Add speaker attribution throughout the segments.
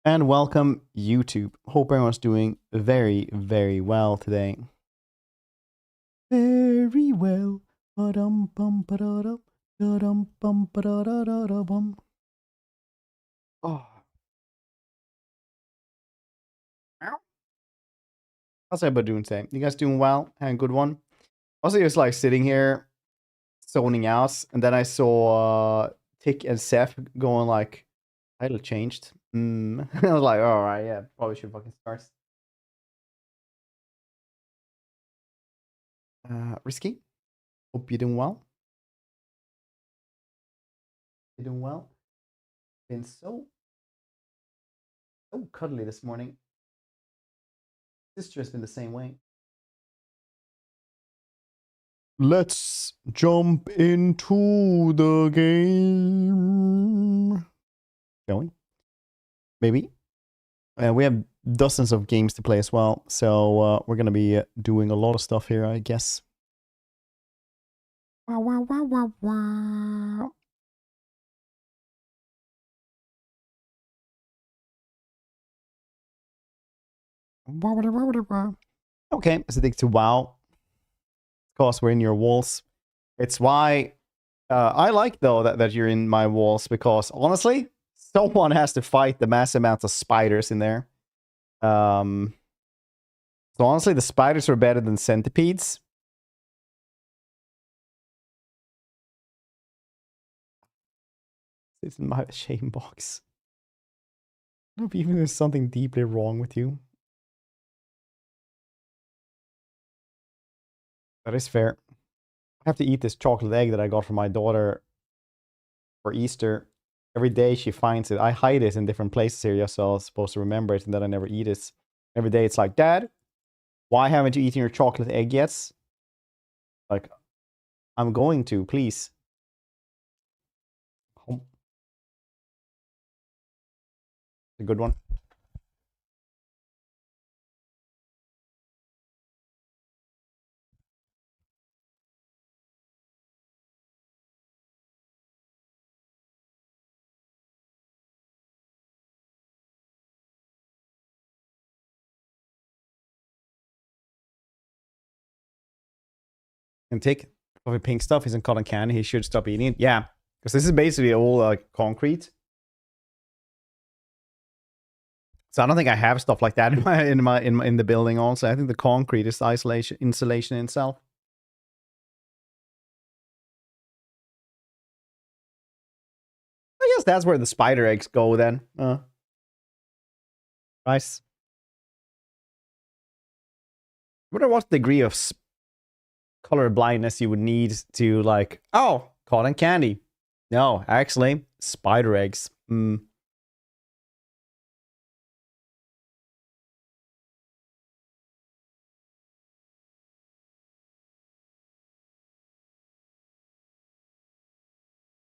Speaker 1: And welcome, YouTube. Hope everyone's doing very, very well today. Very well. Ba-dum bum ba-da-dum. Da-dum bum ba-da-da-da-da-bum. Oh. How's everybody doing today? You guys doing well? Had a good one? Also, just like sitting here, zoning out, and then I saw Tick and Seth going like, title changed. I was like, alright, yeah, probably should fucking start. Risky. Hope you're doing well. You doing well? Been so cuddly this morning. Sister has been the same way. Let's jump into the game. Shall we? Maybe. We have dozens of games to play as well, so we're gonna be doing a lot of stuff here, I guess. Wow, wow, wow, wow, wow. Okay, so take to WoW. Of course, we're in your walls. It's why I like, though, that you're in my walls, because honestly, someone has to fight the mass amounts of spiders in there. So honestly, the spiders are better than centipedes. It's in my shame box. I don't know if even there's something deeply wrong with you. That is fair. I have to eat this chocolate egg that I got from my daughter for Easter. Every day she finds it. I hide it in different places here just so I was supposed to remember it and then I never eat it. Every day it's like, Dad, why haven't you eaten your chocolate egg yet? Like, I'm going to, please. A good one. And take coffee pink stuff isn't cotton candy. He should stop eating it. Yeah, because this is basically all concrete. So I don't think I have stuff like that in the building. Also, I think the concrete is the insulation itself. I guess that's where the spider eggs go then. Nice. I wonder what degree of color blindness you would need to like, oh, cotton candy. No, actually, spider eggs.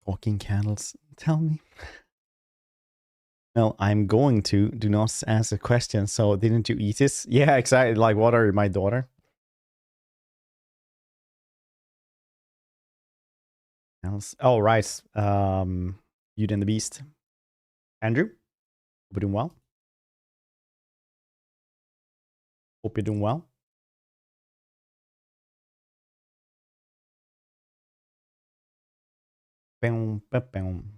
Speaker 1: Talking candles. Tell me. No, I'm going to. Do not ask a question. So, didn't you eat this? Yeah, exactly. Like, what are my daughter? Oh, right. Beauty and the Beast. Andrew, hope you're doing well. Hope you're doing well. Boom, boom.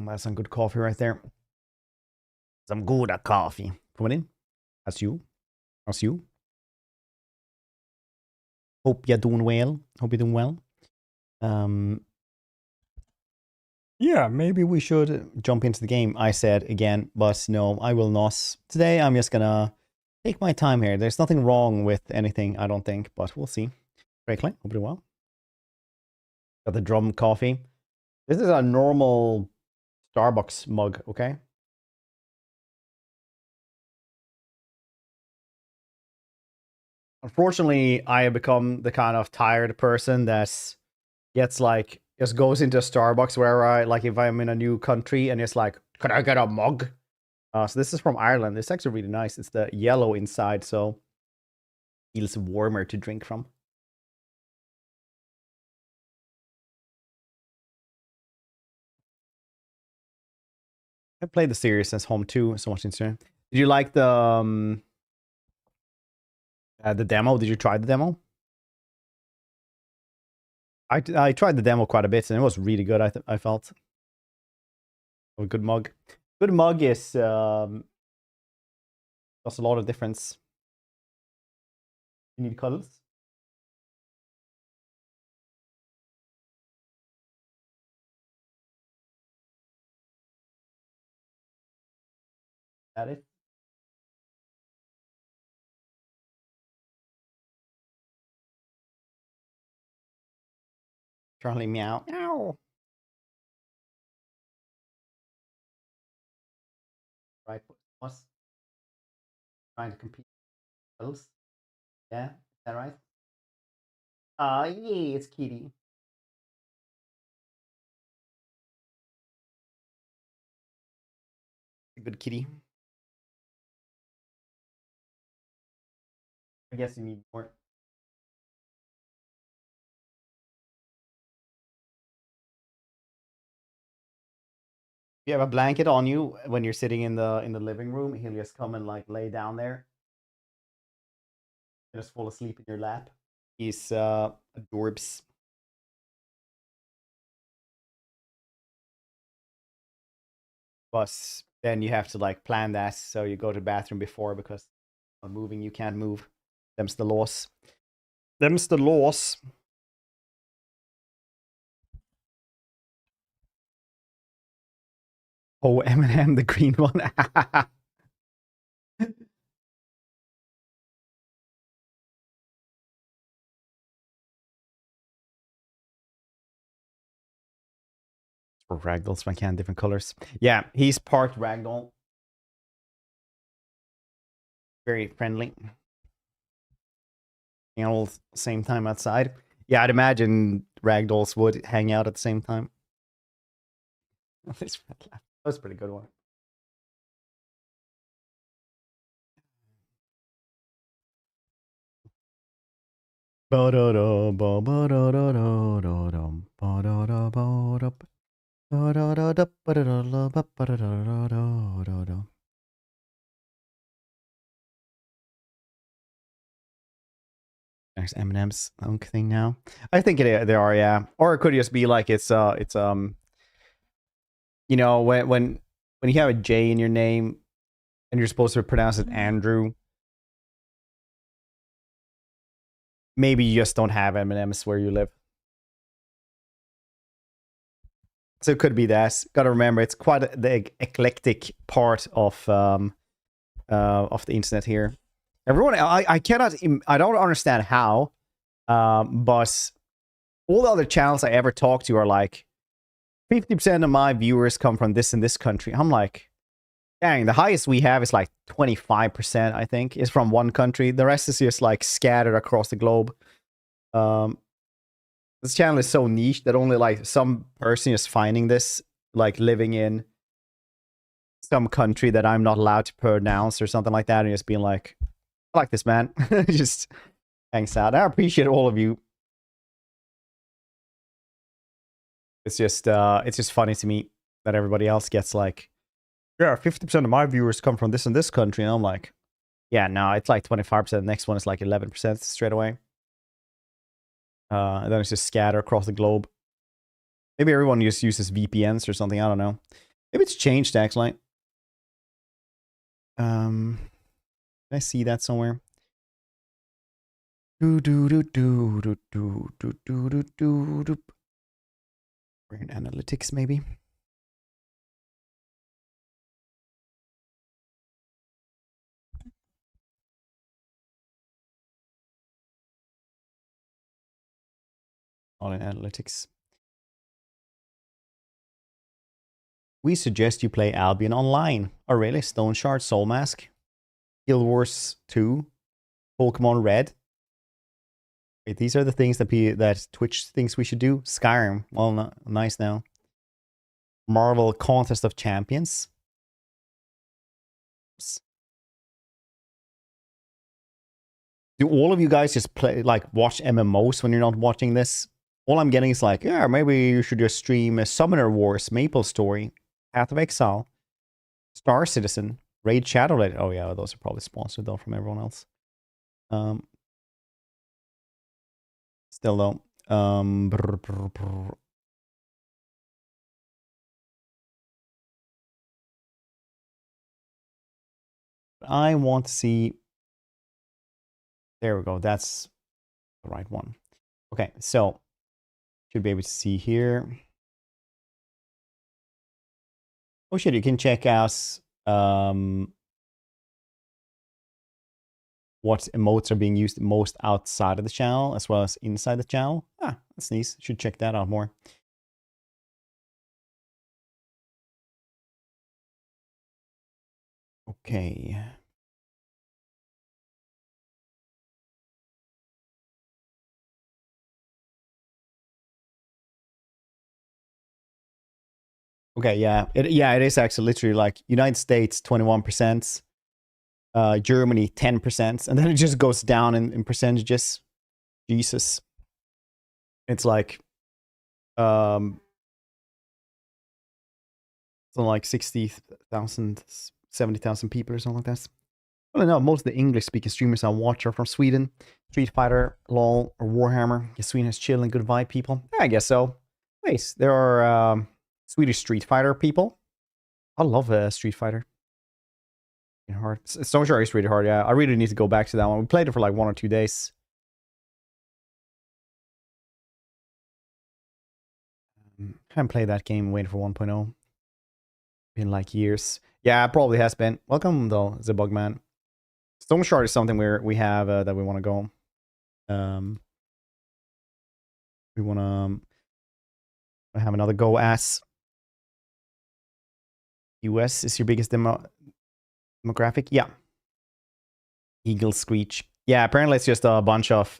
Speaker 1: That's some good coffee right there. Some good coffee. Coming in. That's you. That's you. Hope you're doing well. Hope you're doing well. Yeah, maybe we should jump into the game, I said again, but no, I will not. Today, I'm just gonna take my time here. There's nothing wrong with anything, I don't think, but we'll see. Franklin, hope you're well. Got the drum coffee. This is a normal Starbucks mug, okay? Unfortunately, I have become the kind of tired person that gets like, just goes into a Starbucks wherever I, like if I'm in a new country and it's like, can I get a mug? So this is from Ireland. It's actually really nice. It's the yellow inside, so feels warmer to drink from. I played the series since home too. So much interesting. Did you like the demo? Did you try the demo? I tried the demo quite a bit and it was really good. I felt. Oh, good mug. Good mug is does a lot of difference. You need colors. That it. Charlie meow. Meow. Right. What's trying to compete with elves? Yeah, is that right? Yeah, it's Kitty. A good kitty. I guess you need more. If you have a blanket on you when you're sitting in the living room, he'll just come and like lay down there and just fall asleep in your lap. He's adorbs. But then you have to like plan that, so you go to the bathroom before because on moving you can't move. Them's the laws. Them's the laws. Oh, Eminem, the green one. Or ragdolls, I can different colors. Yeah, he's part ragdoll. Very friendly. All same time outside. Yeah, I'd imagine ragdolls would hang out at the same time. That was a pretty good one. There's Eminem's own thing now. I think they are, yeah. Or it could just be like it's you know, when you have a J in your name and you're supposed to pronounce it Andrew, maybe you just don't have M&Ms where you live. So it could be that. Got to remember, it's quite the eclectic part of the internet here. Everyone, I cannot, I don't understand how, but all the other channels I ever talk to are like, 50% of my viewers come from this and this country. I'm like, dang, the highest we have is like 25%, I think, is from one country. The rest is just like scattered across the globe. This channel is so niche that only like some person is finding this, like living in some country that I'm not allowed to pronounce or something like that, and just being like, I like this, man. Just hangs out. I appreciate all of you. It's just funny to me that everybody else gets like, yeah, 50% of my viewers come from this and this country. And I'm like, yeah, no, it's like 25%. The next one is like 11% straight away. And then it's just scattered across the globe. Maybe everyone just uses VPNs or something. I don't know. Maybe it's changed, actually. Can I see that somewhere? We're in analytics, maybe. All in analytics. We suggest you play Albion online. Oh, really? Stone Shard, Soul Mask, Guild Wars 2, Pokemon Red. Wait, these are the things that Twitch thinks we should do. Skyrim, well, nice now. Marvel Contest of Champions. Do all of you guys just play, like, watch MMOs when you're not watching this? All I'm getting is like, yeah, maybe you should just stream a Summoner Wars Maple Story, Path of Exile. Star Citizen, Raid Shadowlight. Oh yeah, those are probably sponsored though from everyone else. Still though. I want to see. There we go. That's the right one. Okay, so should be able to see here. Oh shit, you can check out what emotes are being used most outside of the channel as well as inside the channel. Ah, that's nice. Should check that out more. Okay. Okay, yeah. It is actually literally like United States 21%, Germany 10%, and then it just goes down in percentages. Jesus. It's like something like 60,000, 70,000 people or something like that. I don't know. Most of the English speaking streamers I watch are from Sweden. Street Fighter, LOL, or Warhammer. Yeah, Sweden has chill and good vibe people. Yeah, I guess so. Wait, there are Swedish Street Fighter people. I love Street Fighter. Hard. Stone Shard is really hard, yeah. I really need to go back to that one. We played it for like 1 or 2 days. Haven't played that game, waiting for 1.0. Been like years. Yeah, it probably has been. Welcome though, the Bugman. Stone Shard is something we have that we want to go. We want to have another go as. US is your biggest demographic? Yeah. Eagle Screech. Yeah, apparently it's just a bunch of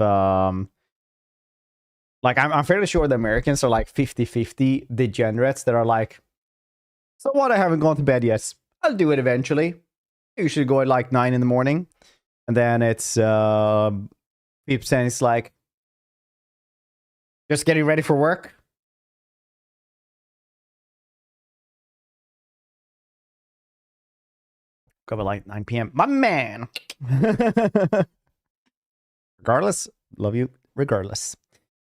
Speaker 1: like I'm fairly sure the Americans are like 50-50 degenerates that are like, so what, I haven't gone to bed yet. I'll do it eventually. You should go at like 9 in the morning. And then it's 50% it's like just getting ready for work. Go at like 9 p.m. My man. Regardless, love you regardless.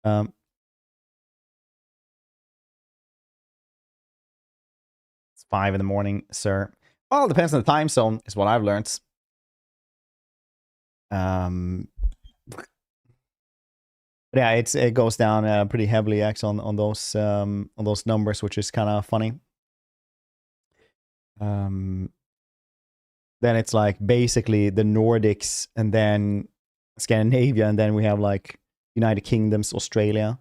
Speaker 1: It's 5 in the morning, sir. Well, it depends on the time zone, is what I've learned. Yeah, it goes down pretty heavily actually on those numbers, which is kind of funny. Then it's like basically the Nordics and then Scandinavia, and then we have like United Kingdoms, Australia.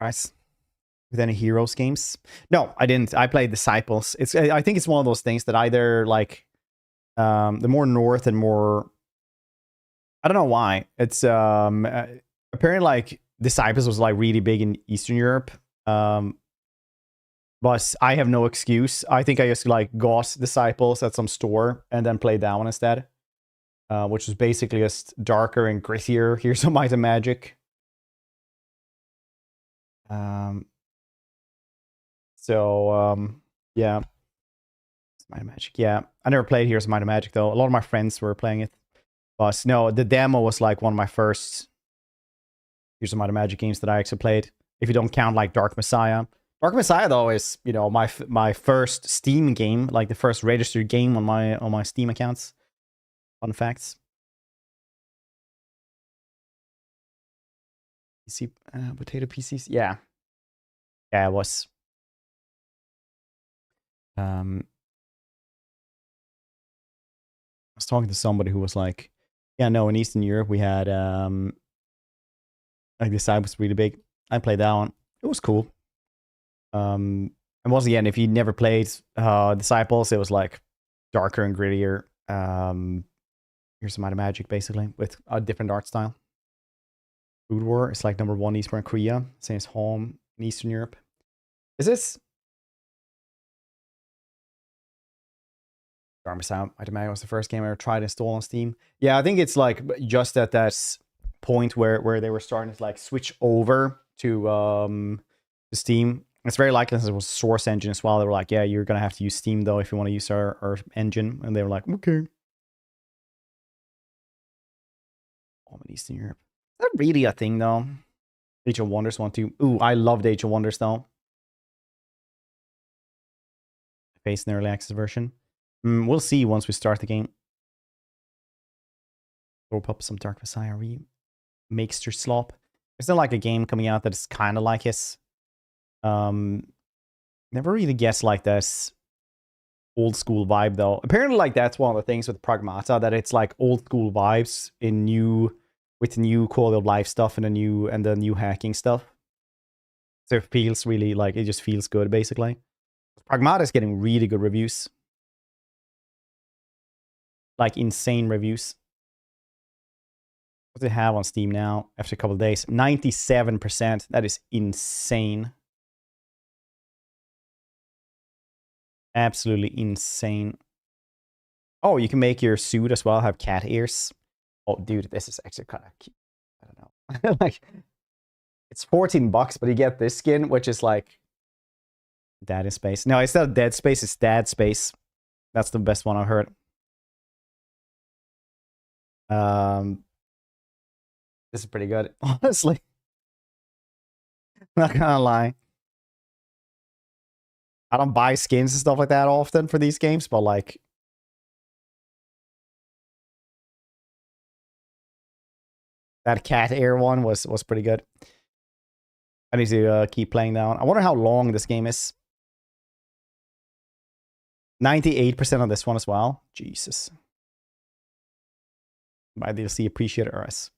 Speaker 1: Nice. With any Heroes games? No, I didn't. I played Disciples. I think it's one of those things that either like the more north and more, I don't know why. It's apparently like Disciples was like really big in Eastern Europe. But I have no excuse. I think I just like got Disciples at some store and then played that one instead. Which was basically just darker and grittier. Here's some Might and Magic. Yeah. Might and Magic. Yeah. I never played Heroes of Might and Magic though. A lot of my friends were playing it. But no, the demo was like one of my first Heroes of Might and Magic games that I actually played. If you don't count like Dark Messiah. Dark Messiah though is, you know, my first Steam game, like the first registered game on my Steam accounts. Fun facts. PC potato PCs? Yeah. Yeah, it was. I was talking to somebody who was like, yeah, no, in Eastern Europe we had like the side was really big. I played that one. It was cool. And once again, if you never played Disciples, it was like darker and grittier. Here's some Might and Magic basically with a different art style. Food War is like #1 Eastern Korea. Same as home in Eastern Europe. Is this? Armies out. I imagine it was the first game I ever tried to install on Steam. Yeah, I think it's like just at that point where they were starting to like switch over to Steam. It's very likely this was Source Engine as well. They were like, yeah, you're gonna have to use Steam though if you want to use our engine. And they were like, okay. Home in Eastern Europe. Is that really a thing though? Age of Wonders 1, 2. Ooh, I loved Age of Wonders though. Face in the early access version. We'll see once we start the game. Throw up some Dark Messiah Makester slop. Is there like a game coming out that's kind of like his? Never really guessed like this old school vibe though. Apparently, like that's one of the things with Pragmata, that it's like old school vibes in with new quality of life stuff and the new hacking stuff. So it feels really like it just feels good basically. Pragmata is getting really good reviews. Like insane reviews. What do they have on Steam now after a couple of days? 97%. That is insane. Absolutely insane. Oh, you can make your suit as well have cat ears. Oh, dude, this is actually kind of cute. I don't know. Like, it's $14, but you get this skin, which is like Dad in Space. No, it's not Dead Space, it's Dad Space. That's the best one I've heard. This is pretty good, honestly. Not gonna lie. I don't buy skins and stuff like that often for these games, but like that cat ear one was pretty good. I need to keep playing that one. I wonder how long this game is. 98% on this one as well. Jesus. My DLC appreciator us.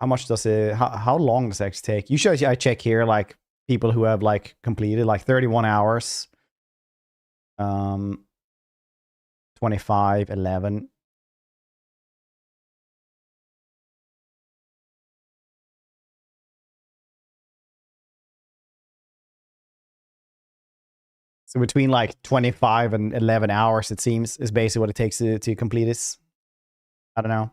Speaker 1: How much does it? How long does it actually take? Usually, I check here like people who have like completed like 31 hours. 25, 11. So between like 25 and 11 hours, it seems, is basically what it takes to complete this. I don't know.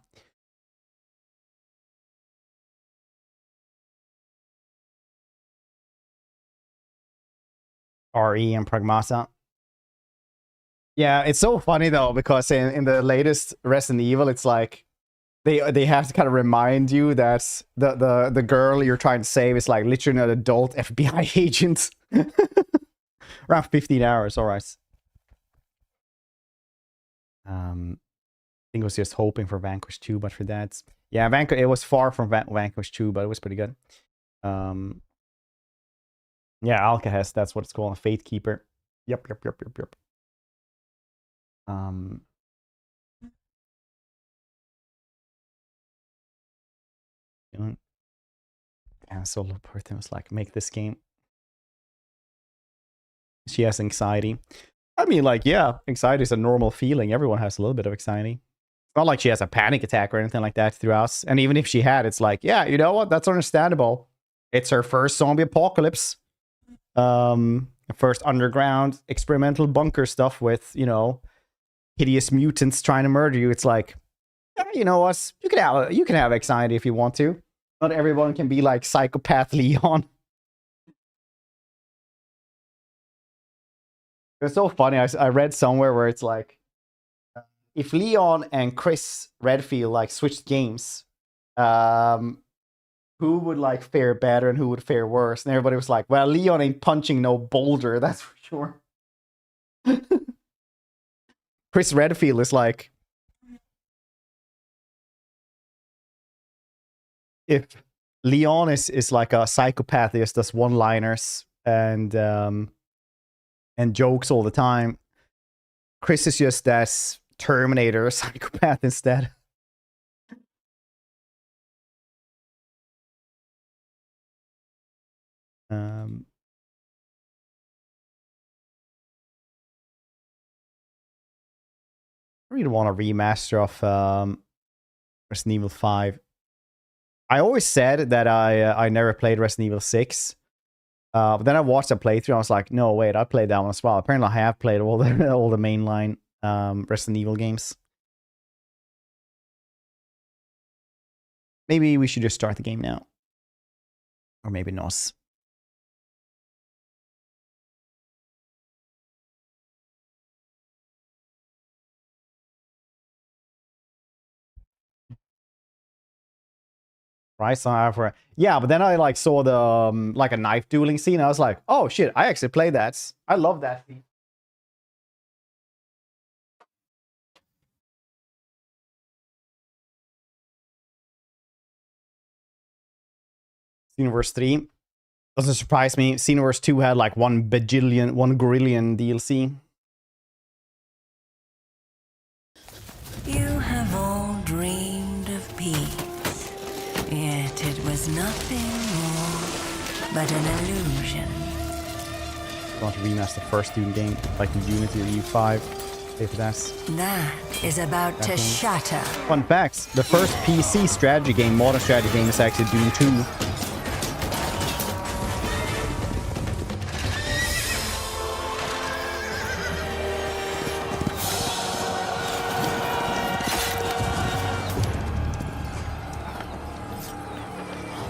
Speaker 1: RE and Pragmata. Yeah, it's so funny though, because in the latest Resident Evil, it's like they have to kind of remind you that the girl you're trying to save is like literally an adult FBI agent. Around 15 hours, alright. I think it was just hoping for Vanquish 2, but for that, yeah, it was far from Vanquish 2, but it was pretty good. Yeah, Alcahest, that's what it's called, a Fate Keeper. Yep. Yeah, solo person was like, make this game. She has anxiety. I mean, like, yeah, anxiety is a normal feeling. Everyone has a little bit of anxiety. It's not like she has a panic attack or anything like that throughout. And even if she had, it's like, yeah, you know what? That's understandable. It's her first zombie apocalypse. First underground experimental bunker stuff with, you know, hideous mutants trying to murder you. It's like, yeah, you know what? You can have anxiety if you want to. Not everyone can be like psychopath Leon. It's so funny. I read somewhere where it's like, if Leon and Chris Redfield like switched games, who would like fare better and who would fare worse? And everybody was like, well, Leon ain't punching no boulder, that's for sure. Chris Redfield is like, if Leon is like a psychopath, he just does one-liners and jokes all the time. Chris is just that Terminator psychopath instead. I really want a remaster of Resident Evil 5. I always said that I never played Resident Evil 6. But then I watched a playthrough and I was like, no, wait, I played that one as well. Apparently I have played all the all the mainline Resident Evil games. Maybe we should just start the game now. Or maybe not. Right, so yeah, but then I like saw the like a knife dueling scene. I was like, oh shit, I actually played that. I love that scene. Xenoverse 3 doesn't surprise me. Xenoverse 2 had like 1 gorillion DLC.
Speaker 2: You have all dreamed of peace, yet it was nothing more but an illusion.
Speaker 1: I want to remaster the first Doom game, like Unity or U5. Pay for that.
Speaker 2: That is about to shatter.
Speaker 1: Fun facts: the first PC strategy game, modern strategy game, is actually Doom 2.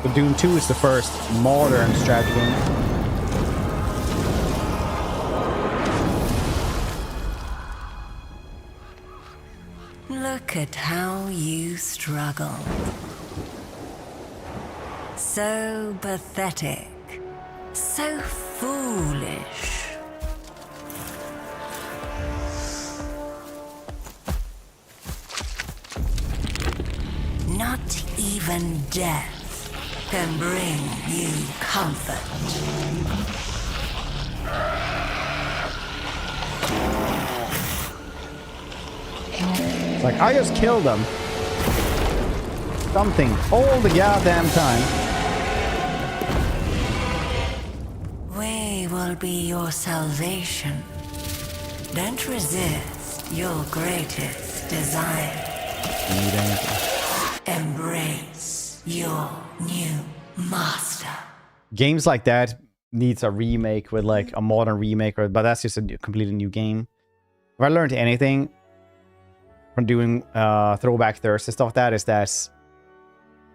Speaker 1: So Doom 2 is the first modern strategy game.
Speaker 2: Look at how you struggle. So pathetic. So foolish. Not even death can bring you comfort.
Speaker 1: It's like, I just killed them. Something all the goddamn time.
Speaker 2: We will be your salvation. Don't resist your greatest desire.
Speaker 1: Need anything.
Speaker 2: Embrace your new master.
Speaker 1: Games like that needs a remake with like a modern remake, but that's just a completely new game. If I learned anything from doing throwback thirst and stuff like that, is that,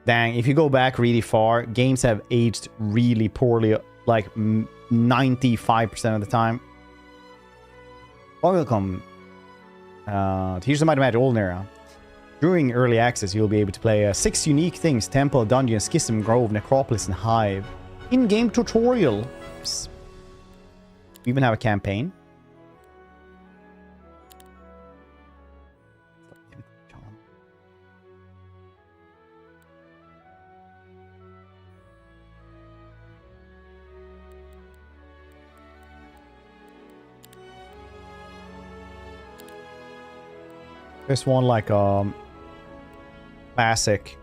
Speaker 1: dang, if you go back really far, games have aged really poorly, like 95% of the time. Welcome to Here's the Might Magic Olden Era. During early access, you'll be able to play 6 unique things: Temple, Dungeon, Schism, Grove, Necropolis, and Hive. In-game tutorial. We even have a campaign. There's one like classic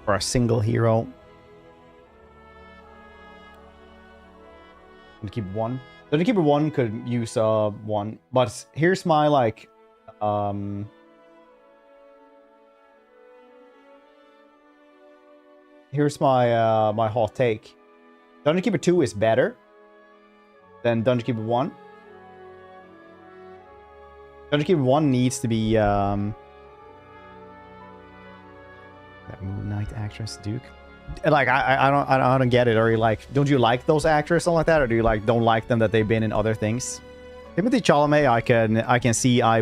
Speaker 1: for a single hero. And keep one. The keeper one could use one, but here's my like here's my my hot take. Dungeon Keeper 2 is better than Dungeon Keeper 1. Dungeon Keeper 1 needs to be that Moon Knight actress, Duke. Like I don't get it. Or you like, don't you like those actors, something like that, or do you like don't like them that they've been in other things? Timothy Chalamet, I can see I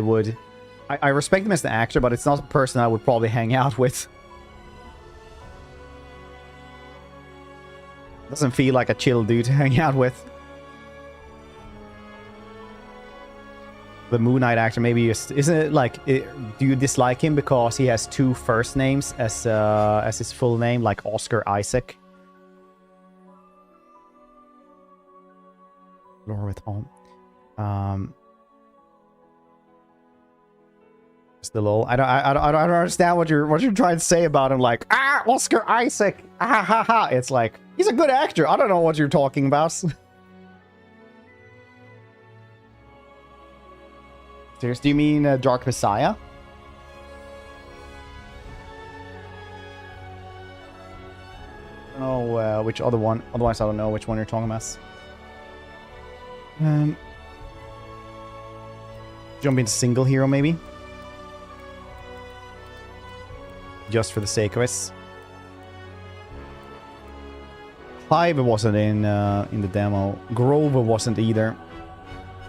Speaker 1: respect him as an actor, but it's not a person I would probably hang out with. Doesn't feel like a chill dude to hang out with. The Moon Knight actor, maybe isn't it like? Do you dislike him because he has 2 first names as his full name, like Oscar Isaac? Lore with home. Still lol. I don't understand what you're trying to say about him. Like, Oscar Isaac. Ha ha ha. It's like, he's a good actor. I don't know what you're talking about. Seriously, do you mean Dark Messiah? which other one. Otherwise, I don't know which one you're talking about. Jump into single hero, maybe. Just for the sake of it. Hive wasn't in the demo. Grover wasn't either.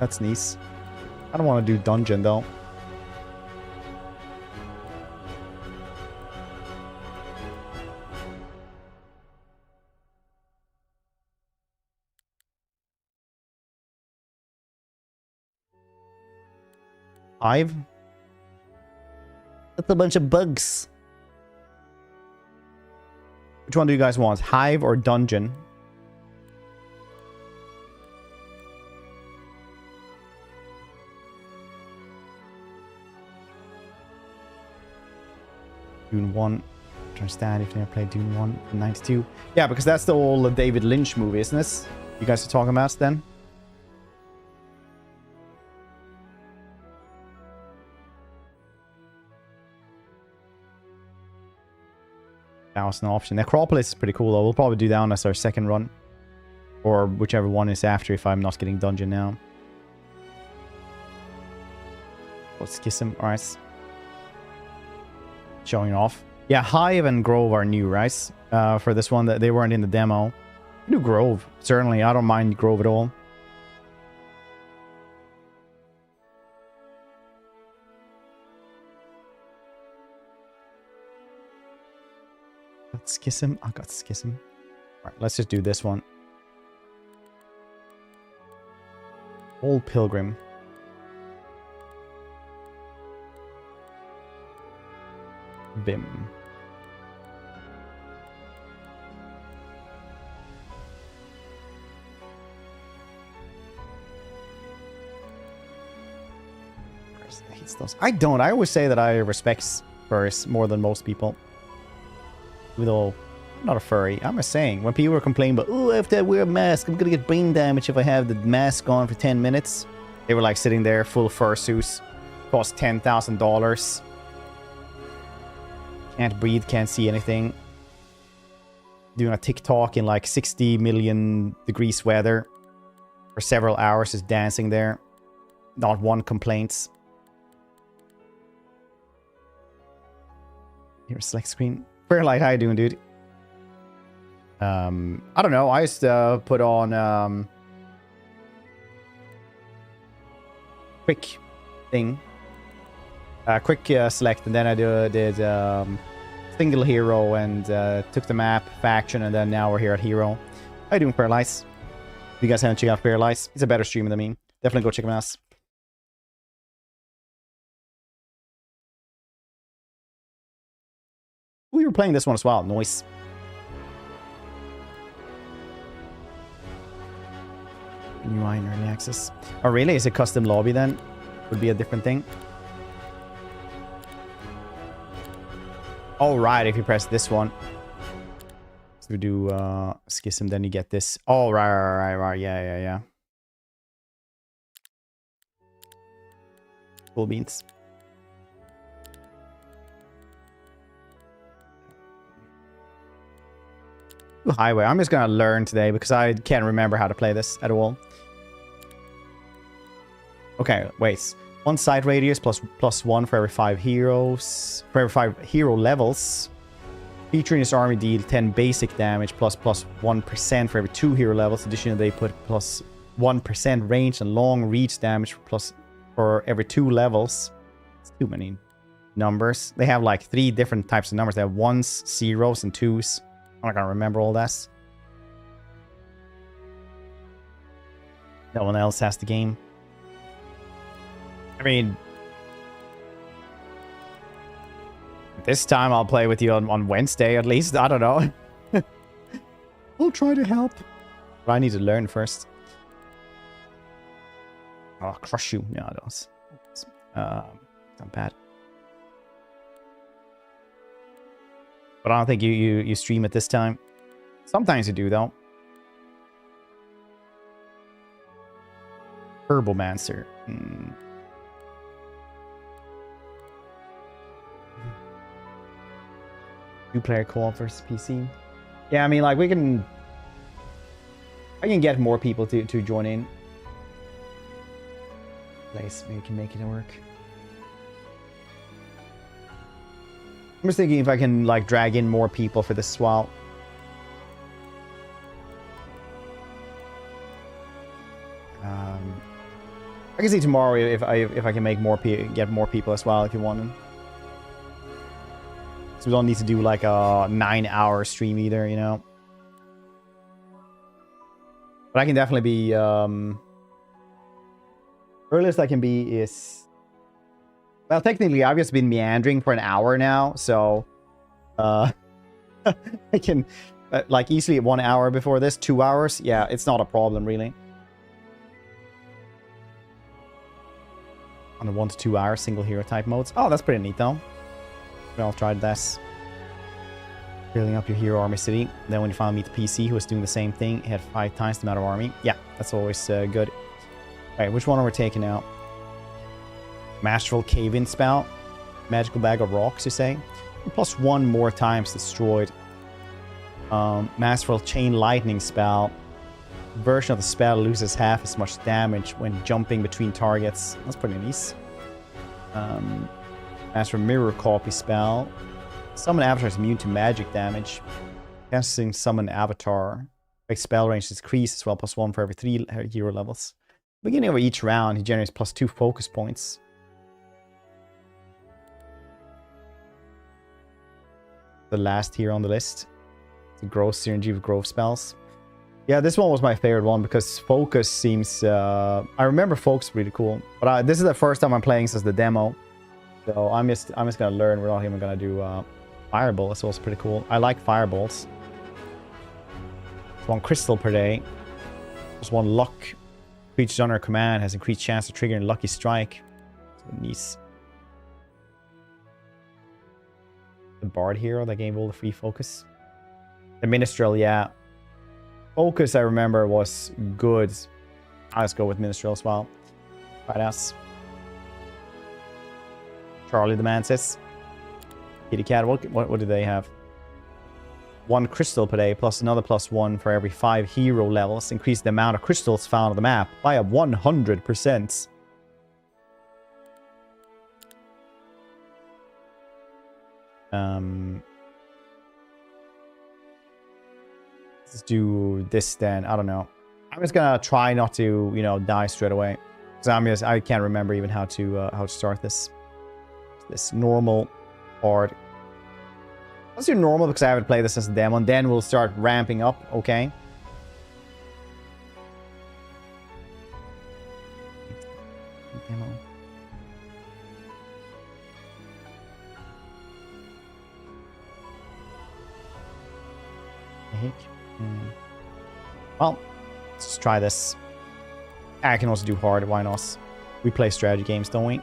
Speaker 1: That's nice. I don't want to do dungeon though. Hive? That's a bunch of bugs. Which one do you guys want? Hive or dungeon? Dune 1. Understand if they ever played Dune 1 in 92. Yeah, because that's the old David Lynch movie, isn't it? You guys are talking about then? That was an option. Necropolis is pretty cool though. We'll probably do that on as our second run. Or whichever one is after if I'm not getting dungeon now. What's Schism? Alright. Showing off. Yeah, Hive and Grove are new, right? For this one, that they weren't in the demo. Do Grove, certainly. I don't mind Grove at all. Got Schism. I got Schism. Alright, let's just do this one. Old Pilgrim. Bim. Hates those. I don't. I always say that I respect furs more than most people. Even though I'm not a furry. I'm just saying, when people were complaining about, oh, I have to wear a mask, I'm gonna get brain damage if I have the mask on for 10 minutes. They were like sitting there, full fursuits. Cost $10,000. Can't breathe, can't see anything. Doing a TikTok in like 60 million degrees weather. For several hours, just dancing there. Not one complaint. Here's select screen. Fairlight, how you doing, dude? I don't know. I used to put on quick thing. Quick select, and then I did single hero and took the map, faction, and then now we're here at hero. How you doing, Fairlight? If you guys haven't checked out Fairlight, he's a better streamer than me. Definitely go check him out. We were playing this one as well. Nice. UI in early access. Oh, really? Is it custom lobby then? Would be a different thing. Oh, right. If you press this one. So we do Schism, then you get this. Oh, right. Yeah. Cool beans. Highway. I'm just gonna learn today because I can't remember how to play this at all. Okay, wait. One side radius plus 1 for every 5 heroes. For every 5 hero levels. Featuring this army deal 10 basic damage plus 1% for every 2 hero levels. Additionally, they put plus 1% range and long reach damage plus for every 2 levels. It's too many numbers. They have like 3 different types of numbers. They have 1s, 0s, and 2s. I'm not gonna remember all that. No one else has the game. I mean, this time I'll play with you on Wednesday at least. I don't know. I'll try to help. But I need to learn first. I'll crush you. No, I don't. Not bad. But I don't think you stream it this time. Sometimes you do, though. Herbomancer. Two-player co-op versus PC. Yeah, I mean, like, we can I can get more people to join in. Place, maybe we can make it work. I'm just thinking if I can like drag in more people for this swap. I can see tomorrow if I can make more get more people as well if you want them. So we don't need to do like a 9-hour stream either, you know. But I can definitely be earliest I can be is, well, technically I've just been meandering for an hour now, so I can like easily 1 hour before this, 2 hours. Yeah, it's not a problem really. On the 1 to 2 hour single hero type modes. Oh, that's pretty neat though. We all tried this. Building up your hero army city. Then when you finally meet the PC who was doing the same thing, it had 5 times the amount of army. Yeah, that's always good. Alright, which one are we taking out? Masterful Cave-In spell. Magical Bag of Rocks, you say? +1 more times destroyed. Masterful Chain Lightning spell. Version of the spell loses half as much damage when jumping between targets. That's pretty nice. Masterful Mirror Copy spell. Summon avatar is immune to magic damage. Casting summon avatar. Make spell range decrease as well, +1 for every 3 hero levels. Beginning of each round, he generates +2 focus points. The last hero on the list. The growth synergy of growth spells. Yeah, this one was my favorite one because focus seems... I remember focus pretty cool. But this is the first time I'm playing since the demo. So I'm just gonna learn. We're not even gonna do fireball. It's also pretty cool. I like fireballs. It's 1 crystal per day. Just 1 luck. Creatures under command has increased chance of triggering lucky strike. So nice. The bard hero that gave all the free focus. The minstrel, yeah. Focus, I remember, was good. Let's go with minstrel as well. Badass. Charlie the Mantis. Kitty Cat, what do they have? 1 crystal per day, plus another +1 for every 5 hero levels. Increase the amount of crystals found on the map by a 100%. Let's do this then. I don't know. I'm just gonna try not to, you know, die straight away. Because I can't remember even how to start this. This normal, hard. Let's do normal because I haven't played this since the demo, and then we'll start ramping up, okay? Demo. Well, let's just try this. I can also do hard, why not? We play strategy games, don't we?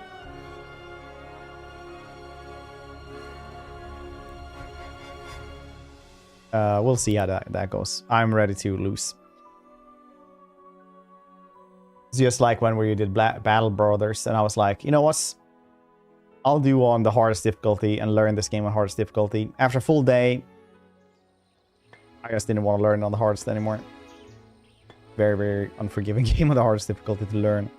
Speaker 1: We'll see how that goes. I'm ready to lose. It's just like when we did Battle Brothers, and I was like, you know what? I'll do on the hardest difficulty and learn this game on hardest difficulty. After a full day, I just didn't want to learn on the hardest anymore. Very, very unforgiving game on the hardest difficulty to learn.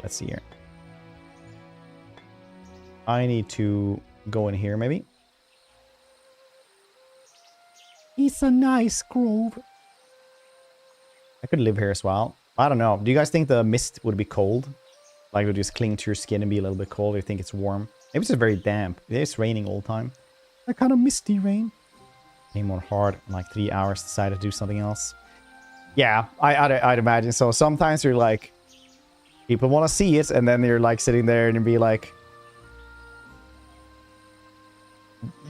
Speaker 1: Let's see here. I need to go in here, maybe. It's a nice grove. I could live here as well. I don't know. Do you guys think the mist would be cold? Like it would just cling to your skin and be a little bit cold? Or you think it's warm? Maybe it's just very damp. It's raining all the time. That kind of misty rain. Game on hard, like 3 hours, decided to do something else. Yeah, I'd imagine so. Sometimes you're like, people want to see it, and then you're like sitting there and you be like,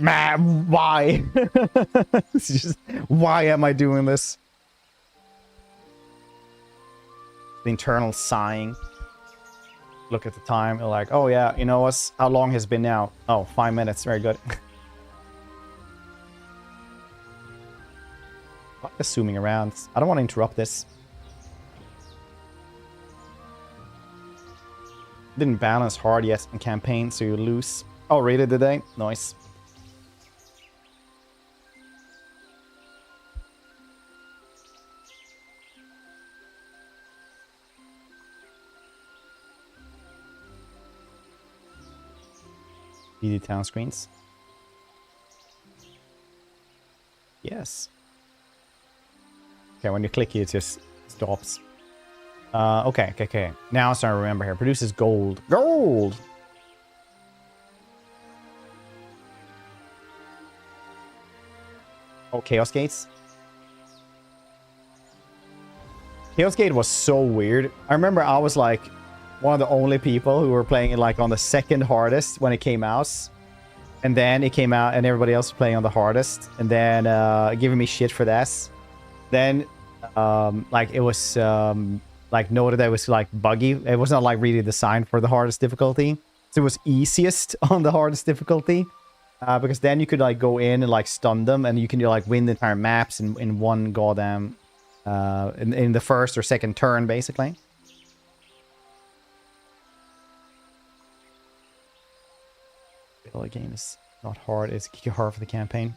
Speaker 1: man, why? It's just, why am I doing this? The internal sighing. Look at the time. You're like, oh yeah, you know what? How long has it been now? Oh, 5 minutes. Very good. Just zooming around. I don't want to interrupt this. Didn't balance hard yet in campaign, so you lose. Oh, really? Did they? Nice. BD town screens. Yes. Okay, when you click it just stops. Okay. Now I'm starting to remember here. Produces gold. Gold! Oh, Chaos Gates. Chaos Gate was so weird. I remember I was like one of the only people who were playing it like on the second hardest when it came out. And then it came out and everybody else was playing on the hardest. And then giving me shit for this. Then like it was like noted that it was like buggy. It was not like really designed for the hardest difficulty. So it was easiest on the hardest difficulty. Because then you could like go in and like stun them and you can like win the entire maps in one goddamn in the first or second turn basically. Well, again, it's not hard. It's hard for the campaign.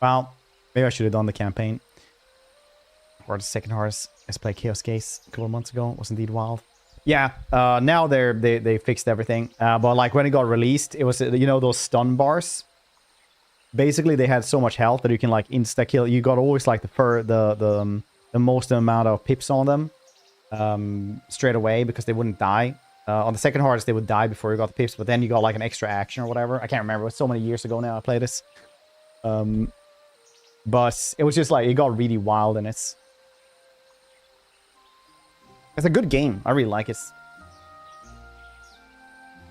Speaker 1: Well, maybe I should have done the campaign. Or the second hardest. Let's play Chaos Gates a couple of months ago. It was indeed wild. Yeah, now they fixed everything. But like when it got released, it was, you know, those stun bars. Basically, they had so much health that you can like insta kill. You got always like the most amount of pips on them straight away because they wouldn't die. On the second hardest, they would die before you got the pips, but then you got like an extra action or whatever. I can't remember. It was so many years ago now I played this. But it was just like, it got really wild and it's a good game. I really like it.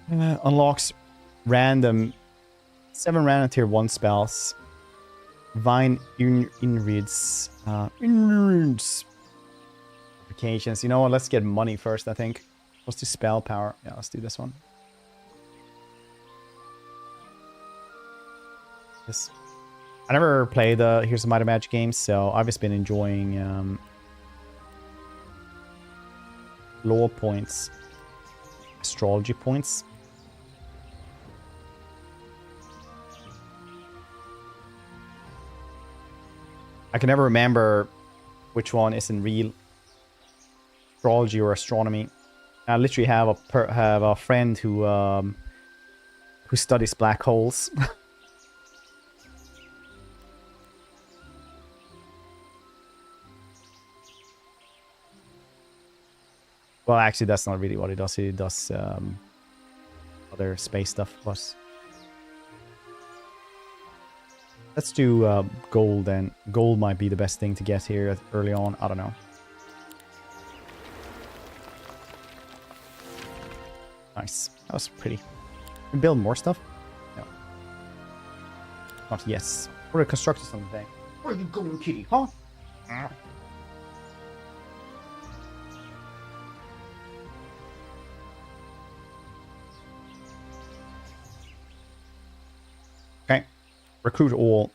Speaker 1: Unlocks random 7 random tier 1 spells. Vine Inrids. Applications. You know what? Let's get money first, I think. Let's do spell power. Yeah, let's do this one. This. I never played the Here's the Might of Magic games, so I've just been enjoying lore points, astrology points. I can never remember which one is in real astrology or astronomy. I literally have a friend who studies black holes. Well, actually, that's not really what he does. He does other space stuff. But let's do gold then. Gold might be the best thing to get here early on. I don't know. Nice. That was pretty. Can we build more stuff? No. Not yes. We're gonna construct something. Where are you going, kitty? Huh? Okay. Recruit all.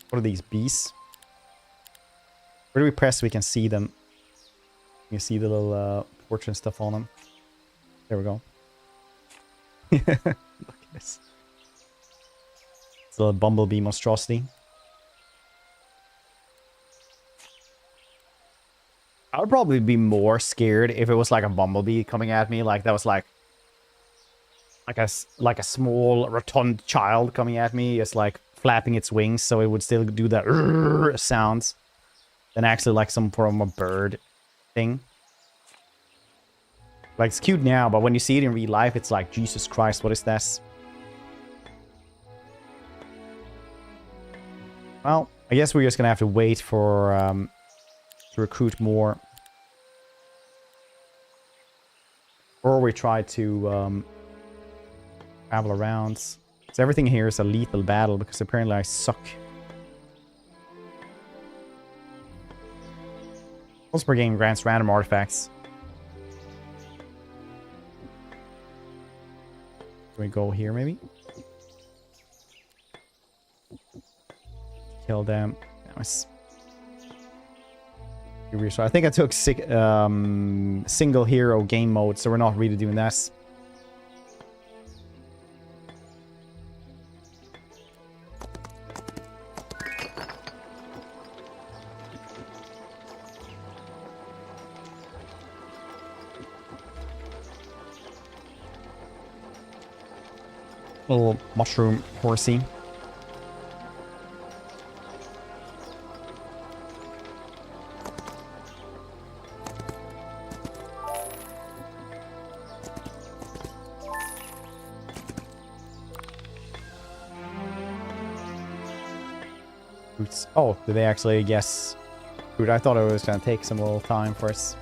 Speaker 1: What are these beasts? Where do we press so we can see them? You see the little portrait stuff on them. There we go. Look at this. It's a little bumblebee monstrosity. I would probably be more scared if it was like a bumblebee coming at me, like that was like a small rotund child coming at me. It's like flapping its wings, so it would still do that sounds. Than actually like some form of bird thing. Like it's cute now, but when you see it in real life, it's like, Jesus Christ, what is this? Well, I guess we're just gonna have to wait for to recruit more, or we try to travel around. So everything here is a lethal battle because apparently I suck. Once per game grants random artifacts. Can we go here maybe? Kill them. Nice. So I think I took single hero game mode, so we're not really doing this. Little mushroom horsey. Oops. Oh, did they actually guess? Dude, I thought it was going to take some little time for us.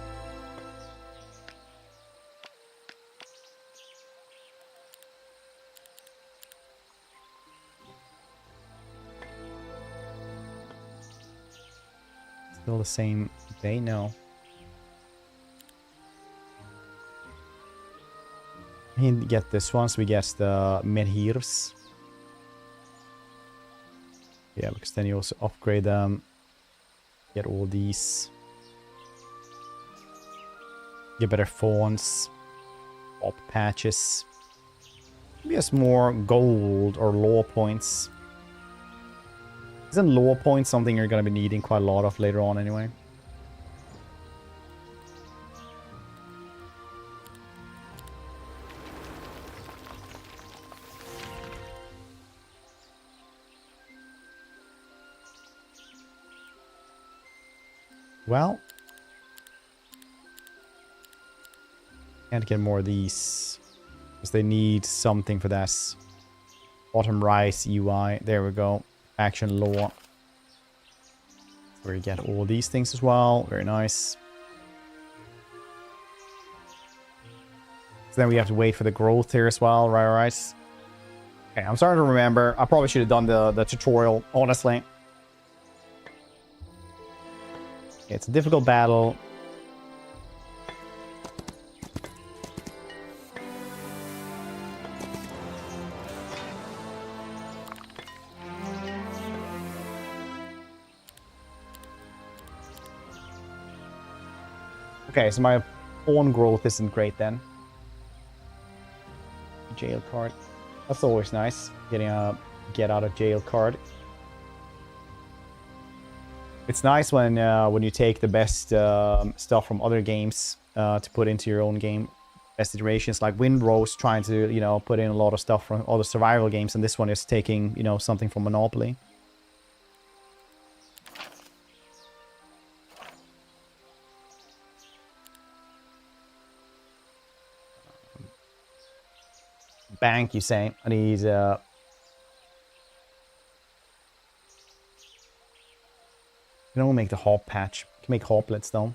Speaker 1: Still the same day? No. We get this one, so we get the menhirs. Yeah, because then you also upgrade them. Get all these. Get better fawns. Up patches. Maybe has more gold or law points. Isn't law points something you're going to be needing quite a lot of later on anyway? Well, can't get more of these because they need something for this. Bottom right UI. There we go. Action law. Where you get all these things as well. Very nice. So then we have to wait for the growth here as well. Right. Okay, I'm starting to remember. I probably should have done the tutorial, honestly. It's a difficult battle. Okay, so my pawn growth isn't great then. Jail card. That's always nice. Getting a get out of jail card. It's nice when you take the best stuff from other games to put into your own game. Best iterations, like Windrose trying to, you know, put in a lot of stuff from other survival games, and this one is taking, you know, something from Monopoly. Bank, you say? I need can only make the hop patch. Can make hoplets though.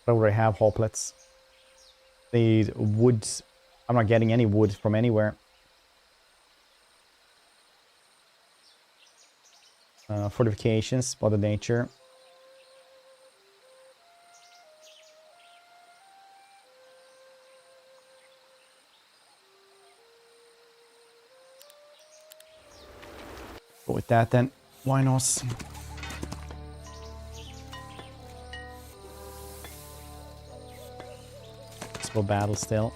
Speaker 1: I already have hoplets. Need wood. I'm not getting any wood from anywhere. Fortifications, Mother Nature. Go with that then. Why not? Possible battle still.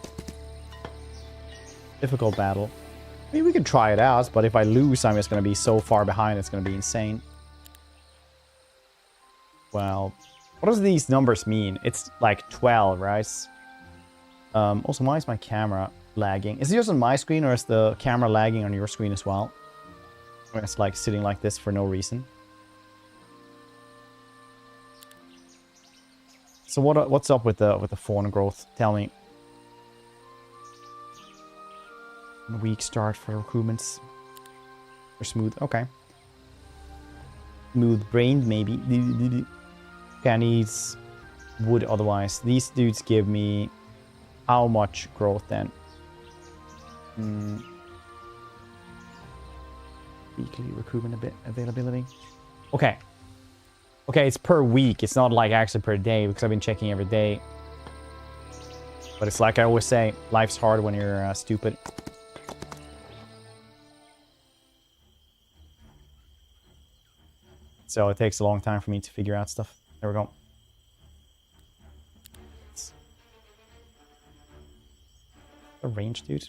Speaker 1: Difficult battle. I mean, we could try it out, but if I lose, I'm just going to be so far behind, it's going to be insane. Well, what does these numbers mean? It's like 12, right? Also, why is my camera lagging? Is it just on my screen, or is the camera lagging on your screen as well? It's like sitting like this for no reason. So what's up with the fawn growth? Tell me. Weak start for recruitments. Or smooth. Okay. Smooth brained maybe. Okay, I need wood otherwise. These dudes give me how much growth then? Weekly recruitment availability. Okay. Okay, it's per week. It's not like actually per day because I've been checking every day. But it's like I always say, life's hard when you're stupid. So it takes a long time for me to figure out stuff. There we go. A range, dude.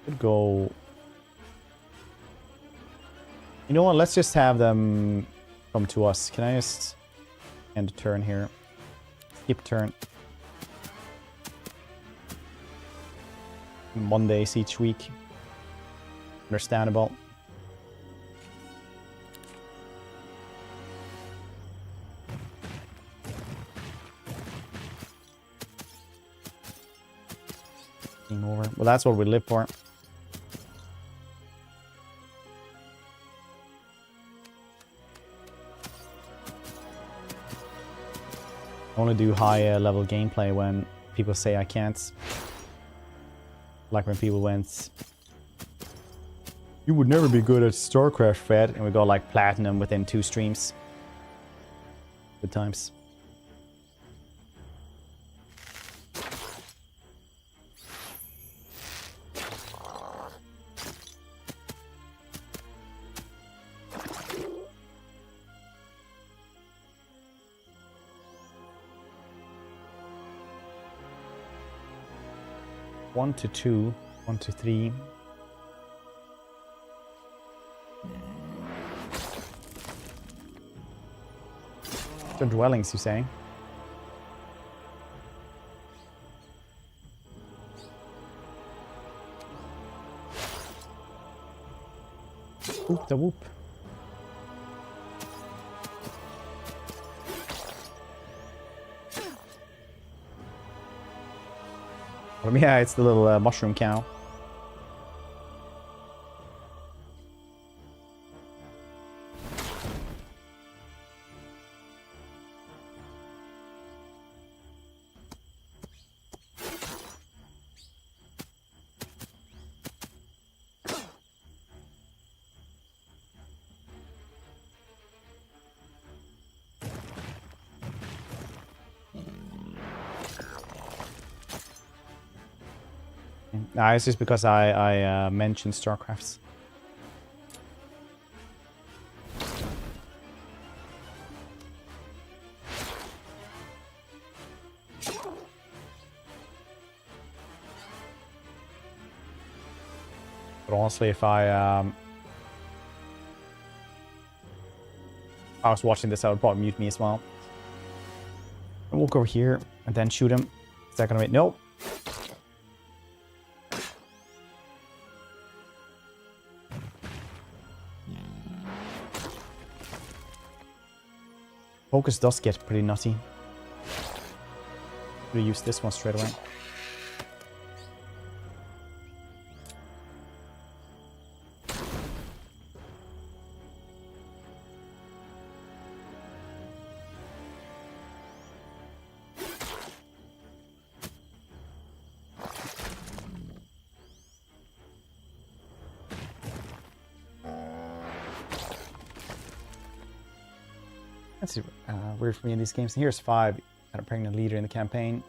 Speaker 1: Could go. You know what? Let's just have them come to us. Can I just end a turn here? Skip turn. Mondays each week. Understandable. Game over. Well, that's what we live for. I only do high level gameplay when people say I can't. Like when people went, you would never be good at StarCraft, Fred, and we got like platinum within 2 streams. Good times. One to 2, 1 to 3. The dwellings, you say? Whoop the whoop. Yeah, it's the little mushroom cow. Nah, it's just because I mentioned StarCrafts. But honestly, if I was watching this, I would probably mute me as well. I'll walk over here and then shoot him. Is that gonna make... Nope. Focus does get pretty nutty. We'll use this one straight away. That's weird for me in these games. Here's 5. Got a pregnant leader in the campaign.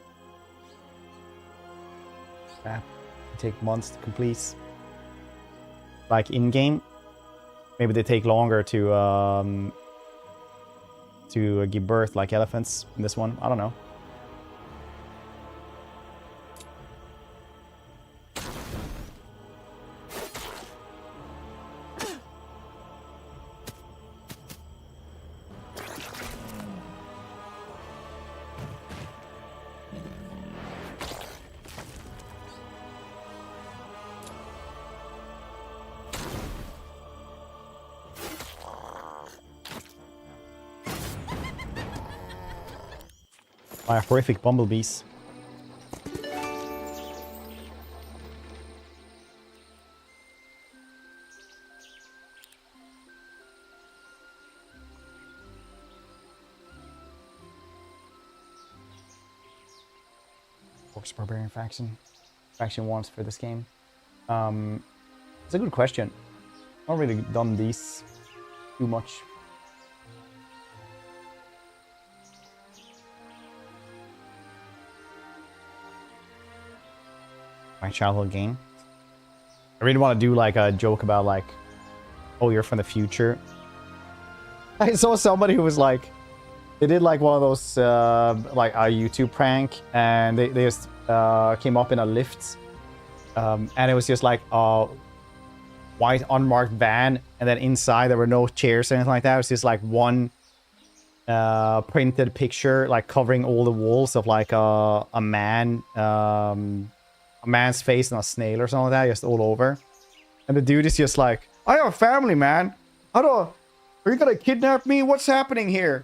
Speaker 1: Crap. Take months to complete. Like in game, maybe they take longer to give birth, like elephants in this one. I don't know. By horrific bumblebees. Orcs Barbarian faction. Faction wants for this game. It's a good question. I've not really done these too much. My childhood game. I really want to do like a joke about like, oh, you're from the future. I saw somebody who was like, they did like one of those like a YouTube prank, and they just came up in a lift, and it was just like, white unmarked van, and then inside there were no chairs or anything like that. It was just like one printed picture, like covering all the walls of like a man, a man's face and a snail or something like that, just all over. And the dude is just like, I have a family, man. Are you gonna kidnap me? What's happening here?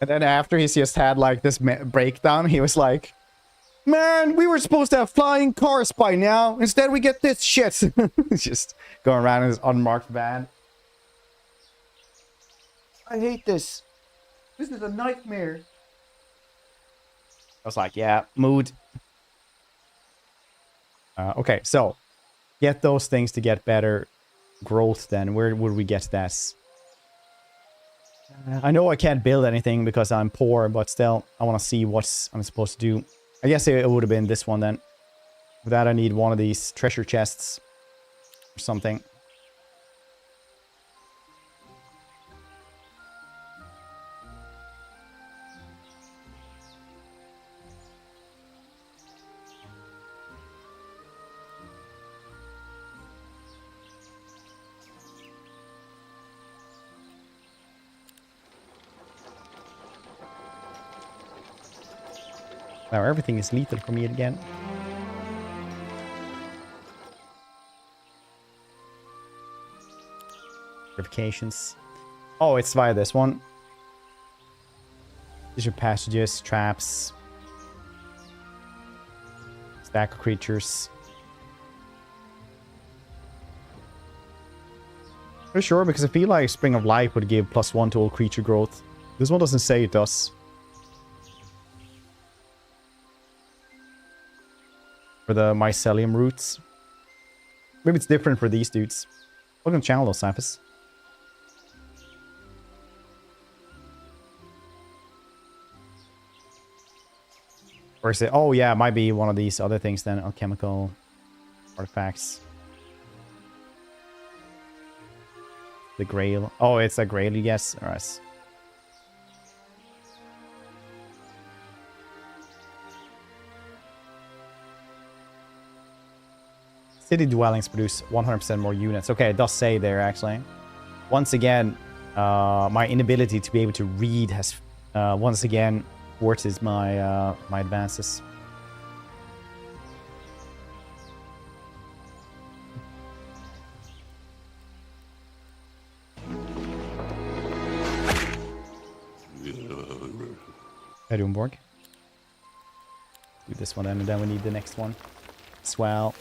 Speaker 1: And then after he's just had like this breakdown, he was like, man, we were supposed to have flying cars by now. Instead, we get this shit. He's just going around in his unmarked van. I hate this. This is a nightmare. I was like, yeah, mood. Okay, so get those things to get better growth then. Where would we get that? I know I can't build anything because I'm poor, but still, I want to see what I'm supposed to do. I guess it would have been this one then. For that, I need one of these treasure chests or something. Now everything is lethal for me again. Verifications. Oh, it's via this one. These are passages, traps, stack of creatures. For sure, because I feel like Spring of Life would give +1 to all creature growth. This one doesn't say it does. For the mycelium roots. Maybe it's different for these dudes. Welcome to the channel, though, Cyphus. Or is it... Oh, yeah, it might be one of these other things then. Alchemical artifacts. The Grail. Oh, it's a Grail, yes. Alright. City dwellings produce 100% more units. Okay, it does say there, actually. Once again, my inability to be able to read has once again thwarted my my advances. Edunborg. Do this one then, and then we need the next one as well.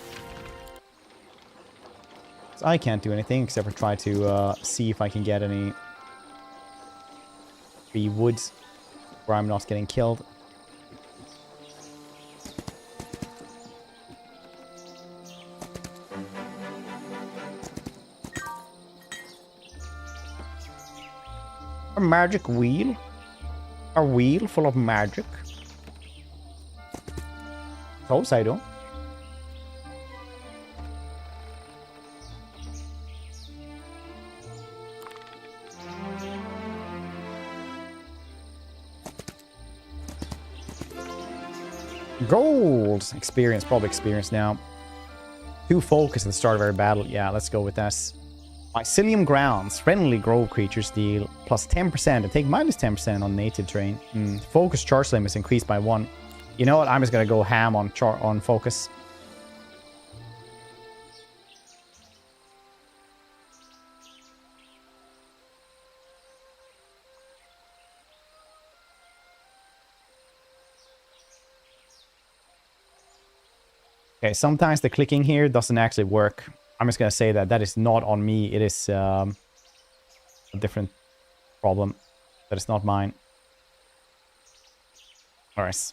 Speaker 1: So I can't do anything except for try to see if I can get any free wood where I'm not getting killed. A magic wheel? A wheel full of magic? Suppose I do. Gold! Experience, probably experience now. 2 focus at the start of every battle. Yeah, let's go with that. Mycelium grounds. Friendly grove creatures deal +10% and take -10% on native terrain. Focus charge limit is increased by 1. You know what? I'm just gonna go ham on focus. Okay, sometimes the clicking here doesn't actually work. I'm just going to say that that is not on me. It is a different problem. That is not mine. Alright.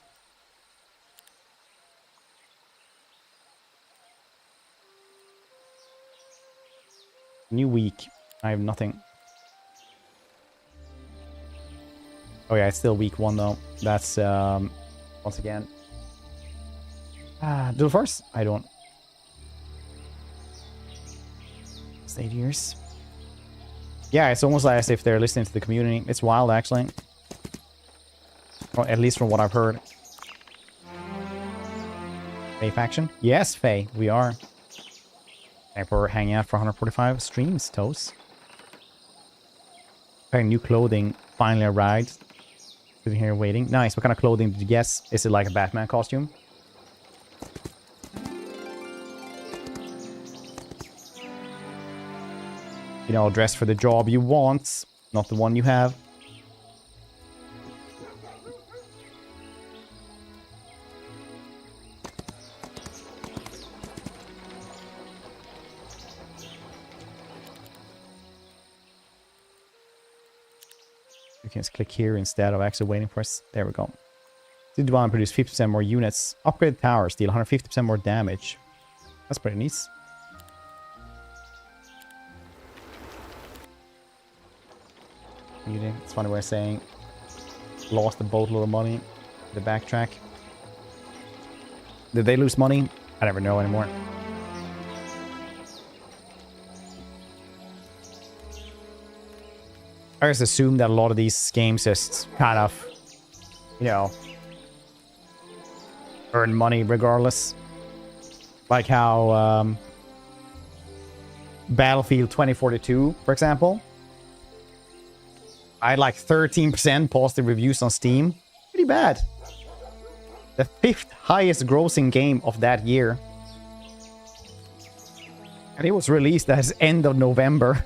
Speaker 1: New week. I have nothing. Oh yeah, it's still week 1 though. That's once again. Do it first? I don't. It's 8 years. Yeah, it's almost like as if they're listening to the community. It's wild, actually. Or at least from what I've heard. Fae faction? Yes, Fae, we are. Thank you for hanging out for 145 streams, Toes. Wearing new clothing. Finally arrived. Sitting here waiting. Nice. What kind of clothing did you guess? Is it like a Batman costume? You know, dress for the job you want, not the one you have. You can just click here instead of actually waiting for us. There we go. Did want to produce 50% more units. Upgrade towers, deal 150% more damage. That's pretty neat. It's funny way of saying lost a boatload of money. The backtrack. Did they lose money? I never know anymore. I just assume that a lot of these games just kind of, you know, earn money regardless. Like how Battlefield 2042, for example. I had like 13% positive reviews on Steam. Pretty bad. The 5th highest grossing game of that year. And it was released at the end of November.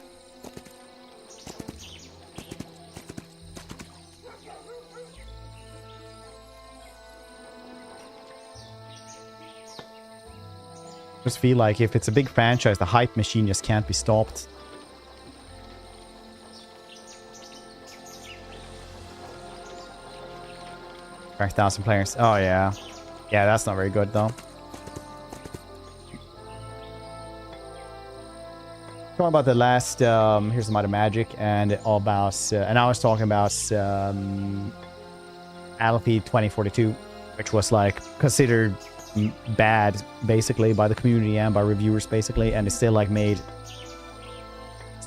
Speaker 1: Just feel like if it's a big franchise, the hype machine just can't be stopped. 5,000 players. Oh, yeah. Yeah, that's not very good, though. Talking about the last, here's some other magic, and all about, and I was talking about Battlefield 2042, which was, like, considered bad, basically, by the community and by reviewers, basically, and it still, like, made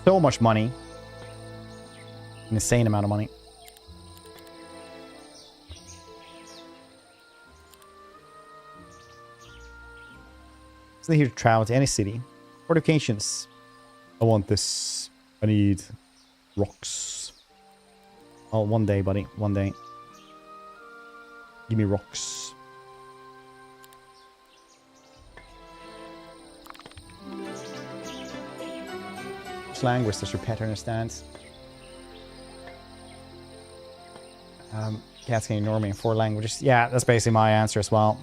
Speaker 1: so much money. An insane amount of money. So here to travel to any city. Fortifications. I want this. I need rocks. Oh, one day, buddy. One day. Give me rocks. Which language does your pet understand? Cats can ignore me in 4 languages. Yeah, that's basically my answer as well.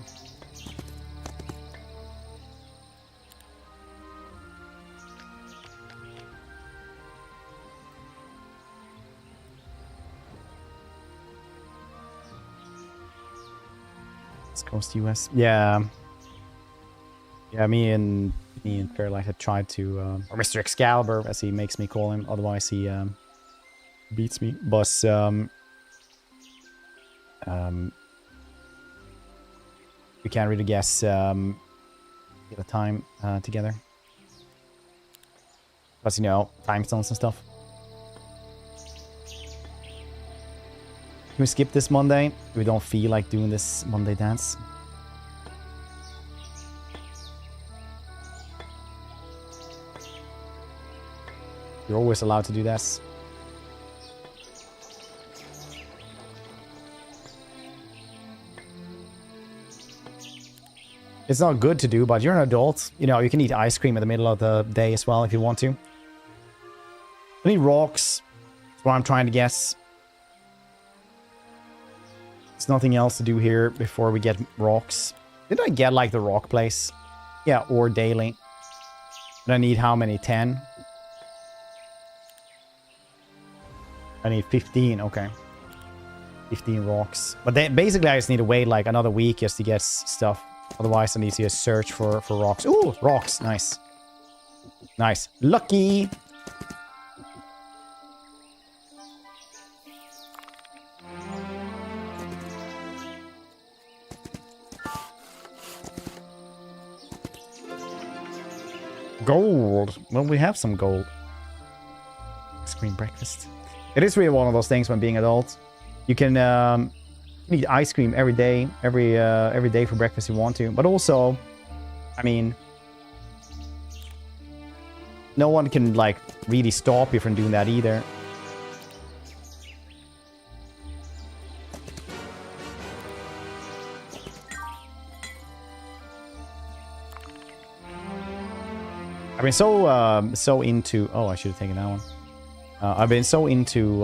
Speaker 1: Coast US. Yeah. Yeah, me and Fairlight had tried to or Mr. Excalibur, as he makes me call him, otherwise he beats me. But we can't really guess the time together. Plus, you know, time zones and stuff. Can we skip this Monday? We don't feel like doing this Monday dance. You're always allowed to do this. It's not good to do, but you're an adult. You know, you can eat ice cream in the middle of the day as well if you want to. I need rocks. That's what I'm trying to guess. There's nothing else to do here before we get rocks. Did I get like the rock place? Yeah, or daily. And I need how many? 10? I need 15, okay. 15 rocks. But then basically I just need to wait like another week just to get stuff. Otherwise I need to just search for rocks. Ooh, rocks, nice. Nice. Lucky! Gold. Well, we have some gold. Ice cream breakfast. It is really one of those things when being adult. You can eat ice cream every day, every day for breakfast you want to. But also, I mean, no one can, like, really stop you from doing that either. I've been so into... Oh, I should have taken that one. I've been so into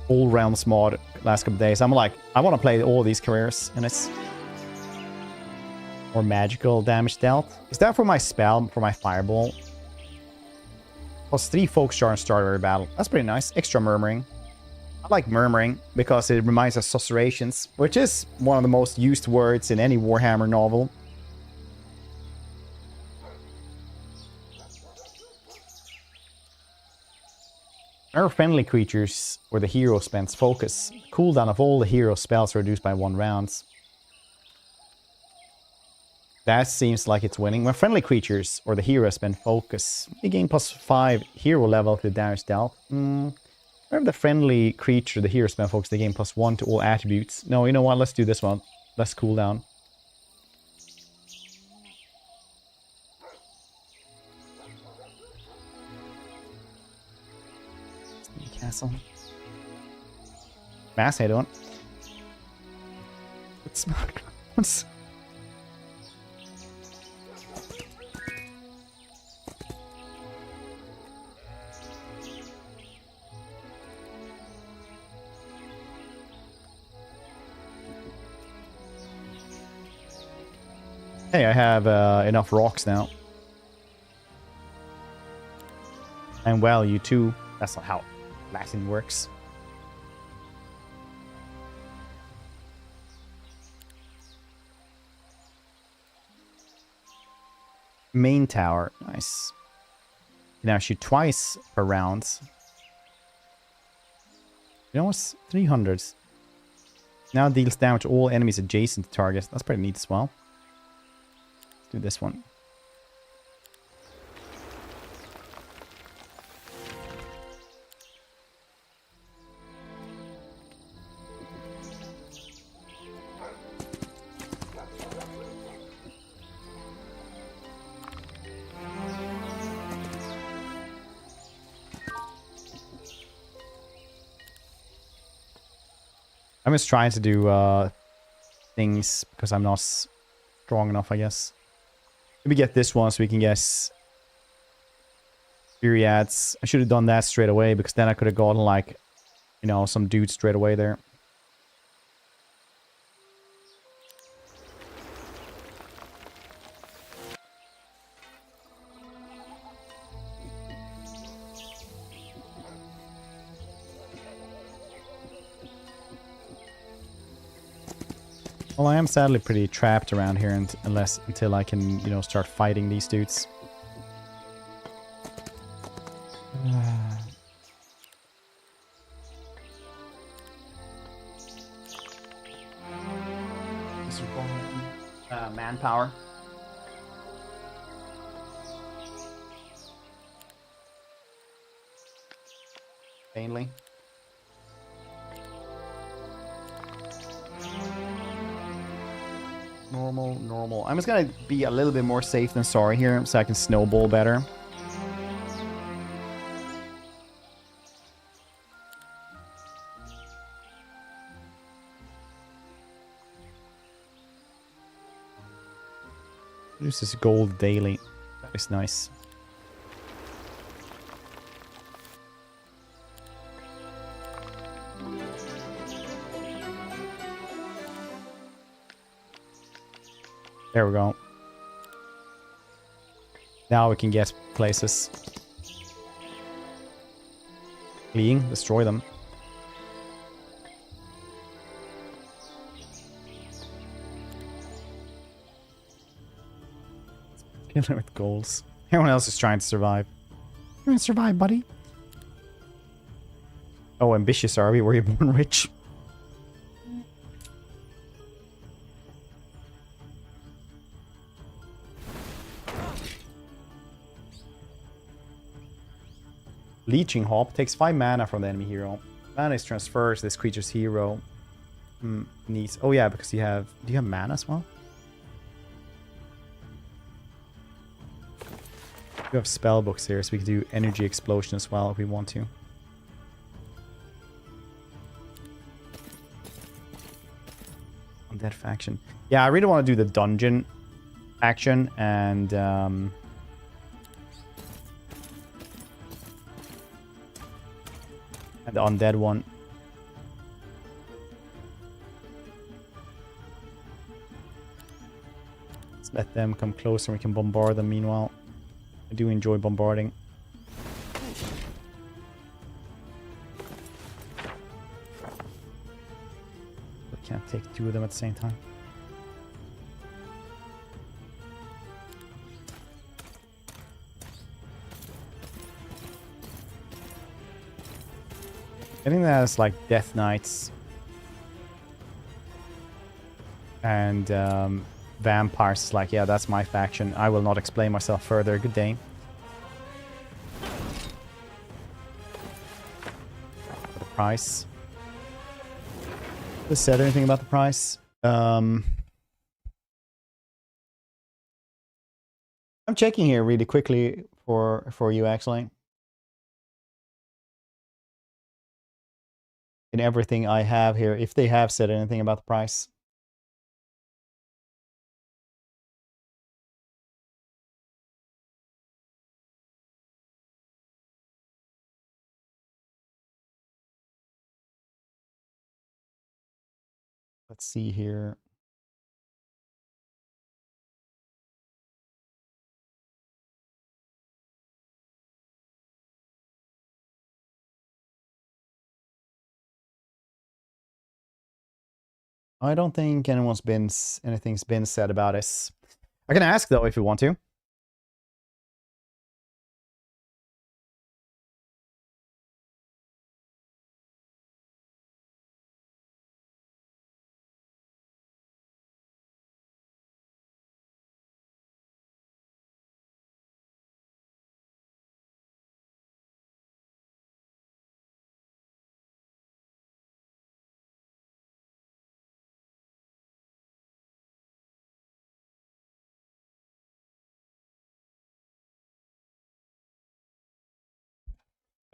Speaker 1: all realms mod last couple of days. I'm like, I want to play all these careers, and it's more magical damage dealt. Is that for my spell, for my fireball? Plus 3 focus jar and start every battle. That's pretty nice. Extra murmuring. I like murmuring because it reminds us of susurrations, which is one of the most used words in any Warhammer novel. Our friendly creatures where the hero spends focus. Cooldown of all the hero spells are reduced by 1 round. That seems like it's winning. When friendly creatures or the hero spend focus, you gain +5 hero level to damage dealt. Whenever the friendly creature, the hero spend focus, they gain +1 to all attributes. No, you know what? Let's do this one. Let's cool down. Castle. Mass, how you doing? What's... Hey, I have enough rocks now. And well, you too. That's not how Latin works. Main tower. Nice. You now shoot twice per round. You know what's 300? Now deals damage to all enemies adjacent to target. That's pretty neat as well. Let's do this one. I'm just trying to do things because I'm not strong enough, I guess. Maybe get this one so we can guess Myriads. I should have done that straight away because then I could have gotten, like, you know, some dude straight away there. Well, I am sadly pretty trapped around here until I can, you know, start fighting these dudes. Manpower. Mainly. Normal. I'm just gonna be a little bit more safe than sorry here so I can snowball better. This is gold daily. That is nice. There we go. Now we can get places. Fleeing, destroy them. Killer with goals. Everyone else is trying to survive. You're gonna survive, buddy. Oh, ambitious are we? Were you born rich? Leeching Hop takes 5 mana from the enemy hero. Mana is transfers this creature's hero. Needs. Oh yeah, because you have. Do you have mana as well? We have spell books here, so we can do energy explosion as well if we want to. Undead faction. Yeah, I really want to do the dungeon faction and the undead one. Let's let them come closer and we can bombard them meanwhile. I do enjoy bombarding. We can't take two of them at the same time. I think that's like Death Knights and vampires is like, yeah, that's my faction. I will not explain myself further. Good day. For the price. Has said anything about the price? I'm checking here really quickly for you actually. In everything I have here, if they have said anything about the price. Let's see here. I don't think anything's been said about us. I can ask though if you want to.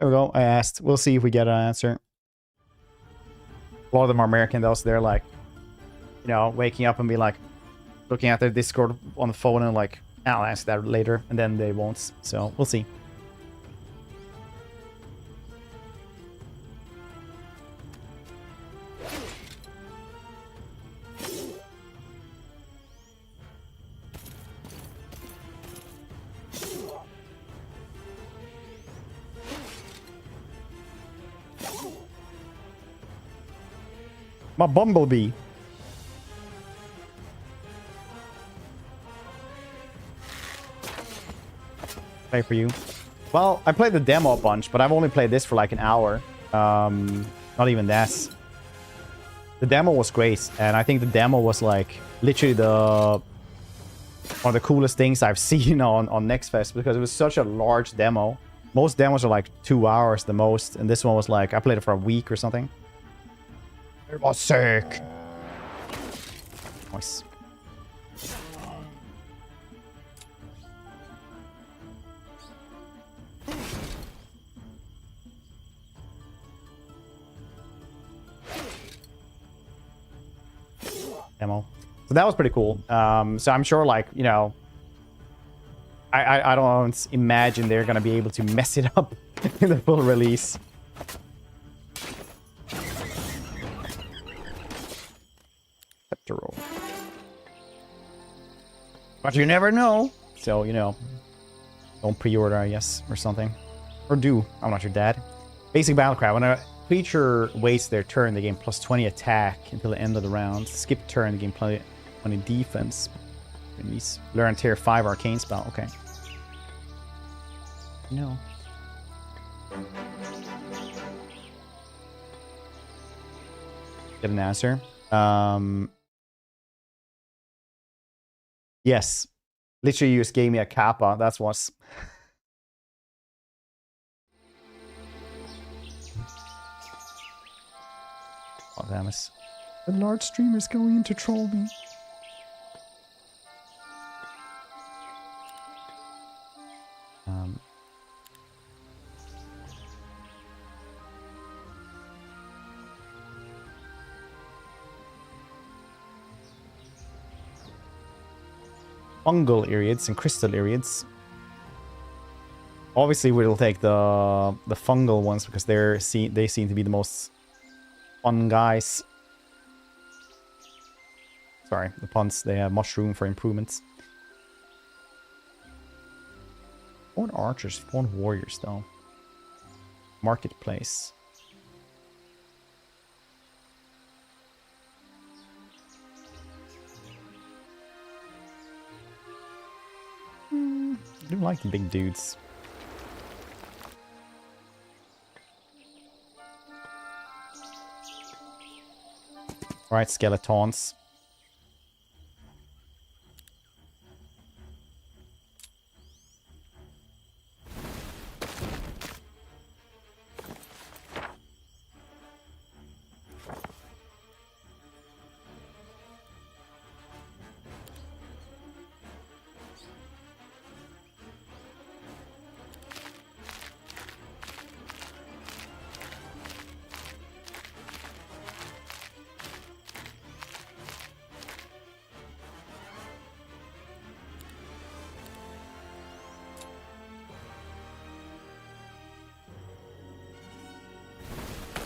Speaker 1: There we go. I asked. We'll see if we get an answer. A lot of them are American though, so they're like, you know, waking up and be like, looking at their Discord on the phone and like, I'll ask that later, and then they won't. So we'll see. My bumblebee. Play for you. Well, I played the demo a bunch, but I've only played this for like an hour. Not even that. The demo was great, and I think the demo was like literally one of the coolest things I've seen on NextFest, because it was such a large demo. Most demos are like 2 hours the most, and this one was like, I played it for a week or something. It was sick. Nice. Demo. So that was pretty cool. So I'm sure, like, you know, I don't imagine they're gonna be able to mess it up in the full release. But you never know. So, you know, don't pre-order, I guess, or something. Or do. I'm not your dad. Basic battlecry. When a creature waits their turn, they gain plus 20 attack until the end of the round. Skip turn, they gain plus 20 defense. Release. Learn tier 5 arcane spell. Okay. No. Get an answer. Yes. Literally, you just gave me a kappa. That's what's... Oh, damn it. The large streamer's going in to troll me. fungal irids and crystal irids. Obviously, we'll take the fungal ones because they seem to be the most fun guys. Sorry, the puns. They have much room for improvements. Spawn archers, spawn warriors, though. Marketplace. I do like the big dudes. Right, skeletons.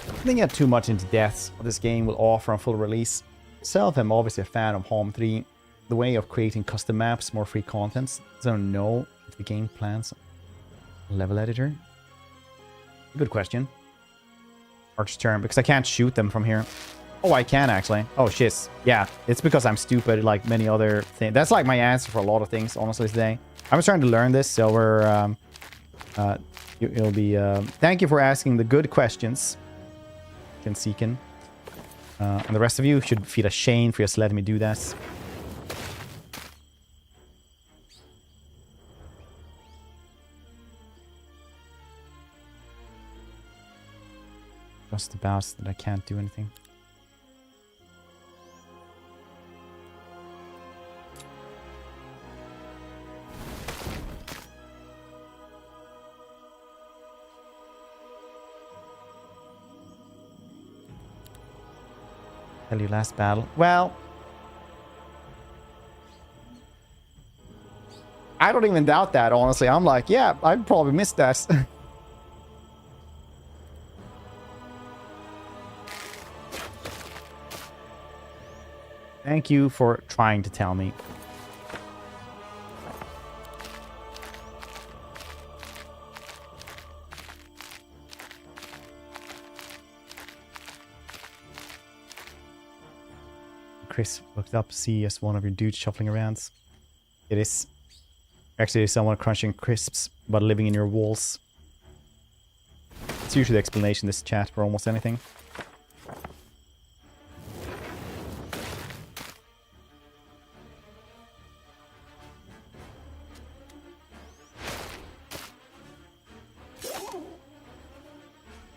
Speaker 1: I didn't get too much into depths what this game will offer on full release. Myself, I'm obviously a fan of Home 3. The way of creating custom maps, more free contents. I don't know if the game plans a level editor. Good question. Arch turn, because I can't shoot them from here. Oh, I can actually. Oh, shit. Yeah, it's because I'm stupid like many other things. That's like my answer for a lot of things, honestly, today. I was trying to learn this, so we're... it'll be... thank you for asking the good questions. Seeking. And the rest of you should feel ashamed for just letting me do that. Just about that I can't do anything. Tell you last battle. Well, I don't even doubt that, honestly. I'm like, yeah, I'd probably miss that. Thank you for trying to tell me. Chris looked up to see as one of your dudes shuffling around. It is. Actually, someone crunching crisps but living in your walls. It's usually the explanation in this chat for almost anything.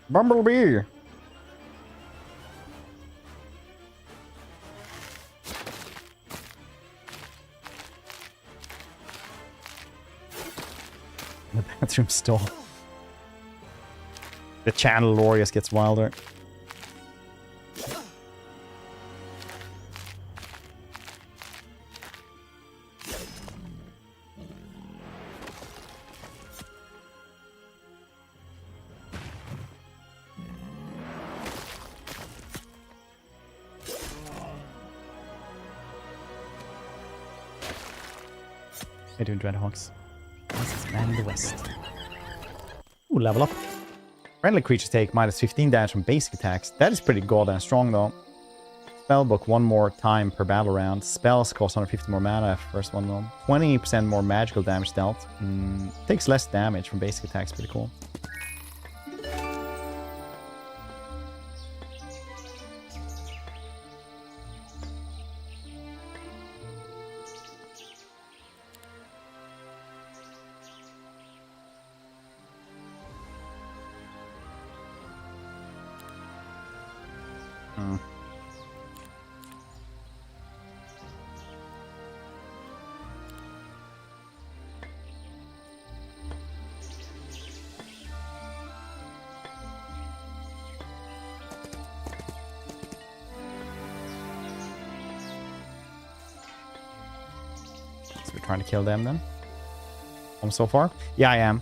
Speaker 1: Bumblebee! The bathroom stall. The channel Lorius gets wilder. How you doing, Dreadhawks? This is Man in the West. Ooh, level up. Friendly creatures take minus 15 damage from basic attacks. That is pretty goddamn strong, though. Spellbook one more time per battle round. Spells cost 150 more mana first one, though. 20% more magical damage dealt. Takes less damage from basic attacks. Pretty cool. So we're trying to kill them then. So far? Yeah, I am.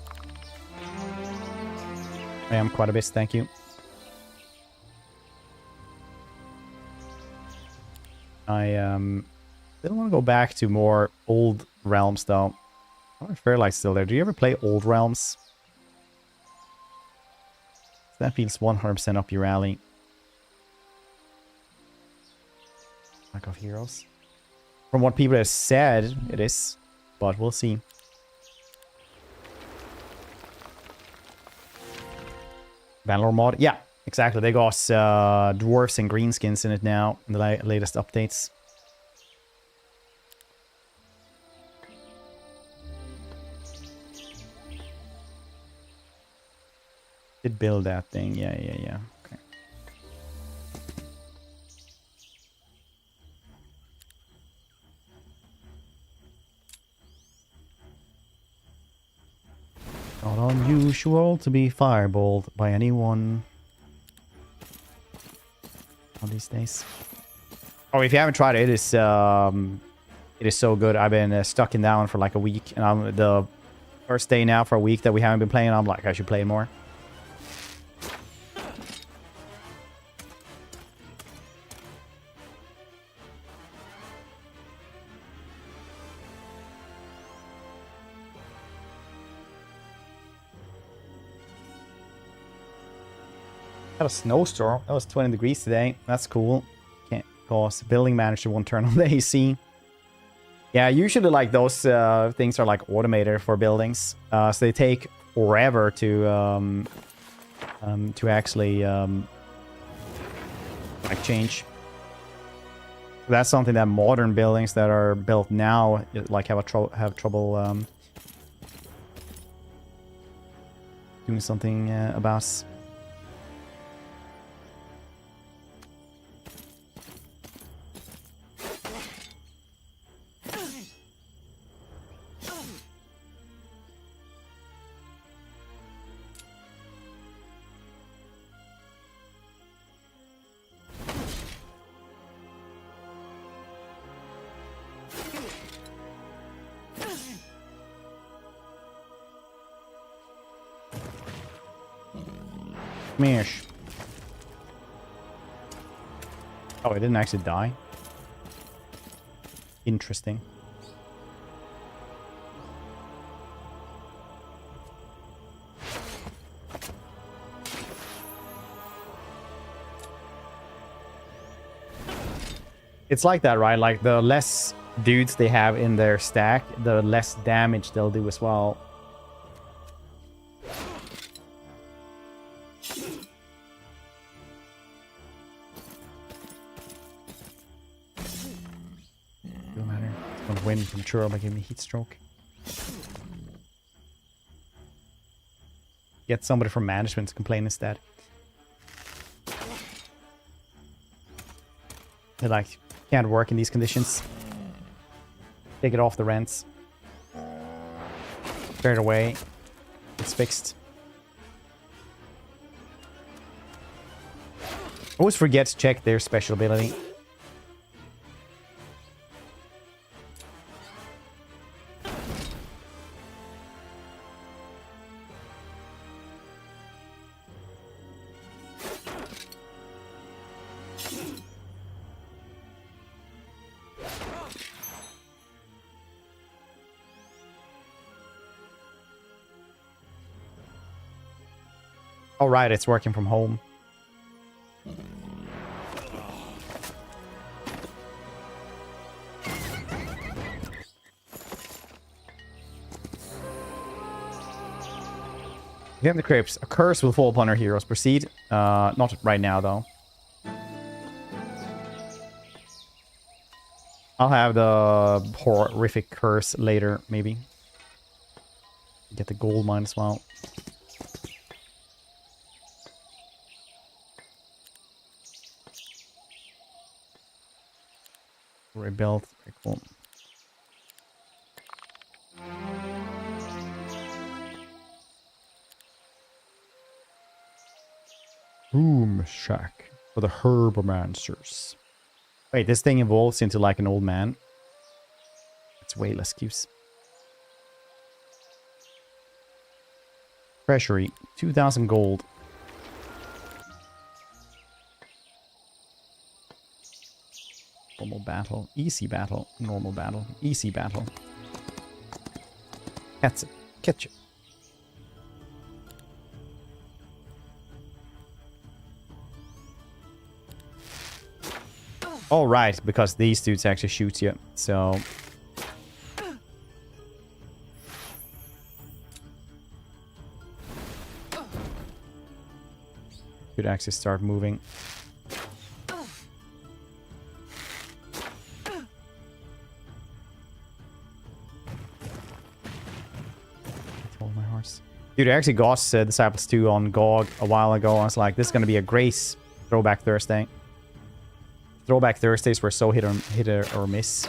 Speaker 1: I am quite a bit, thank you. I still want to go back to more old realms though. I don't feel like still there. Do you ever play old realms? That feels 100% up your alley. Lack of heroes. From what people have said, it is. But we'll see. Bannerlord mod? Yeah, exactly. They got dwarves and greenskins in it now in the latest updates. Did build that thing. Yeah. Okay. Not unusual to be fireballed by anyone on these days. Oh, if you haven't tried it, it is so good. I've been stuck in that one for like a week, and I'm the first day now for a week that we haven't been playing. I'm like, I should play more. Had a snowstorm. That was 20 degrees today. That's cool. Can't cause building manager won't turn on the AC. Yeah, usually like those things are like automated for buildings, so they take forever to actually like change. So that's something that modern buildings that are built now like have trouble doing something about. Smash. Oh, it didn't actually die. Interesting. It's like that, right? Like the less dudes they have in their stack, the less damage they'll do as well. Win from Churro by giving me heat stroke. Get somebody from management to complain instead. They like can't work in these conditions. Take it off the rents. Straight away. It's fixed. Always forget to check their special ability. Oh, right, it's working from home. Get in the crypts. A curse will fall upon our heroes. Proceed. Not right now, though. I'll have the horrific curse later, maybe. Get the gold mine as well. Rebuilt. Very cool. Boom shack for the herbomancers. Wait, this thing evolves into like an old man. It's way less cubes. Treasury, 2,000 gold. Normal battle, easy battle, normal battle, easy battle. Catch it, catch it. All right, because these dudes actually shoot you, so... Could actually start moving. My horse. Dude, I actually got Disciples 2 on GOG a while ago. I was like, this is going to be a Grace Throwback Thursday. Throwback Thursdays were so hit or miss.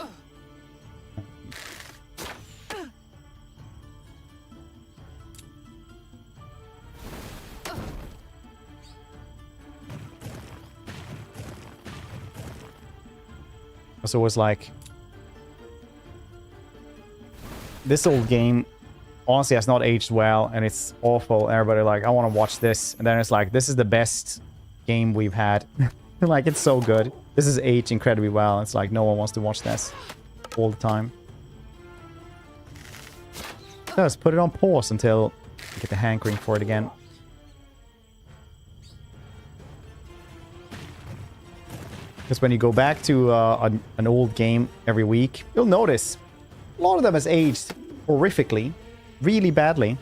Speaker 1: So it was like, this old game honestly has not aged well, and it's awful. Everybody like, I want to watch this, and then it's like, this is the best game we've had. Like, it's so good. This is aged incredibly well. It's like no one wants to watch this all the time. Just put it on pause until you get the hankering for it again. Because when you go back to an old game every week, you'll notice a lot of them has aged horrifically, really badly.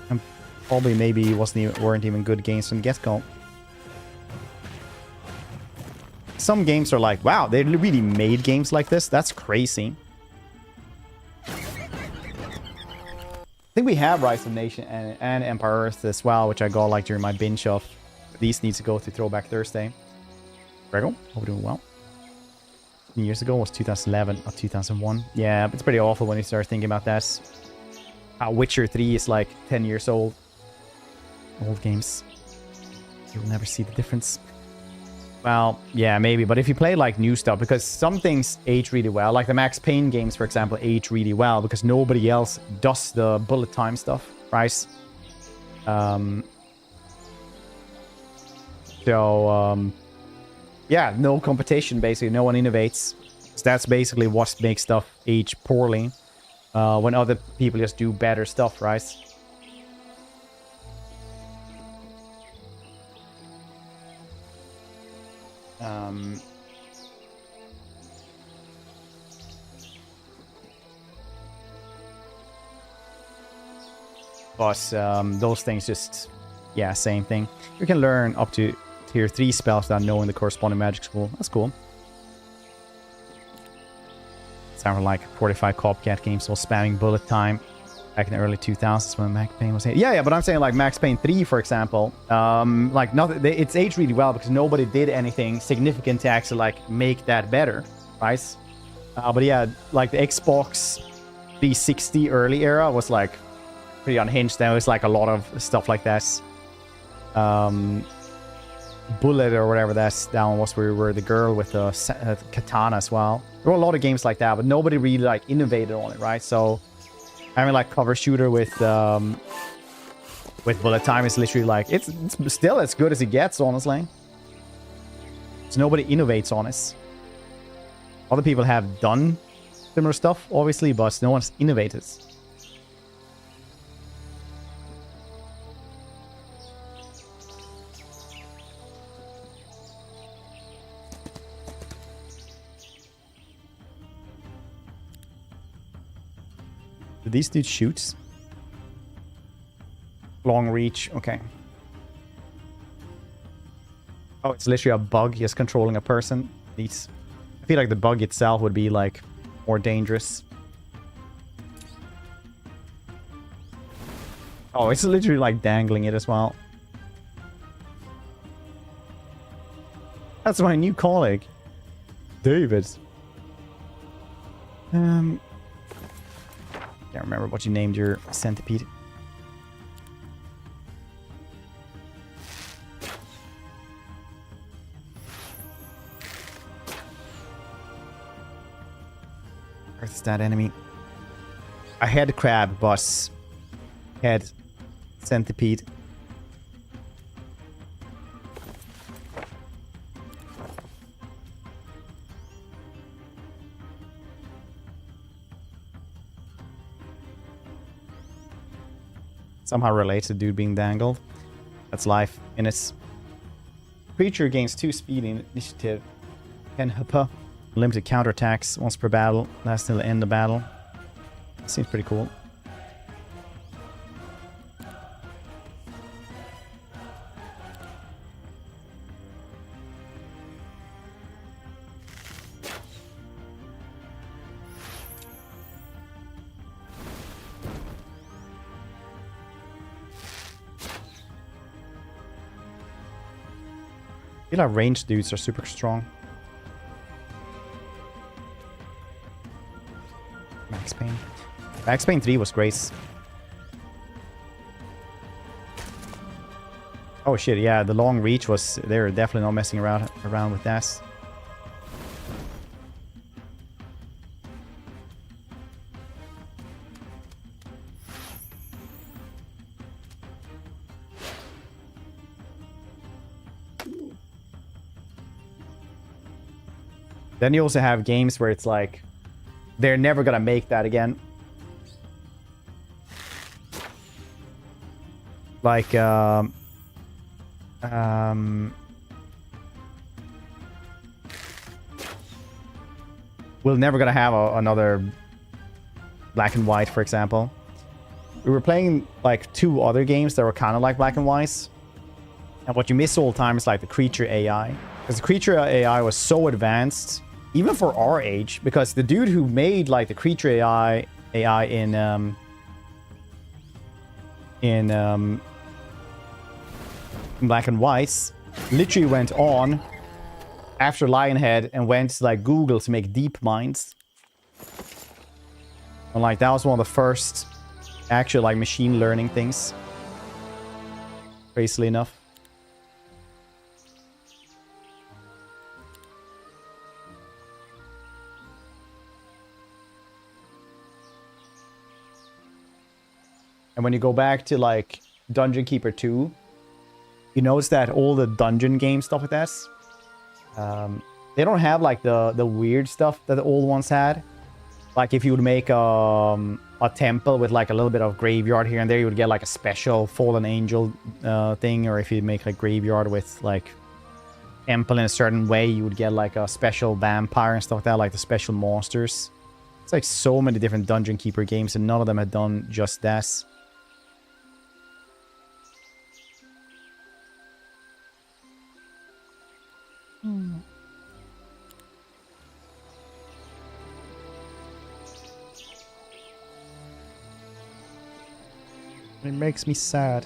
Speaker 1: And probably maybe weren't even good games from the get-go. Some games are like, wow, they really made games like this. That's crazy. I think we have Rise of Nation and Empire Earth as well, which I got like during my binge of. These needs to go to Throwback Thursday. Grego, hope we're doing well. Years ago was 2011 or 2001. Yeah, it's pretty awful when you start thinking about that. Witcher 3 is like 10 years old. Old games. You'll never see the difference. Well, yeah, maybe. But if you play like new stuff, because some things age really well, like the Max Payne games, for example, age really well because nobody else does the bullet time stuff, right? Yeah, no competition, basically. No one innovates. So that's basically what makes stuff age poorly. When other people just do better stuff, right? But those things just, yeah, same thing. You can learn up to tier 3 spells without knowing the corresponding magic school. That's cool. Sound like 45 copycat games, all spamming bullet time back in the early 2000s when Max Payne was here. Yeah, but I'm saying like Max Payne 3, for example, like nothing, it's aged really well because nobody did anything significant to actually like make that better, right? But yeah, like the Xbox 360 early era was like pretty unhinged. There was like a lot of stuff like that. Bullet or whatever that one was, where we were the girl with the katana as well. There were a lot of games like that, but nobody really like innovated on it, right? So having like cover shooter with bullet time is literally like it's still as good as it gets, honestly. So nobody innovates on it. Other people have done similar stuff, obviously, but no one's innovated. Do these dudes shoot? Long reach, okay. Oh, it's literally a bug just controlling a person. I feel like the bug itself would be like more dangerous. Oh, it's literally like dangling it as well. That's my new colleague, David. Can't remember what you named your centipede. that enemy? A head crab boss. Head centipede. Somehow relates to dude being dangled. That's life. And its creature gains 2 speed in initiative. 10 HP. Limited counterattacks once per battle. Lasts till the end of battle. Seems pretty cool. I feel like ranged dudes are super strong. Max Payne. Max Payne 3 was great. Oh shit, yeah, the long reach was... They're definitely not messing around with that. Then you also have games where it's like, they're never gonna make that again. Like, we're never gonna have another Black and White, for example. We were playing like 2 other games that were kind of like Black and White. And what you miss all the time is like the creature AI. Because the creature AI was so advanced, even for our age, because the dude who made like the creature AI in Black and White literally went on after Lionhead and went to like Google to make Deep Minds. And like that was one of the first actual like machine learning things. Crazily enough. And when you go back to like Dungeon Keeper 2, you notice that all the dungeon game stuff with that, they don't have like the weird stuff that the old ones had. Like if you would make a temple with like a little bit of graveyard here and there, you would get like a special fallen angel thing. Or if you make like graveyard with like temple in a certain way, you would get like a special vampire and stuff like that, like the special monsters. It's like so many different Dungeon Keeper games and none of them had done just that. It makes me sad.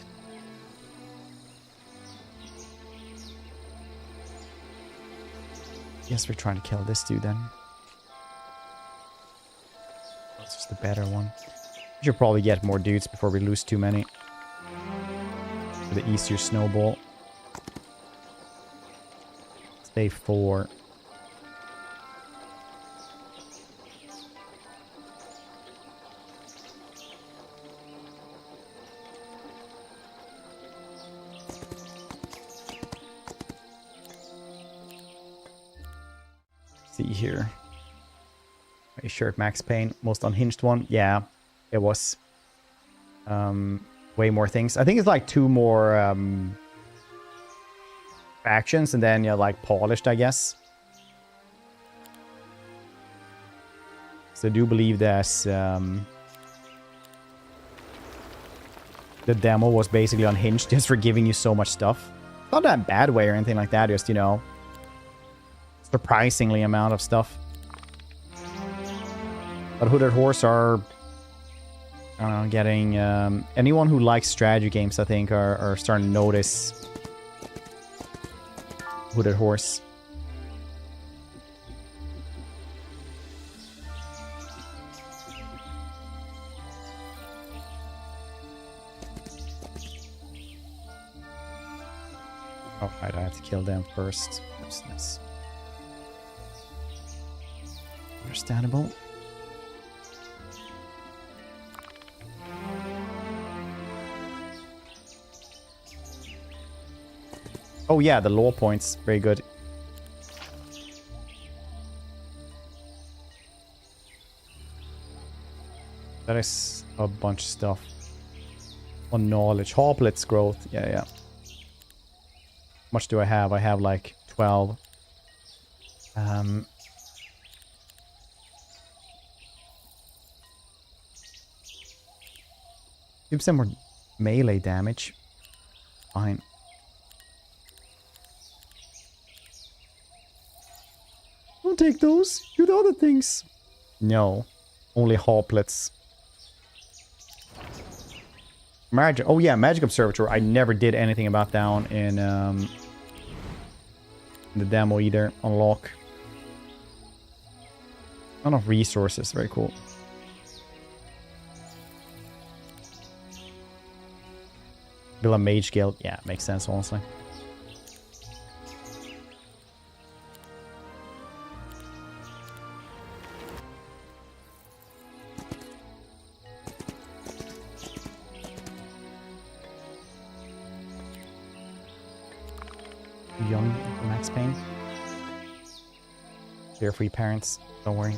Speaker 1: Yes, we're trying to kill this dude then. That's just the better one. We should probably get more dudes before we lose too many. For the easier snowball. Stay 4. See here. Are you sure Max Payne, most unhinged one? Yeah, it was. Way more things. I think it's like 2 more factions and then you're like polished, I guess. So I do believe that the demo was basically unhinged just for giving you so much stuff. Not that bad way or anything like that, just, you know, surprisingly amount of stuff. But Hooded Horse are, I don't know, getting... anyone who likes strategy games, I think, are starting to notice Hooded Horse. Oh, right, I have to kill them first. That's understandable. Oh yeah, the lore points. Very good. That is a bunch of stuff. On knowledge. Hoplit's growth. Yeah, yeah. How much do I have? I have like 12. Give some more melee damage. Fine. Don't take those. Do the other things. No. Only hoplets. Magic. Oh yeah, Magic Observatory. I never did anything about down in the demo either. Unlock. Ton of resources. Very cool. Build a mage guild. Yeah, makes sense, honestly. Young Max Payne. Carefree parents. Don't worry.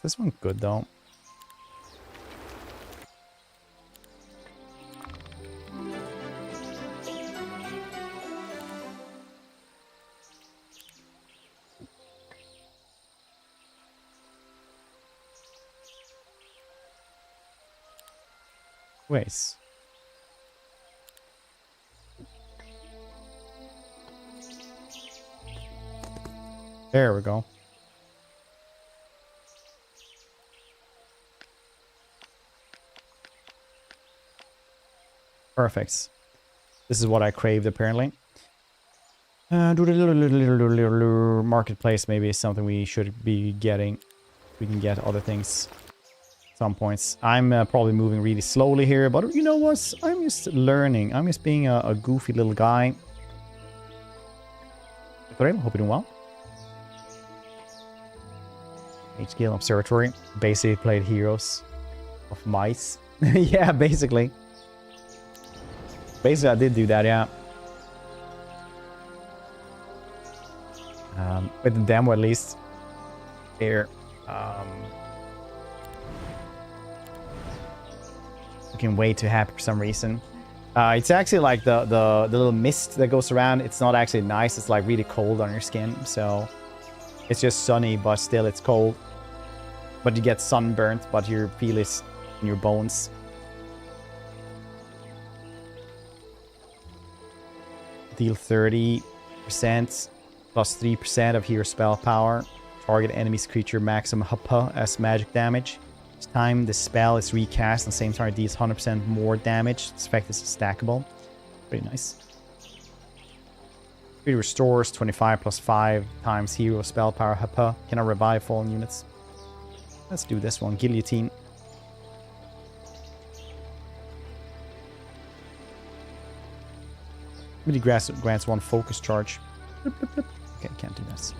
Speaker 1: This one good though. Ways. There we go. Perfect. This is what I craved, apparently. Marketplace maybe is something we should be getting. We can get other things at some points. I'm probably moving really slowly here, but you know what? I'm just learning. I'm just being a goofy little guy. Hope you're doing well. H-Scale Observatory. Basically played Heroes of Mice. Yeah, basically. Basically, I did do that, yeah. With the demo, at least. Here. Looking way too happy for some reason. It's actually like the little mist that goes around. It's not actually nice. It's like really cold on your skin. So it's just sunny, but still it's cold. But you get sunburnt, but you feel it in your bones. Deal 30% plus 3% of hero spell power. Target enemy's creature maximum HP as magic damage. Each time the spell is recast and the same target deals 100% more damage. This effect is stackable. Pretty nice. It restores 25 plus 5 times hero spell power HP. Cannot revive fallen units. Let's do this one. Guillotine. Really grants one focus charge. Okay, can't do this.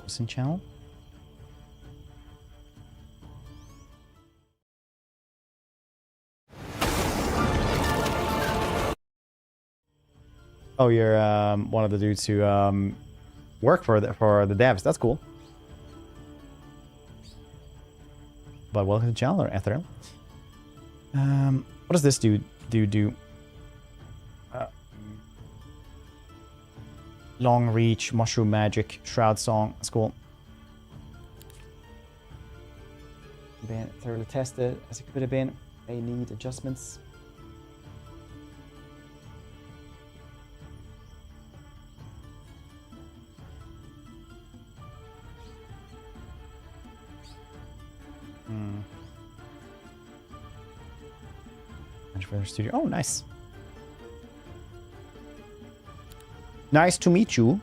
Speaker 1: Listen channel. Oh, you're one of the dudes who work for the devs. That's cool. But welcome to the channel, Ethereal. What does this do? Long reach, mushroom magic, shroud song. That's cool. Been thoroughly tested as it could have been. May need adjustments. for their studio. Oh, nice. Nice to meet you.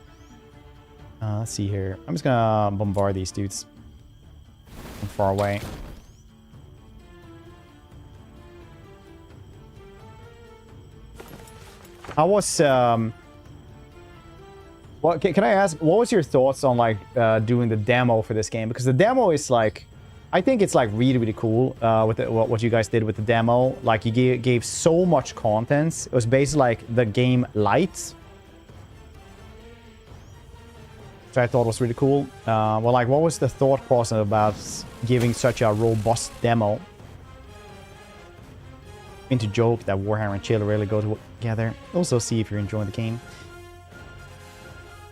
Speaker 1: Let's see here. I'm just gonna bombard these dudes from far away. How was what can I ask? What was your thoughts on like doing the demo for this game? Because the demo is like, I think it's like really cool with what you guys did with the demo. Like you gave so much content. It was basically like the game light, which I thought was really cool. Well, like what was the thought process about giving such a robust demo? I mean to joke that Warhammer and chill really go together. Also see if you're enjoying the game.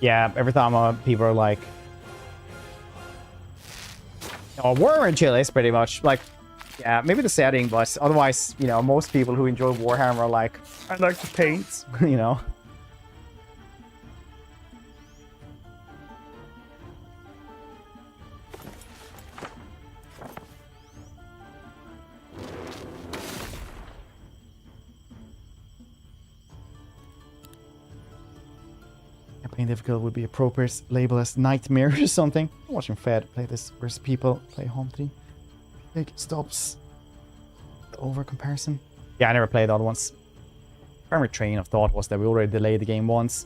Speaker 1: Yeah, every time people are like, oh, Warhammer and chill is pretty much like, yeah, maybe the setting, but otherwise, you know, most people who enjoy Warhammer are like, I like to paint, you know. Campaign difficult would be appropriate label as nightmare or something. I'm watching Fed play this versus people play home 3. It stops the over comparison. Yeah, I never played the other ones. Primary train of thought was that we already delayed the game once.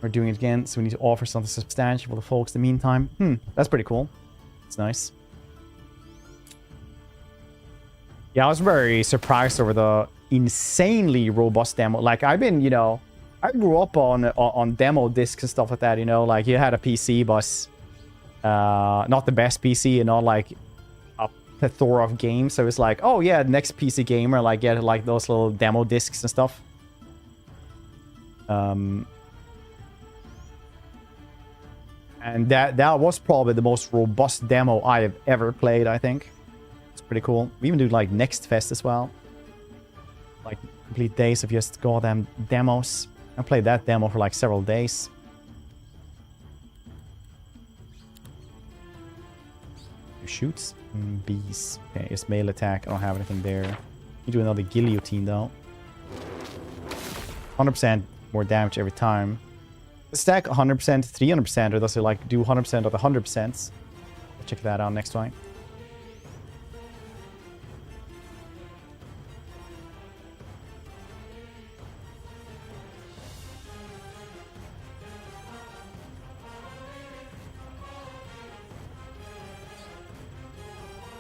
Speaker 1: We're doing it again, so we need to offer something substantial for the folks in the meantime. That's pretty cool. It's nice. Yeah, I was very surprised over the insanely robust demo. Like, I've been, you know, I grew up on demo discs and stuff like that, you know, like you had a PC, but not the best PC and not like a plethora of games. So it's like, oh yeah, next PC gamer, like get like those little demo discs and stuff. And that was probably the most robust demo I have ever played, I think. It's pretty cool. We even do like Next Fest as well. Like complete days of just goddamn demos. I played that demo for like several days. Shoots. Bees. Okay, it's melee attack. I don't have anything there. You do another guillotine though. 100% more damage every time. Stack 100%, 300%, or does it like do 100% of the 100%? Check that out next time.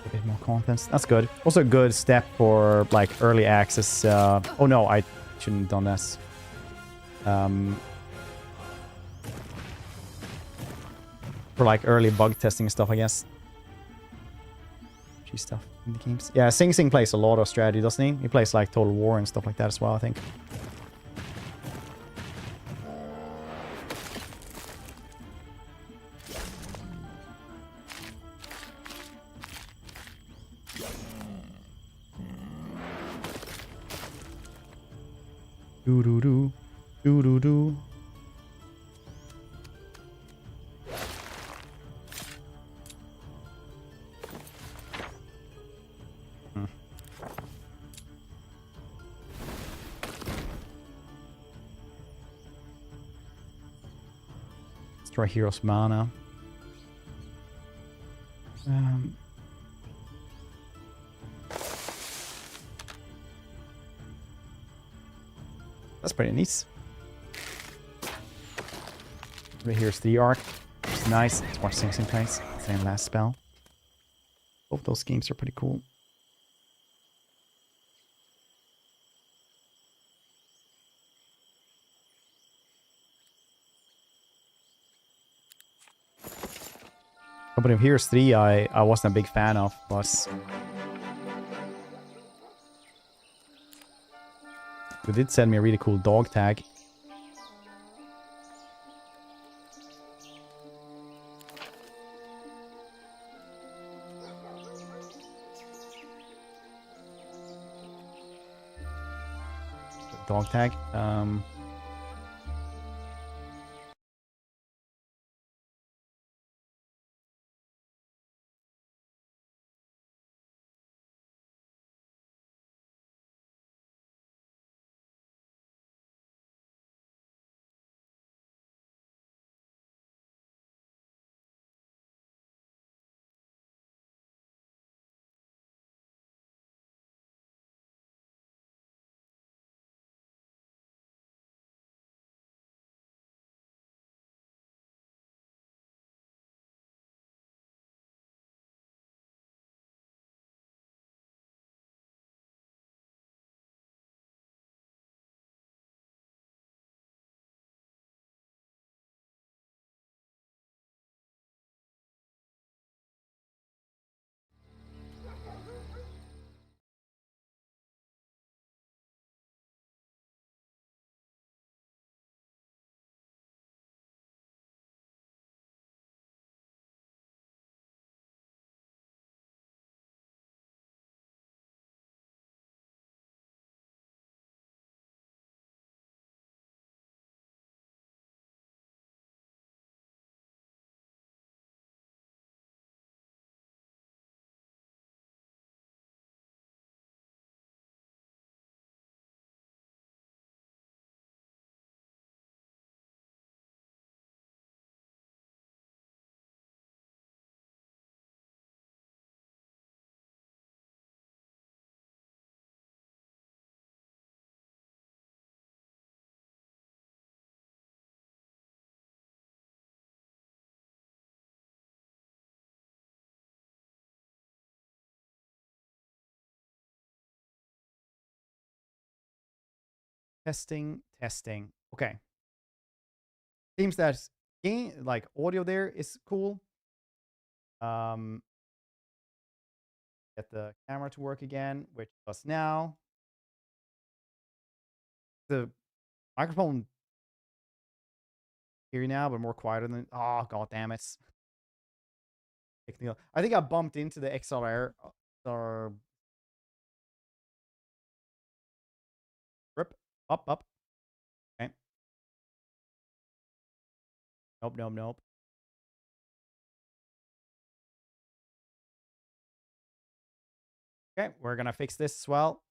Speaker 1: A bit more content. That's good. Also a good step for like early access. Oh no, I shouldn't have done this. For like early bug testing and stuff, I guess. G stuff in the games. Yeah, Sing Sing plays a lot of strategy, doesn't he? He plays like Total War and stuff like that as well, I think. Do do do do do do. Destroy hero's mana. That's pretty neat. Right here's the arc. It's nice. It's more Sing Sing plays. Same last spell. Both those games are pretty cool. Company of Heroes 3 I wasn't a big fan of, but they did send me a really cool dog tag. Dog tag. Testing, testing. Okay. Seems that game, like audio there is cool. Get the camera to work again, which does now. The microphone here now, but more quieter than. Oh, god damn it! I think I bumped into the XLR. Or rip up. Okay. Nope. Okay, we're gonna fix this as well.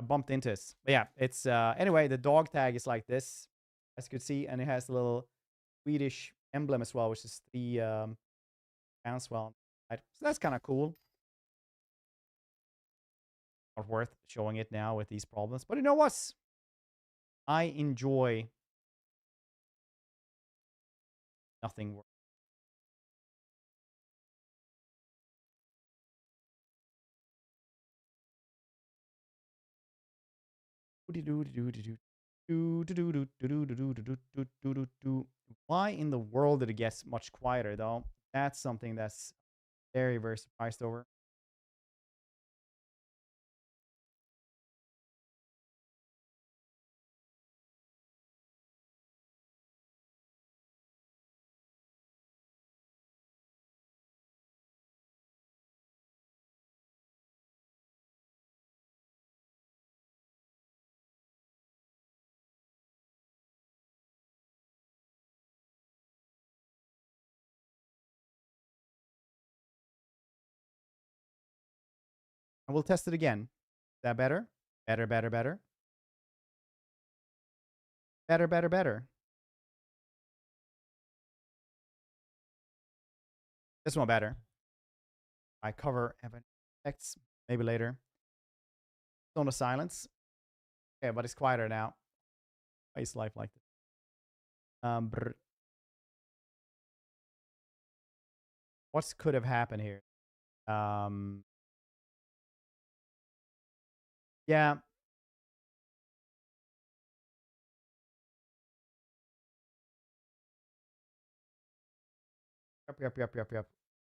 Speaker 1: I bumped into this. But yeah, it's anyway, the dog tag is like this, as you can see, and it has a little Swedish emblem as well, which is the as well. Right. So that's kind of cool. Not worth showing it now with these problems. But you know what? I enjoy nothing worse. Why in the world did it get much quieter though? That's something that's very, very surprised over. And we'll test it again. Is that better? Better. Better. This one better. I cover effects maybe later. Tone of silence. Okay, but it's quieter now. Why is life like this? What could have happened here? Yeah. Yep.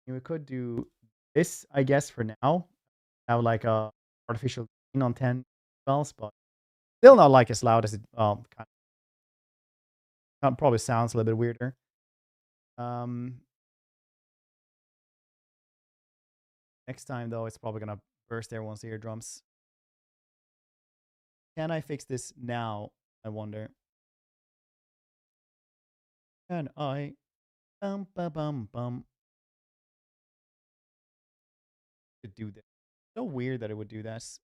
Speaker 1: We could do this, I guess, for now. Have like a artificial gain on 10 spells, but still not like as loud as it probably sounds a little bit weirder. Next time though, it's probably gonna burst everyone's eardrums. Can I fix this now? I wonder. Can I? Bum. To do this. So weird that it would do this.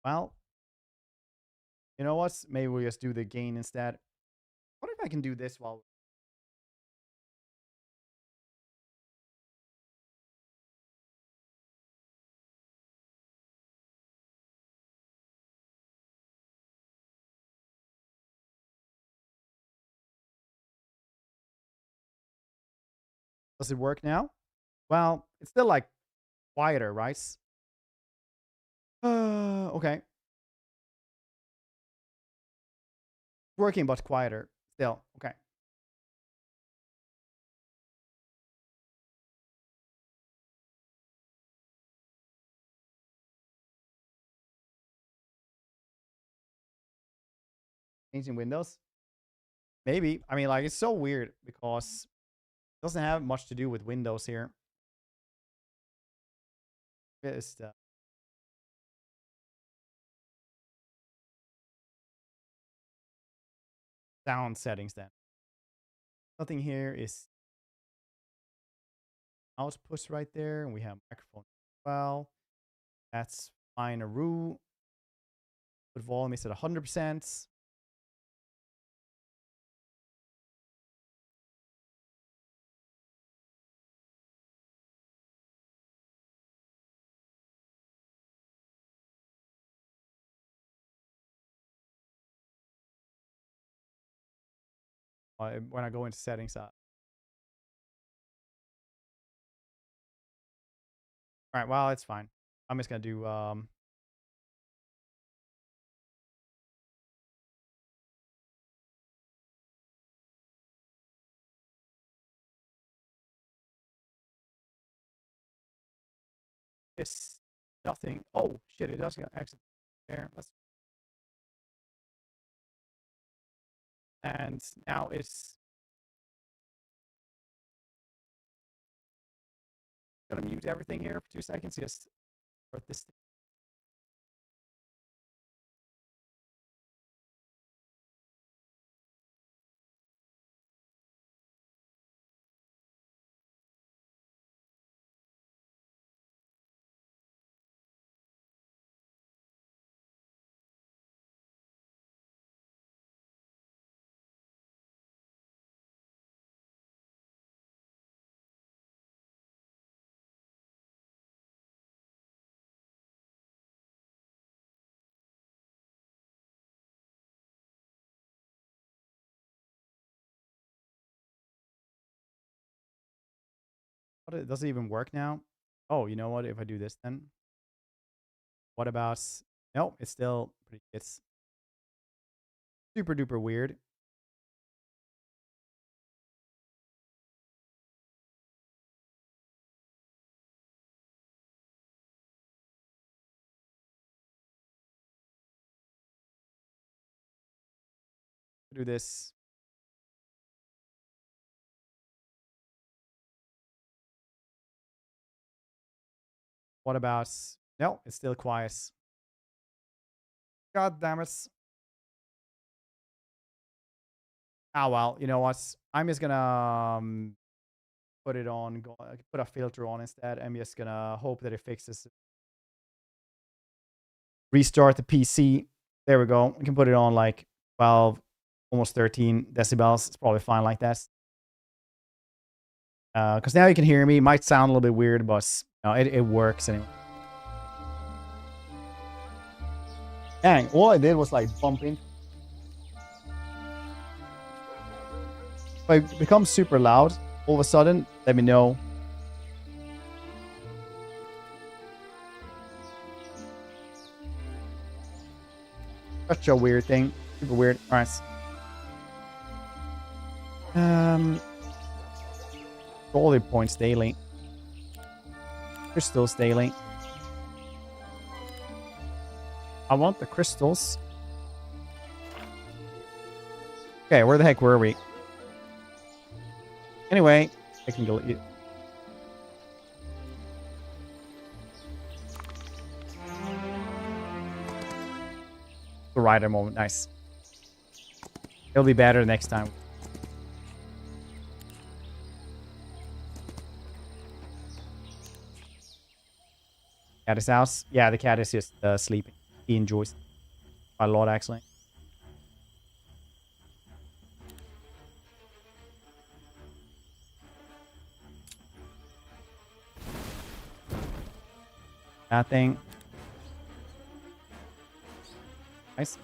Speaker 1: Well, you know what? Maybe we'll just do the gain instead. What if I can do this while... Does it work now? Well, it's still like quieter, right? Okay. Working, but quieter still. Okay. Changing windows? Maybe. I mean, like, it's so weird because it doesn't have much to do with Windows here. It's the sound settings then. Nothing here is outputs right there. And we have microphone as well. That's fine. A root. Put volume is at 100%. When I go into settings, Alright, well, it's fine. I'm just gonna do, this. Nothing. Oh, shit, it does get exit there. And now it's gonna mute everything here for 2 seconds. Just for this. What, does it even work now? Oh, you know what? If I do this then. What about... No, it's still pretty... It's super duper weird. Do this. What about... No, it's still quiet. God damn it. Ah, well, you know what? I'm just gonna put it on, put a filter on instead. I'm just gonna hope that it fixes it. Restart the PC. There we go. We can put it on like 12, almost 13 decibels. It's probably fine like that. Because now you can hear me. It might sound a little bit weird, but no, it works anyway. Dang, all I did was like bump in. If I become super loud, all of a sudden, let me know. Such a weird thing. Super weird. Alright. Goalie points daily. Crystals daily. I want the crystals. Okay, where the heck were we? Anyway, I can go eat. The rider moment, nice. It'll be better next time. Cat is house. Yeah, the cat is just sleeping. He enjoys quite a lot, actually. That thing. Nice.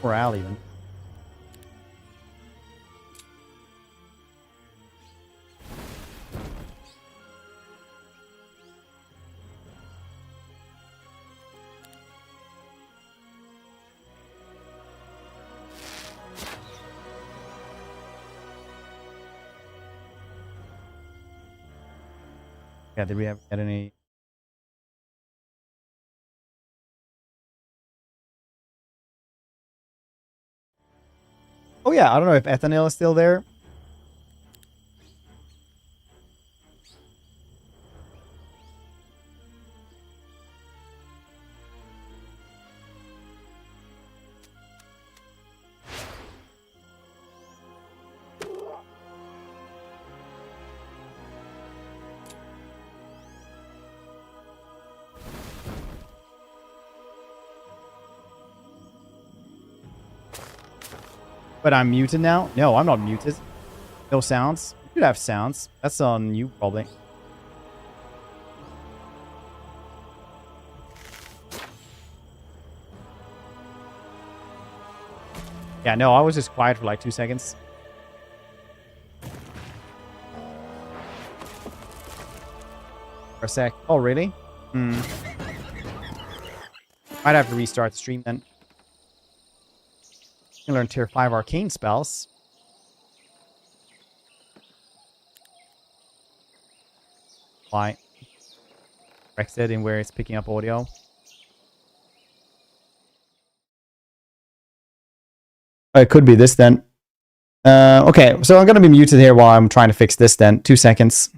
Speaker 1: Or Al even. Yeah, did we have had any? Oh yeah, I don't know if Ethanil is still there. But I'm muted now? No, I'm not muted. No sounds. You should have sounds. That's on you, probably. Yeah, no, I was just quiet for like 2 seconds. For a sec. Oh, really? Hmm. Might have to restart the stream then. You can learn tier 5 arcane spells. Why? Brexit in where it's picking up audio. It could be this then. Okay, so I'm going to be muted here while I'm trying to fix this then. 2 seconds.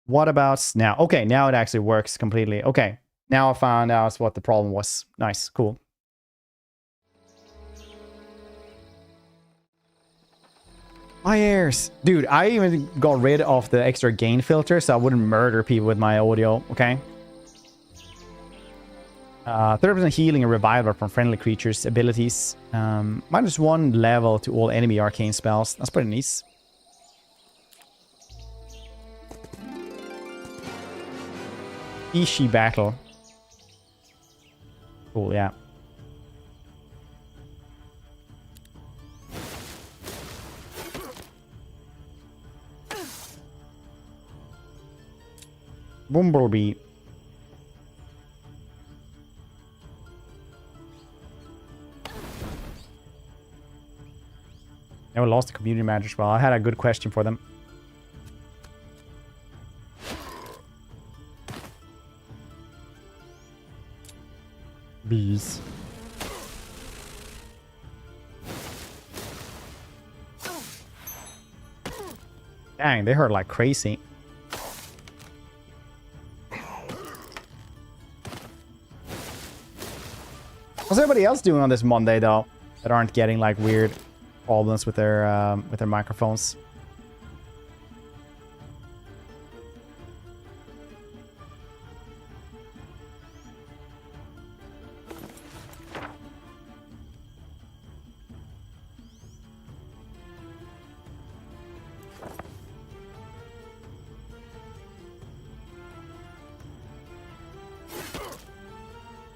Speaker 1: What about now? Okay, now it actually works completely. Okay, now I found out what the problem was. Nice, cool. My ears. Dude, I even got rid of the extra gain filter so I wouldn't murder people with my audio, okay? 30% healing and revival from friendly creatures' abilities. -1 level to all enemy arcane spells. That's pretty nice. Ishi battle. Cool, yeah. Bumblebee. Never lost the community match as well. I had a good question for them. Bees. Dang, they hurt like crazy. What's everybody else doing on this Monday though, that aren't getting like weird problems with their microphones?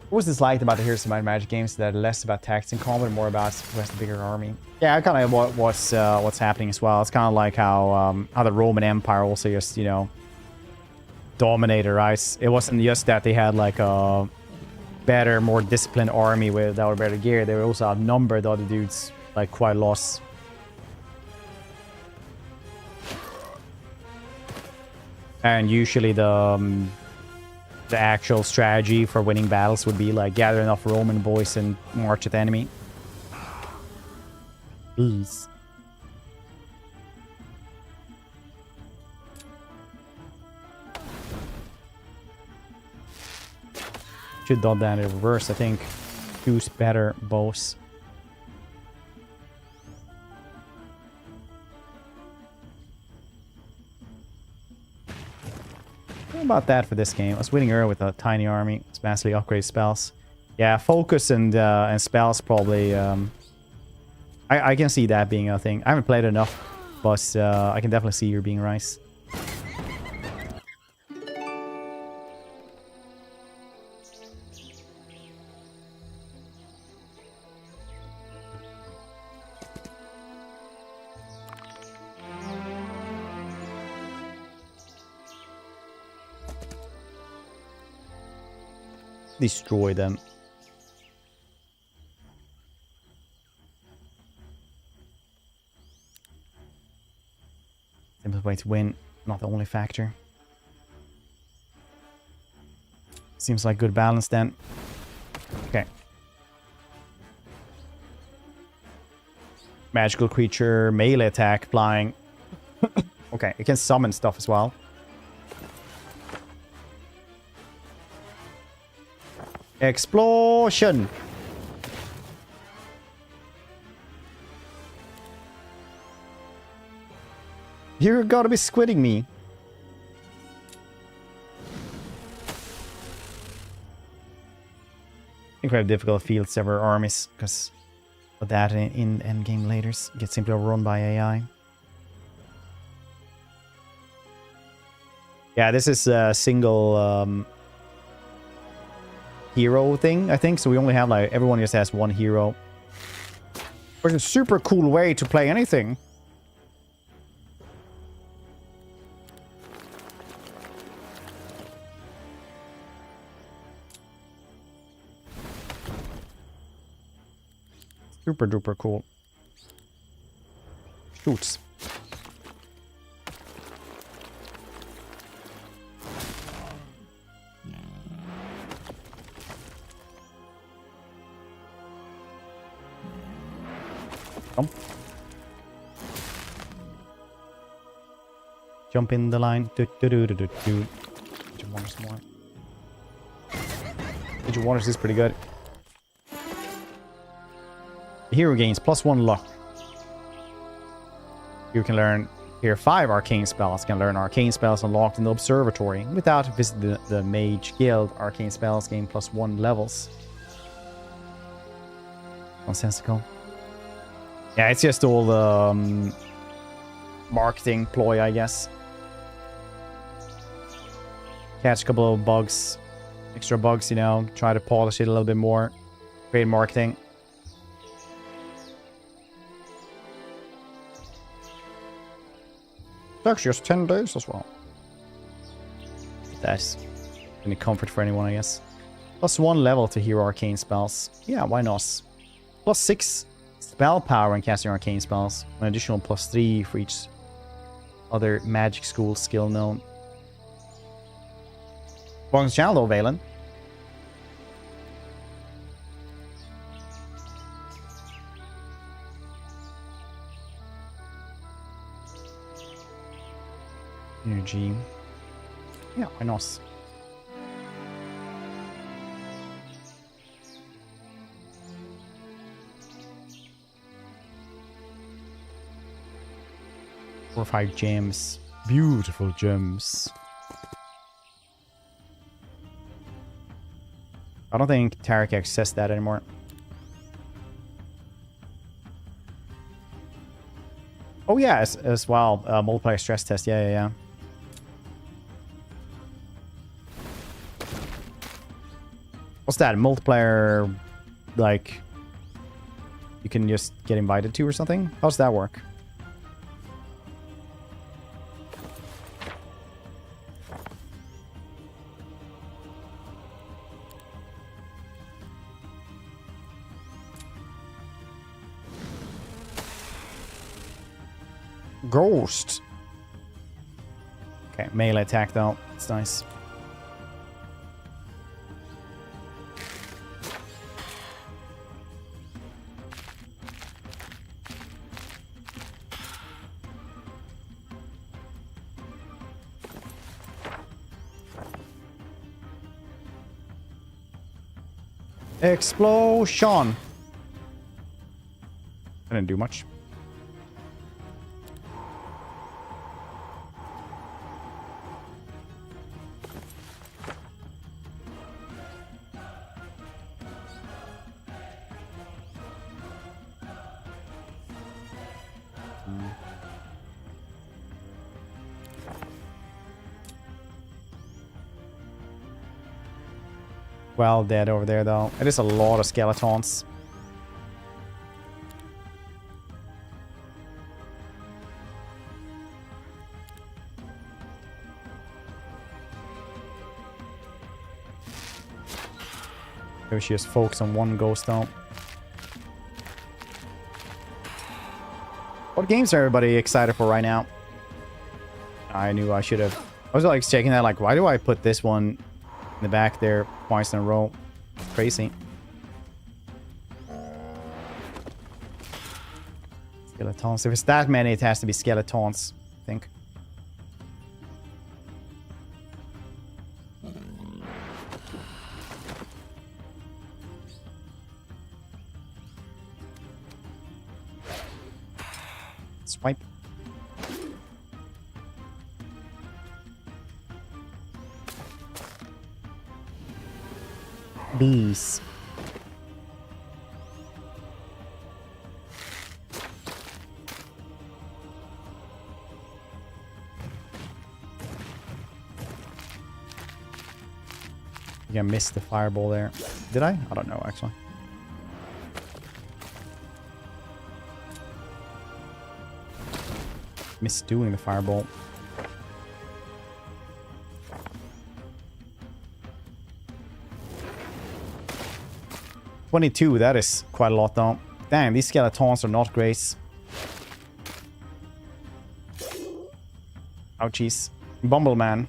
Speaker 1: What was this liked about the Heroes of Might and Magic games that are less about tactics and combat and more about the bigger army? Yeah, kind of what's happening as well. It's kind of like how the Roman Empire also just, you know, dominated, right? It wasn't just that they had like a better, more disciplined army with that were better gear. They were also outnumbered the other dudes like quite a lot. And usually the actual strategy for winning battles would be like gather enough Roman boys and march at the enemy. Please. Should done that in reverse, I think. Choose better bows. What about that for this game? I was winning early with a tiny army. It's massively upgraded spells. Yeah, focus and spells probably. I can see that being a thing. I haven't played enough, but I can definitely see you being right. Destroy them. Simplest way to win, not the only factor. Seems like good balance then. Okay. Magical creature, melee attack, flying. Okay, it can summon stuff as well. Explosion! You're gotta be squidding me. I think we have difficult fields over armies, because of that in endgame later get simply overrun by AI. Yeah, this is a single hero thing, I think. So we only have like, everyone just has one hero. Which is a super cool way to play anything. Super duper cool. Shoots. Jump in the line. Do, do, do, do, do, do. Did you want us more? Did you want us? This pretty good. The hero gains +1 luck. You can learn here 5 arcane spells. Can learn arcane spells unlocked in the observatory. Without visiting the mage guild, arcane spells gain +1 levels. Fantastical. Yeah, it's just all the marketing ploy, I guess. Catch a couple of bugs, extra bugs, you know, try to polish it a little bit more. Create marketing. That's just 10 days as well. That's any comfort for anyone, I guess. +1 level to hero arcane spells. Yeah, why not? +6 spell power when casting arcane spells. An additional +3 for each other magic school skill known. Welcome to the channel though, Valen. Energy. Yeah, why not? Four or 5 gems. Beautiful gems. I don't think Tarek accessed that anymore. Oh yeah, as well. Multiplayer stress test. Yeah, yeah, yeah. What's that? Multiplayer, like, you can just get invited to or something? How's that work? Ghost. Okay, melee attack though. It's nice. Explosion. I didn't do much. Well dead over there though. It is a lot of skeletons. Maybe she just focus on one ghost though. What games are everybody excited for right now? I knew I should have. I was like checking that, like, why do I put this one in the back there twice in a row? Crazy. Skeletons. If it's that many, it has to be skeletons, I think. Swipe. Bees. I think I missed the fireball there. Did I? I don't know, actually. Missed doing the fireball. $22, that is quite a lot though. Dang, these skeletons are not great. Ouchies. Bumbleman.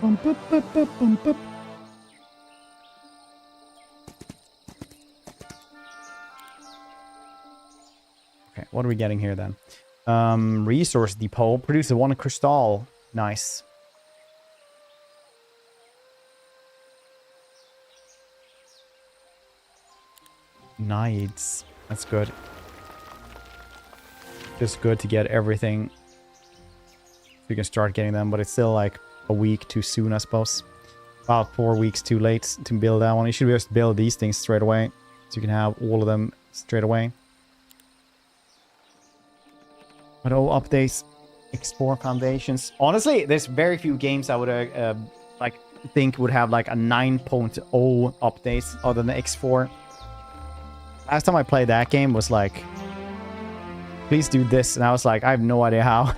Speaker 1: Bump, bump, bump, bump, bump, bump. Okay, what are we getting here then? Resource depot. Produces 1 crystal. Nice. Nice. That's good. Just good to get everything. We can start getting them, but it's still like a week too soon, I suppose. About 4 weeks too late to build that one. You should just build these things straight away, so you can have all of them straight away. But all updates, explore foundations. Honestly, there's very few games I would like think would have like a 9.0 updates other than X4. Last time I played that game was like, please do this, and I was like, I have no idea how.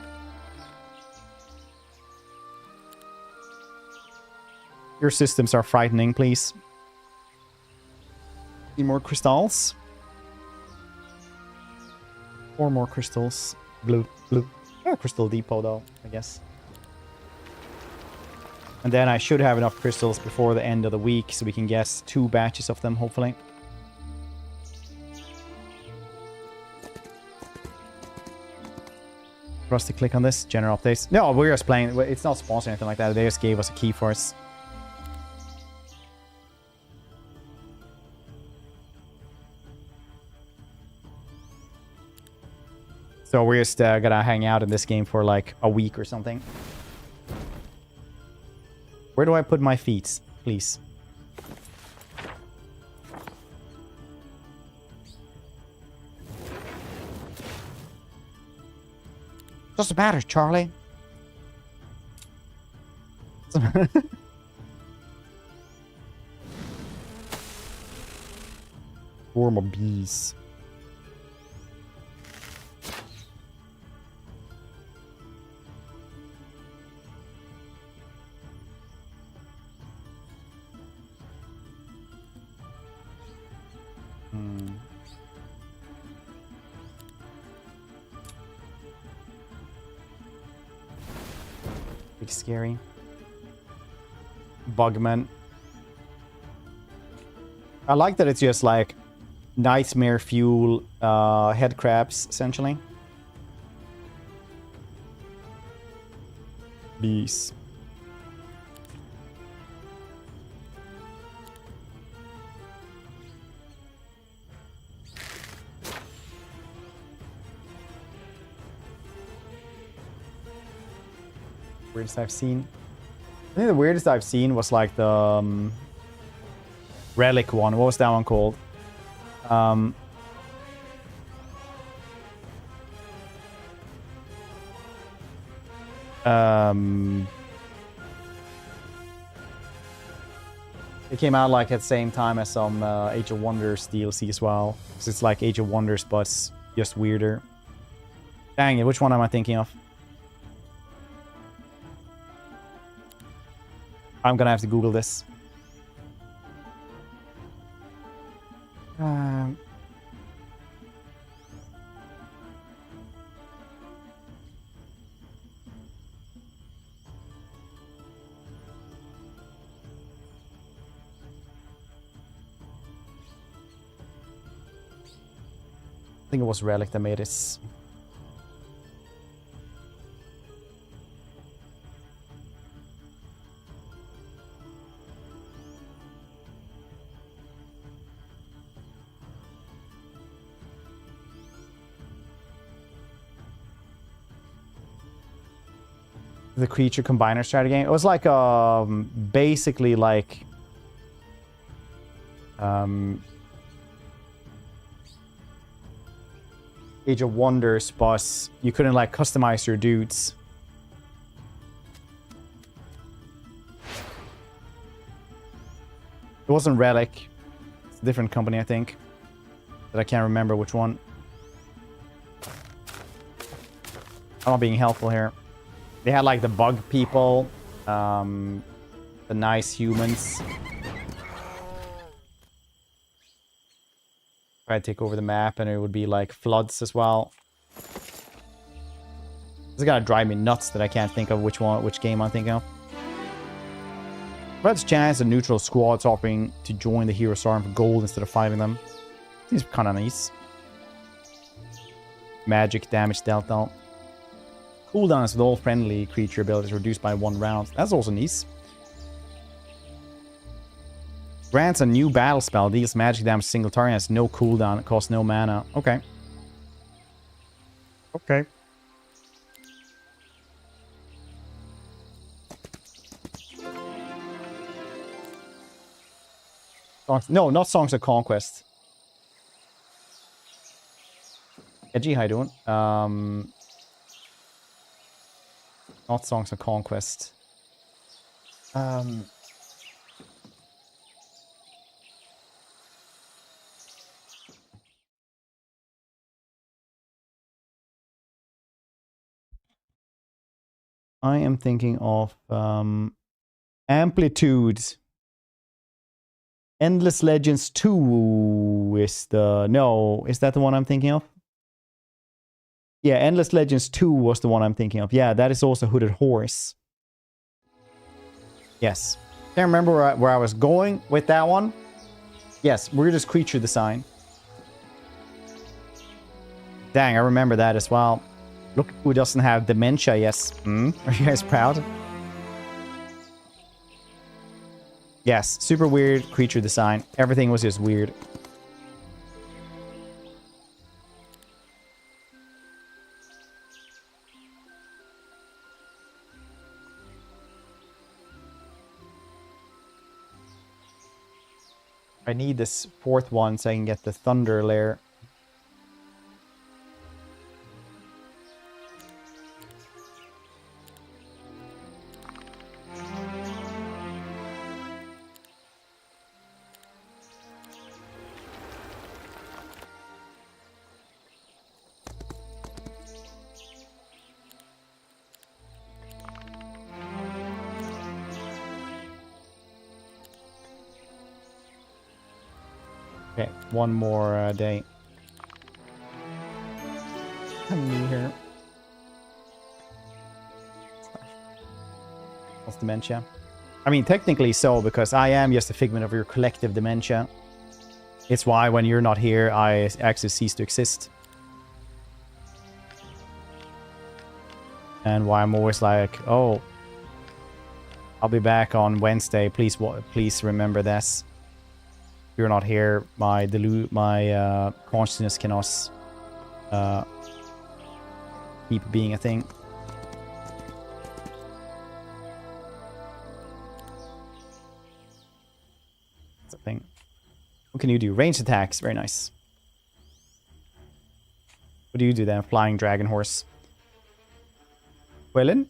Speaker 1: Your systems are frightening, please. Need more crystals. 4 more crystals. Blue. Oh, crystal depot, though, I guess. And then I should have enough crystals before the end of the week, so we can guess 2 batches of them, hopefully. For us to click on this, general updates. No, we're just playing. It's not sponsored or anything like that. They just gave us a key for us. So we're just gonna hang out in this game for like a week or something. Where do I put my feet, please? Doesn't matter, Charlie. Swarm of bees. Big scary. Bugman. I like that it's just like nightmare fuel head crabs, essentially. Bees. Weirdest I've seen. I think the weirdest I've seen was like the relic one. What was that one called? It came out like at the same time as some Age of Wonders DLC as well. Because it's like Age of Wonders, but it's just weirder. Dang it, which one am I thinking of? I'm gonna have to Google this. I think it was Relic that made it. The creature combiner strategy game. It was like basically like Age of Wonders, but you couldn't like customize your dudes. It wasn't Relic. It's a different company, I think. But I can't remember which one. I'm not being helpful here. They had like the bug people, the nice humans. Try to take over the map, and it would be like floods as well. It's gonna drive me nuts that I can't think of which game I'm thinking of. Red's chance a neutral squad's offering to join the hero's arm for gold instead of fighting them. Seems kind of nice. Magic damage dealt out. Cooldowns with all friendly creature abilities reduced by 1 round. That's also nice. Grants a new battle spell. Deals magic damage to single target. Has no cooldown. It costs no mana. Okay. Okay. No, not Songs of Conquest. Edgy, how you doing? Not Songs of Conquest. I am thinking of Amplitude. Endless Legends 2 is the... No, is that the one I'm thinking of? Yeah, Endless Legends 2 was the one I'm thinking of. Yeah, that is also Hooded Horse. Yes. Can't remember where I was going with that one. Yes, weirdest creature design. Dang, I remember that as well. Look who doesn't have dementia, yes. Are you guys proud? Yes, super weird creature design. Everything was just weird. I need this 4th one so I can get the Thunder Lair. Okay, one more day. I'm new here. What's dementia? I mean, technically so, because I am just a figment of your collective dementia. It's why when you're not here, I actually cease to exist. And why I'm always like, oh, I'll be back on Wednesday. Please remember this. If you're not here, my consciousness cannot keep being a thing. That's a thing. What can you do? Ranged attacks. Very nice. What do you do then? Flying dragon horse. Quillen?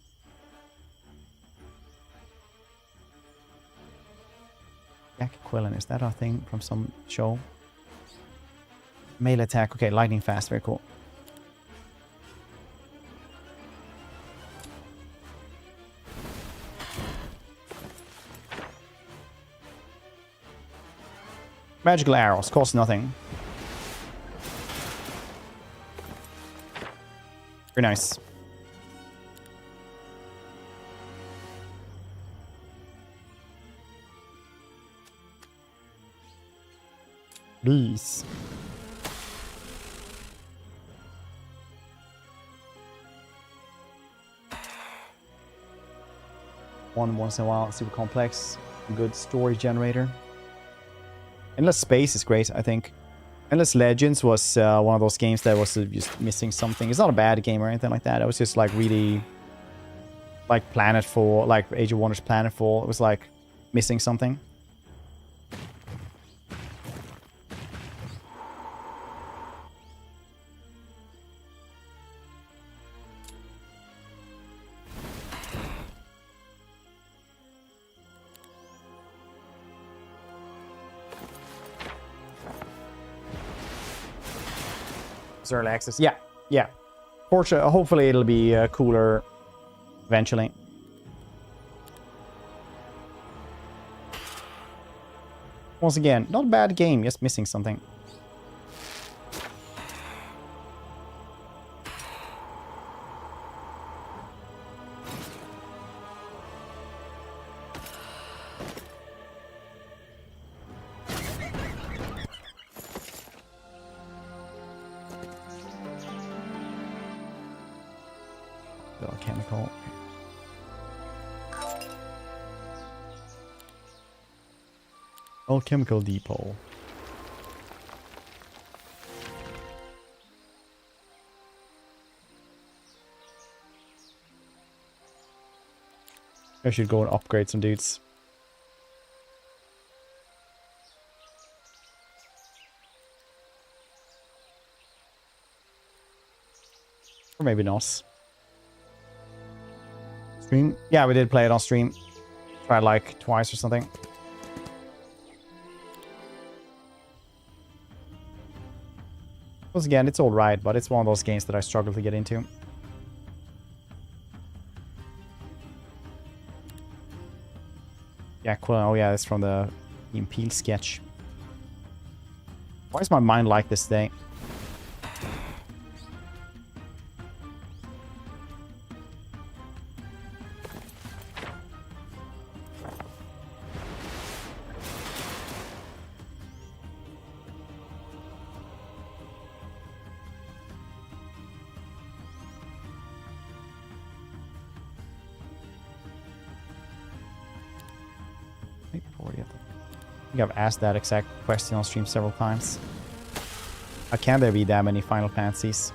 Speaker 1: Jack Quillen, is that a thing from some show? Melee attack. Okay, lightning fast. Very cool. Magical arrows. Cost nothing. Very nice. Please. Once in a while, super complex, good story generator. Endless Space is great, I think. Endless Legends was one of those games that was just missing something. It's not a bad game or anything like that. It was just like really like planetfall, like Age of Wonders planetfall. It was like missing something. Early access. Yeah, yeah. Fortunately, hopefully it'll be cooler eventually. Once again, not a bad game, just missing something. Chemical. Alchemical depot. I should go and upgrade some dudes. Or maybe not. Stream? Yeah, we did play it on stream. Tried like twice or something. Once again, it's alright, but it's one of those games that I struggle to get into. Yeah, cool. Oh yeah, it's from the Impel sketch. Why is my mind like this today? I think I've asked that exact question on stream several times. How can there be that many Final Fantasies?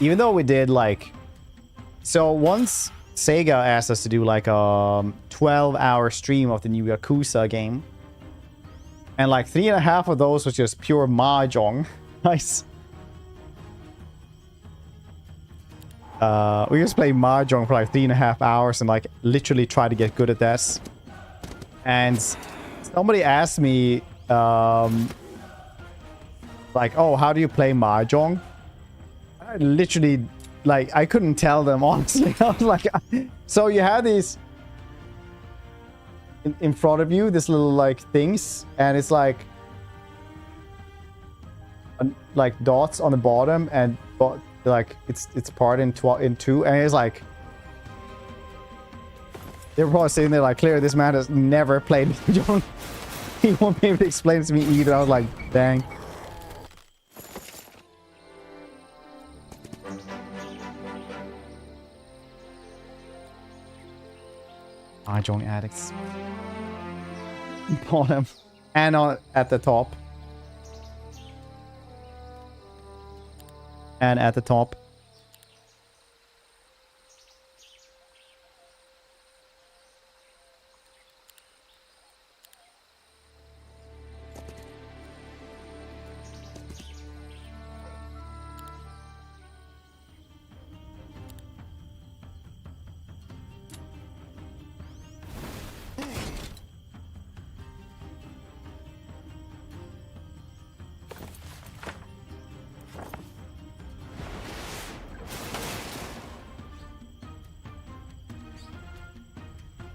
Speaker 1: Even though we did like... So once Sega asked us to do like a 12-hour stream of the new Yakuza game. And like 3.5 of those was just pure mahjong. Nice. We just played mahjong for like 3.5 hours and like literally try to get good at this. And somebody asked me, like, oh, how do you play mahjong? I literally, like, I couldn't tell them, honestly. I was like, so you have these in front of you, this little like things, and it's like dots on the bottom, and like it's part in two, and it's like they're probably sitting there like, clear, this man has never played mahjong. He won't be able to explain it to me either. I was like, dang. Mahjong addicts. Bottom and at the top. And at the top.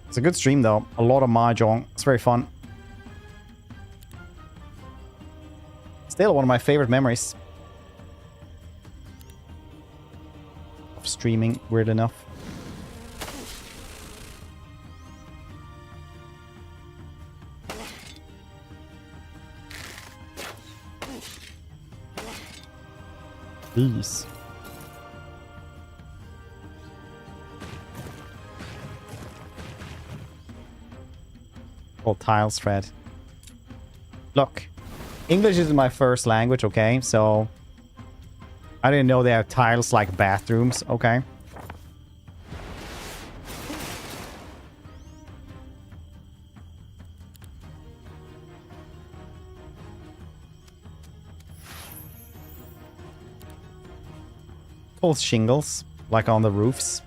Speaker 1: It's a good stream though. A lot of mahjong. It's very fun. Still one of my favorite memories of streaming, weird enough. Please. All tiles thread. Look, English is my first language, okay? So I didn't know they have tiles like bathrooms, okay? Both shingles, like on the roofs.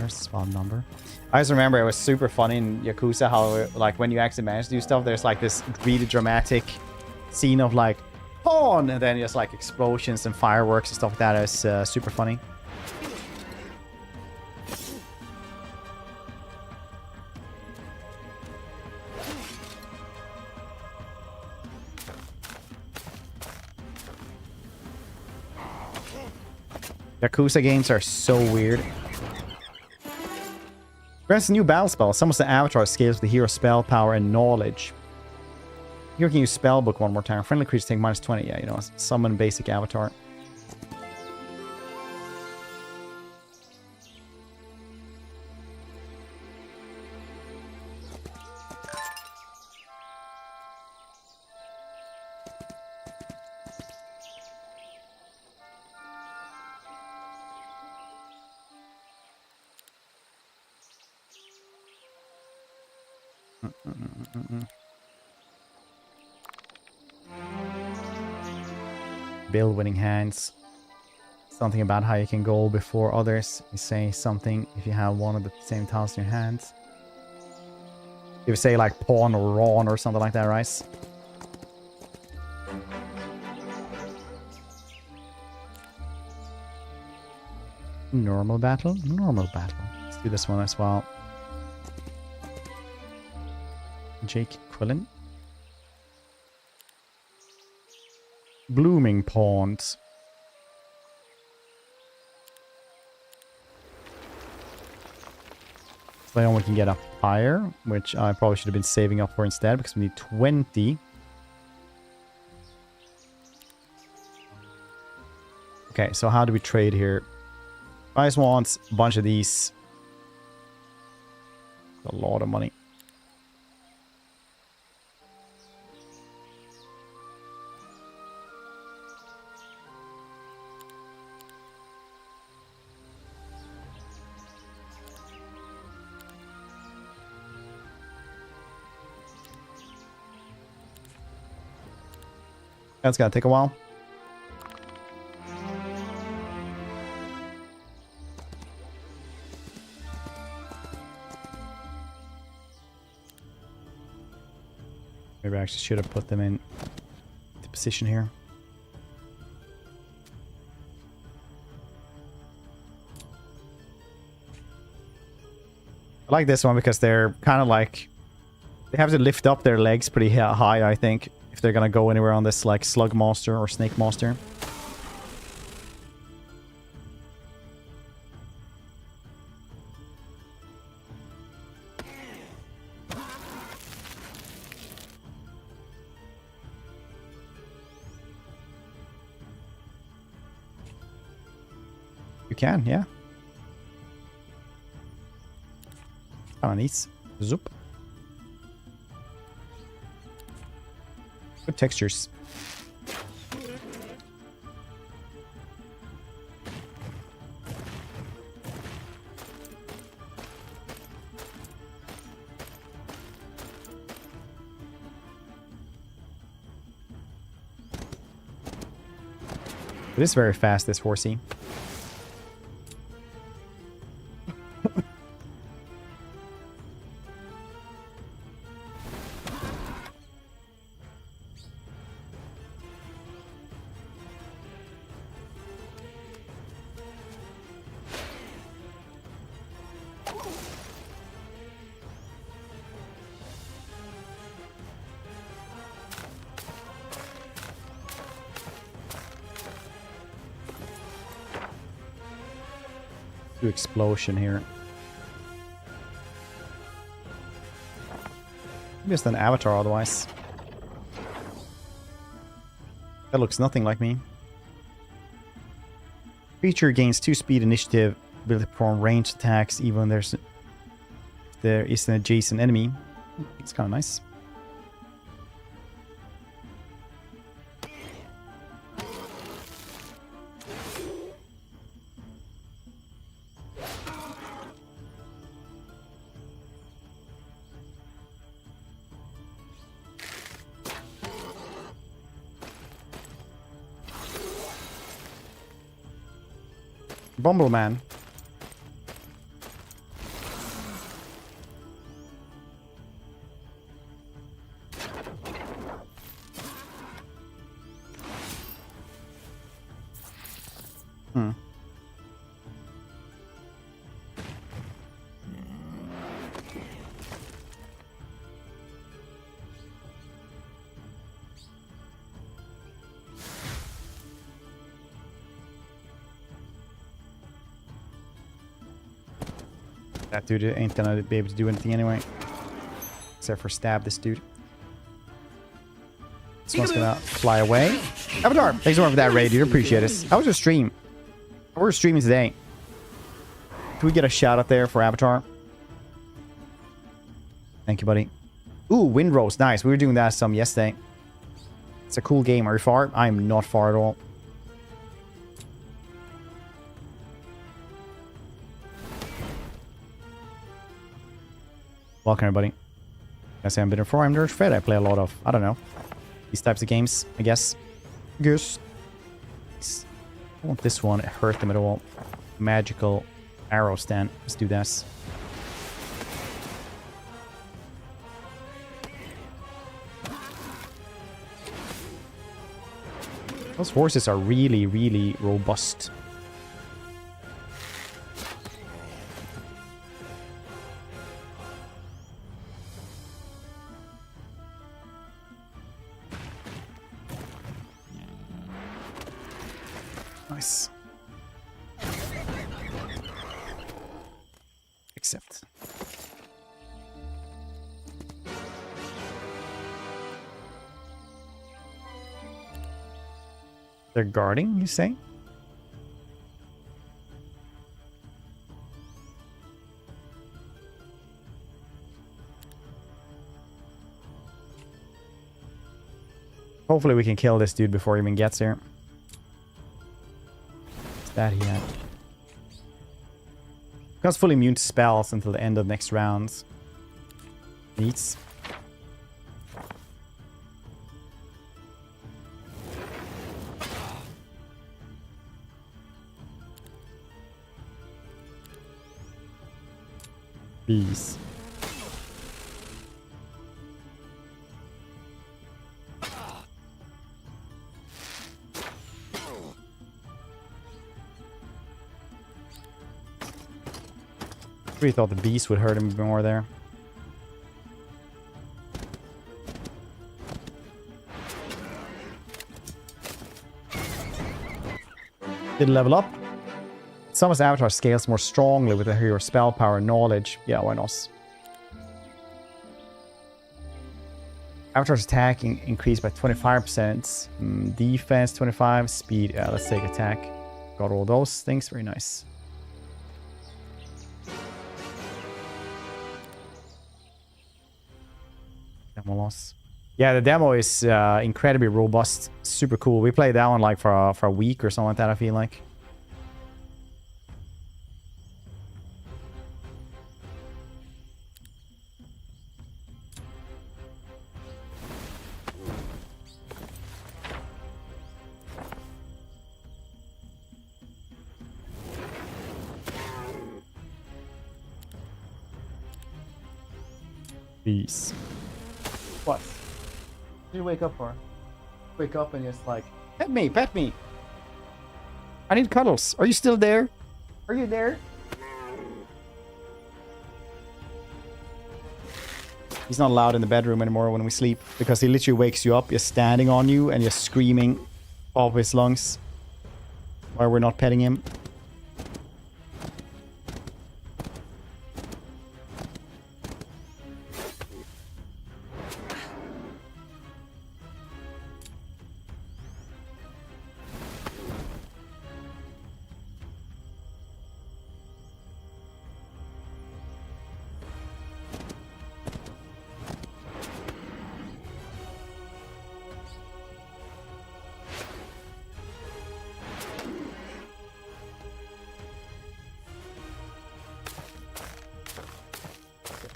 Speaker 1: Spawn number. I just remember it was super funny in Yakuza how, like, when you actually manage to do stuff, there's like this really dramatic scene of like pawn, and then just like explosions and fireworks and stuff like that. It's super funny. Yakuza games are so weird. Grants a new battle spell. Summons the avatar scales with the hero's spell power and knowledge. Here can use spellbook one more time. Friendly creatures take -20. Yeah, you know, summon basic avatar. Build winning hands. Something about how you can go before others. You say something if you have one of the same tiles in your hands. You say like pawn or rawn or something like that, right? Normal battle? Normal battle. Let's do this one as well. Jake Quillen. Blooming Pawns. So then we can get up higher, which I probably should have been saving up for instead because we need 20. Okay, so how do we trade here? I just want a bunch of these. A lot of money. That's gonna take a while. Maybe I actually should have put them in the position here. I like this one because they're kind of like... They have to lift up their legs pretty high, I think, if they're gonna go anywhere on this, like, slug monster or snake monster. You can, yeah. Kinda neat. Zoop. Good textures. It is very fast, this horsey. Explosion here. Just an avatar otherwise. That looks nothing like me. Creature gains 2 speed initiative, ability to perform ranged attacks even when there is an adjacent enemy. It's kind of nice. Bumbleman. That dude ain't gonna be able to do anything anyway. Except for stab this dude. This one's gonna fly away. Avatar! Thanks so much for that raid, dude. Appreciate it. How was your stream? We're streaming today. Can we get a shout out there for Avatar? Thank you, buddy. Ooh, Windrose. Nice. We were doing that some yesterday. It's a cool game. Are you far? I'm not far at all. Welcome, everybody. Guys, I haven't been here before. I'm Nerd Fred. I play a lot of, I don't know, these types of games, I guess. Goose. I want this one. It hurt them at all. Magical arrow stand. Let's do this. Those horses are really, really robust. Nice. Accept. They're guarding, you say? Hopefully we can kill this dude before he even gets here. That he had. Becomes fully immune to spells until the end of the next round. Neats. Bees. Really thought the beast would hurt him more there. Did level up. Someone's avatar scales more strongly with your spell power and knowledge. Yeah, why not? Avatar's attack increased by 25%. Defense 25. Speed. Yeah, let's take attack. Got all those things. Very nice. Demo loss. Yeah, the demo is incredibly robust. Super cool. We played that one like for a week or something like that, I feel like. Peace. What? What did you wake up for? Wake up and it's like, pet me, pet me. I need cuddles. Are you still there? Are you there? He's not allowed in the bedroom anymore when we sleep because he literally wakes you up. You're standing on you and you're screaming off his lungs while we're not petting him.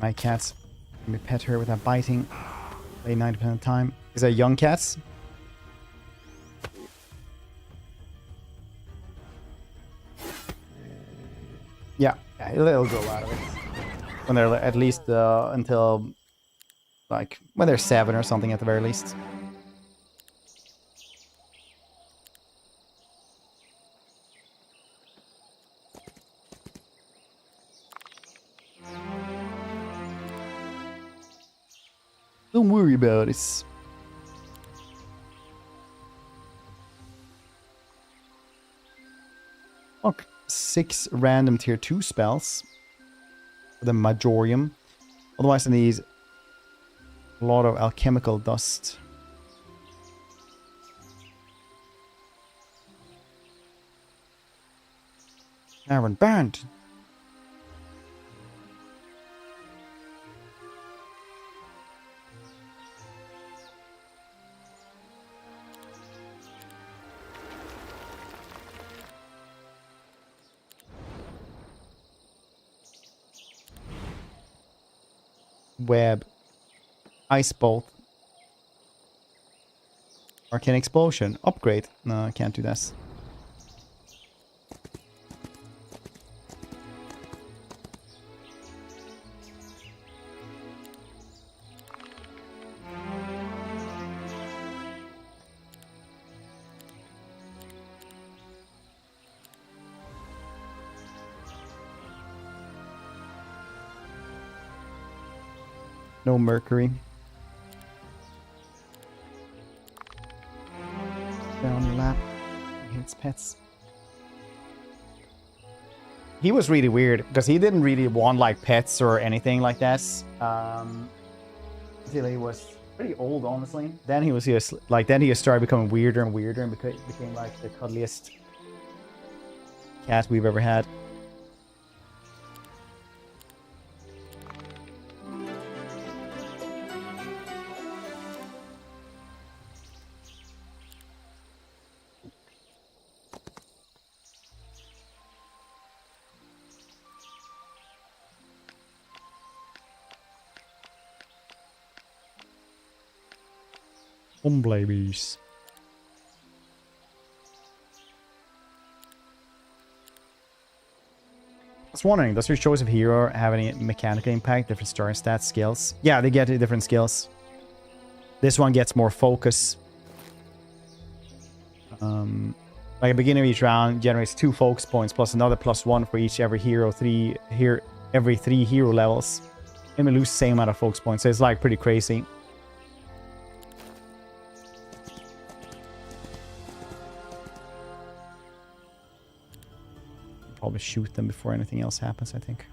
Speaker 1: My cats. Let me pet her without biting. Play 90% of the time. Is that young cats? Yeah, it'll grow out of it. When they're at least until like when they're 7 or something at the very least. Don't worry about it. Okay, 6 random tier 2 spells. For the Majorium. Otherwise I need a lot of alchemical dust. Aaron burned. Web. Ice bolt. Arcane explosion. Upgrade. No, I can't do this. No mercury. Down your lap. He hates pets. He was really weird because he didn't really want like pets or anything like that. Until he was pretty old, honestly. Then he was just like, then he just started becoming weirder and weirder and became like the cuddliest cat we've ever had. Babies. I was wondering, does your choice of hero have any mechanical impact? Different starting stats, skills? Yeah, they get different skills. This one gets more focus. Like at the beginning of each round, generates 2 focus points plus another +1 for each every every 3 hero levels. And we lose the same amount of focus points, so it's like pretty crazy. Probably shoot them before anything else happens, I think.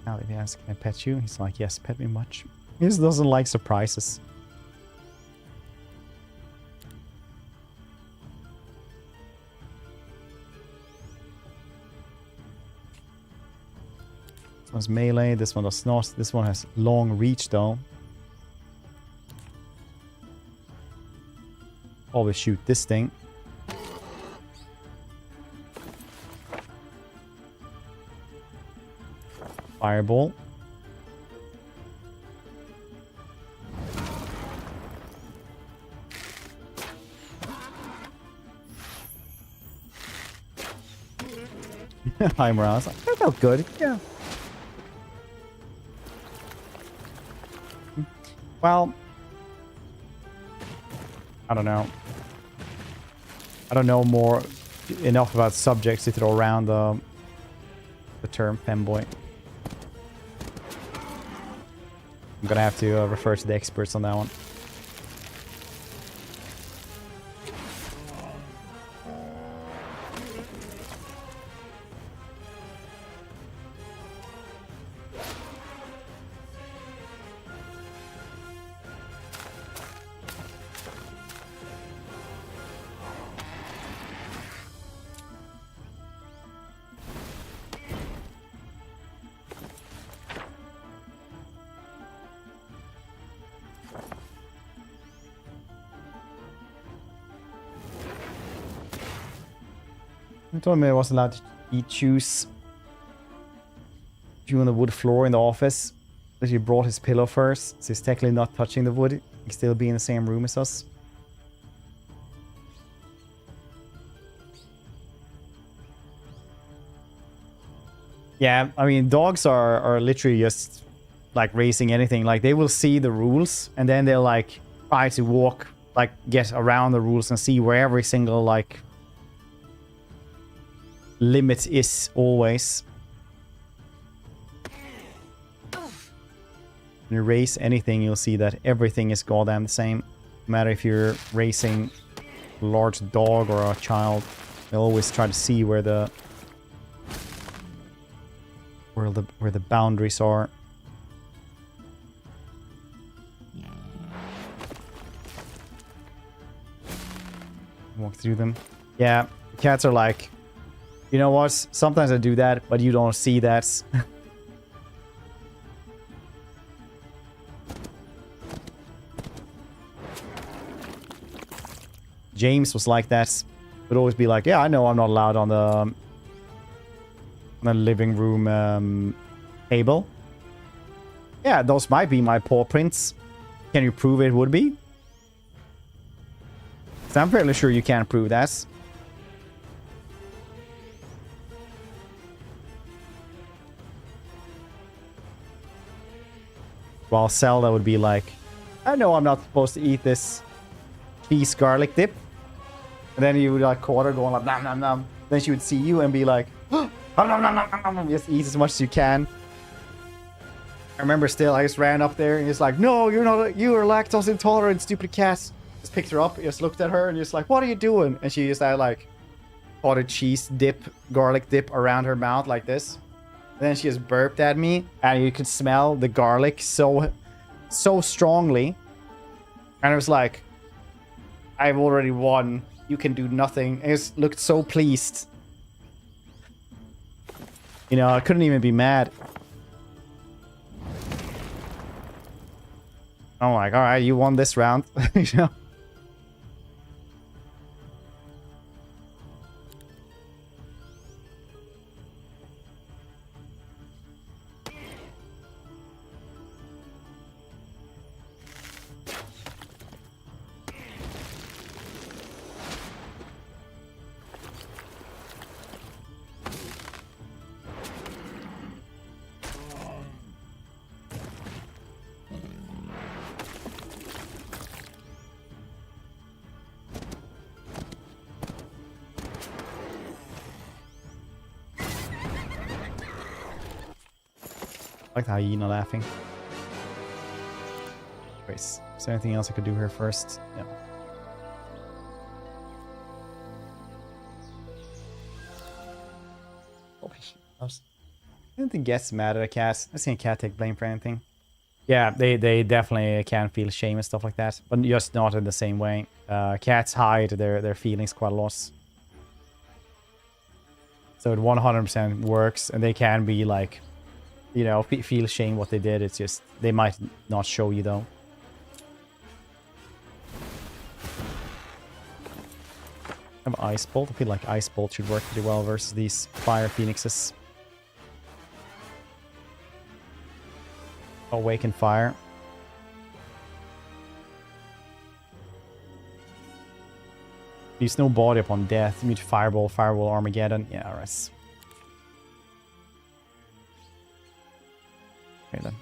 Speaker 1: Now that he asks, can I pet you? He's like, yes, pet me much. He just doesn't like surprises. This one's melee, this one does not. This one has long reach though. Always shoot this thing. Fireball. Hi, Morales. That felt good. Yeah. Well, I don't know. I don't know enough about subjects to throw around the term femboy. I'm gonna have to refer to the experts on that one. You told me I wasn't allowed to eat shoes. On the wood floor in the office. That he brought his pillow first, so he's technically not touching the wood. He can still be in the same room as us. Yeah, I mean, dogs are literally just like racing anything. Like, they will see the rules and then they'll like try to walk, like get around the rules and see where every single like limit is always. When you race anything, you'll see that everything is goddamn the same. No matter if you're racing a large dog or a child, they'll always try to see where the boundaries are. Walk through them. Yeah, cats are like, you know what? Sometimes I do that, but you don't see that. James was like that. Would always be like, yeah, I know I'm not allowed on the living room table. Yeah, those might be my paw prints. Can you prove it would be? 'Cause I'm fairly sure you can't prove that. While Zelda would be like, I know I'm not supposed to eat this cheese garlic dip. And then you would like caught her going like nom nom nom. Then she would see you and be like, nom nom nom nom nom. Just eat as much as you can. I remember still, I just ran up there and he's like, no, you're not, you are lactose intolerant, stupid cat. Just picked her up, just looked at her and just like, what are you doing? And she just had like cottage cheese dip, garlic dip around her mouth like this. And then she just burped at me and you could smell the garlic so strongly. And I was like, I've already won. You can do nothing. I just looked so pleased. You know, I couldn't even be mad. I'm like, all right, you won this round. You know? I like the hyena laughing. Wait, is there anything else I could do here first? No. I don't think gets mad at a cat. I've seen a cat take blame for anything. Yeah, they definitely can feel shame and stuff like that, but just not in the same way. Cats hide their feelings quite a lot. So it 100% works, and they can be like, you know, feel shame what they did. It's just, they might not show you though. I have Ice Bolt. I feel like Ice Bolt should work pretty well versus these Fire Phoenixes. Awaken Fire. Use no body upon death. Mute Fireball, Fireball, Armageddon. Yeah, alright. Okay then.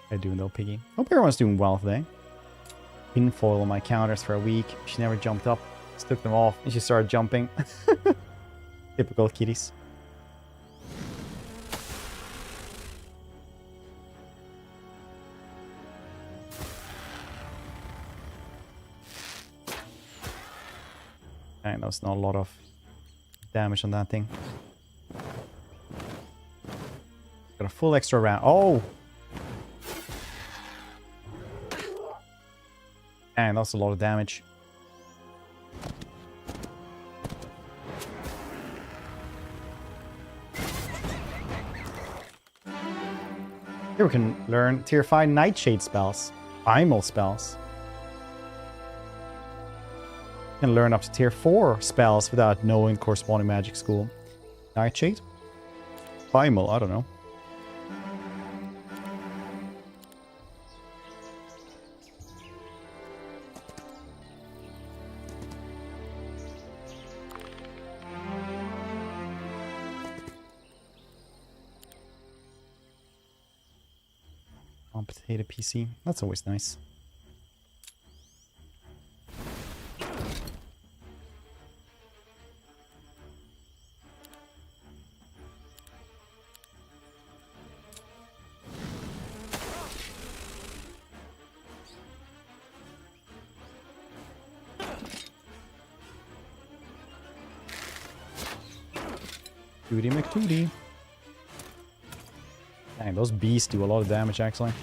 Speaker 1: How you doing though, Piggy? Hope everyone's doing well today. Pinfoil on my counters for a week. She never jumped up. Just took them off and she started jumping. Typical kitties. And that's not a lot of damage on that thing. Got a full extra round. Oh! And that's a lot of damage. Here we can learn tier 5 Nightshade spells. Primal spells. can learn up to tier 4 spells without knowing corresponding magic school. Nightshade? Primal, I don't know. Potato PC. That's always nice. Tootie McTootie. Dang, those beasts do a lot of damage, actually.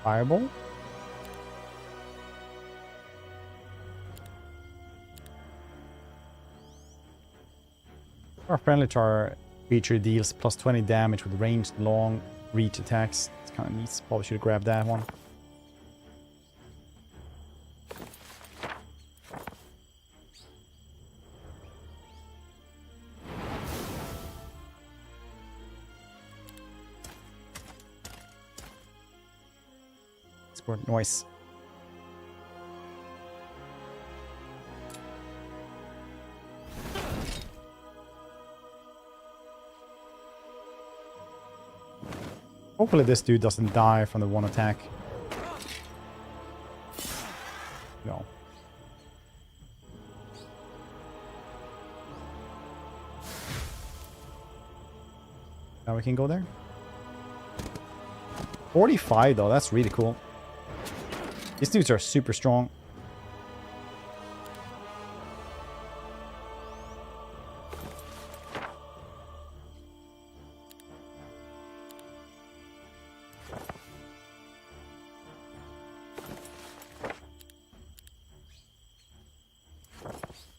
Speaker 1: Fireball? Our friendly tar feature deals plus 20 damage with ranged long reach attacks. It's kind of neat. Probably should have grabbed that one. Squirt noise. Hopefully this dude doesn't die from the one attack. No. Now we can go there. 45 though, that's really cool. These dudes are super strong.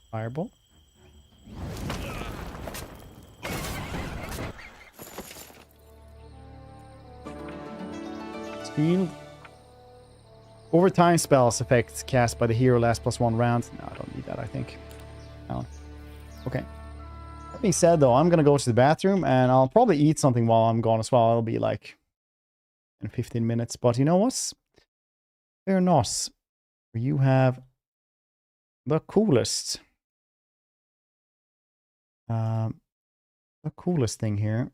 Speaker 1: Fireball. Shield. Overtime spells effects cast by the hero last +1 round. No, I don't need that, I think. No. Okay. That being said, though, I'm going to go to the bathroom and I'll probably eat something while I'm gone as well. It'll be like in 15 minutes. But you know what? Fair enough. You have the coolest. The coolest thing here.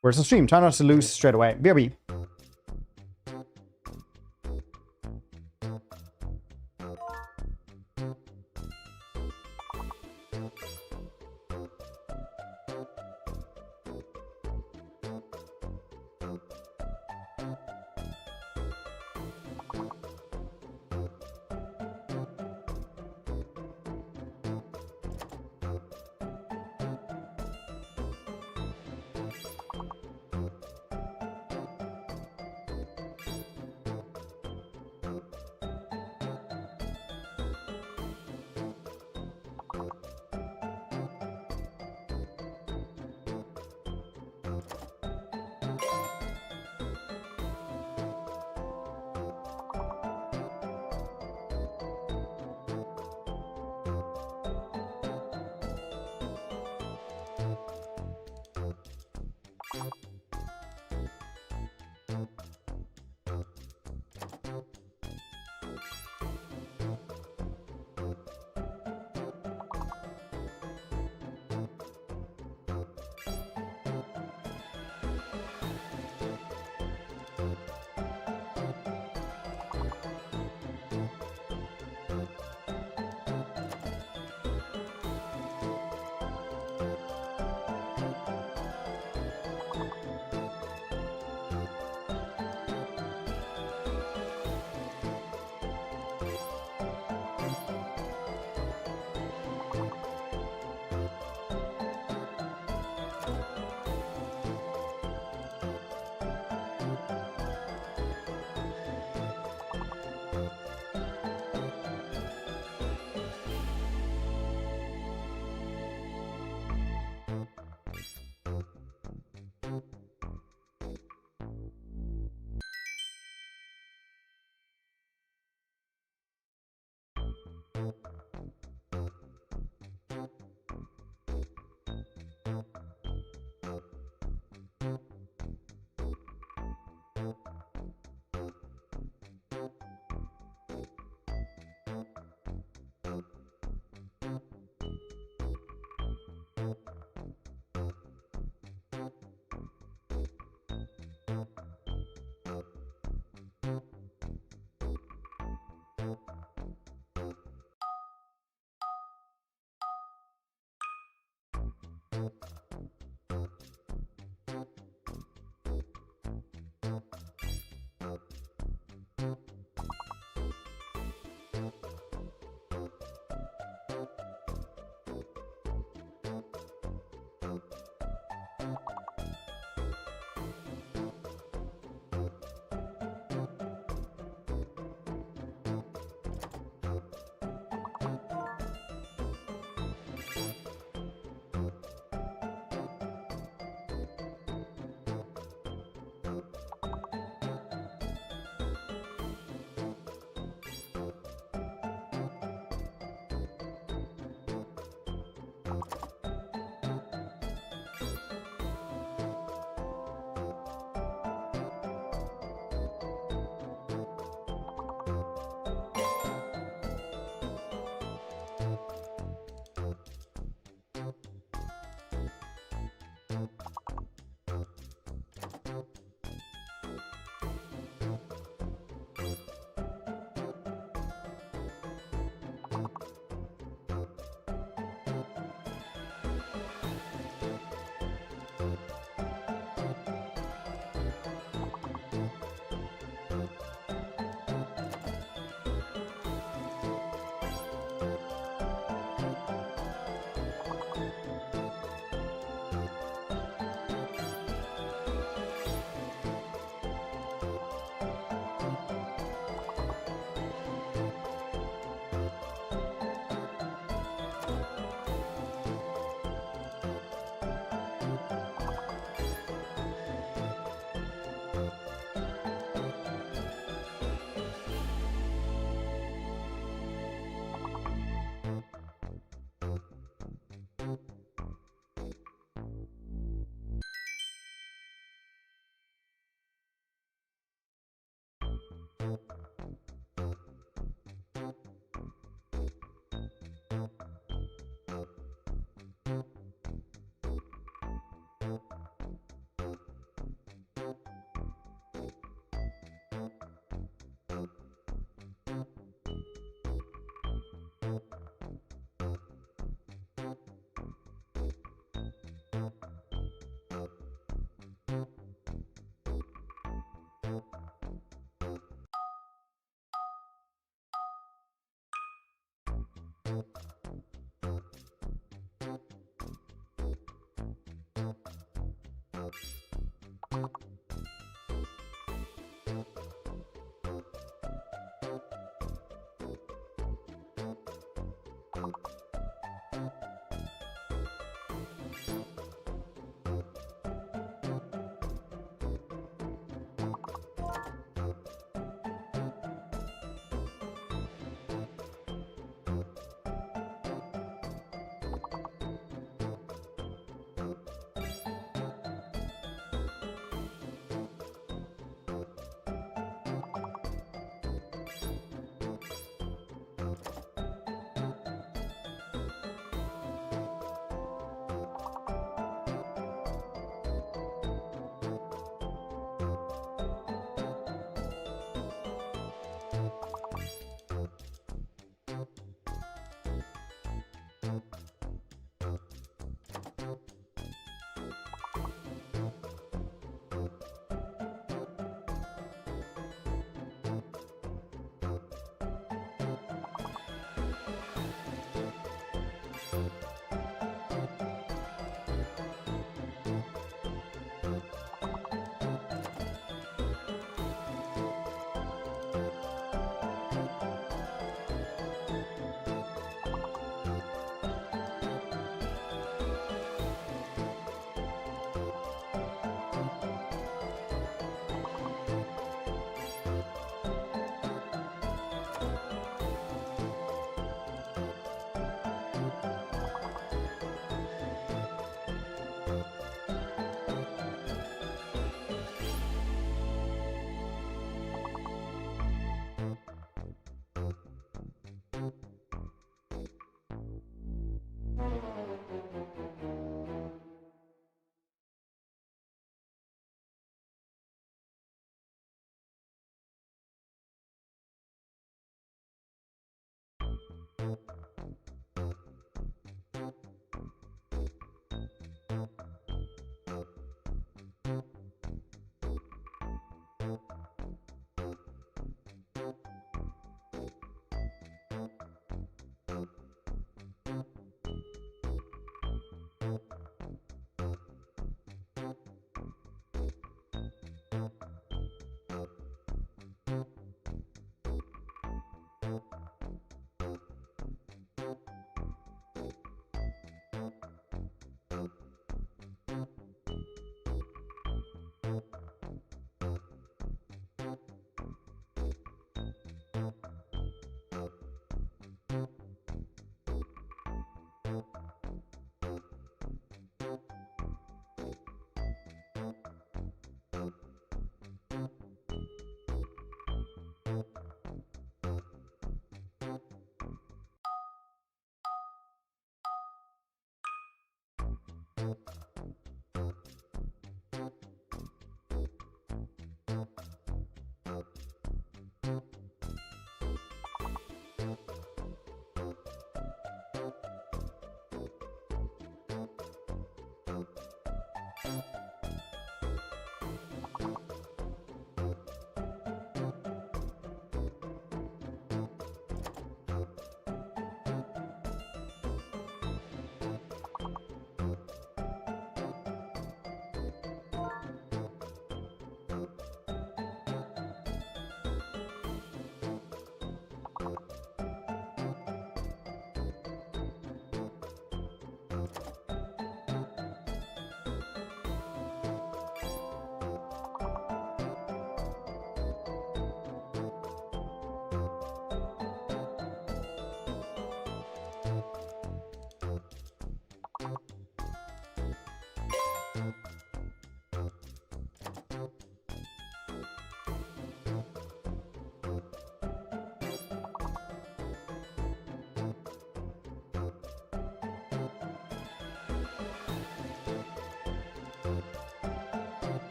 Speaker 1: Where's the stream? Try not to lose straight away. BRB.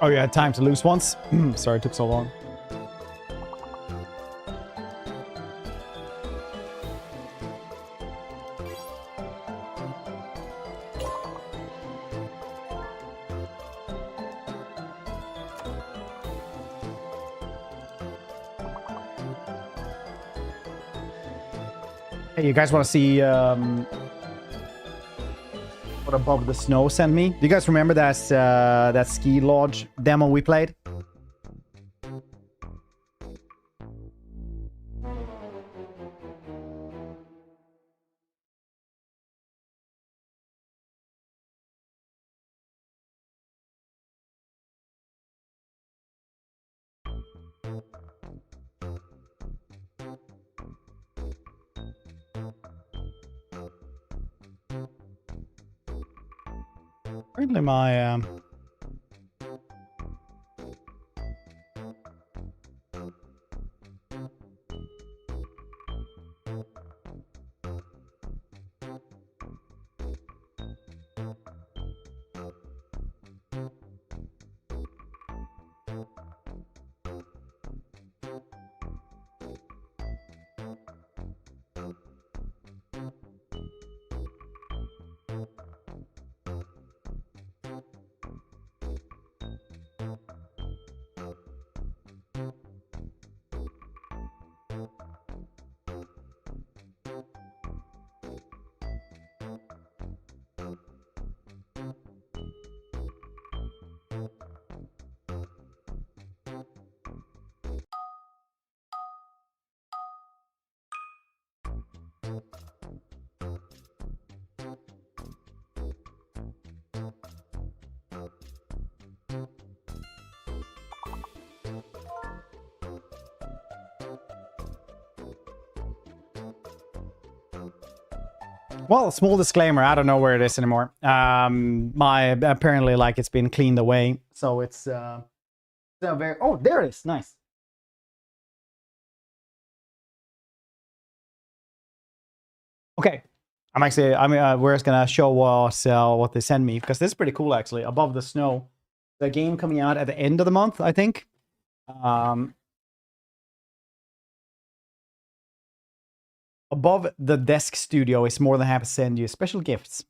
Speaker 1: Oh, you had time to lose once? Sorry it took so long. Hey, you guys want to see what Above the Snow sent me? Do you guys remember that ski lodge demo we played? Apparently my well, small disclaimer, I don't know where it is anymore. My apparently like it's been cleaned away, so it's very oh, there it is. Nice. Okay. We're just gonna show us what they send me because this is pretty cool actually. Above the Snow, the game coming out at the end of the month, I think. Above the Desk Studio is more than happy to send you special gifts.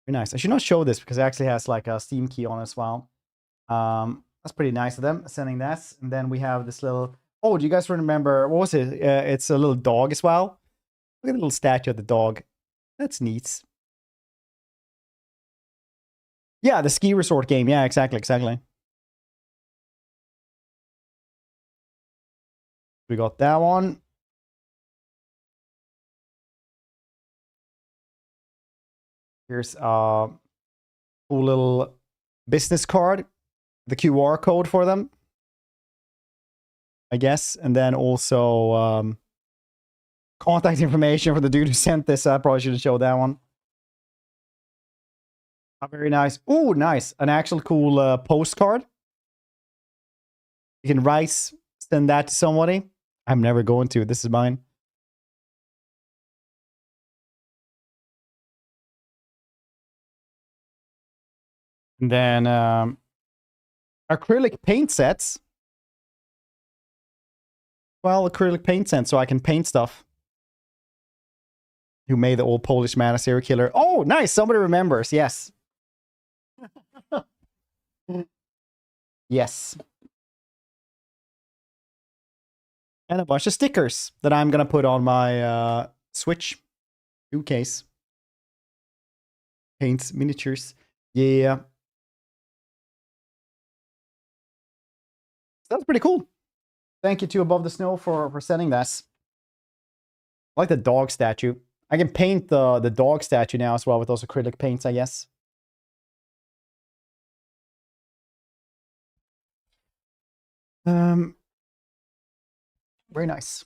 Speaker 1: Very nice. I should not show this because it actually has like a Steam key on as well. That's pretty nice of them sending that. And then we have this little. Oh, do you guys remember what was it? It's a little dog as well. Look at the little statue of the dog. That's neat. Yeah, the ski resort game. Yeah, exactly. We got that one. Here's a cool little business card, the QR code for them, I guess. And then also contact information for the dude who sent this. I probably should have showed that one. Very nice. Oh, nice. An actual cool postcard. You can write Send that to somebody. I'm never going to. This is mine. And then acrylic paint sets. Well, acrylic paint sets so I can paint stuff. Who made the old Polish man a serial killer? Oh, nice. Somebody remembers. Yes. Yes. And a bunch of stickers that I'm going to put on my Switch suitcase. Paints, miniatures. Yeah. That's pretty cool. Thank you to Above the Snow for sending this. I like the dog statue. I can paint the dog statue now as well with those acrylic paints, I guess. Very nice.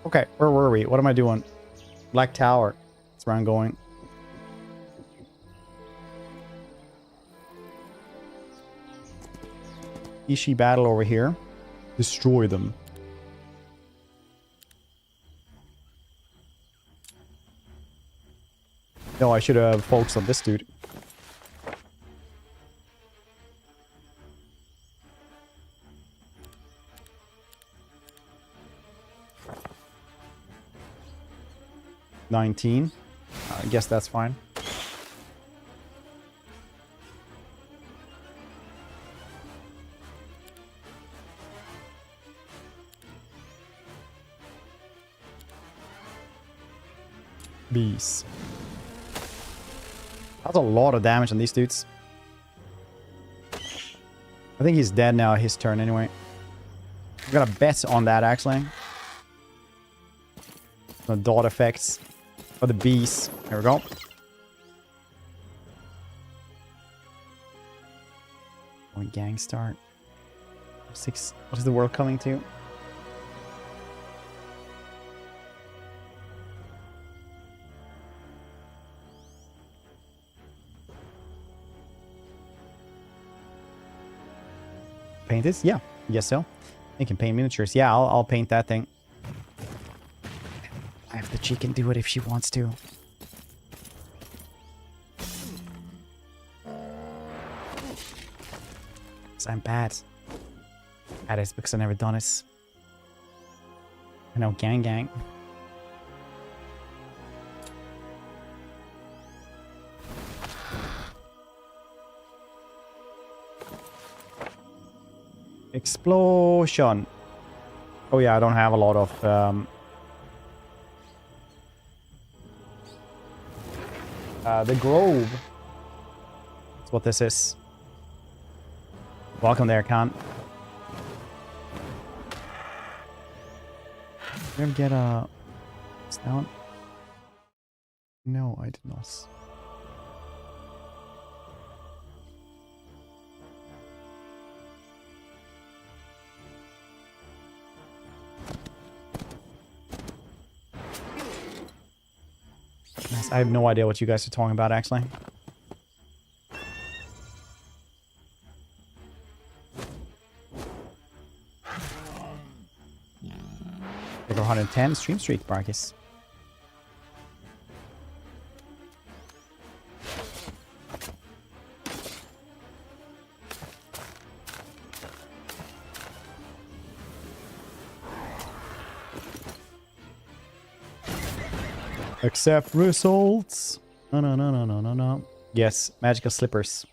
Speaker 1: Okay, where were we? What am I doing? Black Tower. That's where I'm going. Ishi battle over here. Destroy them. No, I should have focused on this dude. $19. I guess that's fine. Bees. That's a lot of damage on these dudes. I think he's dead now, his turn anyway. I'm gonna bet on that actually. The dot effects for the bees. There we go. Gang start. 6. What is the world coming to? Paint this? Yeah, I guess so. You can paint miniatures. Yeah, I'll paint that thing. I have the she can do it if she wants to. Because I'm bad. That is because I've never done it. You know, gang. Explosion. Oh yeah, I don't have a lot of the Grove. That's what this is. Welcome there, Khan. Did you ever get a down? No, I did not. I have no idea what you guys are talking about, actually. Over 110 stream streak, Barkis. Accept results. No. Yes, magical slippers.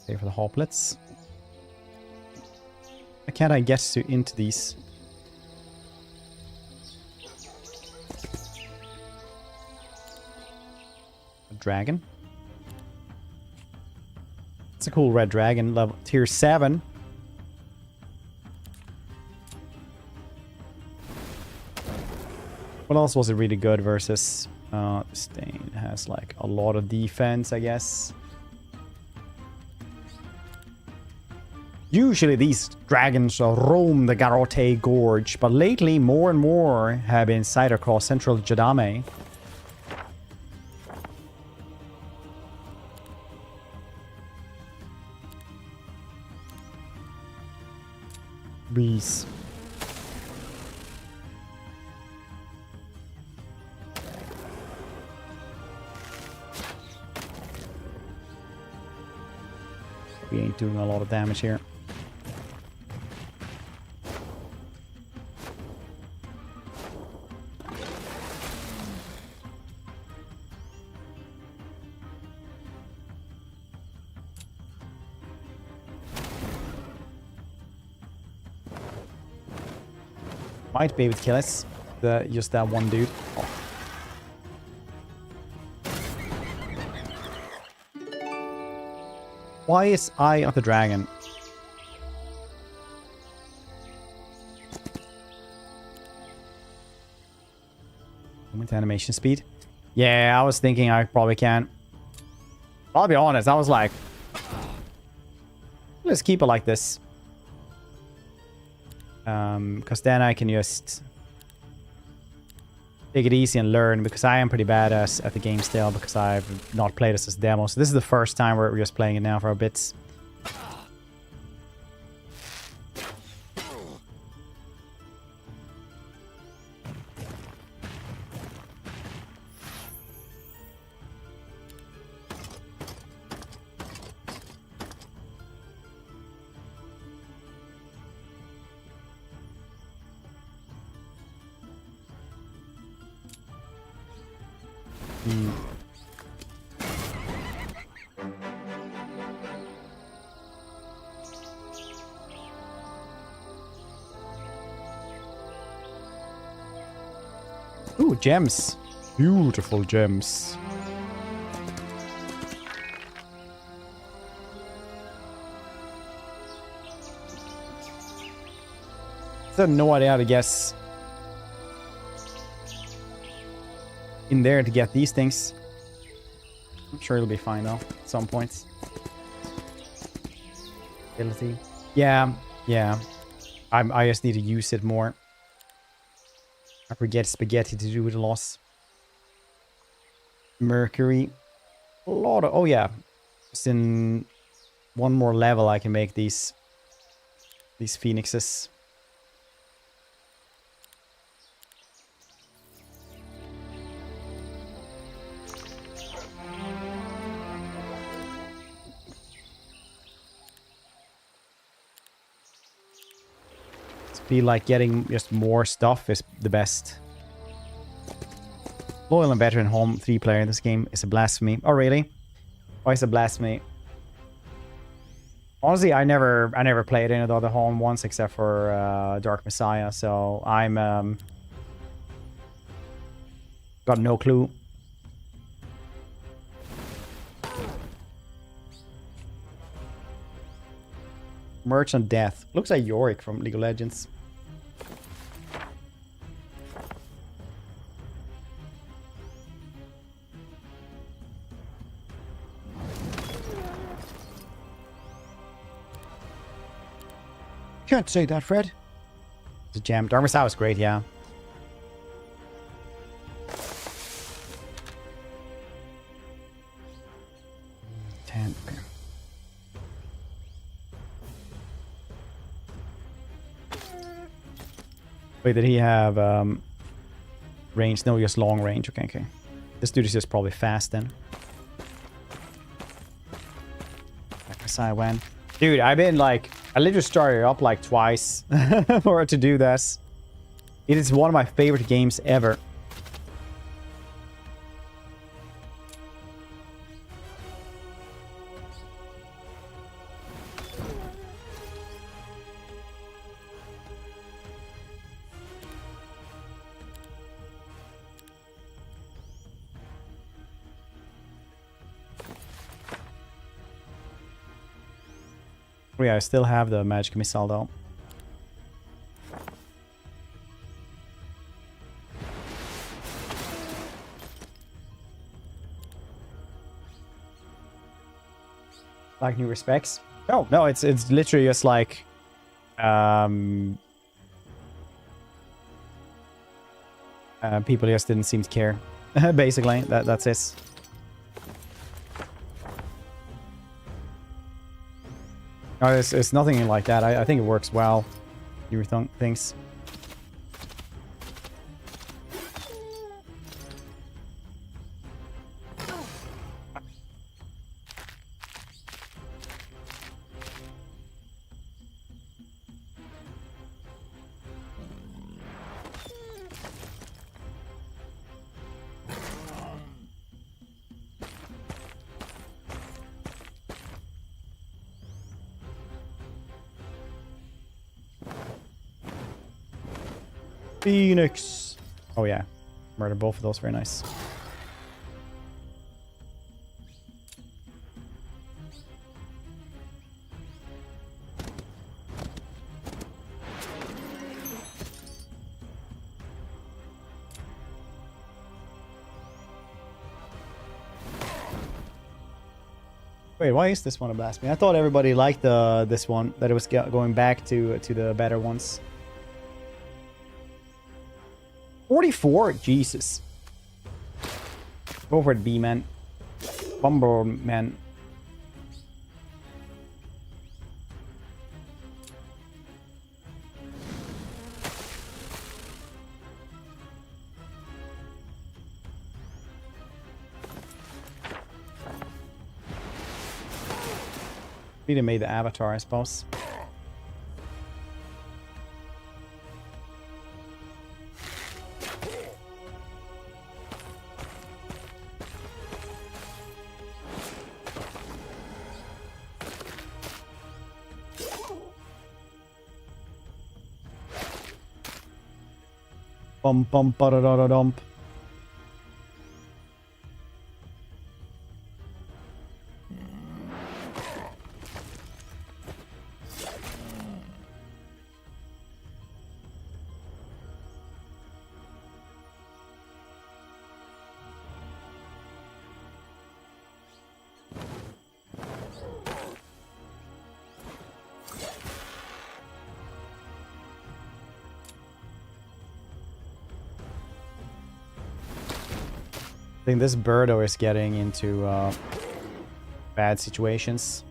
Speaker 1: Pay for the hoplets. Why can't I get into these? A dragon. It's a cool red dragon, level tier 7. What else was it really good versus? Stain has like a lot of defense, I guess. Usually these dragons roam the Garote Gorge, but lately more and more have been sighted across central Jadame. Bees. We ain't doing a lot of damage here. Might be able to kill us. Just that one dude. Oh. Why is Eye of the Dragon? Moment animation speed. Yeah, I was thinking I probably can. I'll be honest, I was like, let's keep it like this. Because then I can just take it easy and learn, because I am pretty bad at the game still, because I've not played this as demo. So this is the first time we're just playing it now for a bit. Ooh, gems. Beautiful gems. I have no idea how to guess in there to get these things. I'm sure it'll be fine though, at some points. Ability. Yeah. I just need to use it more. I forget spaghetti to do with the loss. Mercury. A lot of... Oh yeah. Just in one more level I can make these phoenixes. Feel like getting just more stuff is the best. Loyal and veteran home 3-player in this game is a blasphemy. Oh really? Why is it blasphemy? Honestly, I never played any of the other home ones except for Dark Messiah, so I'm got no clue. Merchant Death. Looks like Yorick from League of Legends. Can't say that, Fred. It's a gem. Darwins was great, yeah. Okay. Wait, did he have range? No, just long range. Okay. This dude is just probably fast then. Like Messiah went. Dude, I've been like... I literally started up like twice for to do this. It is one of my favorite games ever. Oh yeah, I still have the magic missile though. Like new respects. No, it's literally just like people just didn't seem to care. Basically, that's it. No, it's nothing like that. I think it works well. You things. Phoenix. Oh yeah, murder both of those. Very nice. Wait, why is this one a blasphemy? I thought everybody liked this one, that it was going back to the better ones. 44? Jesus. Go for it, B-man. Bumble, man. Need to make the avatar, I suppose. Bum bum ba da da da dump. I think this birdo is getting into bad situations.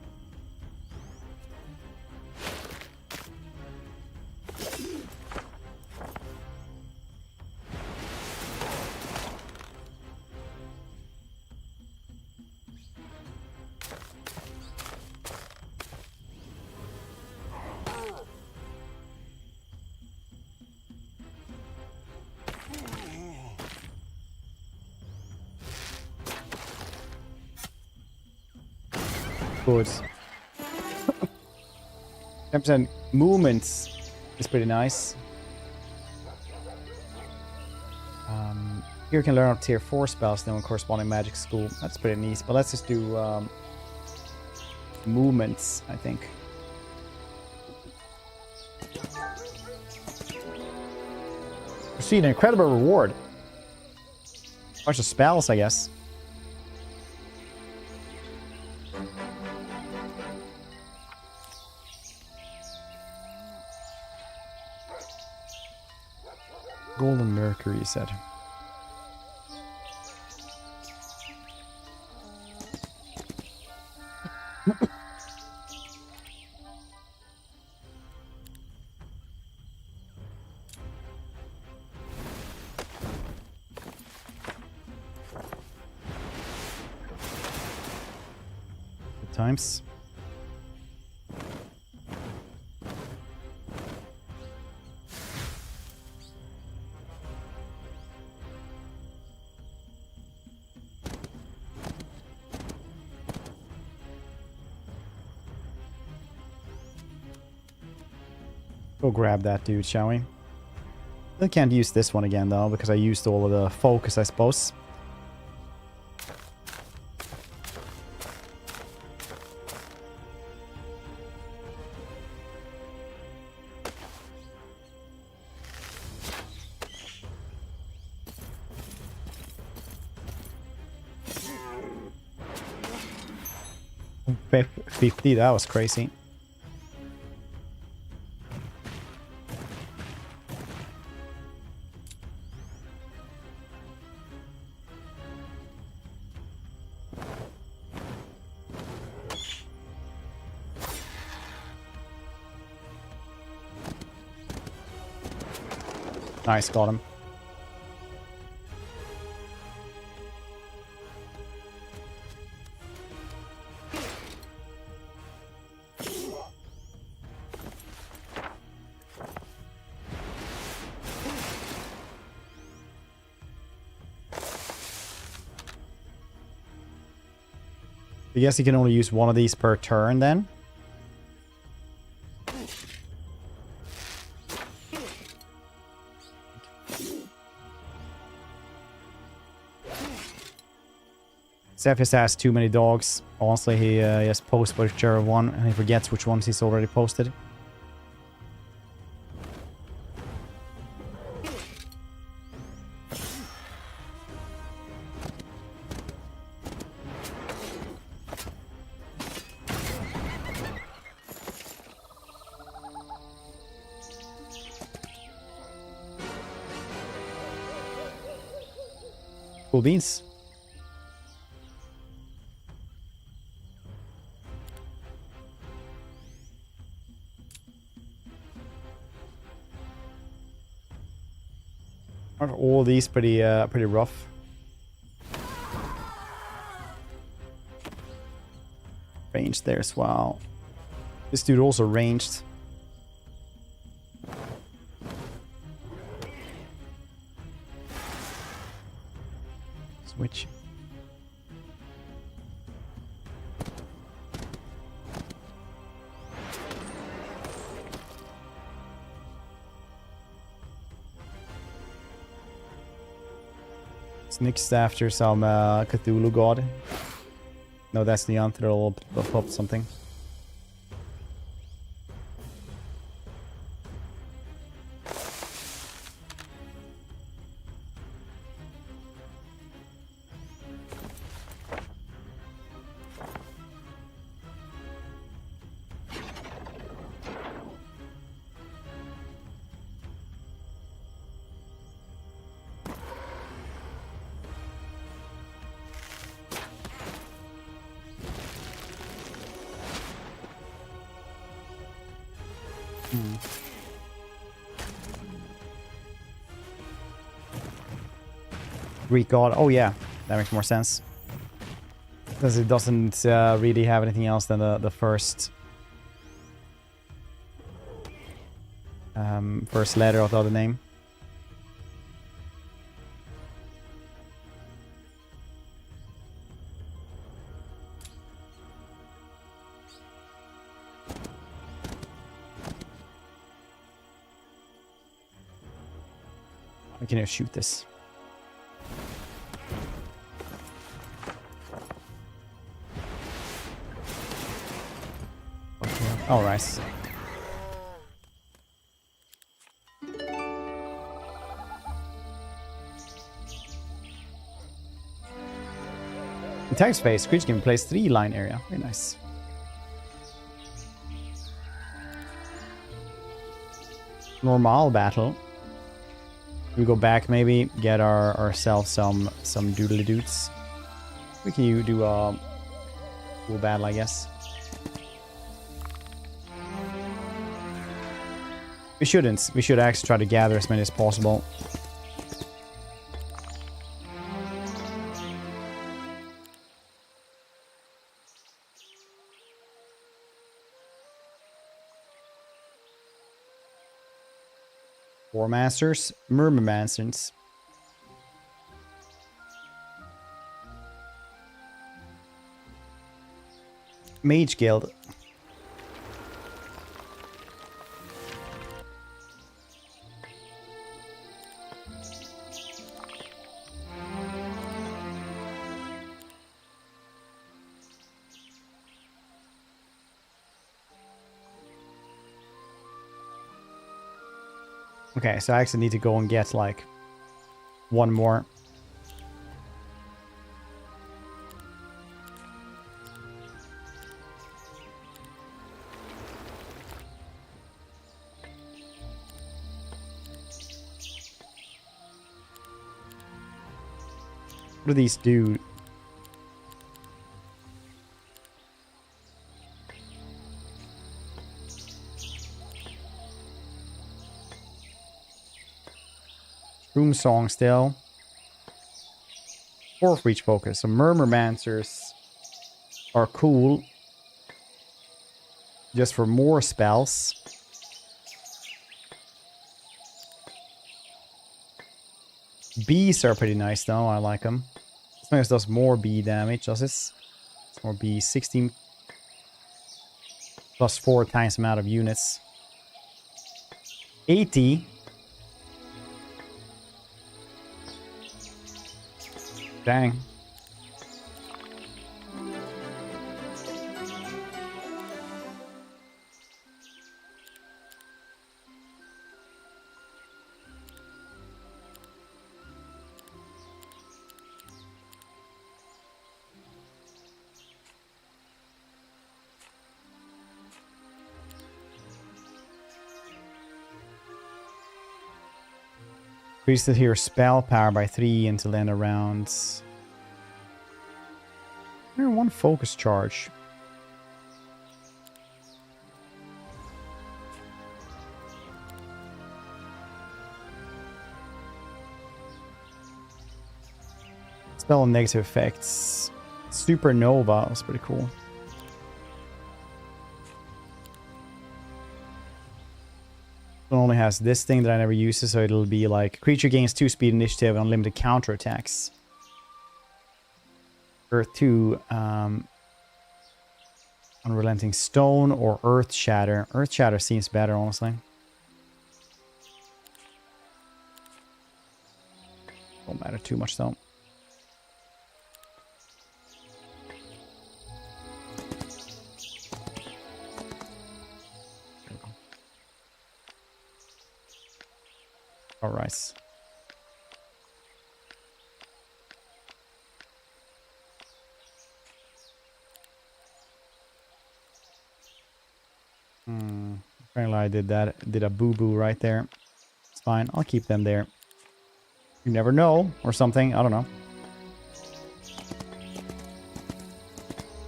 Speaker 1: Good. 10% movements is pretty nice. Here you can learn up tier 4 spells now in corresponding magic school. That's pretty nice, but let's just do movements, I think. Receive an incredible reward. Bunch of spells, I guess. Golden Mercury, you said. Good times. Go grab that dude, shall we? I can't use this one again, though, because I used all of the focus, I suppose. 50, that was crazy. Nice, got him. I guess you can only use one of these per turn then. Cephas has too many dogs. Honestly, he has post butcher of one, and he forgets which ones he's already posted. Cool beans. Aren't all these pretty rough? Ranged there as well. This dude also ranged. Switch. Next after some Cthulhu god. No, that's Neanderthal. They'll pop something. Greek god. Oh yeah, that makes more sense. Because it doesn't really have anything else than the first first letter of the other name. I can just shoot this. All right. Attack space. Creature can place 3 line area. Very nice. Normal battle. We go back, maybe get ourselves some doodly dudes. We can do a cool battle, I guess. We shouldn't. We should actually try to gather as many as possible. War Masters, Murmurmancers. Mage Guild. Okay, so I actually need to go and get, like, one more. What do these do? Room song still. 4 for each focus. So Murmurmancers are cool. Just for more spells. Bees are pretty nice though. I like them. This one does more bee damage. Does this? It's more bees. 16 plus 4 times the amount of units. 80. Dang. Increases here spell power by 3 until end of rounds. Here, 1 focus charge. Spell and negative effects. Supernova. That's pretty cool. It only has this thing that I never use, so it'll be like creature gains 2 speed, initiative, and unlimited counterattacks. Earth 2, Unrelenting Stone or Earth Shatter. Earth Shatter seems better, honestly. Don't matter too much though. All right. Apparently I did a boo-boo right there. It's fine. I'll keep them there. You never know, or something. I don't know.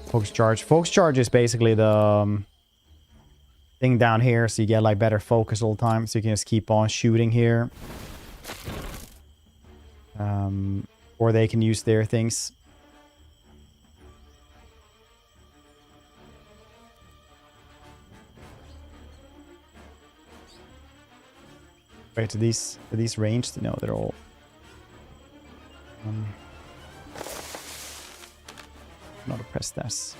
Speaker 1: Focus charge. Focus charge is basically the thing down here, so you get like better focus all the time, so you can just keep on shooting here. Or they can use their things. Wait, are these ranged? No, they're all. Not a press this.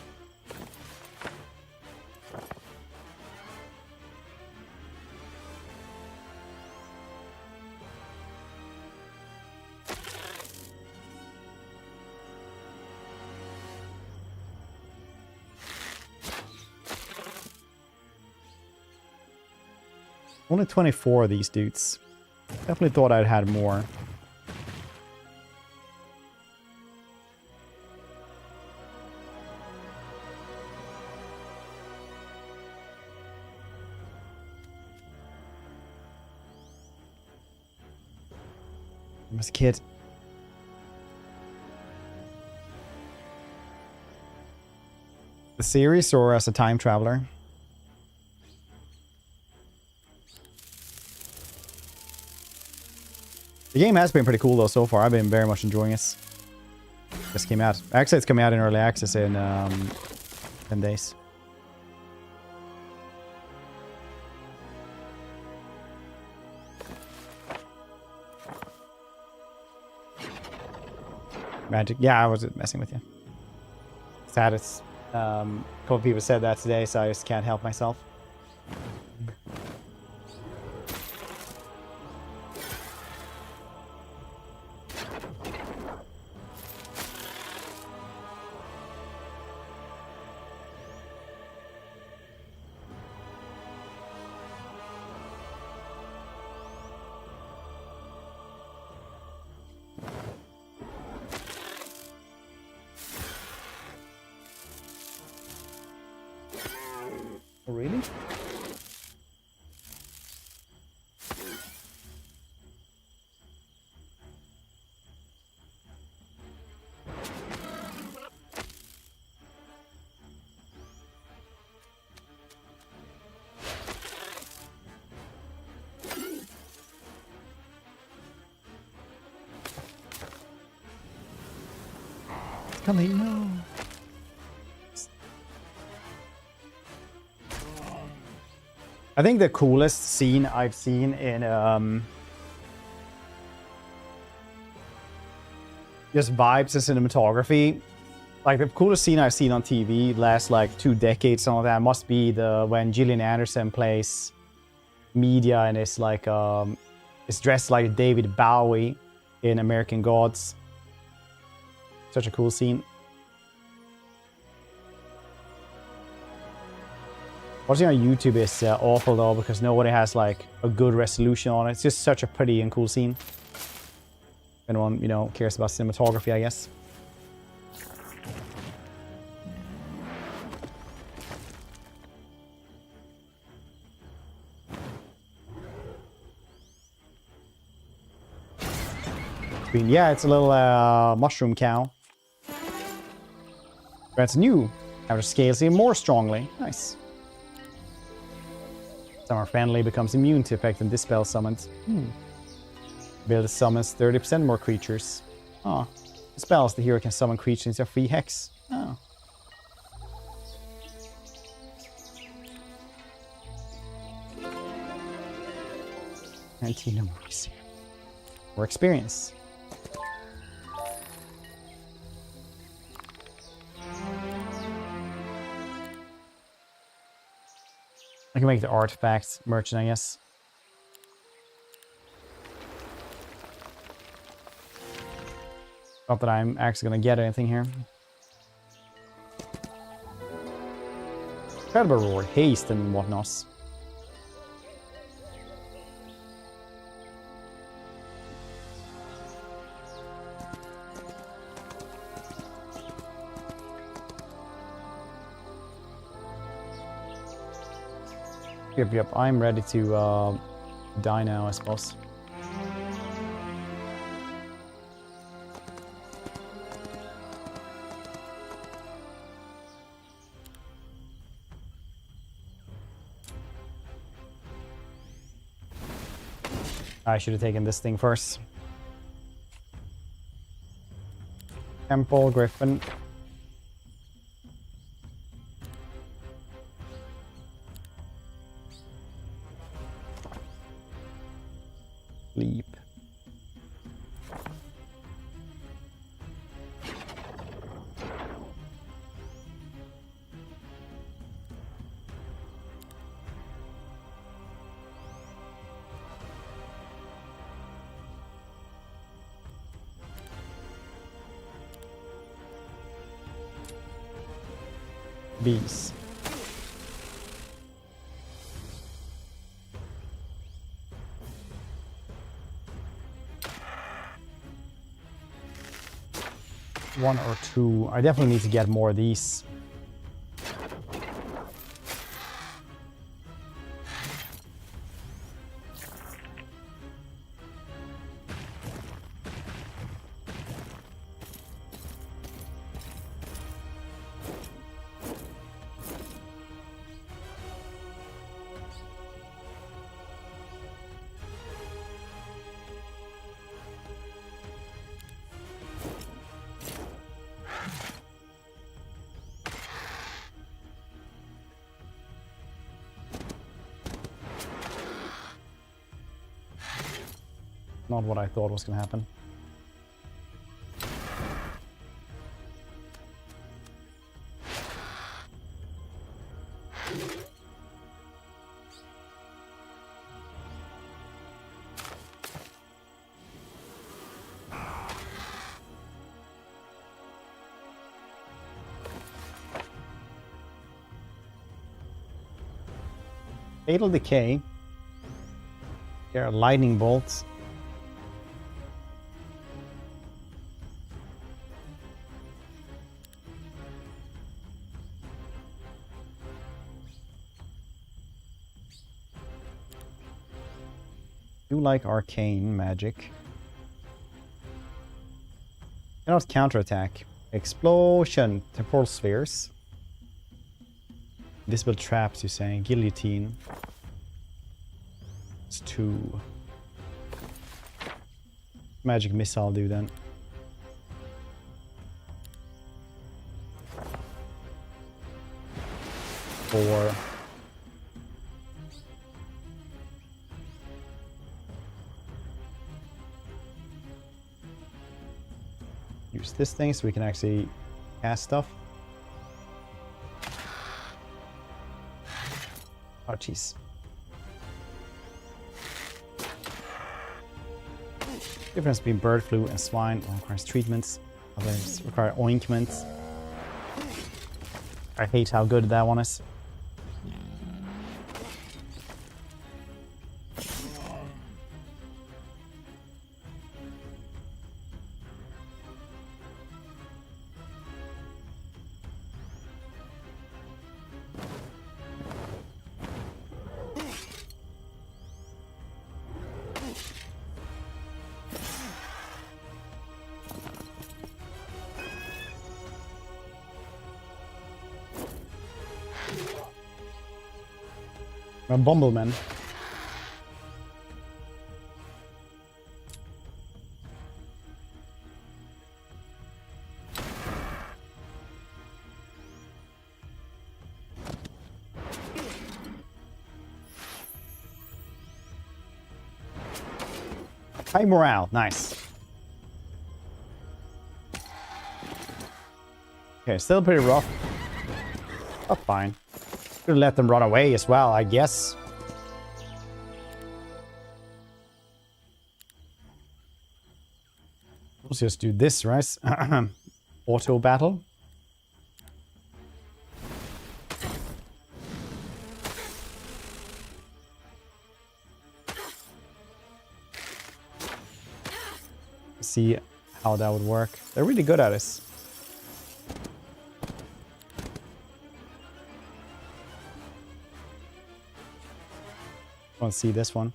Speaker 1: Only 24 of these dudes. Definitely thought I'd had more. This kid. The series or as a time traveler? The game has been pretty cool though so far. I've been very much enjoying it. Just came out. Actually, it's coming out in early access in 10 days. Magic. Yeah, I was messing with you. Sad. It's a couple of people said that today, so I just can't help myself. Really? coming, no. I think the coolest scene I've seen in just vibes and cinematography, like the coolest scene I've seen on TV last like 2 decades, something like that, must be the when Gillian Anderson plays Media and is like is dressed like David Bowie in American Gods. Such a cool scene. Watching on YouTube is awful though, because nobody has like a good resolution on it. It's just such a pretty and cool scene. If anyone, you know, cares about cinematography, I guess. Yeah, it's a little mushroom cow. That's new. After scales even more strongly. Nice. Summer friendly becomes immune to effect and dispel summons. Build summons 30% more creatures. Oh. Spells the hero can summon creatures into a free hex. Oh. More experience. I can make the artifacts merchant, I guess. Not that I'm actually gonna get anything here. Incredible reward, haste and whatnot. Yep, I'm ready to die now, I suppose. I should have taken this thing first. Temple, Griffin. Sleep. Bees. One or two. I definitely need to get more of these. Not what I thought was going to happen. Fatal Decay. There are lightning bolts. Do like arcane magic. Cannot counterattack. Explosion. Temporal spheres. Visible traps, you're saying. Guillotine. It's 2. Magic missile do then. 4. Use this thing so we can actually cast stuff. Oh, jeez. Difference between bird flu and swine. One requires treatments. Others require ointments. I hate how good that one is. A Bumbleman. High morale, nice. Okay, still pretty rough. But fine. Could let them run away as well, I guess. Let's just do this, right? Auto battle. See how that would work. They're really good at this. Want to see this one?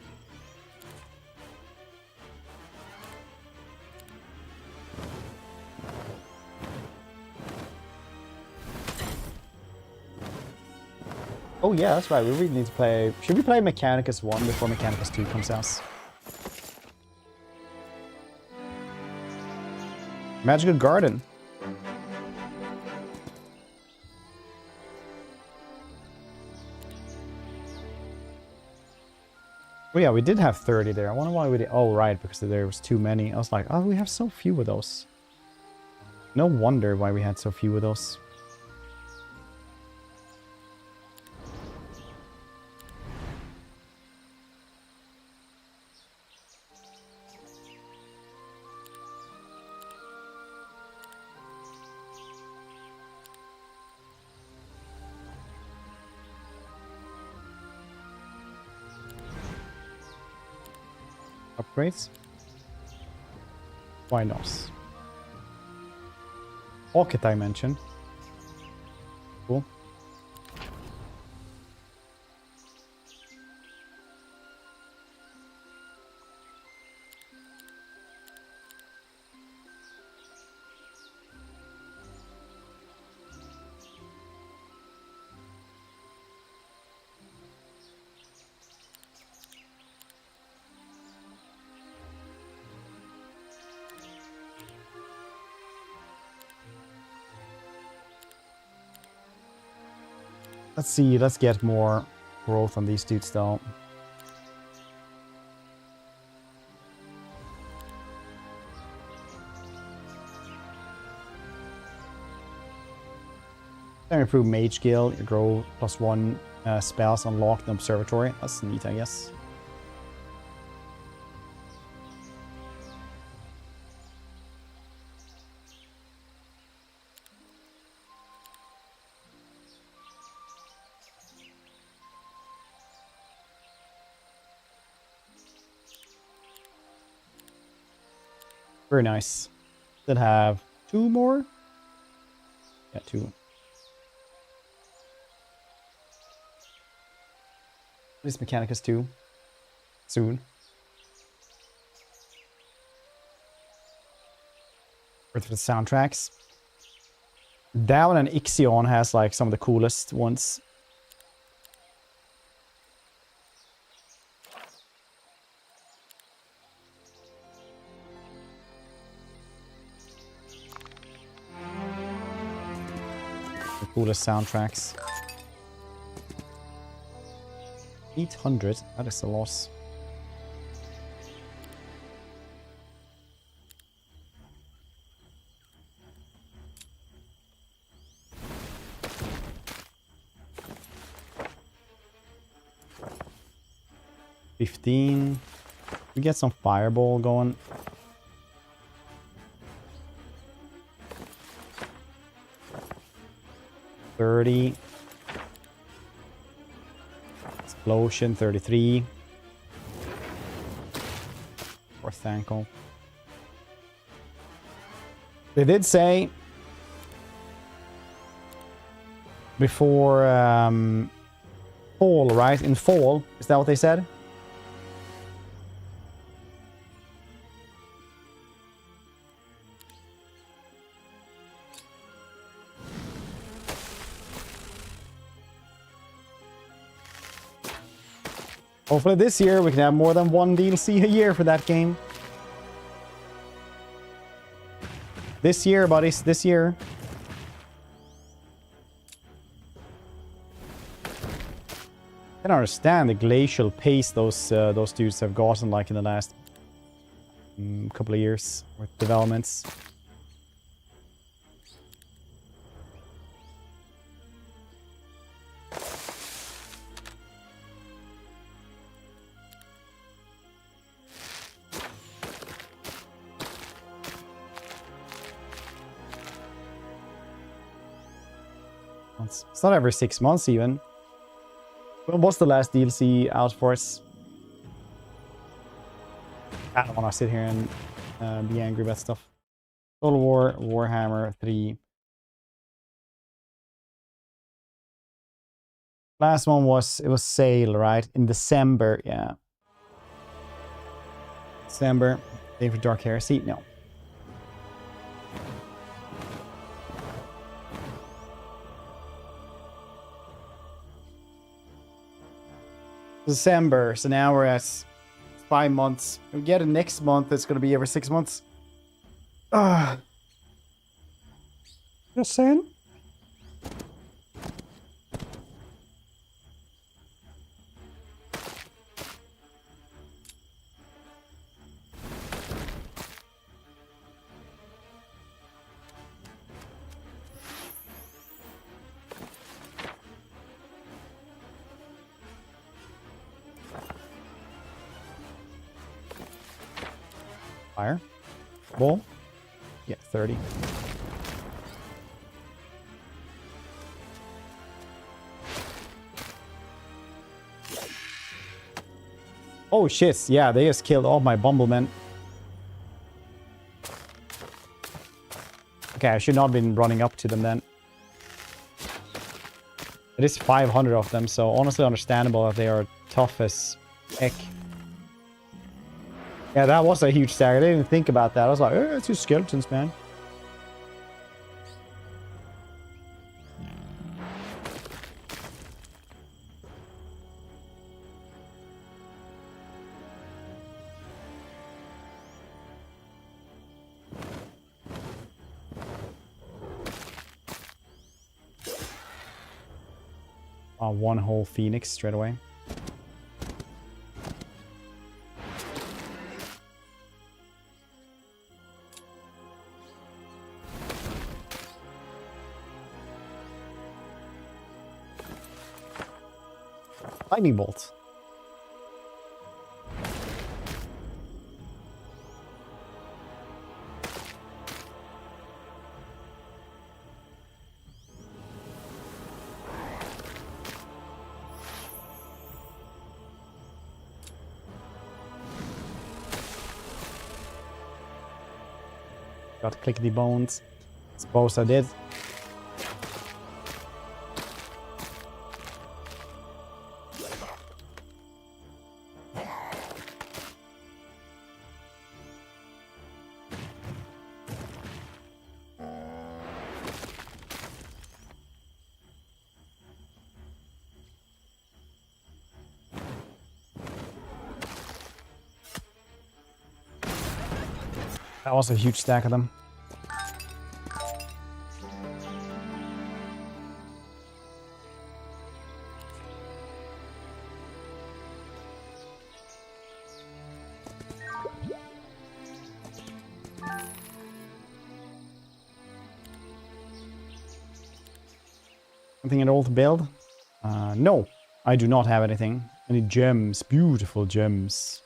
Speaker 1: Oh yeah, that's right. We really need to play. Should we play Mechanicus 1 before Mechanicus 2 comes out? Magical Garden. Oh yeah, we did have 30 there. I wonder why we did. Oh right, because there was too many. I was like, oh, we have so few of those. No wonder why we had so few of those. Upgrades? Why not? Pocket dimension. Cool. Let's see, let's get more growth on these dudes though. Then improve Mage Skill, you grow +1 spells unlocked in Observatory. That's neat, I guess. Very nice. Should have 2 more. Yeah, 2. This Mechanicus 2. Soon. With the soundtracks. That one and Ixion has like some of the coolest ones. The coolest soundtracks. 800. That is a loss. $15. We get some fireball going. $30. Explosion, 33. Or thankful. They did say before fall, right? In fall, is that what they said? Hopefully this year we can have more than one DLC a year for that game. This year, buddies, this year. I don't understand the glacial pace those dudes have gotten like in the last couple of years with developments. It's not every 6 months even. When was the last DLC out for us? I don't want to sit here and be angry about stuff. Total War, Warhammer 3. Last one was, it was sale, right? In December, yeah. December. Day for Dark Heresy? No. December, so now we're at 5 months. If we get it next month, it's going to be every 6 months. Just saying. Fire. Ball. Yeah, 30. Oh shit, yeah, they just killed all my bumblemen. Okay, I should not have been running up to them then. It is 500 of them, so honestly understandable that they are tough as heck. Yeah, that was a huge stagger. I didn't even think about that. I was like, it's just skeletons, man. One whole phoenix straight away. Lightning bolt. Got clickety bones. Suppose I did. That was a huge stack of them. Something at all to build? No, I do not have anything. Any gems, beautiful gems.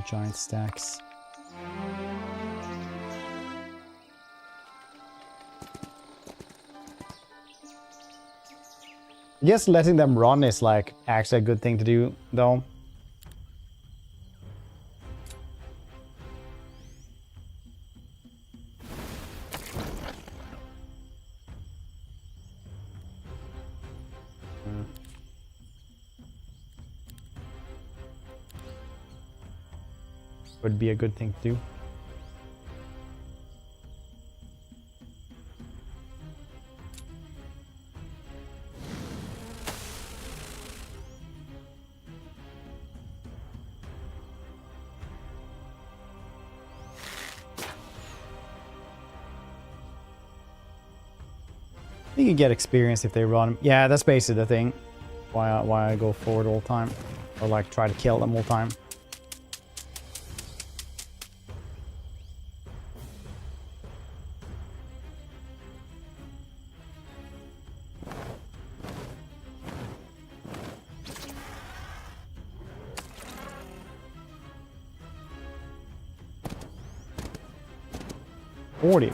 Speaker 1: Giant stacks. I guess letting them run is like actually a good thing to do, though. Would be a good thing to do. You can get experience if they run. Yeah, that's basically the thing. Why I go forward all the time. Or like try to kill them all the time.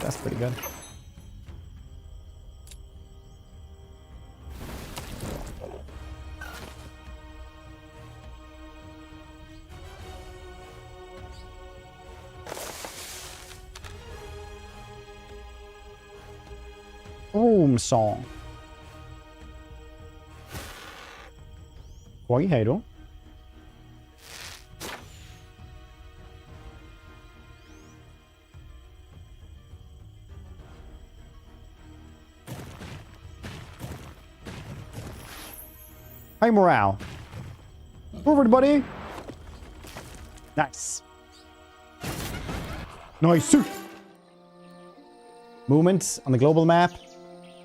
Speaker 1: That's pretty good. Boom song. Oj, hej då. High morale. Forward, buddy. Nice. Nice. Movement on the global map.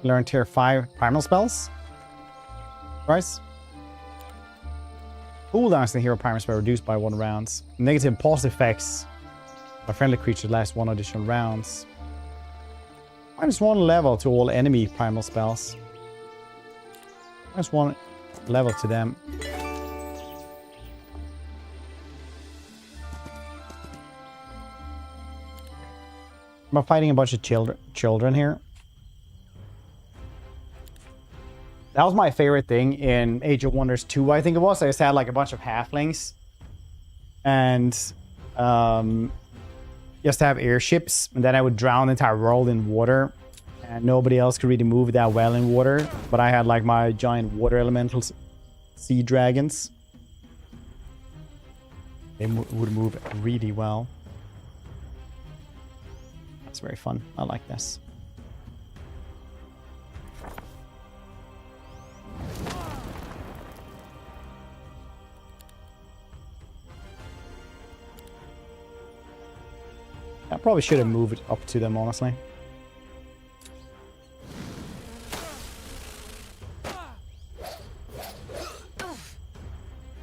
Speaker 1: Learn tier 5 primal spells. Price. Cooldowns the hero primal spell reduced by 1 round. Negative and positive effects. A friendly creature lasts 1 additional rounds. -1 level to all enemy primal spells. -1 level to them. I'm fighting a bunch of children here. That was my favorite thing in Age of Wonders 2, I think it was. I just had like a bunch of halflings. And just have airships. And then I would drown the entire world in water. And nobody else could really move that well in water. But I had like my giant water elementals, sea dragons. They would move really well. That's very fun. I like this. I probably should have moved up to them, honestly.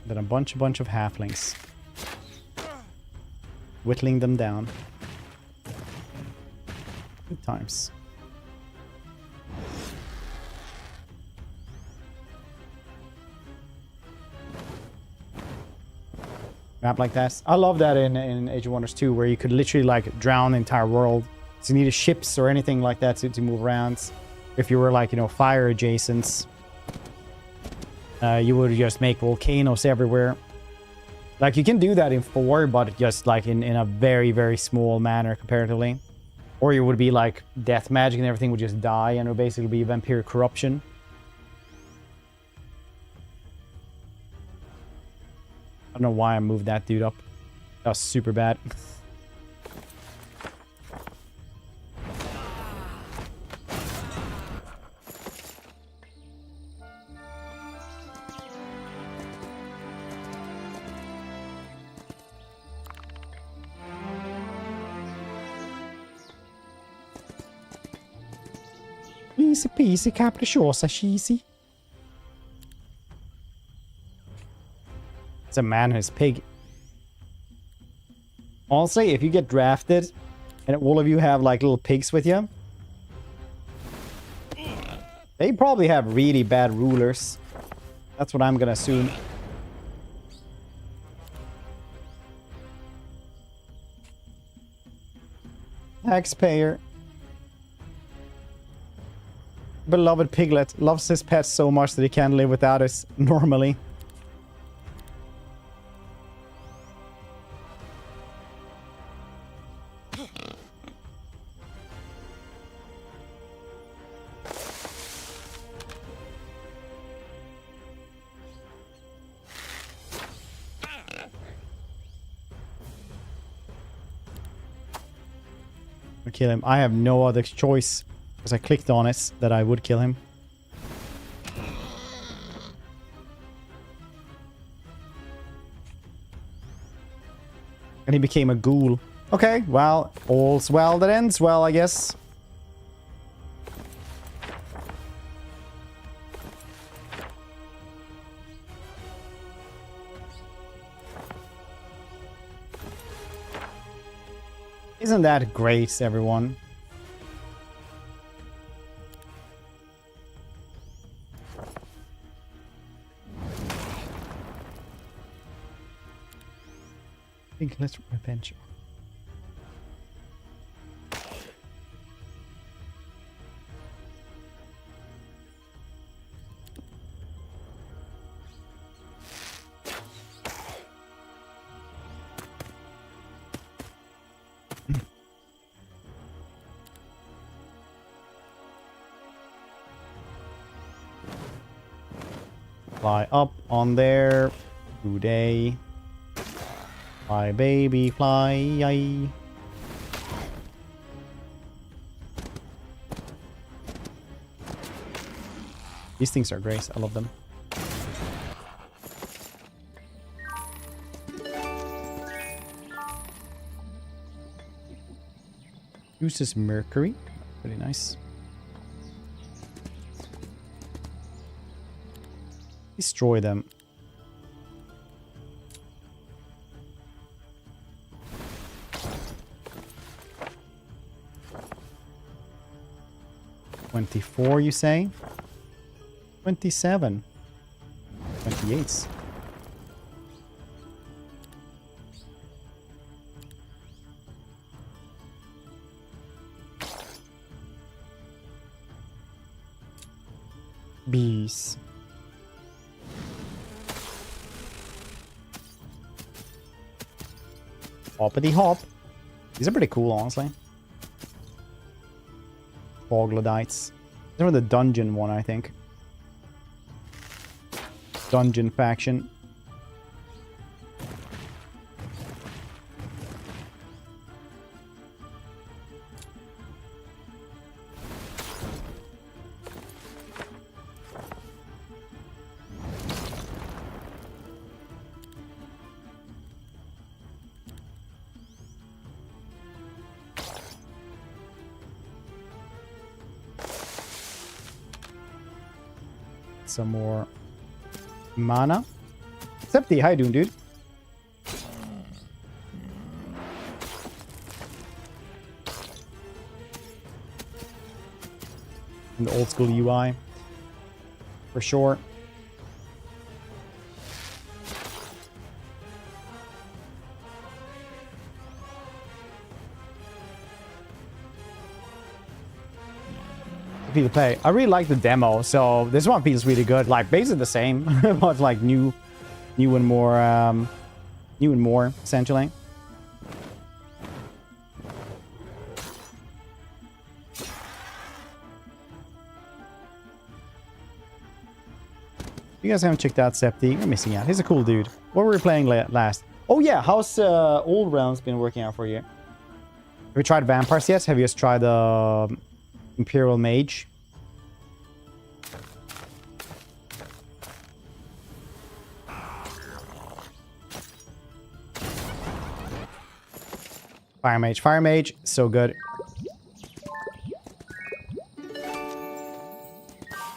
Speaker 1: Then a bunch of halflings. Whittling them down. Good times. Map like that. I love that in Age of Wonders 2, where you could literally like drown the entire world. So you needed ships or anything like that to move around. If you were like, you know, fire adjacent, you would just make volcanoes everywhere. Like you can do that in 4, but just like in a very, very small manner comparatively. Or you would be like death magic and everything would just die and it would basically be vampiric corruption. I don't know why I moved that dude up. That was super bad. Easy peasy, capricciosa, cheesy. It's a man and his pig. Honestly, if you get drafted and all of you have like little pigs with you, they probably have really bad rulers. That's what I'm gonna assume. Taxpayer. Beloved piglet loves his pet so much that he can't live without us normally. Kill him. I have no other choice because I clicked on it that I would kill him. And he became a ghoul. Okay, well, all's well that ends well, I guess. Isn't that great, everyone? I think let's revenge. Fly up on there today. Fly, baby, fly. Yay. These things are great. I love them. Uses Mercury. Pretty nice. Destroy them. $24, you say? 27. 28. Bees. Hoppity hop. These are pretty cool, honestly. Troglodytes. These are the dungeon one, I think. Dungeon faction. Some more mana. Septi, how you doing, dude? And the old school UI. For sure. To play. I really like the demo, so this one feels really good. Like basically the same, but like new and more, essentially. You guys haven't checked out Septi, you're missing out. He's a cool dude. What were we playing last? Oh yeah, how's Old Realms been working out for you? Have you tried vampires yet? Have you just tried the Imperial Mage? Fire Mage, so good.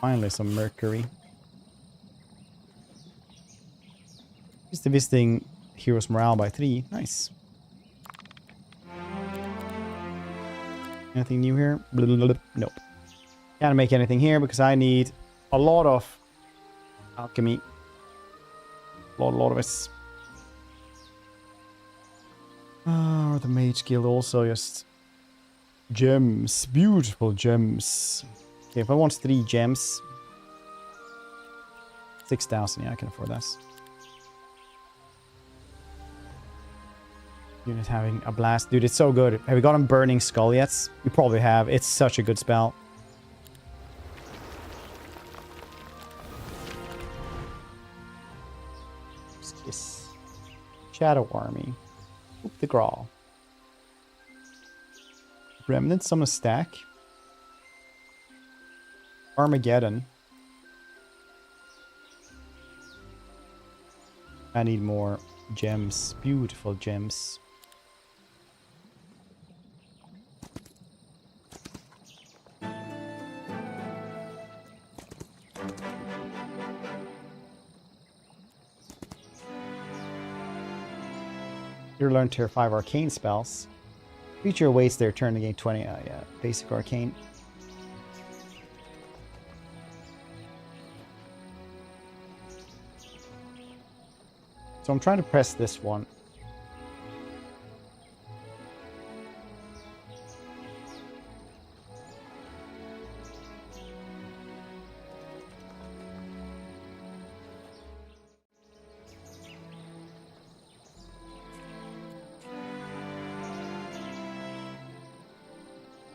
Speaker 1: Finally, some mercury. Just the visiting hero's morale by 3. Nice. Anything new here? Nope. Can't make anything here because I need a lot of alchemy. A lot of it. The mage guild also just gems, beautiful gems. Okay, if I want 3 gems, 6,000. Yeah, I can afford that. Unit having a blast, dude. It's so good. Have you gotten Burning Skull yet? You probably have. It's such a good spell. Kiss. Shadow Army. Oop the Grawl. Remnant Summon Stack. Armageddon. I need more gems. Beautiful gems. You learn tier 5 arcane spells. Creature waits their turn to gain 20. Yeah, basic arcane. So I'm trying to press this one.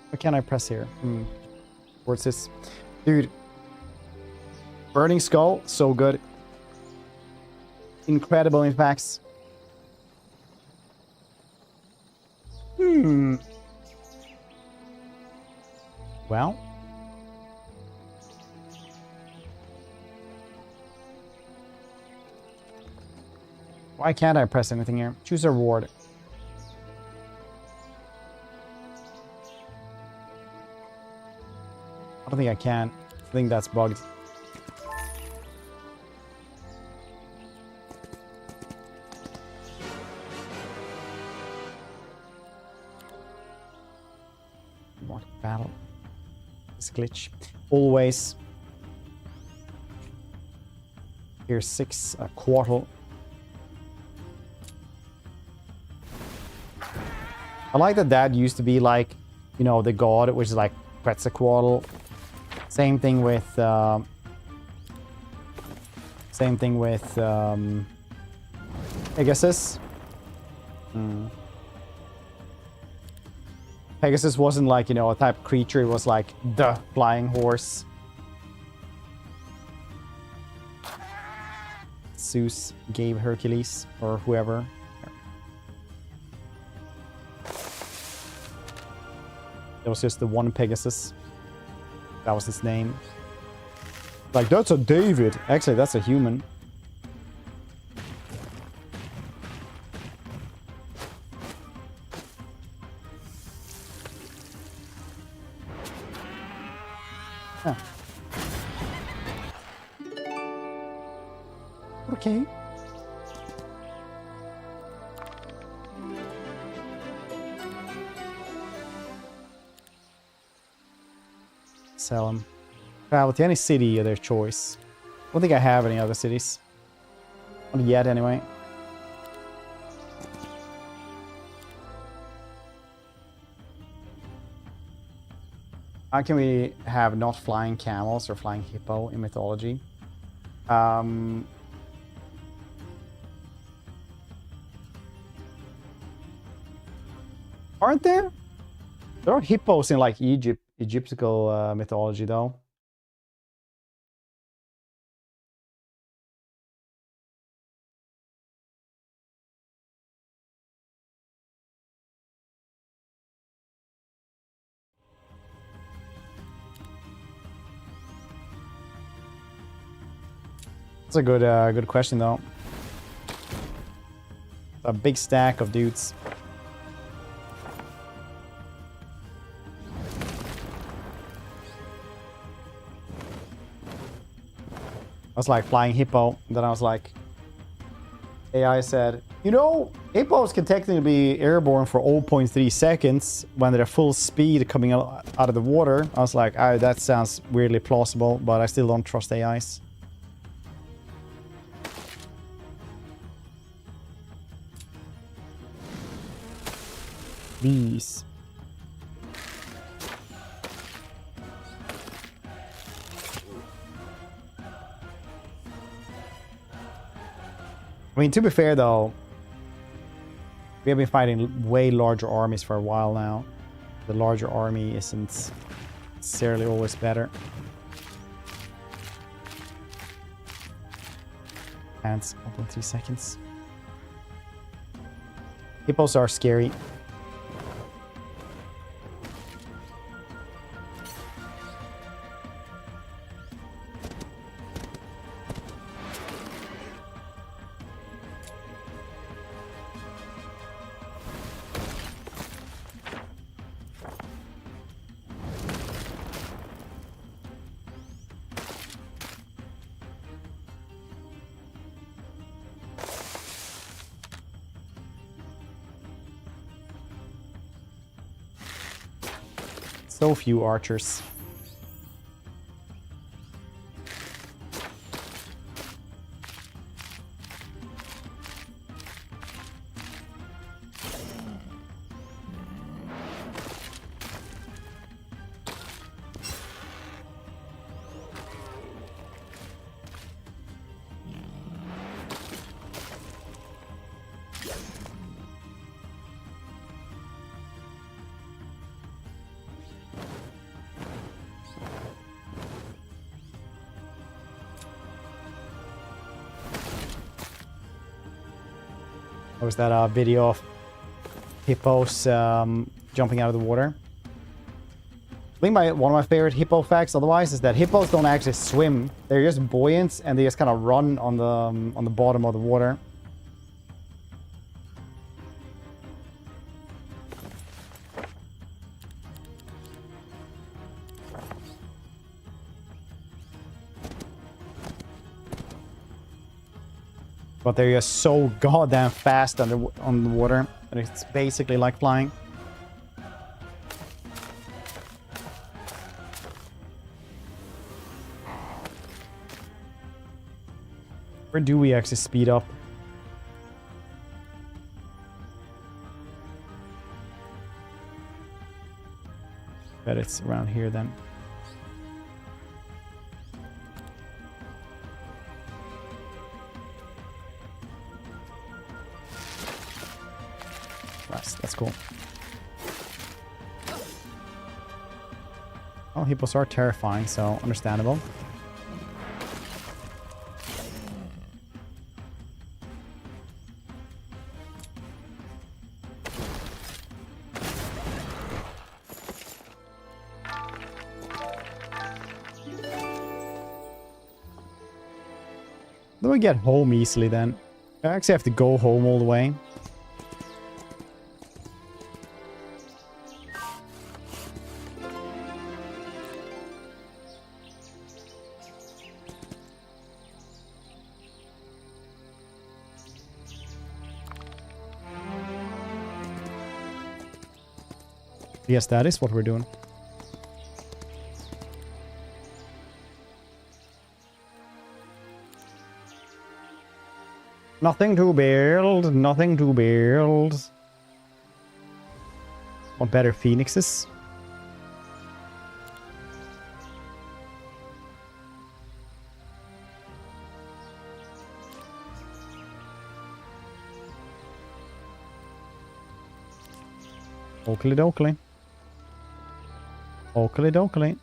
Speaker 1: What can I press here? What's this? Dude. Burning Skull, so good. Incredible impacts. Well. Why can't I press anything here? Choose a reward. I don't think I can. I think that's bugged. What battle? This glitch. Always. Here's 6, a quarter. I like that used to be like, you know, the god, which is like Quetzalcoatl. Same thing with Pegasus. Pegasus wasn't like, you know, a type of creature. It was like the flying horse. Zeus gave Hercules or whoever. It was just the one Pegasus. That was his name. Like, that's a David. Actually, that's a human. Huh. Okay. Sell them. Travel to any city of their choice. I don't think I have any other cities. Not yet, anyway. How can we have not flying camels or flying hippo in mythology? Aren't there? There are hippos in like Egyptical mythology, though. That's a good question, though. A big stack of dudes. I was like flying hippo. Then I was like, AI said, you know, hippos can technically be airborne for 0.3 seconds when they're full speed coming out of the water. I was like, oh, that sounds weirdly plausible, but I still don't trust AIs. These. I mean, to be fair, though, we have been fighting way larger armies for a while now. The larger army isn't necessarily always better. Hands, 1.3 seconds. Hippos are scary. So few archers. Was that a video of hippos jumping out of the water? I think one of my favorite hippo facts otherwise is that hippos don't actually swim. They're just buoyant and they just kind of run on the bottom of the water. But they're just so goddamn fast on the water that it's basically like flying. Where do we actually speed up? Bet it's around here then. That's cool. Well, hippos are terrifying, so understandable. Then we get home easily then. I actually have to go home all the way. Yes, that is what we're doing. Nothing to build, nothing to build. Want better phoenixes? Oakley dokley. Oakley dokley.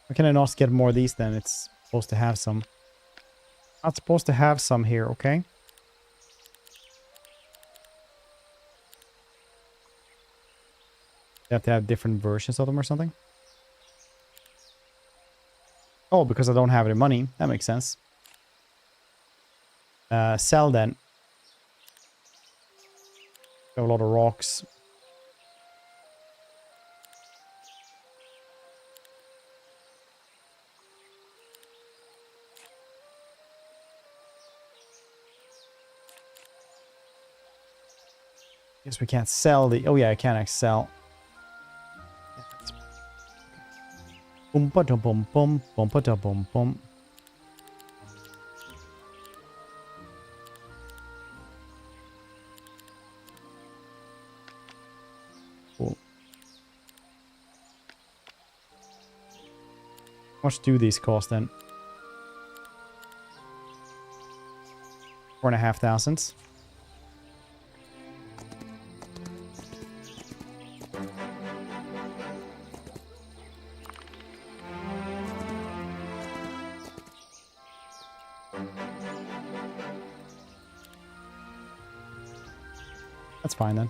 Speaker 1: Why can I not get more of these then? It's supposed to have some. Not supposed to have some here, okay? You have to have different versions of them or something. Oh, because I don't have any money. That makes sense. Sell then. Got a lot of rocks. Guess we can't sell the... Oh yeah, I can sell. Boom ba dum bum bum bum ba da bum bum. Cool. How much do these cost then? 4,500. That's fine then.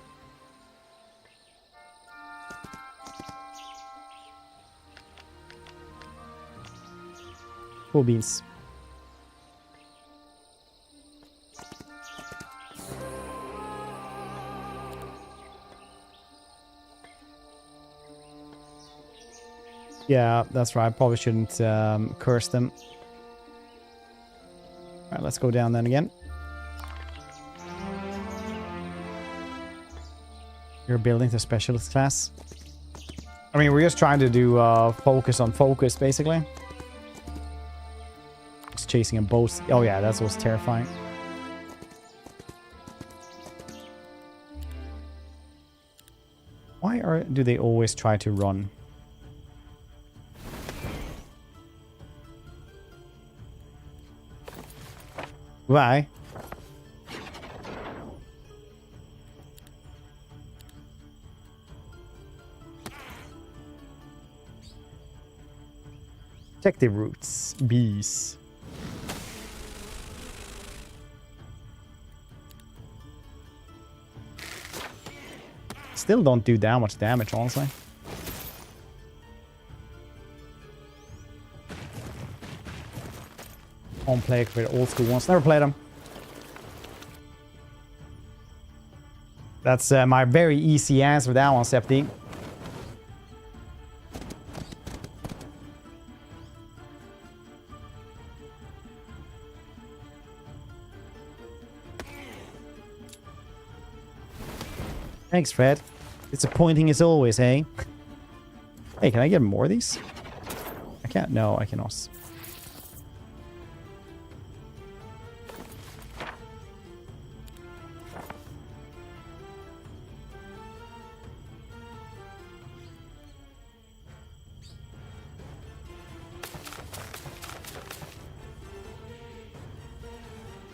Speaker 1: Cool beans. Yeah, that's right. I probably shouldn't curse them. Alright, let's go down then again. You're building the specialist class. I mean, we're just trying to do focus on focus, basically. Just chasing a boat. Oh yeah, that's what's terrifying. Why do they always try to run? Why? Check the roots. Bees. Still don't do that much damage, honestly. On play with old school ones. Never played them. That's my very easy answer for that one, Septi. Thanks, Fred. Disappointing as always, eh? Hey, can I get more of these? I can't. No, I cannot.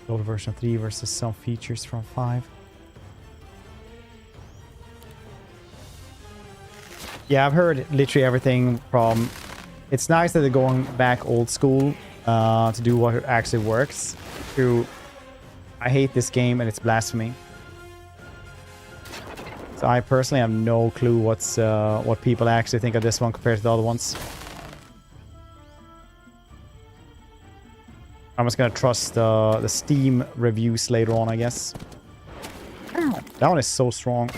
Speaker 1: Old version 3 versus some features from 5. Yeah, I've heard literally everything from... It's nice that they're going back old school to do what actually works. To, I hate this game and it's blasphemy. So I personally have no clue what people actually think of this one compared to the other ones. I'm just gonna trust the Steam reviews later on, I guess. That one is so strong.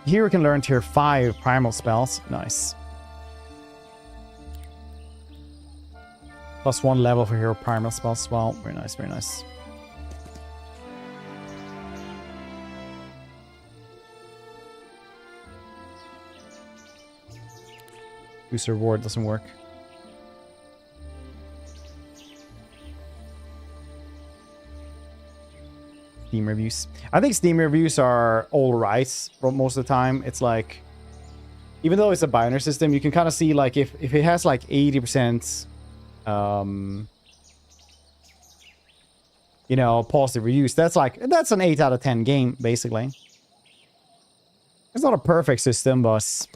Speaker 1: Here we can learn tier 5 primal spells. Nice. +1 level for hero primal spells as well. Very nice, very nice. Boost reward doesn't work. Steam reviews. I think Steam reviews are all right for most of the time. It's like, even though it's a binary system, you can kind of see like if it has like 80% you know, positive reviews, that's an 8 out of 10 game, basically. It's not a perfect system, but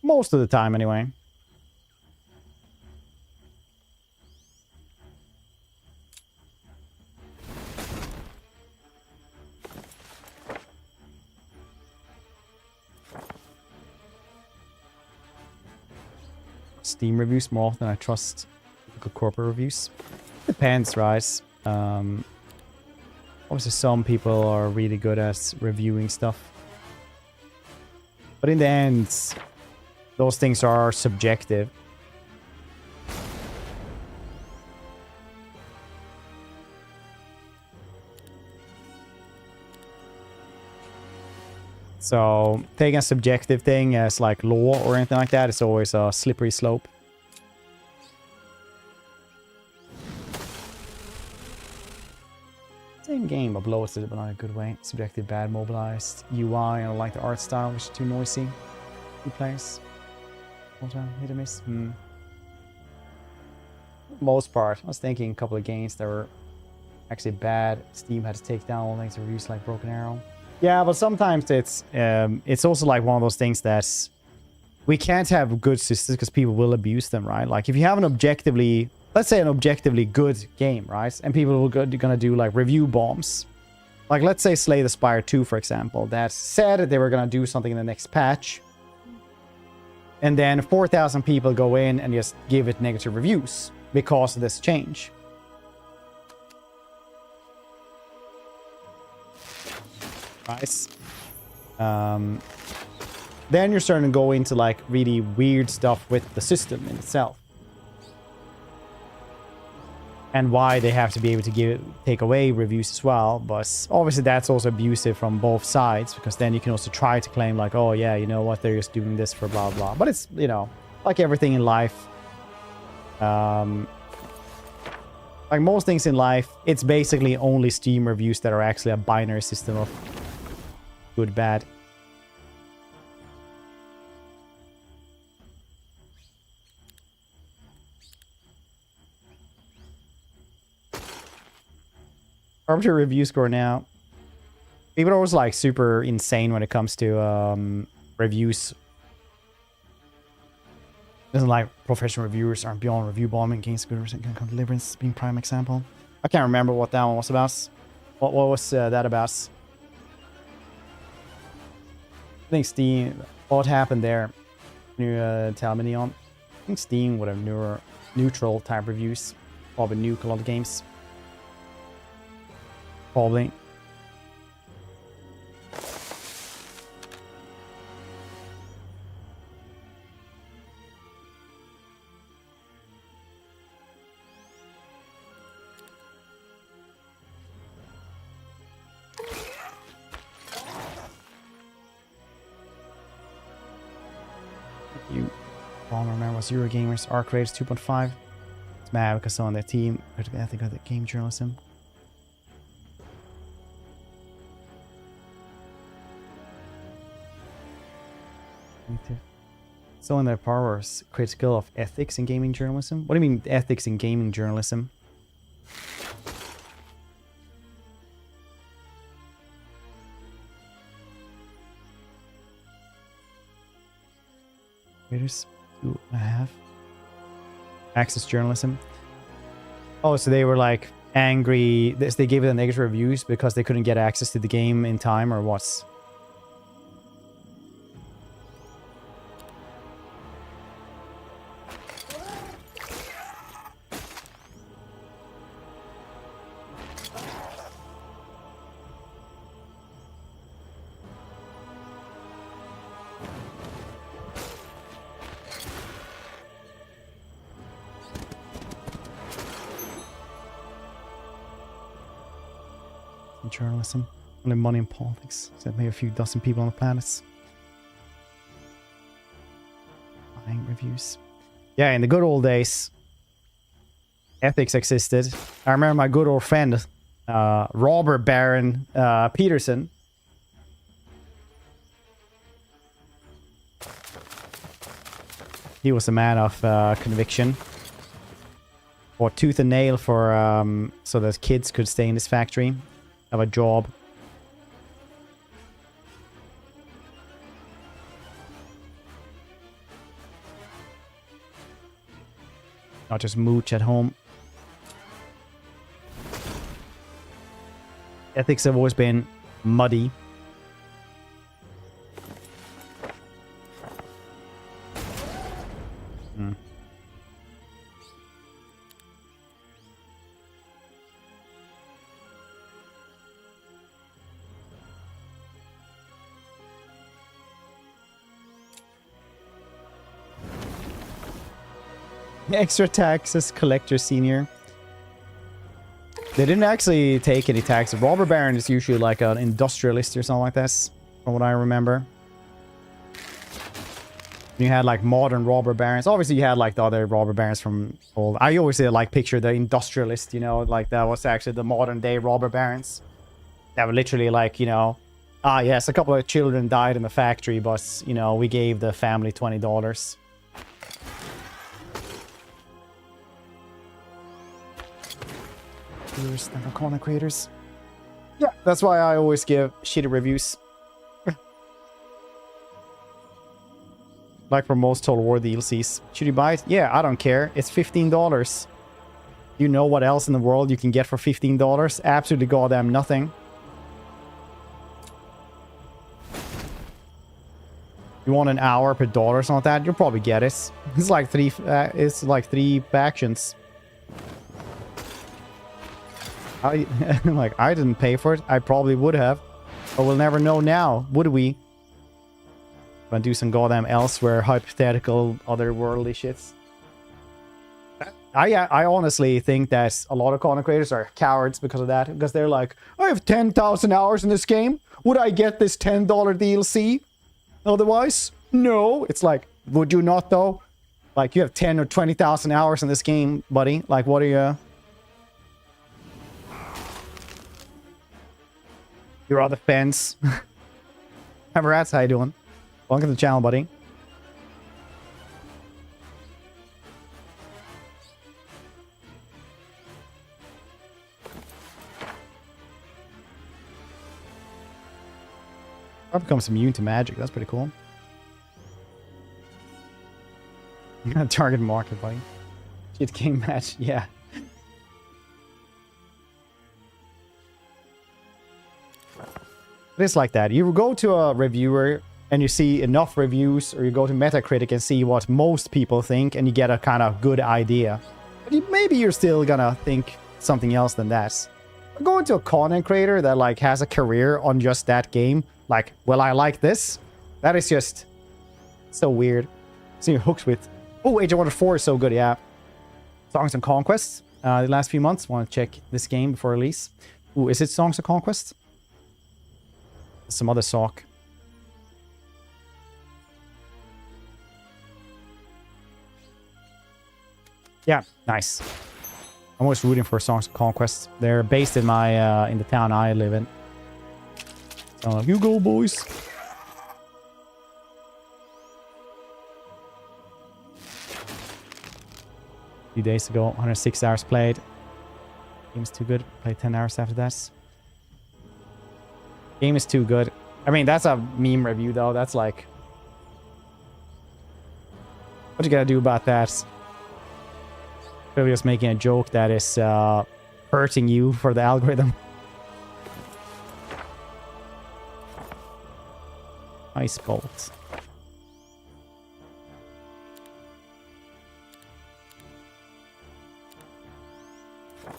Speaker 1: most of the time anyway. Steam reviews more often than I trust typical corporate reviews. Depends, right? Obviously, some people are really good at reviewing stuff. But in the end, those things are subjective. So taking a subjective thing as like law or anything like that is always a slippery slope. Same game, but bloated, but not in a good way. Subjective, bad, mobilized. UI, I don't like the art style, which is too noisy. Two players. What a hit or miss. Most part, I was thinking a couple of games that were actually bad. Steam had to take down all things reviews like Broken Arrow. Yeah, but sometimes it's also like one of those things that we can't have good systems because people will abuse them, right? Like if you have an objectively, let's say an objectively good game, right? And people are gonna do like review bombs. Like let's say Slay the Spire 2, for example, that said that they were gonna do something in the next patch. And then 4,000 people go in and just give it negative reviews because of this change. Nice. Then you're starting to go into like really weird stuff with the system in itself. And why they have to be able to take away reviews as well. But obviously that's also abusive from both sides, because then you can also try to claim like, oh yeah, you know what, they're just doing this for blah blah. But it's, you know, like everything in life. Like most things in life, it's basically only Steam reviews that are actually a binary system of good, bad. Arbitrary review score now. People are always like super insane when it comes to reviews. Doesn't like professional reviewers aren't beyond review bombing against good and deliverance being prime example. I can't remember what that one was about. What was that about? I think Steam. What happened there? Can you tell me, Neon? I think Steam would have neutral type reviews. Probably nuke a lot of games. Probably. You remember was Eurogamers Arc Rates 2.5. It's mad because someone on their team critical ethic of the game journalism. So in their powers critical of ethics in gaming journalism. What do you mean ethics in gaming journalism? Readers 2.5. Access journalism. Oh, so they were like angry. They gave it a negative reviews because they couldn't get access to the game in time, or what? Journalism. Only money in politics. Except maybe a few dozen people on the planet. Buying reviews. Yeah, in the good old days, ethics existed. I remember my good old friend, Robert Baron Peterson. He was a man of conviction. Fought tooth and nail for so that kids could stay in this factory. Have a job. Not just mooch at home. Ethics have always been muddy. Extra taxes, collector senior. They didn't actually take any tax. Robber baron is usually like an industrialist or something like this, from what I remember. You had like modern robber barons. Obviously, you had like the other robber barons from old. I always say like picture the industrialist, you know, like that was actually the modern day robber barons. That were literally like, you know, yes, a couple of children died in the factory, but you know, we gave the family $20. Never corner creators. Yeah, that's why I always give shitty reviews. Like for most Total War DLCs. Should you buy it? Yeah, I don't care. It's $15. You know what else in the world you can get for $15? Absolutely goddamn nothing. You want an hour per dollar or something like that? You'll probably get it. It's like three factions. Like, I didn't pay for it. I probably would have. But we'll never know now, would we? Gonna do some goddamn elsewhere, hypothetical, otherworldly shits. I honestly think that a lot of content creators are cowards because of that. Because they're like, I have 10,000 hours in this game. Would I get this $10 DLC? Otherwise? No. It's like, would you not though? Like, you have 10 or 20,000 hours in this game, buddy. Like, what are you... You're on the fence. Hi, Rats. How you doing? Welcome to the channel, buddy. I've become immune to magic. That's pretty cool. Target market, buddy. Shit game match. Yeah. It's like that. You go to a reviewer and you see enough reviews, or you go to Metacritic and see what most people think, and you get a kind of good idea. But maybe you're still gonna think something else than that. But going to a content creator that like has a career on just that game, like, well, I like this. That is just so weird. So you're hooked with. Oh, Age of Wonder 4 is so good, yeah. Songs and Conquests. The last few months, want to check this game before release. Ooh, is it Songs of Conquest? Some other sock. Yeah, nice. I'm always rooting for Songs of Conquest. They're based in my in the town I live in. So you go, boys. A few days ago, 106 hours played. Game's too good. Played 10 hours after that. Game is too good. I mean, that's a meme review, though. That's like... What you gotta do about that? Probably just making a joke that is hurting you for the algorithm. Ice bolt.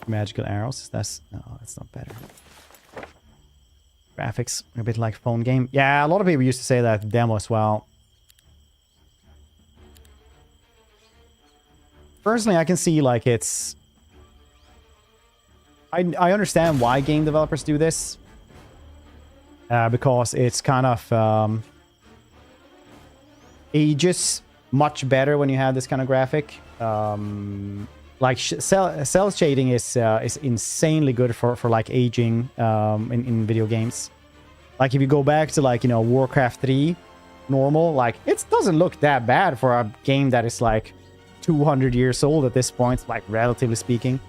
Speaker 1: Magical arrows. That's... No, that's not better. Graphics a bit like phone game. Yeah, a lot of people used to say that demo as well. Personally, I can see like it's... I understand why game developers do this. Because it's kind of ages much better when you have this kind of graphic. Like cell shading is insanely good for like aging in video games. Like if you go back to like, you know, Warcraft 3 normal, like it doesn't look that bad for a game that is like 200 years old at this point, like relatively speaking,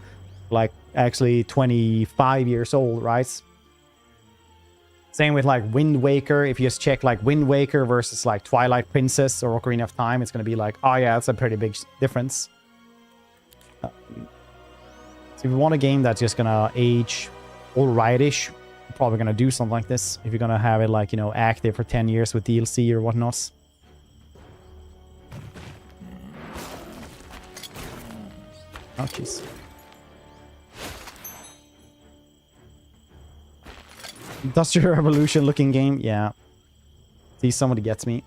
Speaker 1: like actually 25 years old, right? Same with like Wind Waker. If you just check like Wind Waker versus like Twilight Princess or Ocarina of Time, it's going to be like, oh yeah, that's a pretty big difference. So if you want a game that's just gonna age alright-ish, you're probably gonna do something like this. If you're gonna have it like, you know, active for 10 years with DLC or whatnot. Oh jeez. Industrial Revolution looking game, yeah. See, somebody gets me.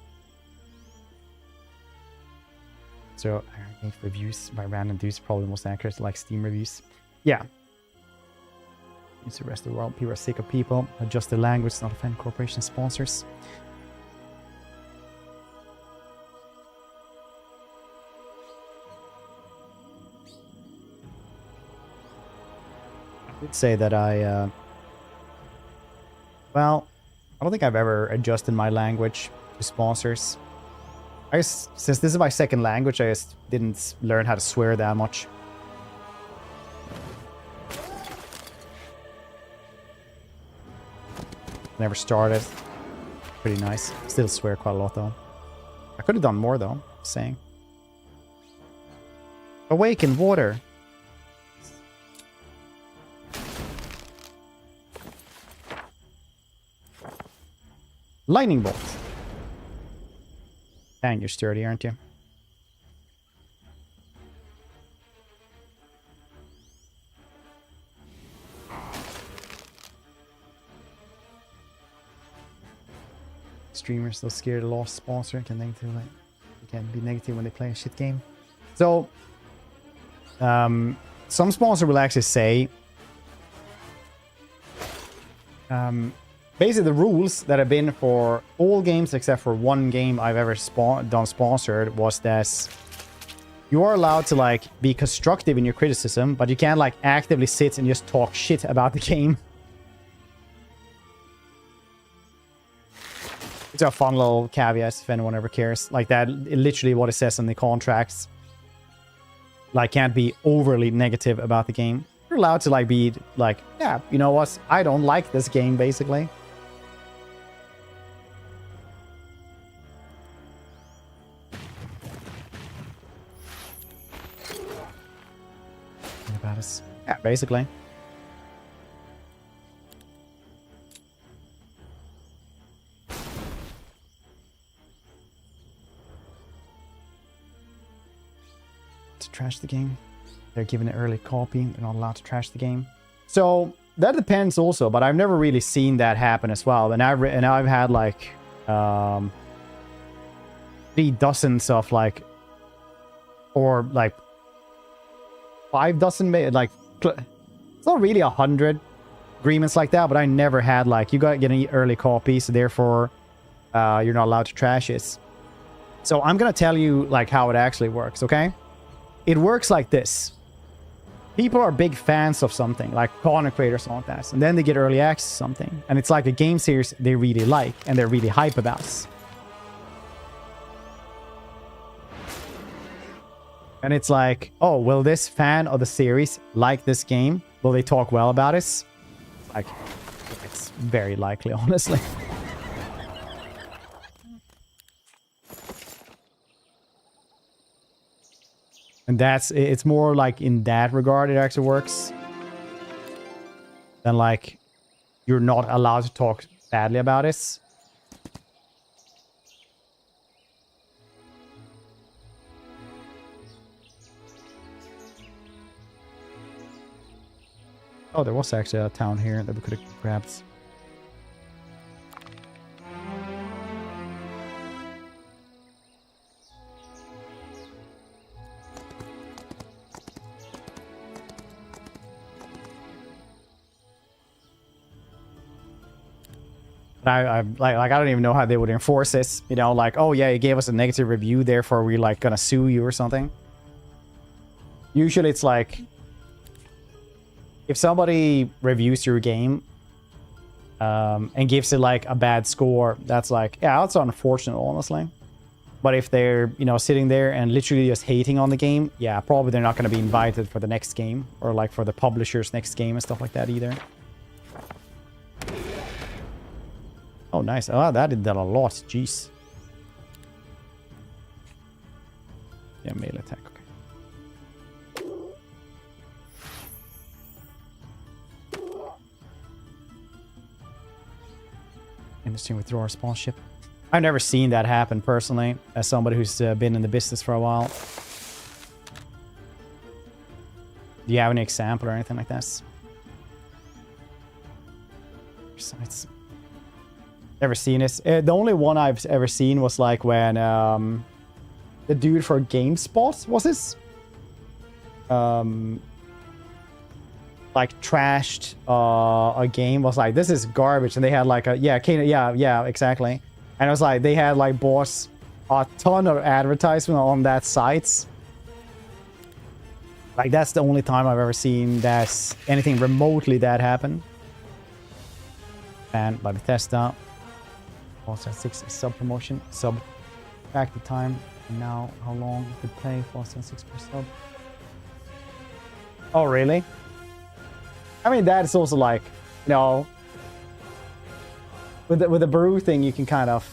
Speaker 1: So reviews by random dudes probably the most accurate, like Steam reviews. Yeah. It's the rest of the world. People are sick of people. Adjust the language, not offend corporation sponsors. I would say that well, I don't think I've ever adjusted my language to sponsors. I guess since this is my second language, I just didn't learn how to swear that much. Never started. Pretty nice. Still swear quite a lot though. I could have done more though, just saying. Awaken water. Lightning bolt. Dang, you're sturdy, aren't you? Streamers still scared of lost sponsor can be negative when they play a shit game. So some sponsor will actually say basically the rules that have been for all games except for one game I've ever done sponsored was that you are allowed to like be constructive in your criticism, but you can't like actively sit and just talk shit about the game. It's a fun little caveat if anyone ever cares. Like that, literally what it says in the contracts. Like, can't be overly negative about the game. You're allowed to like be like, yeah, you know what? I don't like this game, basically. About us. Yeah, basically. Trash the game. They're given an early copy. They're not allowed to trash the game. So that depends also, but I've never really seen that happen as well. And I've had like 3 dozens of like, or like 5 dozen, like it's not really 100 agreements like that, but I never had like, you got to get an early copy, so therefore you're not allowed to trash it. So I'm gonna tell you like how it actually works, okay? It works like this. People are big fans of something, like content creators and all that, and then they get early access to something. And it's like a game series they really like and they're really hype about. And it's like, oh, will this fan of the series like this game? Will they talk well about it? Like, it's very likely, honestly. And it's more like in that regard it actually works. Than like, you're not allowed to talk badly about it. Oh, there was actually a town here that we could have grabbed. I don't even know how they would enforce this. You know, like, oh yeah, you gave us a negative review, therefore we're like gonna sue you or something. Usually it's like, if somebody reviews your game and gives it like a bad score, that's like, yeah, that's unfortunate, honestly. But if they're, you know, sitting there and literally just hating on the game, yeah, probably they're not going to be invited for the next game or like for the publisher's next game and stuff like that either. Oh, nice. Oh, that did that a lot. Jeez. Yeah, melee attack. Okay. Interesting withdraw our spawn ship. I've never seen that happen personally, as somebody who's been in the business for a while. Do you have any example or anything like this? Besides, never seen this. The only one I've ever seen was like when the dude for GameSpot, was this? Like trashed a game, was like, this is garbage, and they had like a yeah, exactly. And it was like they had like bought a ton of advertisement on that site. Like that's the only time I've ever seen that anything remotely that happen. And by Bethesda, also 6 sub promotion, sub back the time. And now how long you could play Fallout 6 per sub? Oh really? I mean, that is also like, you know, with the brew thing, you can kind of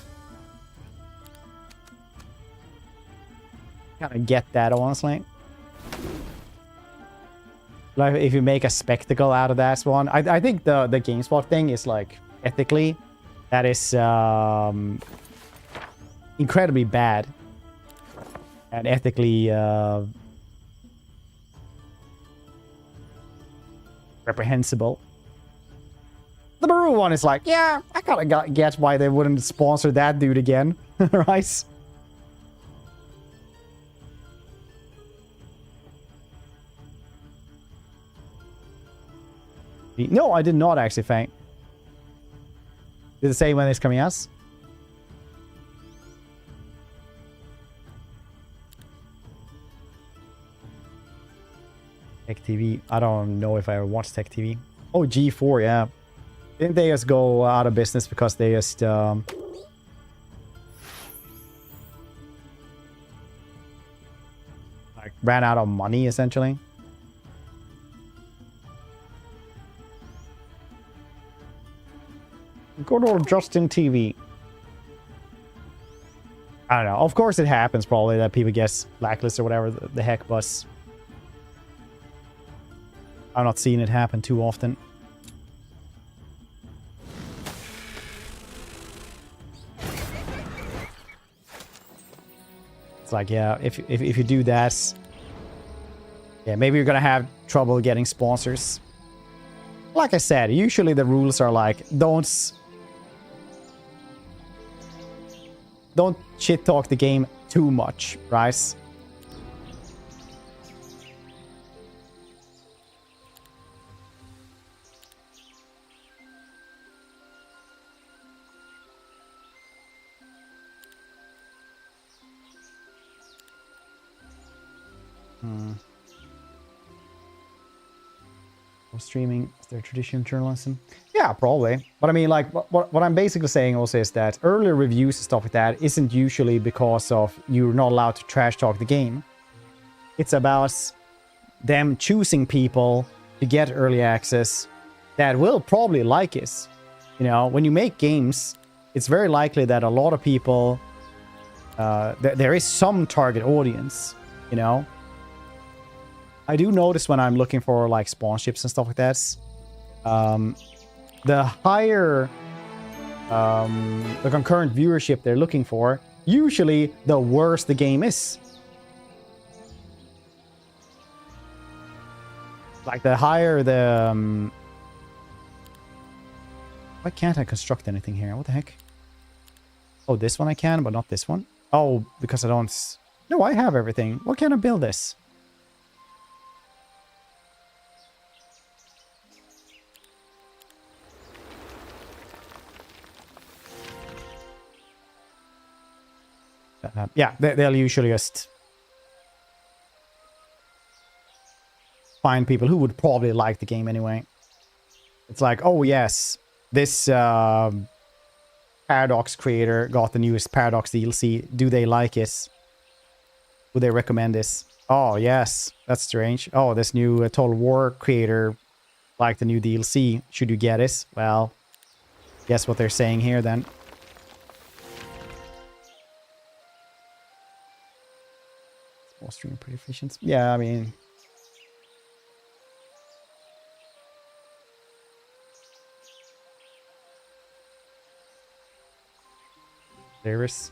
Speaker 1: get that, honestly. Like if you make a spectacle out of that one, I think the GameSpot thing is like ethically, that is incredibly bad and ethically reprehensible. The Baru one is like, yeah, I kind of get why they wouldn't sponsor that dude again, right? No, I did not actually, Fang. Did it say when it's coming out? Tech TV. I don't know if I ever watched Tech TV. Oh, G4, yeah. Didn't they just go out of business because they just like ran out of money, essentially? Good old Justin TV. I don't know. Of course it happens probably that people get blacklisted or whatever the heck, but I'm not seeing it happen too often. It's like, yeah, if you do that, yeah, maybe you're gonna have trouble getting sponsors. Like I said, usually the rules are like, don't shit talk the game too much, right? Streaming is their traditional journalism. Yeah, probably. But I mean, like, what I'm basically saying also is that earlier reviews and stuff like that isn't usually because of you're not allowed to trash talk the game. It's about them choosing people to get early access that will probably like it. You know, when you make games, it's very likely that a lot of people, there is some target audience, you know. I do notice when I'm looking for like sponsorships and stuff like that, the higher the concurrent viewership they're looking for, usually the worse the game is. Like the higher the why can't I construct anything here? What the heck? Oh, this one I can, but not this one. Oh, because I don't. No, I have everything. Why can't I build this? Yeah, they'll usually just find people who would probably like the game anyway. It's like, oh yes, this Paradox creator got the newest Paradox DLC. Do they like it? Would they recommend this? Oh yes, that's strange. Oh, this new Total War creator liked the new DLC. Should you get it? Well, guess what they're saying here then. Stream pretty efficient. Yeah, I mean, there is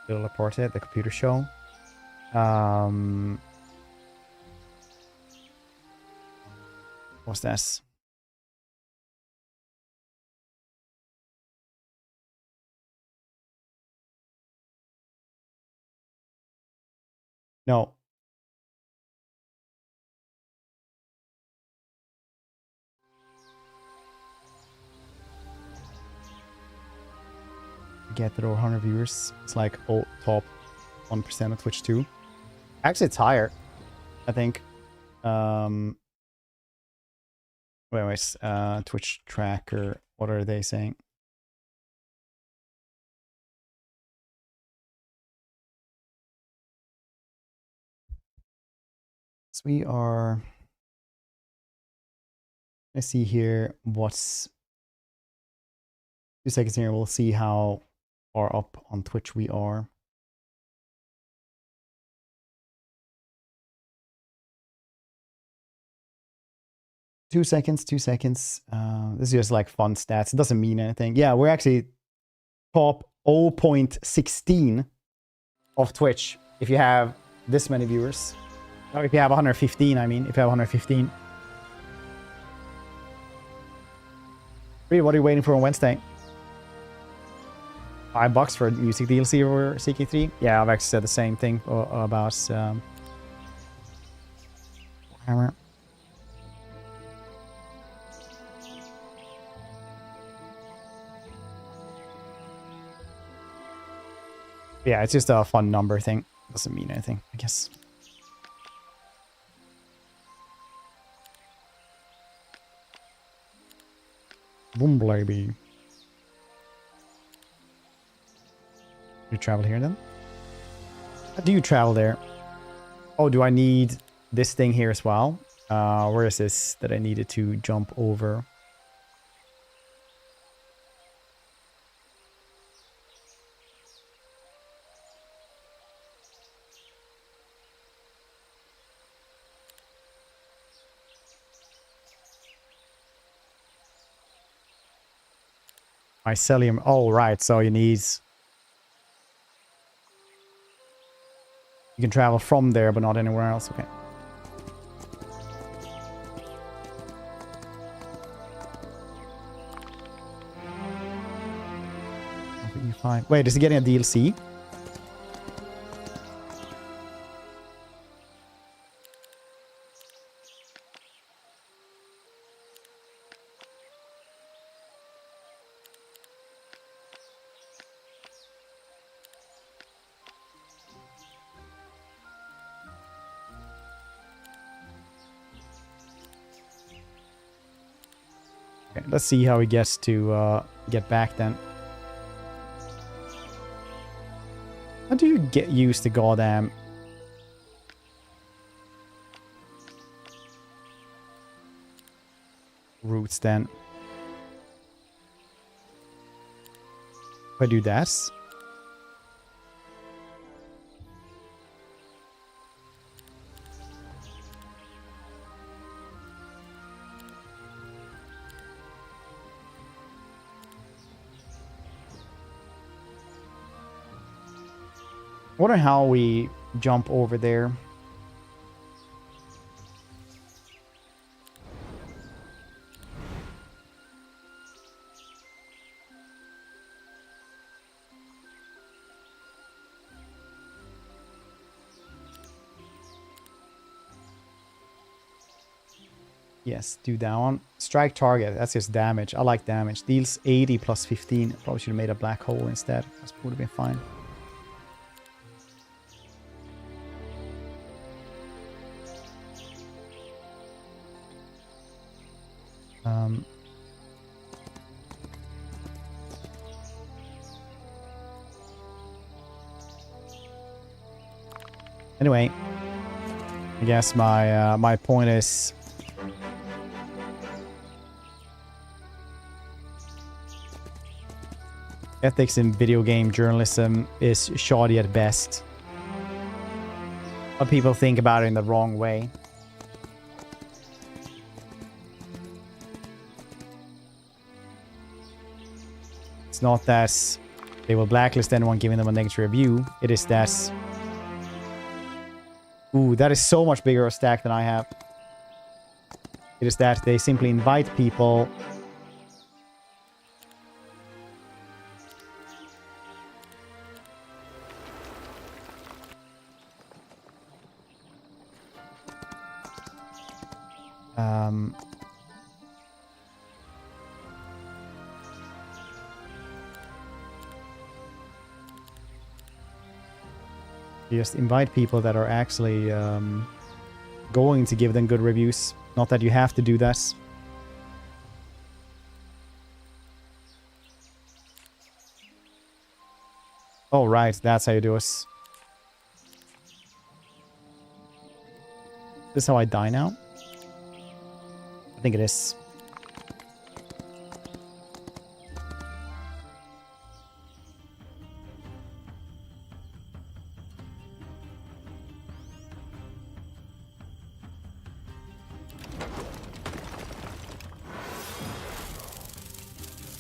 Speaker 1: still reported the computer show. What's this? No. Get there over 100 viewers. It's like top 1% of Twitch too. Actually, it's higher, I think. Anyways, Twitch tracker. What are they saying? So we are. Let's see here. What's 2 seconds here? We'll see how far up on Twitch we are. Two seconds. This is just like fun stats. It doesn't mean anything. Yeah, we're actually top 0.16 of Twitch if you have this many viewers. Or if you have 115, I mean, if you have 115. Reed, what are you waiting for on Wednesday? $5 for music DLC over CK3? Yeah, I've actually said the same thing about Warhammer. Yeah, it's just a fun number thing. Doesn't mean anything, I guess. Boom, baby. You travel here then? How do you travel there? Oh, do I need this thing here as well? Where is this that I needed to jump over? Mycelium. Oh, right. So you need... You can travel from there, but not anywhere else. Okay. Wait, is he getting a DLC? Okay, let's see how he gets to get back then. How do you get used to goddamn roots then? If I do that. I wonder how we jump over there. Yes, do that one. Strike target. That's just damage. I like damage. Deals 80 plus 15. Probably should have made a black hole instead. That would have been fine. Anyway, I guess my point is ethics in video game journalism is shoddy at best. But people think about it in the wrong way. It's not that they will blacklist anyone giving them a negative review. It is that... Ooh, that is so much bigger a stack than I have. It is that they simply invite people... You just invite people that are actually going to give them good reviews. Not that you have to do that. Oh, right. That's how you do it. Is this how I die now? I think it is.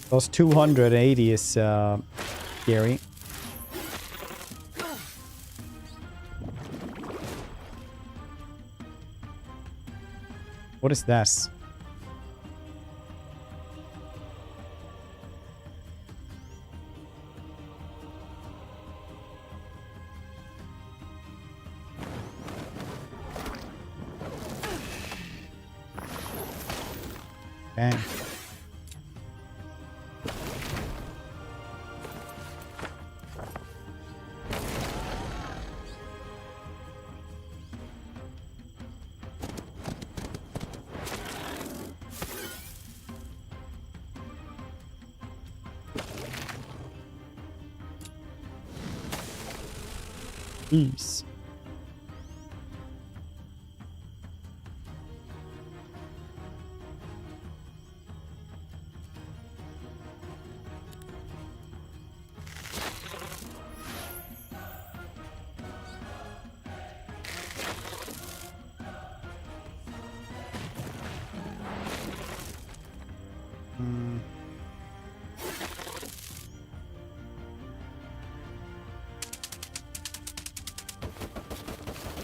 Speaker 1: Those 280 is scary. What is this? Dang. Jeez.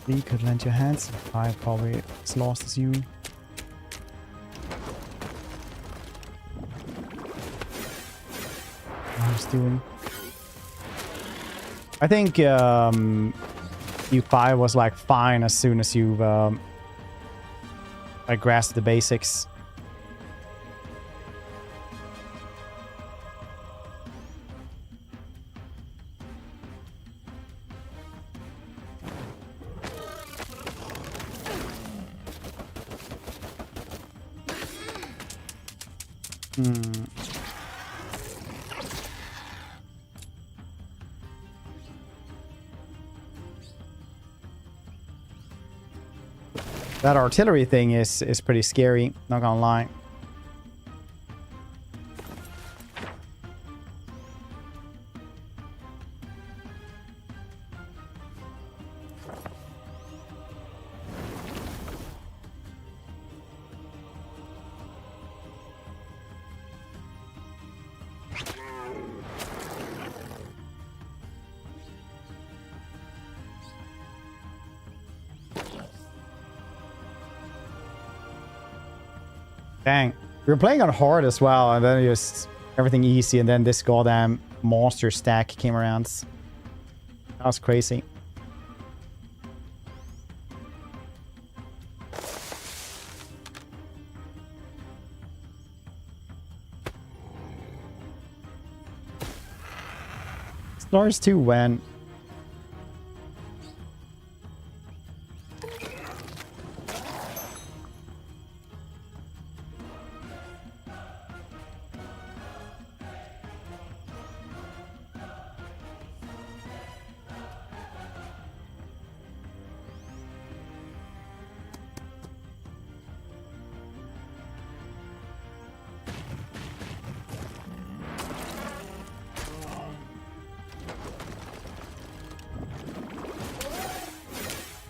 Speaker 1: You could lend your hands. I probably as lost as you. I was doing. I think U5 was like fine as soon as you like grasped the basics. That artillery thing is pretty scary, not gonna lie. Dang. We were playing on hard as well, and then just everything easy, and then this goddamn monster stack came around. That was crazy. Stars 2 when?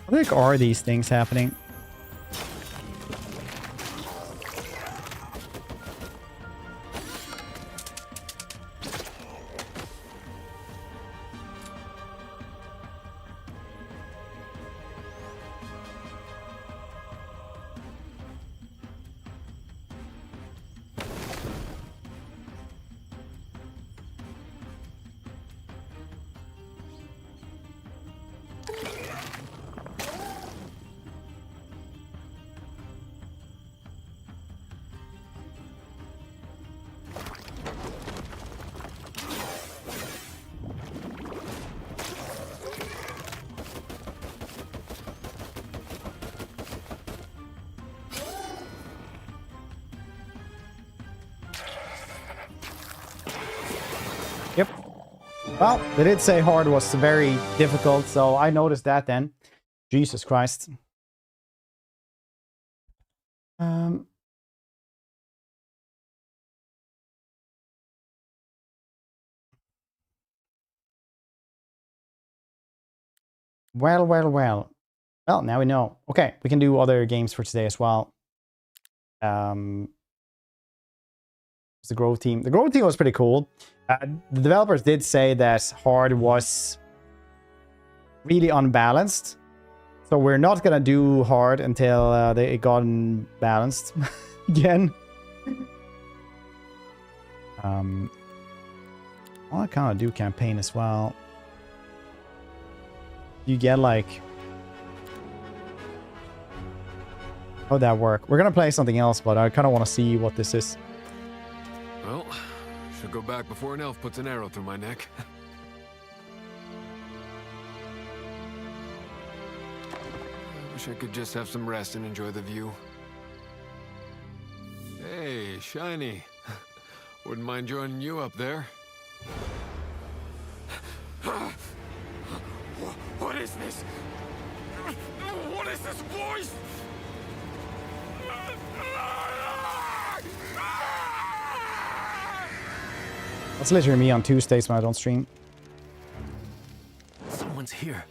Speaker 1: What the heck are these things happening? Well, they did say hard was very difficult, so I noticed that then. Jesus Christ. Well. Well, now we know. Okay, we can do other games for today as well. The Grove team. The Grove team was pretty cool. The developers did say that hard was really unbalanced. So we're not gonna do hard until it got balanced again. I want to kind of do campaign as well. You get like... How'd that work? We're gonna play something else, but I kind of want to see what this is.
Speaker 3: Well, should go back before an elf puts an arrow through my neck. I wish I could just have some rest and enjoy the view. Hey, Shiny. Wouldn't mind joining you up there. What is this? What is this voice?
Speaker 1: That's literally me on Tuesdays when I don't stream.
Speaker 3: Someone's here.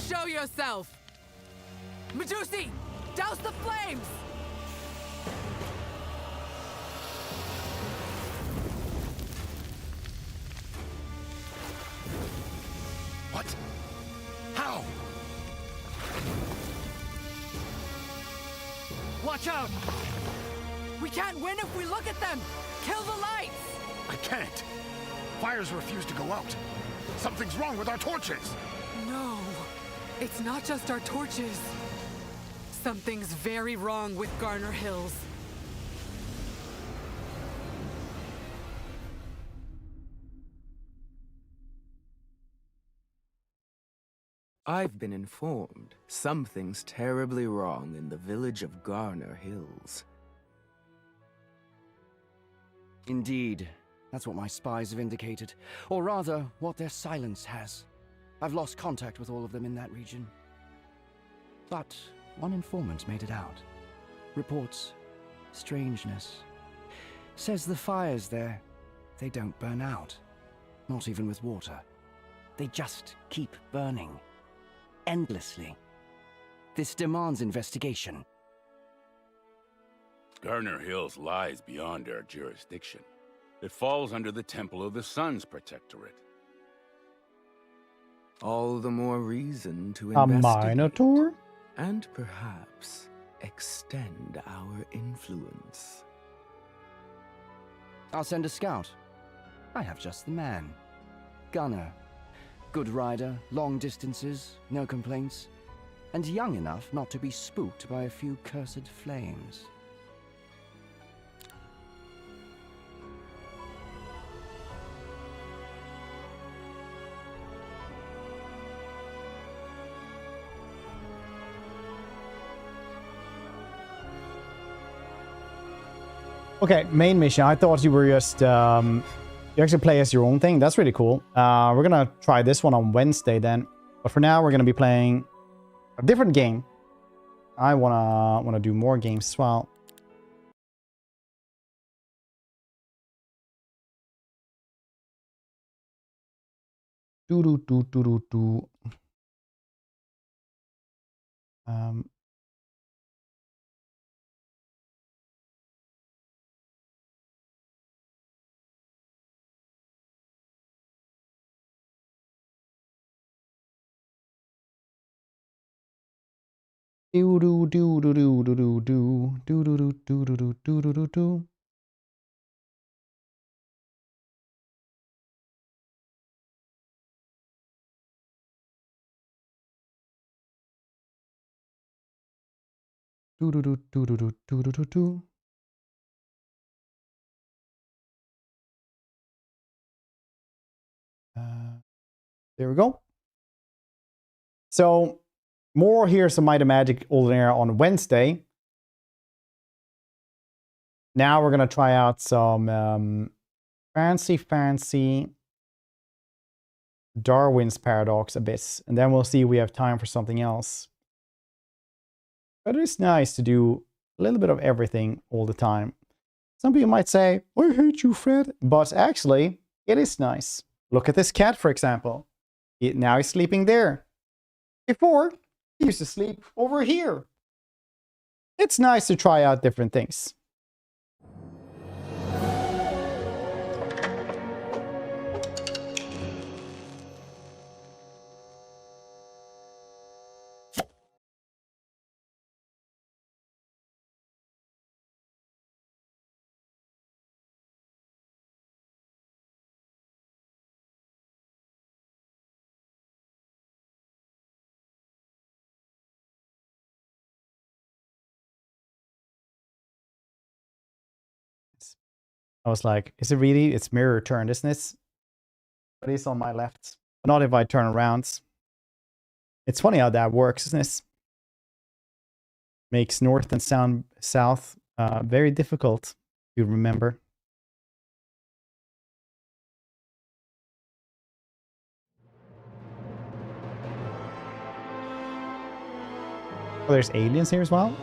Speaker 4: Show yourself! Medusi! Douse the flames!
Speaker 3: What? How?
Speaker 4: Watch out! We can't win if we look at them! Kill the lights!
Speaker 5: I can't. Fires refuse to go out. Something's wrong with our torches.
Speaker 4: No, it's not just our torches. Something's very wrong with Garner Hills.
Speaker 6: I've been informed something's terribly wrong in the village of Garner Hills.
Speaker 7: Indeed. That's what my spies have indicated. Or rather, what their silence has. I've lost contact with all of them in that region. But one informant made it out. Reports strangeness. Says the fires there, they don't burn out. Not even with water. They just keep burning. Endlessly. This demands investigation.
Speaker 8: Garner Hills lies beyond our jurisdiction. It falls under the Temple of the Sun's protectorate.
Speaker 6: All the more reason to
Speaker 1: A
Speaker 6: investigate.
Speaker 1: Minotaur?
Speaker 6: And perhaps extend our influence.
Speaker 7: I'll send a scout. I have just the man. Gunner. Good rider, long distances, no complaints, and young enough not to be spooked by a few cursed flames.
Speaker 1: Okay, main mission. I thought you were just... you actually play as your own thing. That's really cool. We're gonna try this one on Wednesday then. But for now, we're gonna be playing a different game. I wanna do more games as well. Do. There we go. So, more Here's of Might and Magic Olden Era on Wednesday. Now we're going to try out some fancy Darwin's paradox abyss, and then we'll see if we have time for something else. But it's nice to do a little bit of everything all the time. Some people might say, I hate you, Fred, but actually, it is nice. Look at this cat, for example. Now he's sleeping there. Before, he used to sleep over here. It's nice to try out different things. I was like, is it really? It's mirror turned, isn't it? But it's on my left. But not if I turn around. It's funny how that works, isn't it? Makes north and south very difficult to remember. Oh, there's aliens here as well?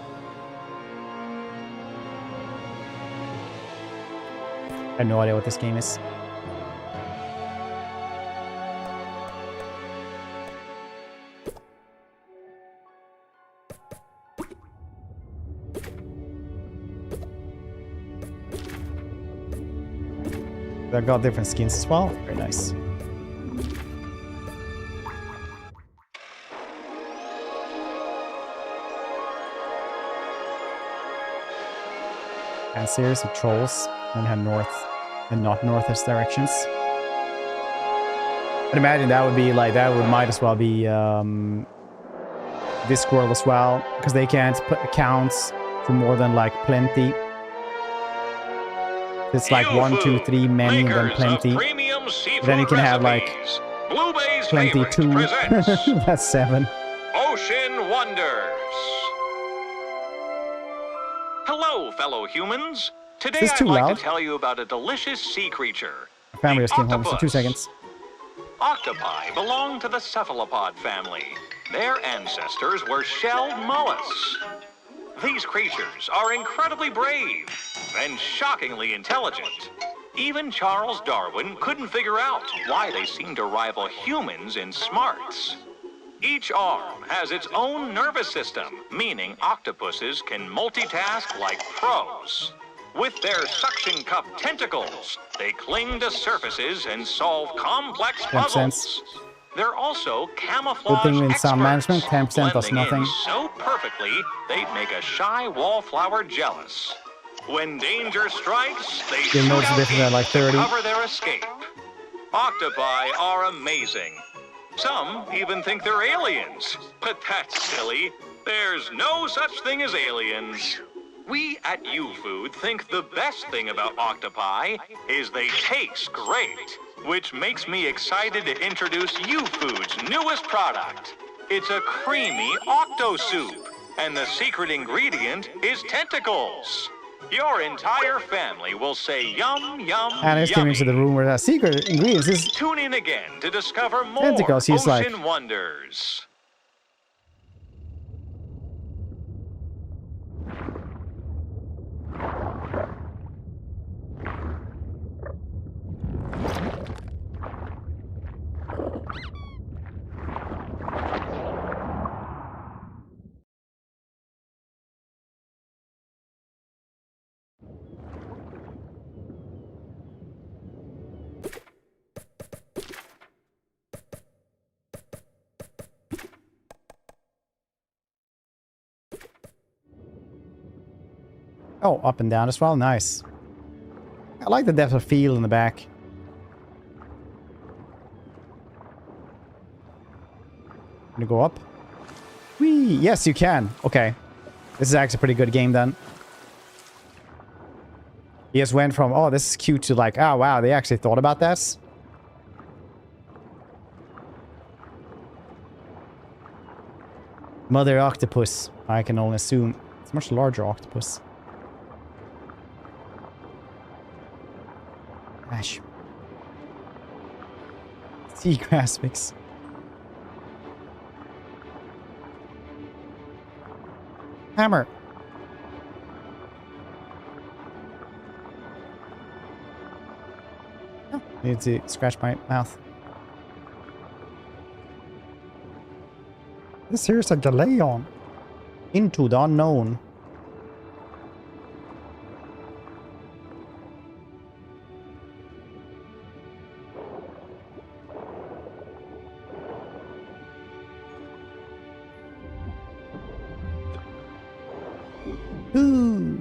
Speaker 1: I have no idea what this game is. They've got different skins as well. Very nice. And series of trolls only had north and not northeast directions. I'd imagine that would be like, might as well be this world as well, because they can't put accounts for more than like plenty. It's like 1, 2, 3, many, and then plenty. Then you can have like plenty 2. That's 7.
Speaker 9: Ocean Wonders. Hello, fellow humans. Today I'd like to tell you about a delicious sea creature.
Speaker 1: My family just came home, so 2 seconds.
Speaker 9: Octopi belong to the cephalopod family. Their ancestors were shelled mollusks. These creatures are incredibly brave and shockingly intelligent. Even Charles Darwin couldn't figure out why they seem to rival humans in smarts. Each arm has its own nervous system, meaning octopuses can multitask like pros. With their suction cup tentacles, they cling to surfaces and solve complex puzzles. They're also camouflage
Speaker 1: good thing in
Speaker 9: experts,
Speaker 1: sound management, 10% does
Speaker 9: blending
Speaker 1: nothing.
Speaker 9: in so perfectly, they'd make a shy wallflower jealous. When danger strikes, they shoot
Speaker 1: notice the
Speaker 9: out
Speaker 1: difference at like
Speaker 9: to
Speaker 1: 30.
Speaker 9: cover their escape. Octopi are amazing. Some even think they're aliens, but that's silly. There's no such thing as aliens. We at UFood think the best thing about octopi is they taste great, which makes me excited to introduce UFood's newest product. It's a creamy octo soup, and the secret ingredient is tentacles. Your entire family will say yum, yum,
Speaker 1: And it's came into the room where that secret ingredients is
Speaker 9: Tune in again to discover more
Speaker 1: tentacles. He's
Speaker 9: ocean
Speaker 1: like,
Speaker 9: wonders.
Speaker 1: oh, up and down as well. Nice. I like the depth of field in the back. Can you go up? Whee! Yes, you can. Okay. This is actually a pretty good game then. He just went from, oh, this is cute, to like, oh, wow, they actually thought about this. Mother octopus. I can only assume. It's a much larger octopus. Ash. Seagrass mix. Hammer. Oh, need to scratch my mouth. This here's a delay on. Into the unknown. Ooh.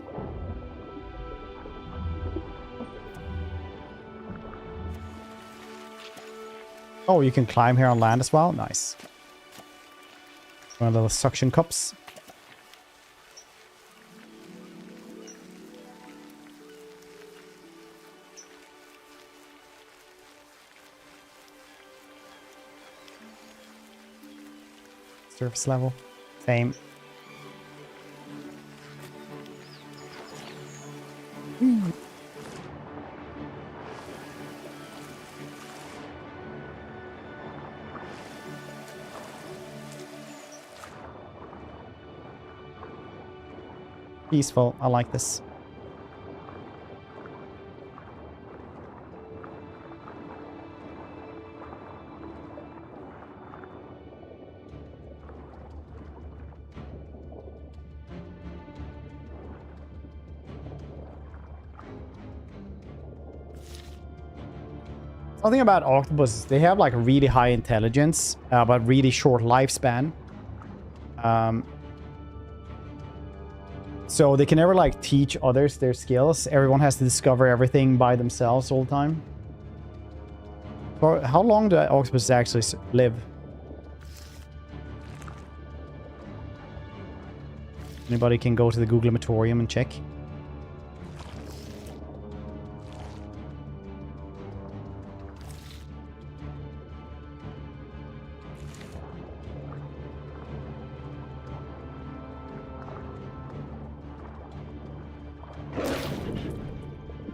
Speaker 1: Oh, you can climb here on land as well. Nice. One of those suction cups. Surface level. Same. Peaceful. I like this. Something about octopuses, they have like really high intelligence, but really short lifespan. So they can never like teach others their skills. Everyone has to discover everything by themselves all the time. For how long do octopuses actually live? Anybody can go to the Googlematorium and check.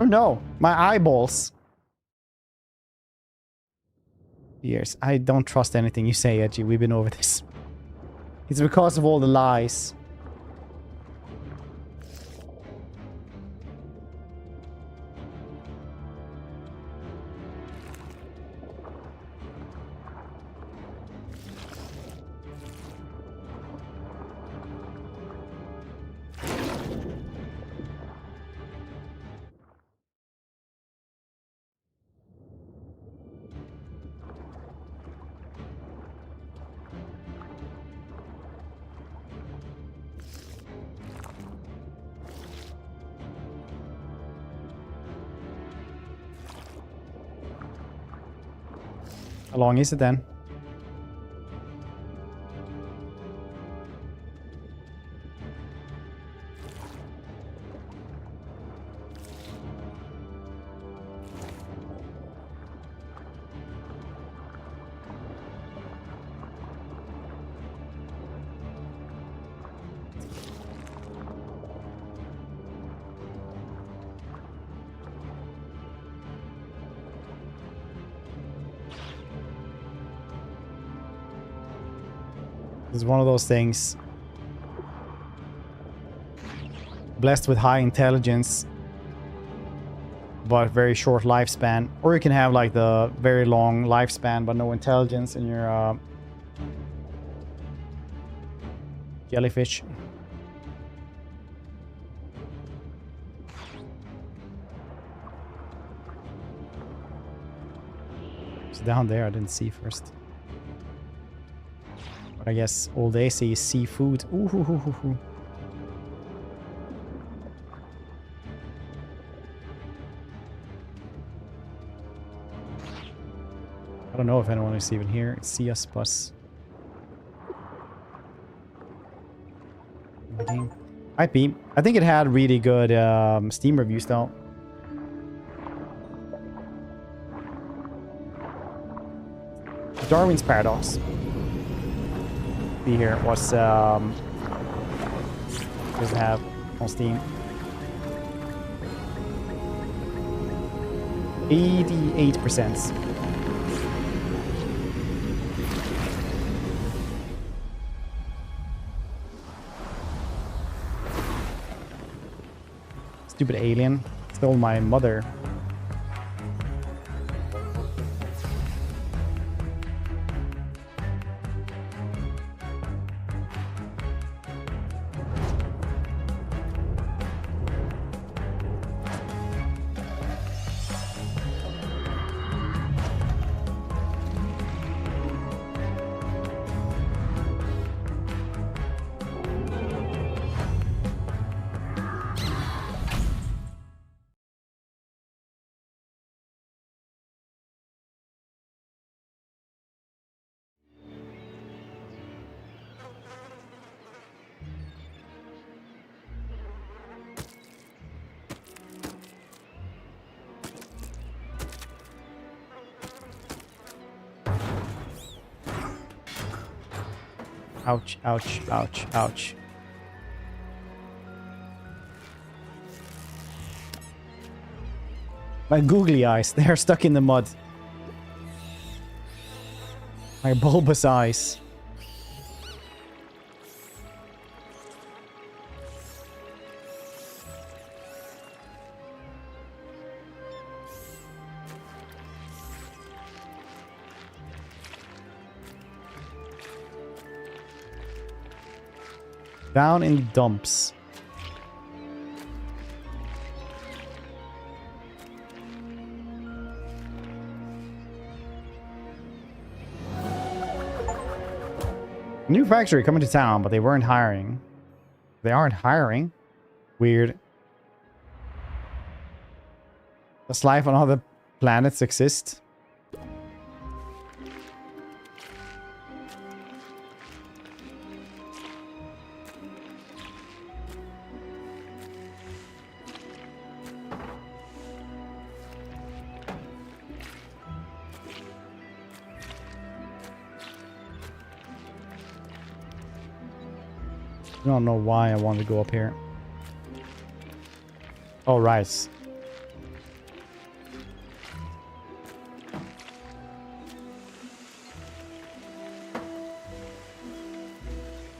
Speaker 1: Oh no, my eyeballs. Years. I don't trust anything you say, Edgy. We've been over this. It's because of all the lies. How long is it then? It's one of those things. Blessed with high intelligence, but very short lifespan. Or you can have like the very long lifespan, but no intelligence in your jellyfish. It's down there, I didn't see first. I guess all they see is seafood. Ooh, hoo, hoo, hoo, hoo. I don't know if anyone is even here. It's see us plus. Might be. I think it had really good Steam reviews though. Darwin's Paradox. Here was doesn't have on Steam. 88%. Stupid alien. Stole my mother. Ouch, ouch, ouch, ouch. My googly eyes, they are stuck in the mud. My bulbous eyes. Down in the dumps. New factory coming to town, but they weren't hiring. They aren't hiring. Weird. Does life on other planets exist? I don't know why I wanted to go up here. Oh, right.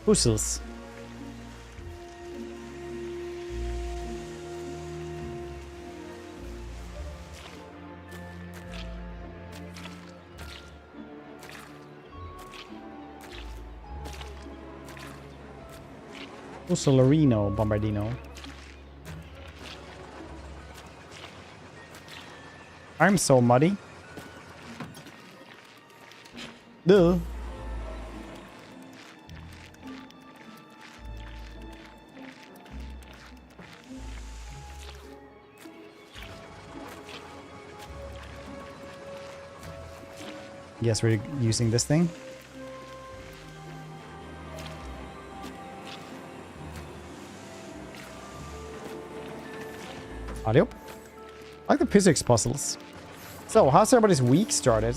Speaker 1: Puzzles. Solarino Bombardino. I'm so muddy. Duh. Yes, we're using this thing. Audio. I like the physics puzzles. So, how's everybody's week started?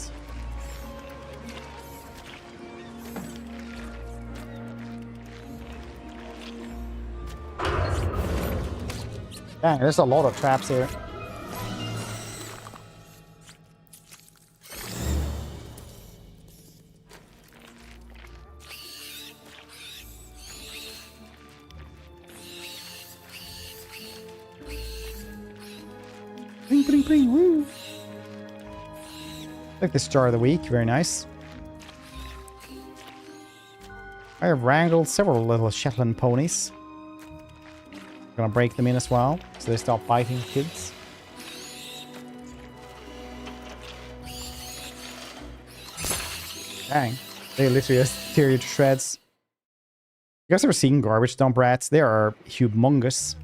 Speaker 1: Dang, there's a lot of traps here. Bling, bling, bling, woo. Like the star of the week, very nice. I have wrangled several little Shetland ponies. Gonna break them in as well, so they stop biting kids. Dang, they literally just tear you to shreds. You guys ever seen garbage dump rats? They are humongous.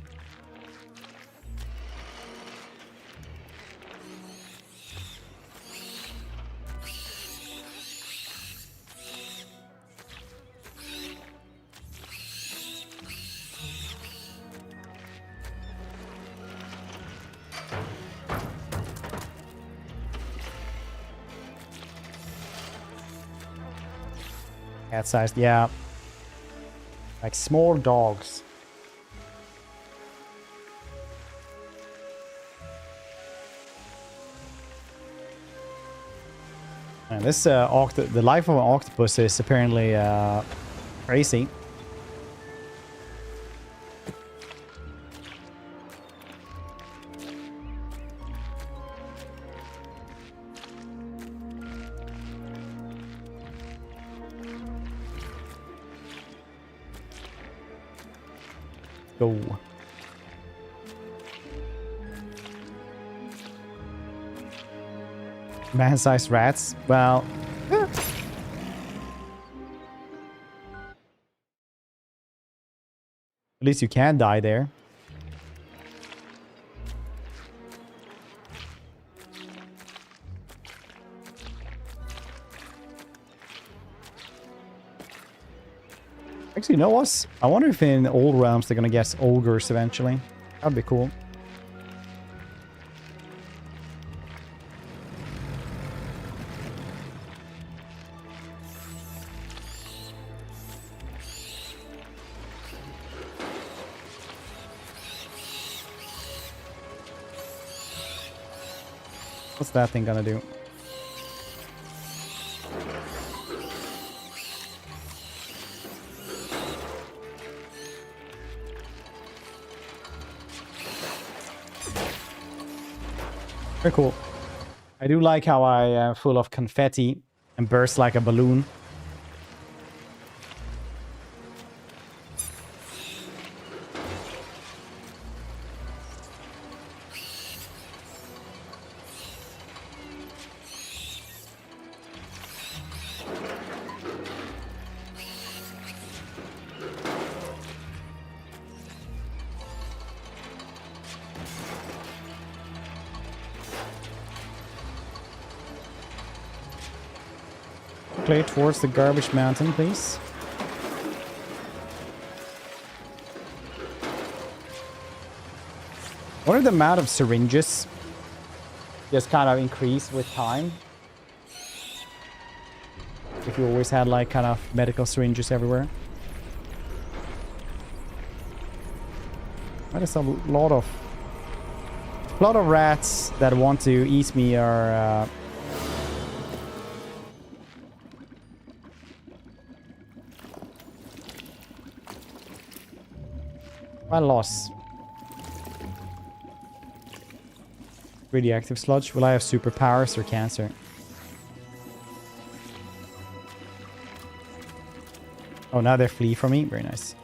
Speaker 1: Cat sized, yeah. Like small dogs. And this the life of an octopus is apparently crazy. Go. Man-sized rats. Well, at least you can die there. Actually, you know what? I wonder if in old realms they're gonna get ogres eventually. That'd be cool. What's that thing gonna do? Very cool. I do like how I am full of confetti and burst like a balloon. Play towards the garbage mountain, please. What if the amount of syringes just kind of increase with time? If you always had like kind of medical syringes everywhere. That is a lot of rats that want to eat me are I lost. Radioactive sludge. Will I have superpowers or cancer? Oh, now they flee from me. Very nice.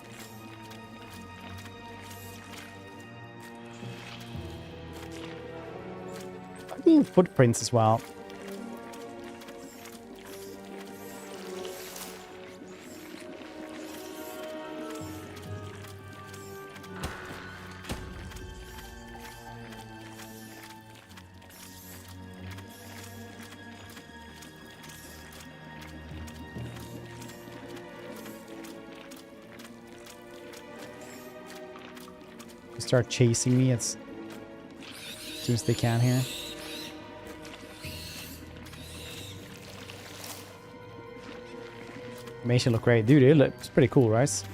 Speaker 1: I'm being footprints as well. Start chasing me as soon as they can here. Animation look great. Dude, it looks pretty cool, right?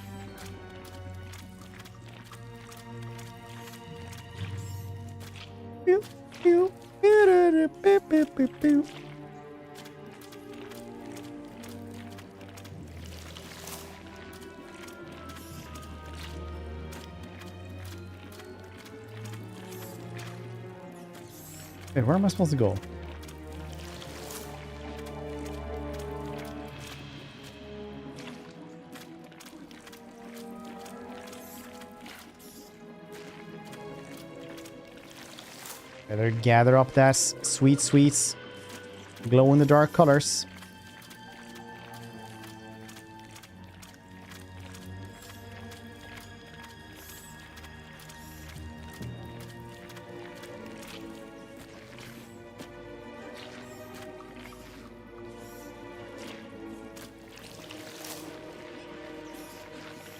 Speaker 1: Wait, where am I supposed to go? Better gather up that sweet sweets. Glow in the dark colors.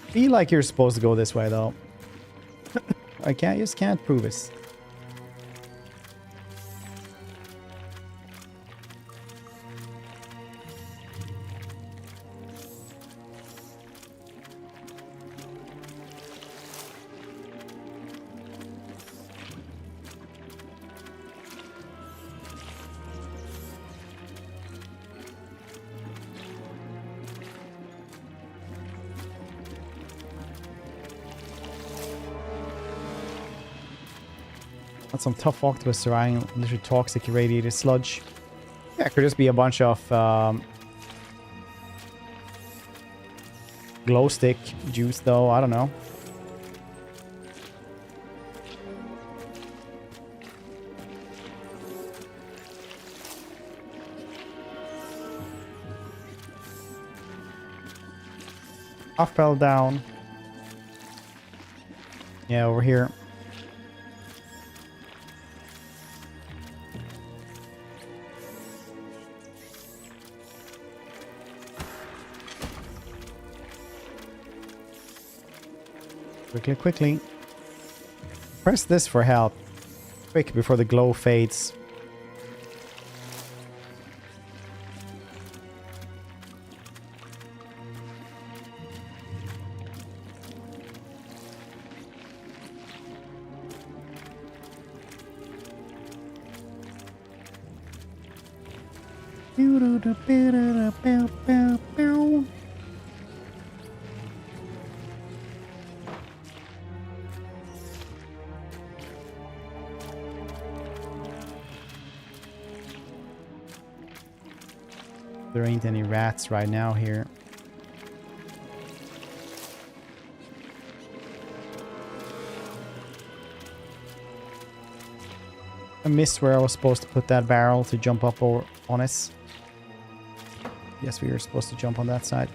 Speaker 1: Feel like you're supposed to go this way though. I just can't prove it. Got some tough octopus surrounding literally toxic irradiated sludge. Yeah, it could just be a bunch of glow stick juice though, I don't know. I fell down. Yeah, over here. Quickly, quickly. Press this for help. Quick, before the glow fades. There ain't any rats right now here. I missed where I was supposed to put that barrel to jump up over on us. Yes, we were supposed to jump on that side.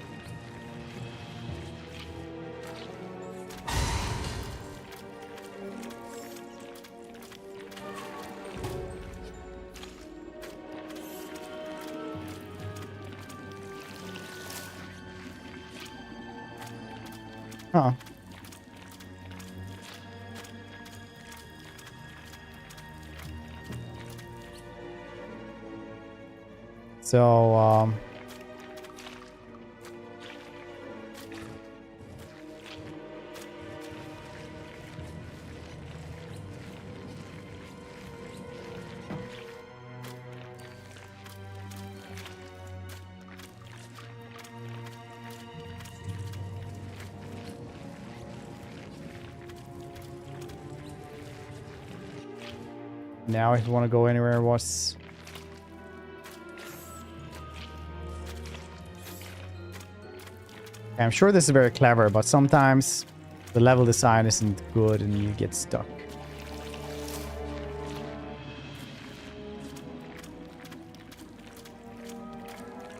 Speaker 1: Huh. So, now if you want to go anywhere, what's... I'm sure this is very clever, but sometimes the level design isn't good and you get stuck.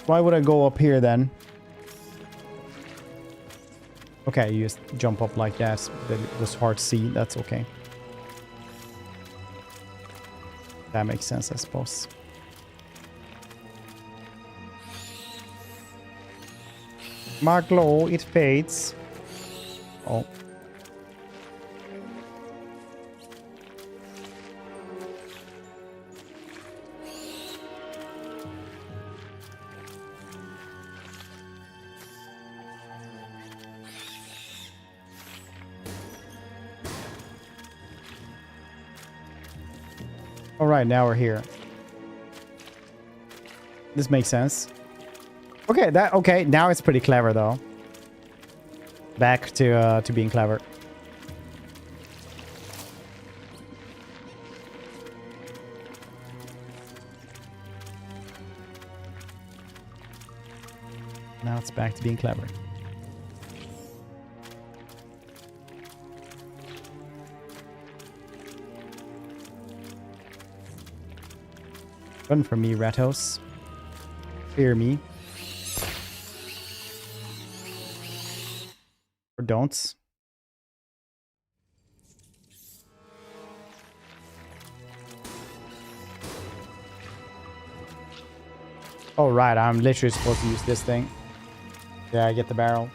Speaker 1: Why would I go up here then? Okay, you just jump up like that. But it was hard to see. That's okay. That makes sense, I suppose. My glow, it fades. Oh. All right, now we're here. This makes sense. Okay, now it's pretty clever though. Back to being clever. Now it's back to being clever. Run from me, Ratos. Fear me. Or don't. Oh, right. I'm literally supposed to use this thing. Yeah, I get the barrel.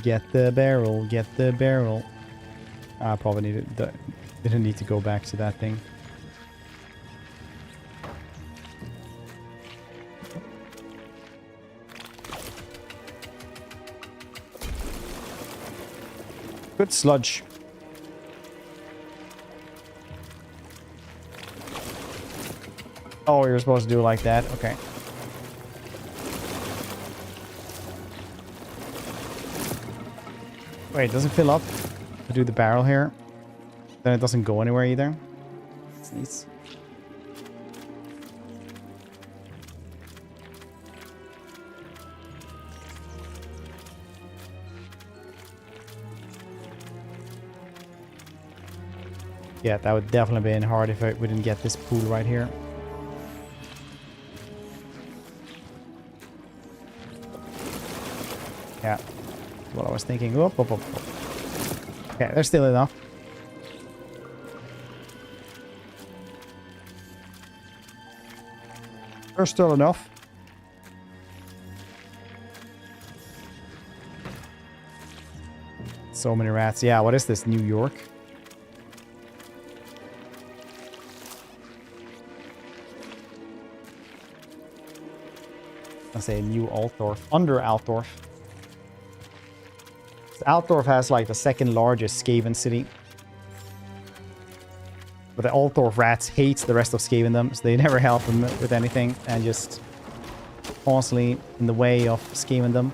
Speaker 1: Get the barrel, get the barrel. I probably didn't need to go back to that thing. Good sludge. Oh, you're supposed to do it like that. Okay. Wait, does it fill up? I do the barrel here. Then it doesn't go anywhere either. It's nice. Yeah, that would definitely been hard if we didn't get this pool right here. Yeah, that's what I was thinking. Whoop, whoop, whoop, whoop. Okay, there's still enough. There's still enough. So many rats. Yeah, what is this? New York? I say New Altdorf. Under Altdorf. Altdorf has like the second largest Skaven city. But the Altdorf rats hate the rest of Skavendom, so they never help them with anything and just constantly in the way of Skavendom.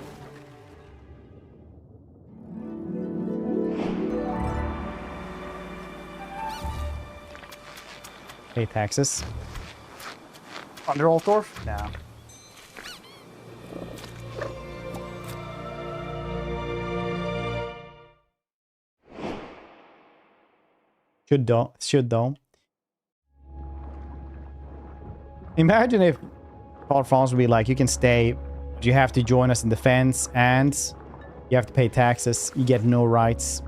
Speaker 1: Pay taxes. Under Altdorf? No. Should though. Imagine if Paul France would be like, you can stay, but you have to join us in defense and you have to pay taxes. You get no rights.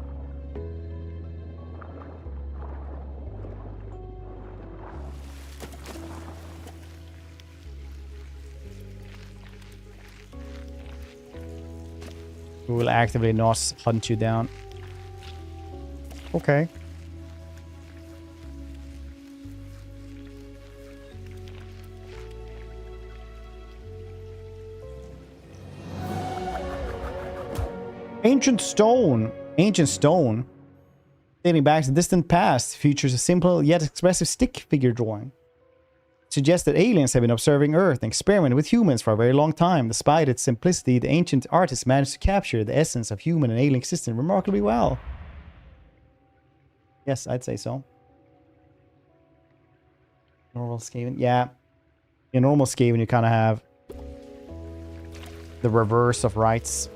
Speaker 1: We will actively not hunt you down. Okay. Ancient stone. Ancient stone. Dating back to the distant past, features a simple yet expressive stick figure drawing. It suggests that aliens have been observing Earth and experimenting with humans for a very long time. Despite its simplicity, the ancient artist managed to capture the essence of human and alien existence remarkably well. Yes, I'd say so. Normal Skaven. Yeah. In normal Skaven, you kind of have the reverse of rights.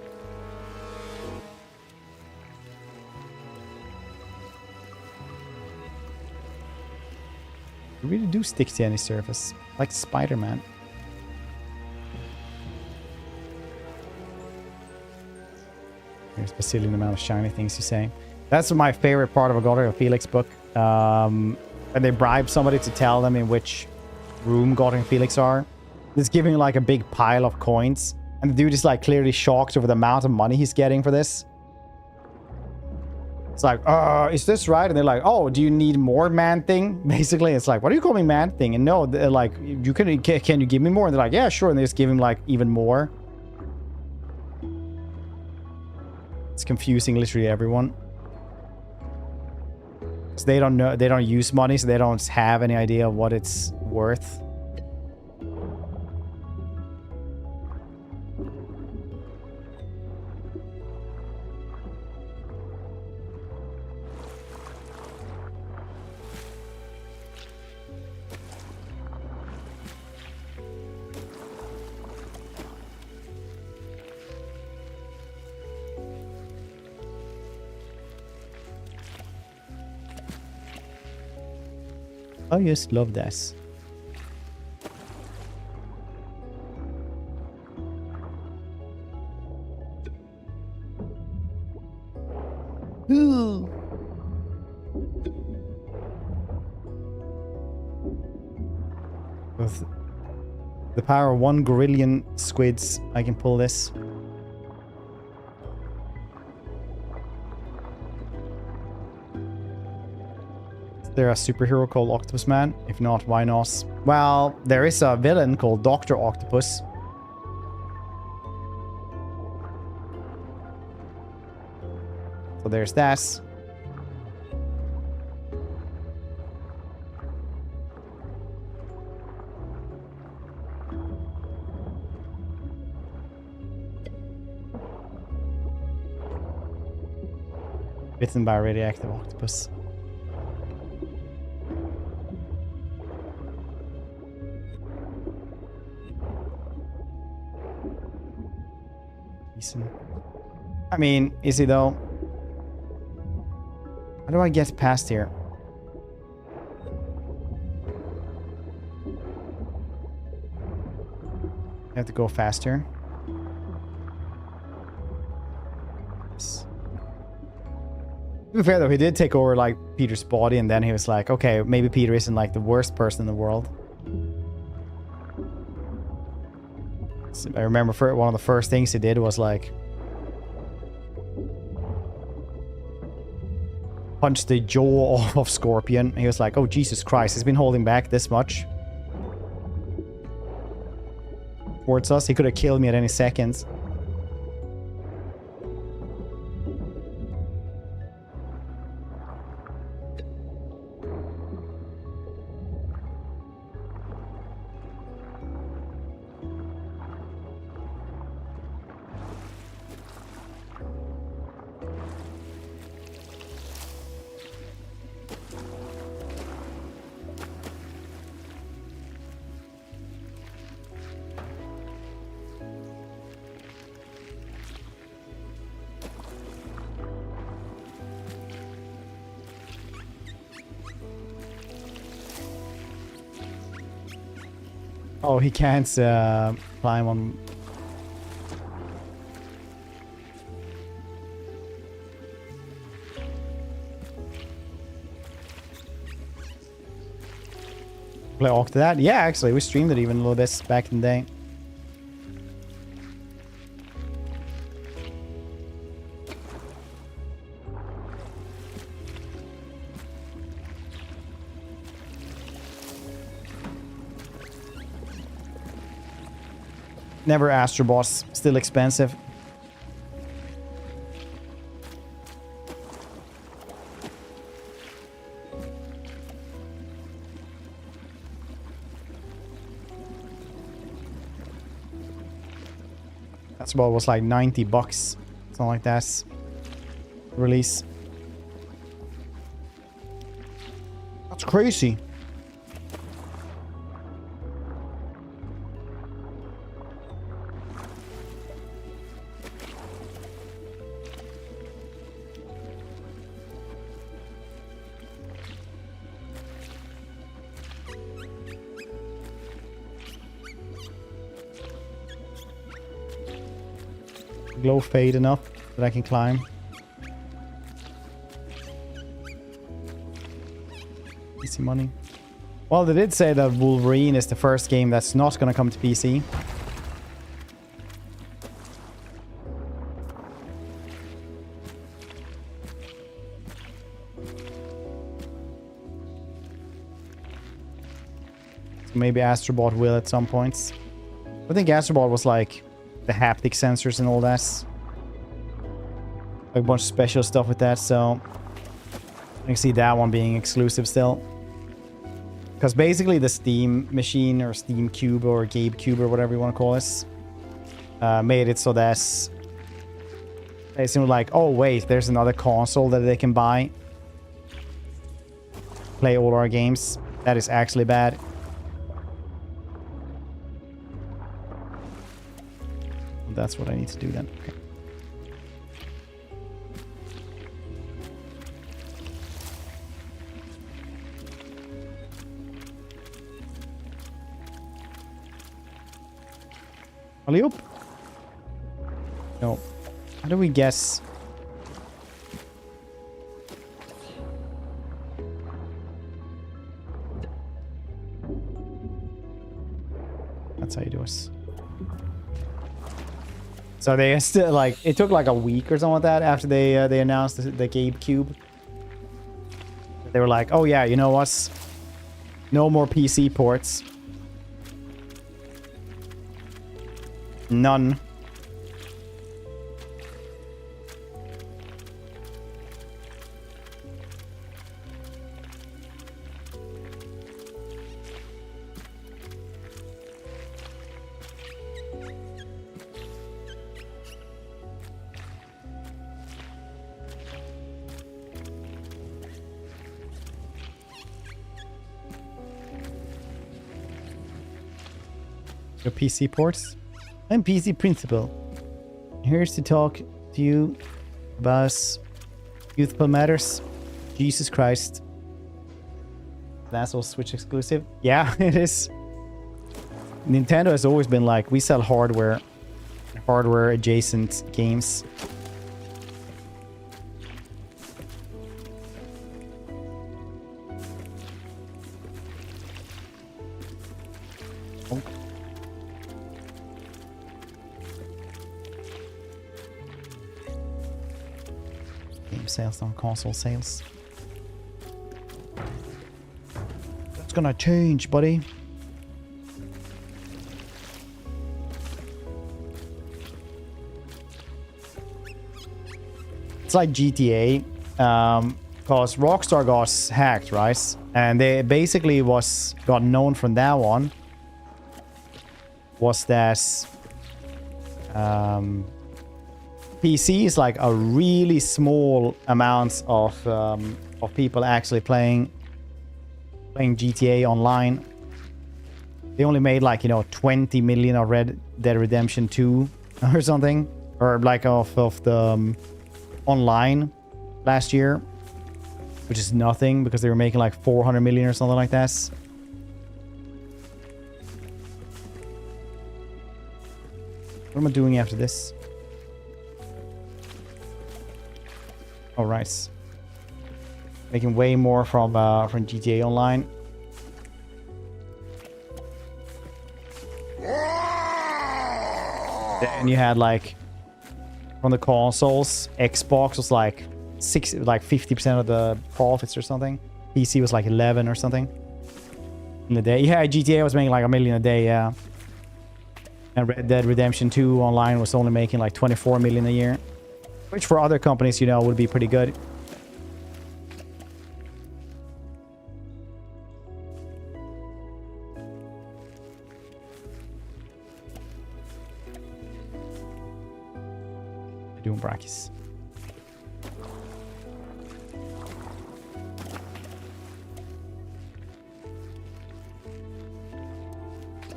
Speaker 1: You really do stick to any surface, like Spider-Man. There's a bazillion amount of shiny things you say. That's my favorite part of a Godric Felix book. When they bribe somebody to tell them in which room Godric Felix are. It's giving like a big pile of coins. And the dude is like clearly shocked over the amount of money he's getting for this. It's like, is this right? And they're like, oh, do you need more Man-Thing? Basically, it's like, what are you calling Man-Thing? And no, they're like, can you give me more? And they're like, yeah, sure. And they just give him like even more. It's confusing literally everyone. Because they don't know, they don't use money, so they don't have any idea of what it's worth. I just love this. Ooh. With the power of 1 gorillion squids, I can pull this. There a superhero called Octopus Man? If not, why not? Well, there is a villain called Dr. Octopus. So there's that. Bitten by a radioactive octopus. Decent. I mean, is he though? How do I get past here? I have to go faster. Yes. To be fair though, he did take over like Peter's body, and then he was like, okay, maybe Peter isn't like the worst person in the world. So I remember one of the first things he did was like punch the jaw off of Scorpion. He was like, oh Jesus Christ, he's been holding back this much towards us. He could have killed me at any second. Oh, he can't climb on. Play Octa that? Yeah, actually, we streamed it even a little bit back in the day. Never Astro Boss, still expensive. Astro Ball was like $90, something like that. Release. That's crazy. Glow fade enough that I can climb. PC money. Well, they did say that Wolverine is the first game that's not going to come to PC. So maybe Astrobot will at some points. I think Astrobot was like the haptic sensors and all that. A bunch of special stuff with that, so I can see that one being exclusive still. Because basically the Steam machine or Steam Cube or Gabe Cube or whatever you want to call this made it so that they seem like, oh wait, there's another console that they can buy. Play all our games. That is actually bad. That's what I need to do then. Okay. Alley-oop? No. How do we guess? That's how you do it. So they still like, it took like a week or something like that after they announced the Gabe Cube. They were like, oh yeah, you know what? No more PC ports. None. Your PC ports. I'm PC Principal. Here's to talk to you about youthful matters. Jesus Christ. That's all Switch exclusive. Yeah, it is. Nintendo has always been like, we sell hardware adjacent games. Oh. Game sales on console sales. That's gonna change, buddy. It's like GTA, because Rockstar got hacked, right? And they basically got known from that one was that PC is like a really small amount of people actually playing GTA online. They only made like 20 million of Red Dead Redemption 2 or something, or like of the online last year, which is nothing because they were making like 400 million or something like that. What am I doing after this? All right, making way more from GTA Online. Then you had like from the consoles, Xbox was like 50% of the profits or something. PC was like 11 or something in the day. Yeah, GTA was making like $1 million a day, yeah. And Red Dead Redemption 2 online was only making like 24 million a year, which for other companies, would be pretty good. Doing brachis.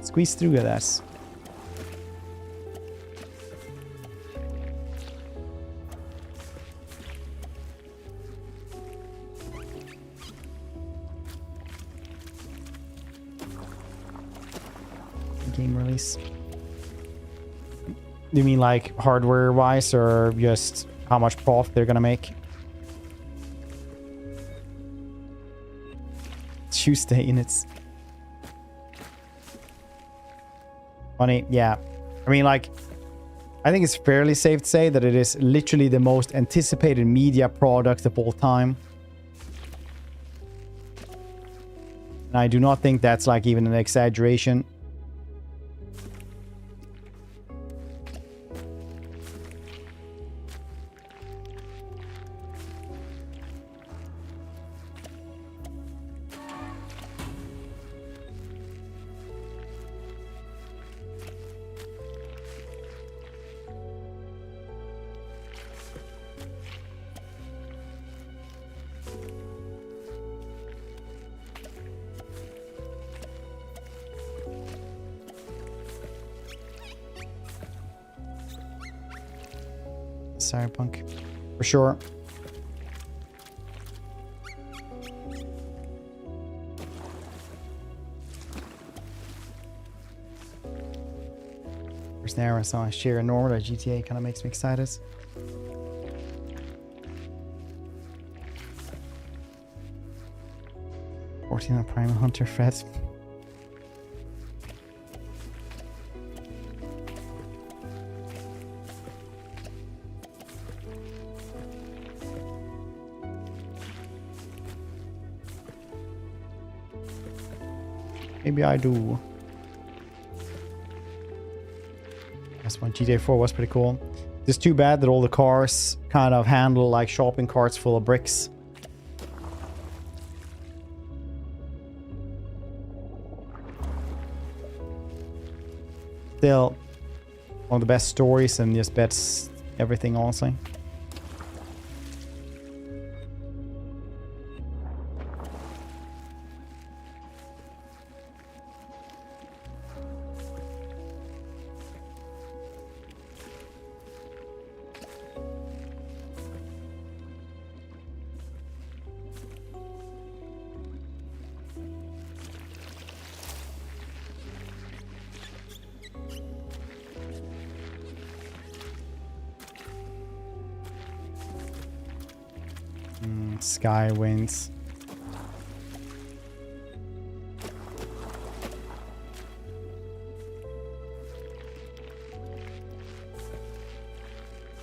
Speaker 1: Squeeze through at us. Game release. Do you mean like hardware wise or just how much profit they're gonna make? Tuesday in its funny, yeah. I mean, like, I think it's fairly safe to say that it is literally the most anticipated media product of all time. And I do not think that's like even an exaggeration. Cyberpunk, for sure. First now I saw a share normal at GTA kind of makes me excited. On Primal Hunter Fred. Maybe I do. That's one. GTA 4 was pretty cool. It's too bad that all the cars kind of handle like shopping carts full of bricks. Still one of the best stories and just bets everything, honestly. Sky wins.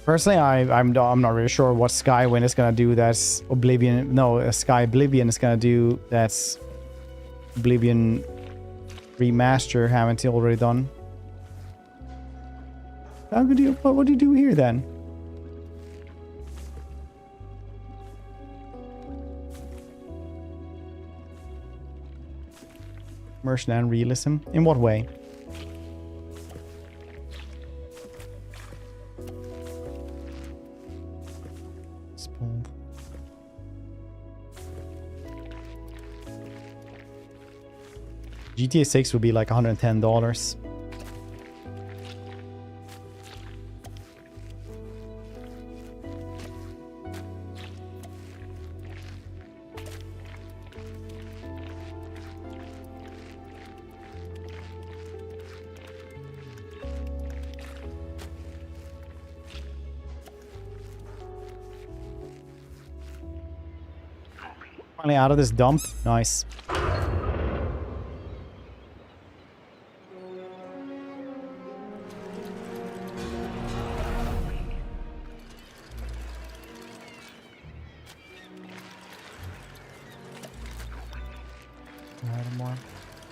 Speaker 1: Personally, I'm not really sure what Skywind is gonna do. That's Oblivion. No, Sky Oblivion is gonna do. That's Oblivion remaster. Haven't you already done? How could you? What do you do here then? Immersion and realism. In what way? GTA 6 would be like $110. Finally out of this dump. Nice.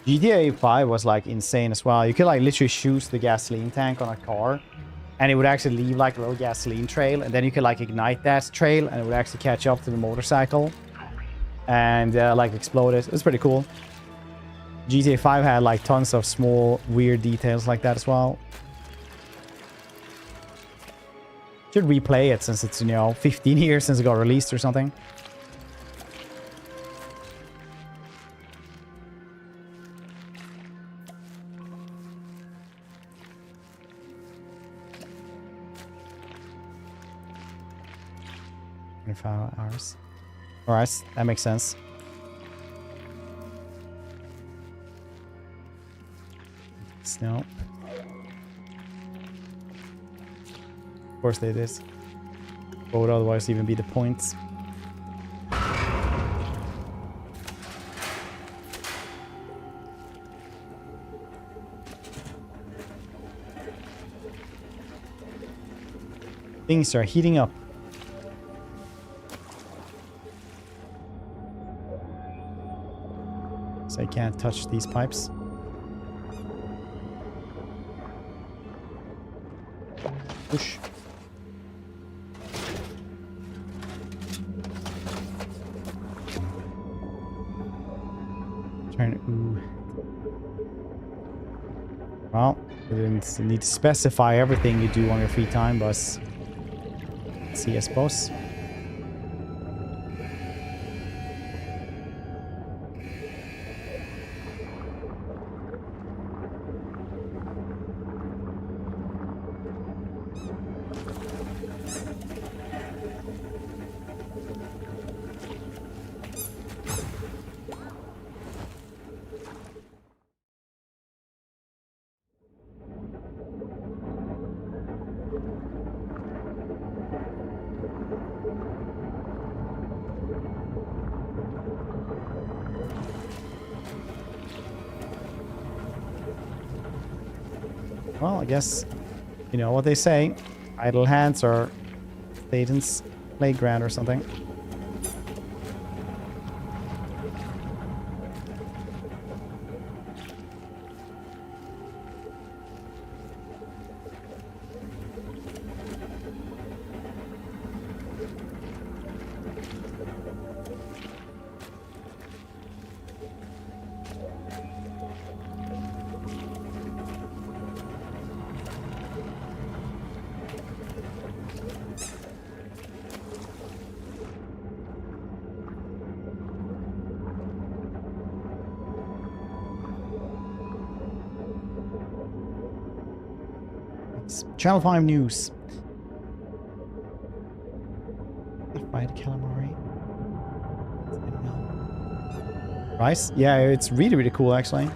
Speaker 1: GTA 5 was like insane as well. You could like literally shoot the gasoline tank on a car and it would actually leave like a little gasoline trail, and then you could like ignite that trail and it would actually catch up to the motorcycle and like explode it. It was pretty cool. GTA 5 had like tons of small weird details like that as well. Should replay it since it's, you know, 15 years since it got released or something. Hours. Alright, that makes sense. Snow. Of course they did. What would otherwise even be the points? Things are heating up. I can't touch these pipes. Push. Turn. Ooh. Well, you didn't need to specify everything you do on your free time, but let's see, I suppose. Well, I guess, you know what they say. Idle hands are Satan's playground or something. Channel 5 News. Fried calamari. Rice? Yeah, it's really, really cool, actually. Do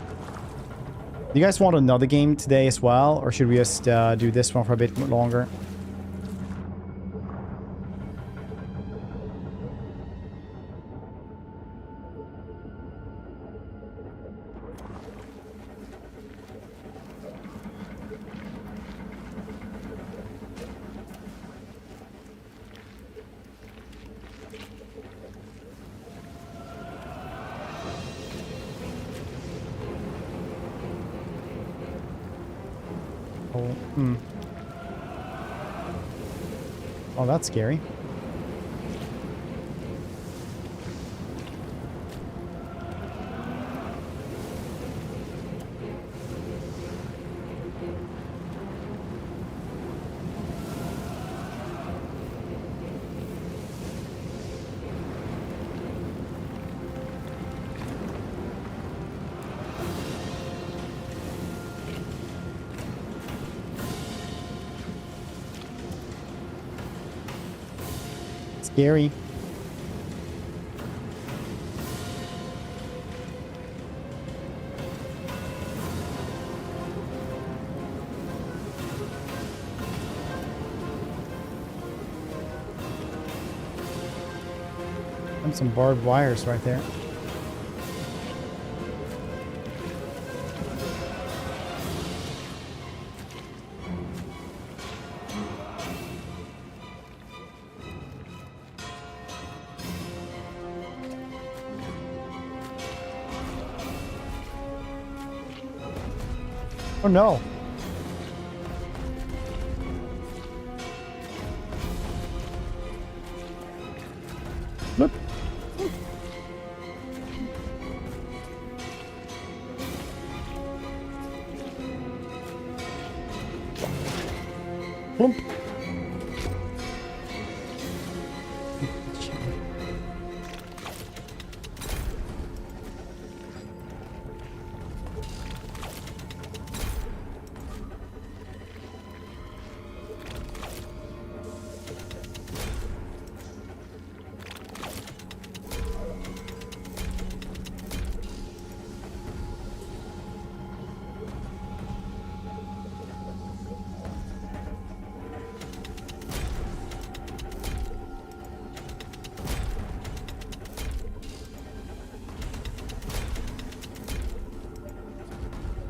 Speaker 1: you guys want another game today as well? Or should we just do this one for a bit longer? Oh, hmm. Oh, that's scary. Scary. And some barbed wires right there. Oh no. Look. Plump.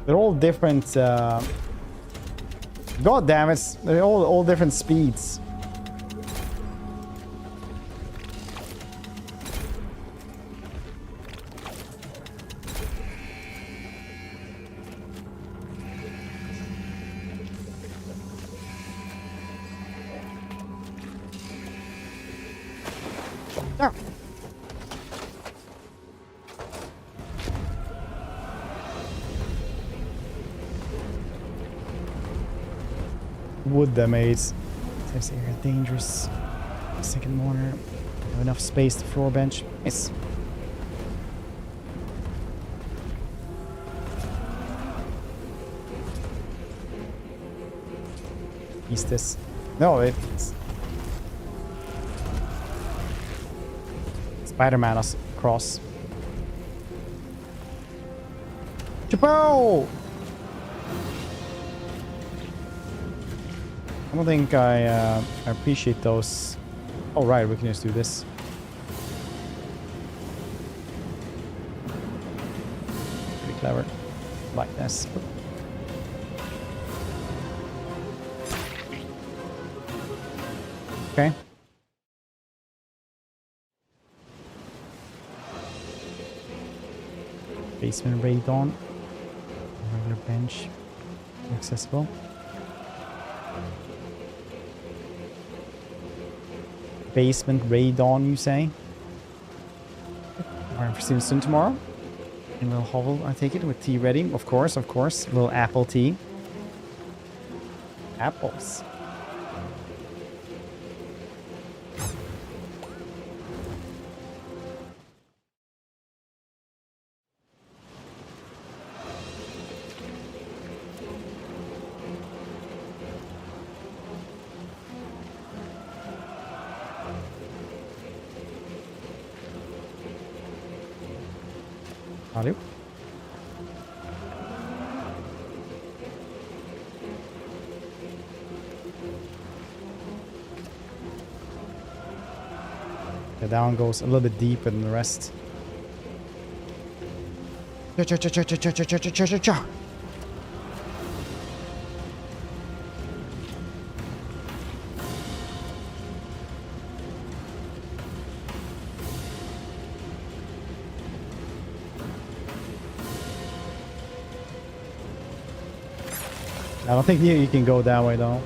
Speaker 1: They're all different. God damn it! They're all different speeds. Ah. Wood damage. This area dangerous. Second mortar. Have enough space to floor bench. Nice. Is this? No, it's Spider-Man cross. Chapeau! I don't think I appreciate those. Oh, right, we can just do this. Pretty clever. Like this. Okay. Basement raid on. Regular bench. Accessible. Basement raid on, you say? We're for soon tomorrow. And we'll hovel, I take it, with tea ready. Of course, of course. A little apple tea. Apples. Valeu. The down goes a little bit deeper than the rest. Cha. I don't think you can go that way though.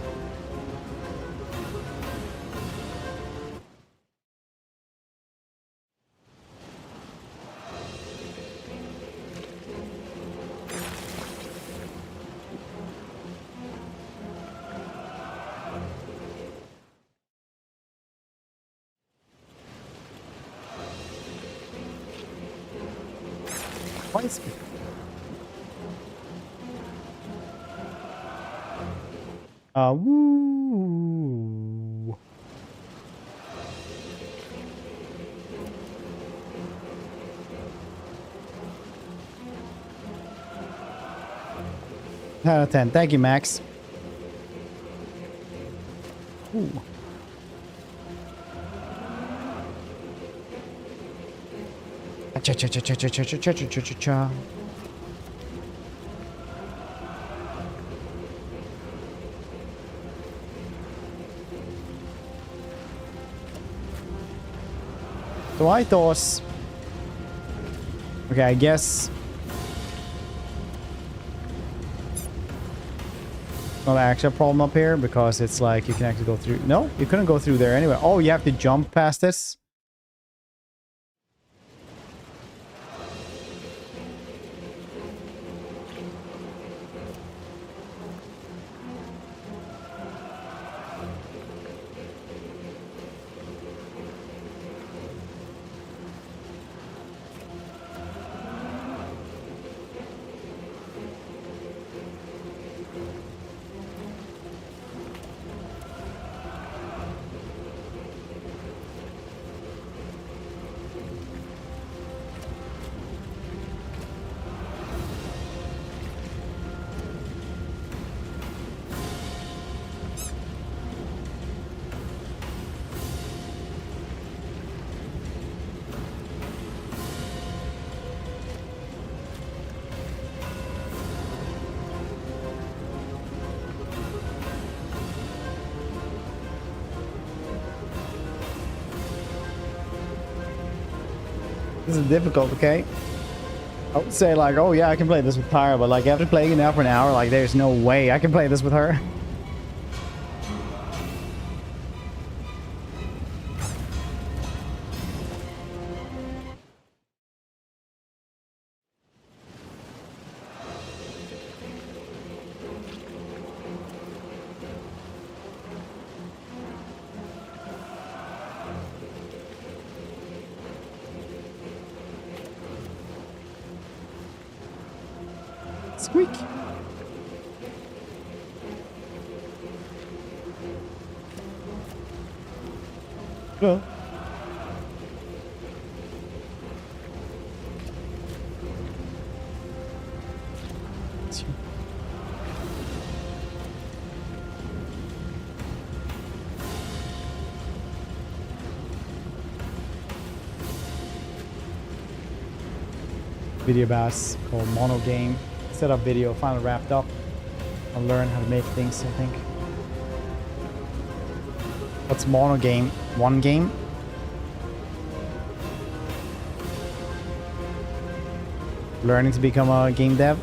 Speaker 1: Twice. Woo. Out of 10. Thank you, Max. Ooh. Cha-cha-cha-cha-cha-cha-cha-cha-cha-cha. So I thought... Okay, I guess... Not actually a problem up here because it's like you can actually go through... No, you couldn't go through there anyway. Oh, you have to jump past this? This is difficult, okay? I would say like, oh yeah, I can play this with Tyra, but like after playing it now for an hour, like there's no way I can play this with her. Squeak. Hello. Video bass called Mono Game. Setup video finally wrapped up. I'll learn how to make things, I think. What's Mono Game? One game? Learning to become a game dev.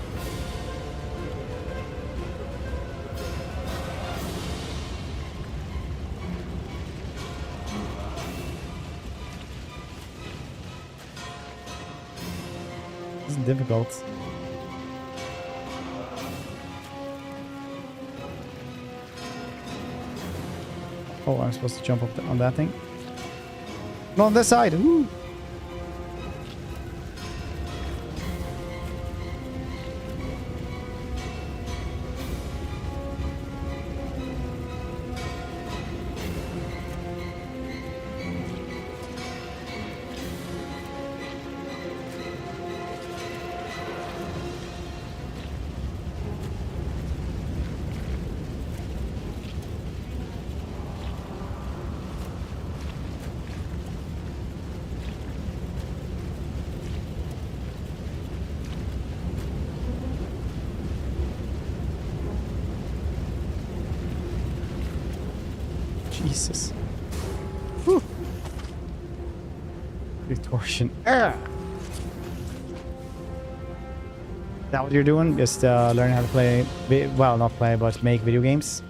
Speaker 1: This is difficult. Oh, I'm supposed to jump up on that thing. No, on this side. Woo. Jesus. Whew. Distortion. that what you're doing? Just learning how to play, well, not play, but make video games?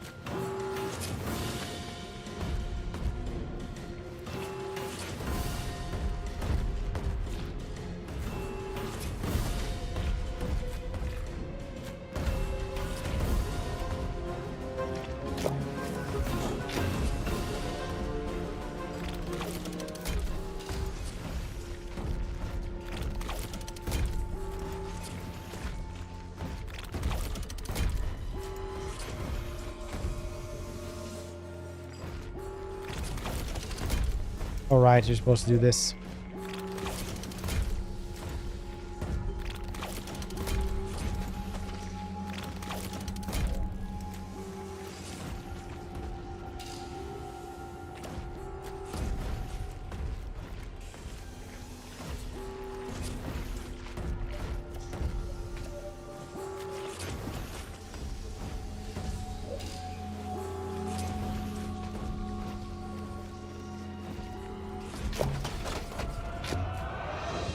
Speaker 1: Alright, you're supposed to do this.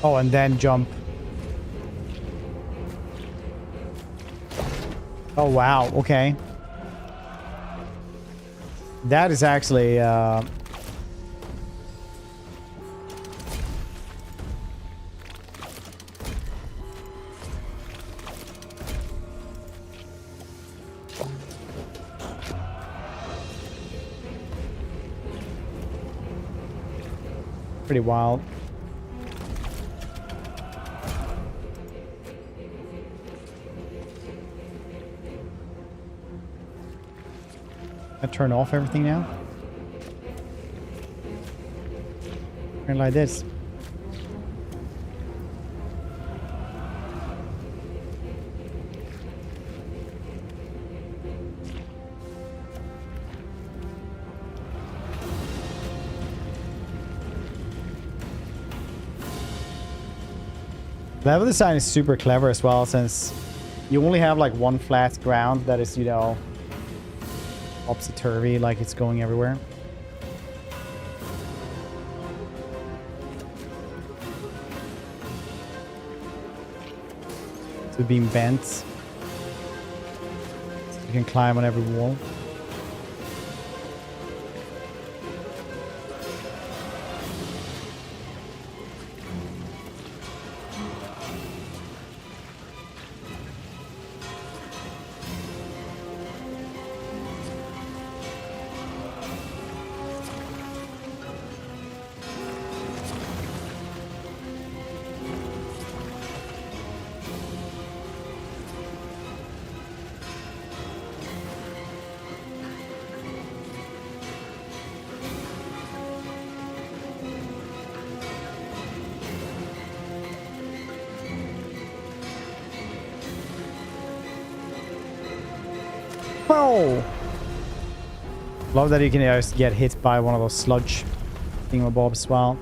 Speaker 1: Oh, and then jump. Oh, wow. Okay. That is actually... pretty wild. I turn off everything now. Turn like this. Level design is super clever as well, since you only have like one flat ground that is, you know, topsy-turvy, like it's going everywhere. So being bent. So you can climb on every wall. Whoa! Love that you can just get hit by one of those sludge thingamabobs as well.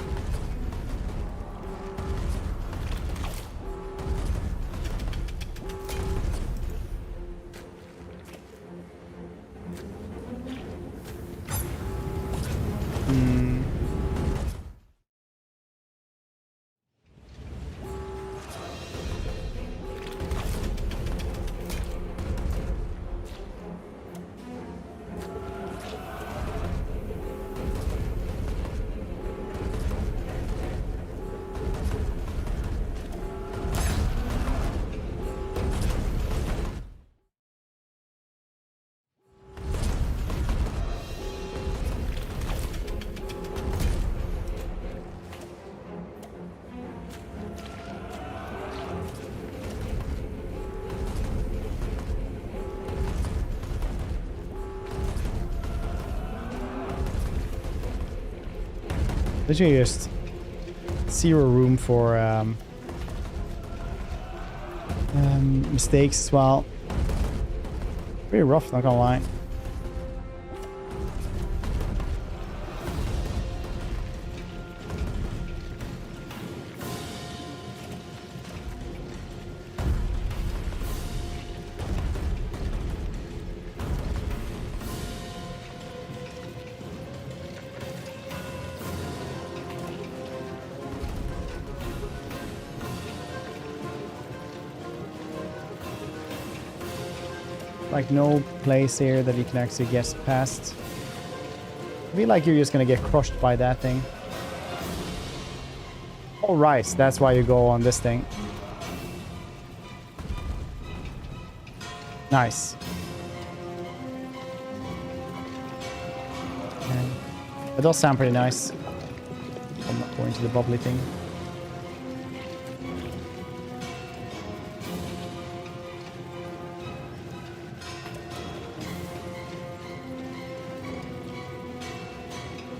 Speaker 1: Literally just zero room for mistakes as well. Pretty rough, not gonna lie. Like no place here that you can actually get past. I feel like you're just gonna get crushed by that thing. Oh, right. That's why you go on this thing. Nice. Okay. It does sound pretty nice. I'm not going to the bubbly thing.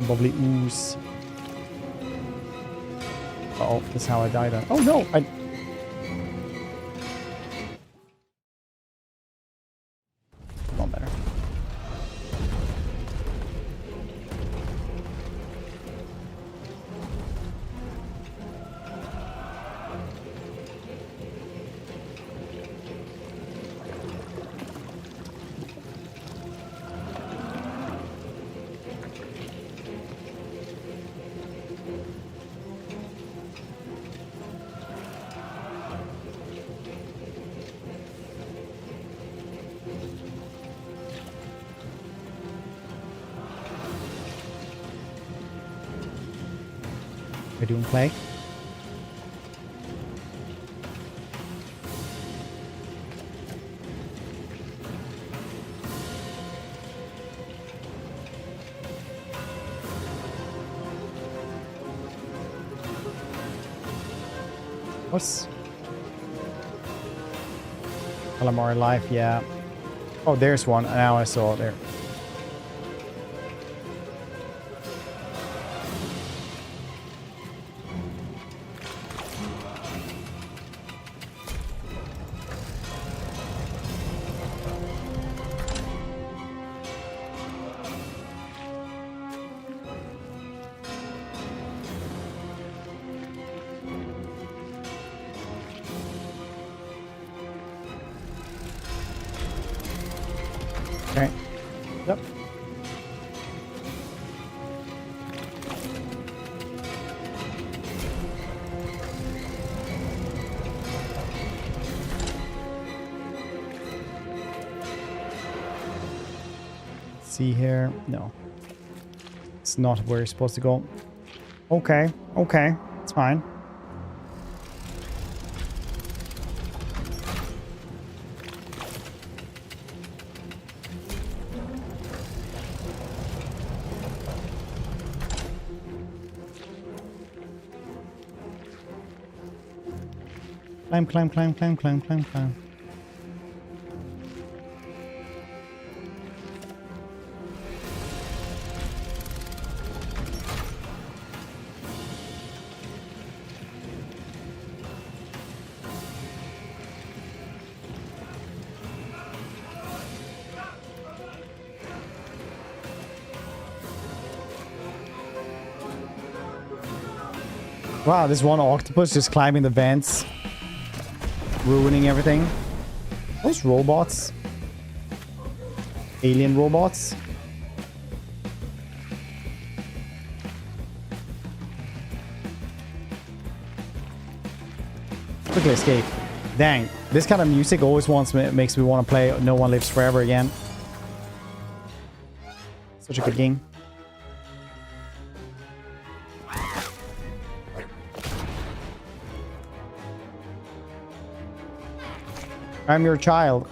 Speaker 1: Bubbly ooze. Uh oh, that's how I died. Oh no! Not better. We're doing play. What's calamari life? Yeah. Oh, there's one. Now I saw it there. Okay. Yep. See here. No. It's not where you're supposed to go. Okay. Okay. It's fine. Climb, climb, climb, climb, climb, climb, climb. Wow, this one octopus just climbing the vents. Ruining everything. Those robots. Alien robots. Quickly escape. Dang. This kind of music always makes me want to play No One Lives Forever again. Such a good game. I'm your child.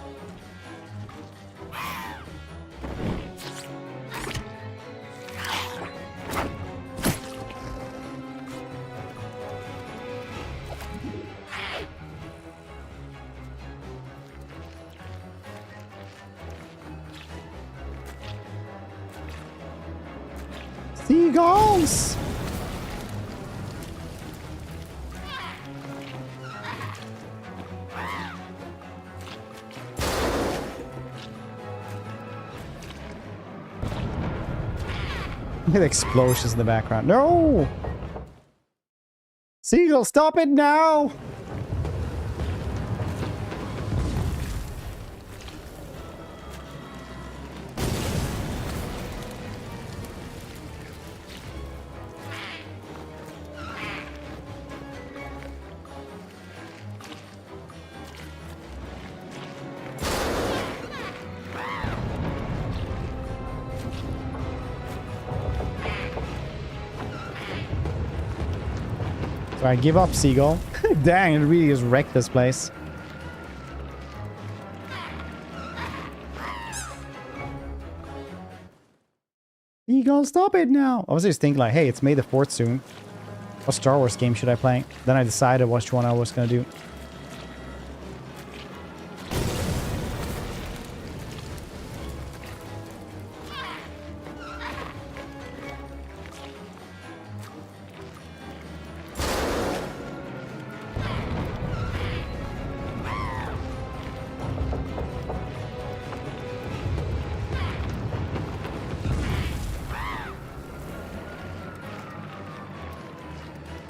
Speaker 1: Seagulls! Look at the explosions in the background. No! Seagull, stop it now! Alright, give up, Seagull. Dang, it really just wrecked this place. Seagull, stop it now! I was just thinking like, hey, it's May the 4th soon. What Star Wars game should I play? Then I decided which one I was gonna do.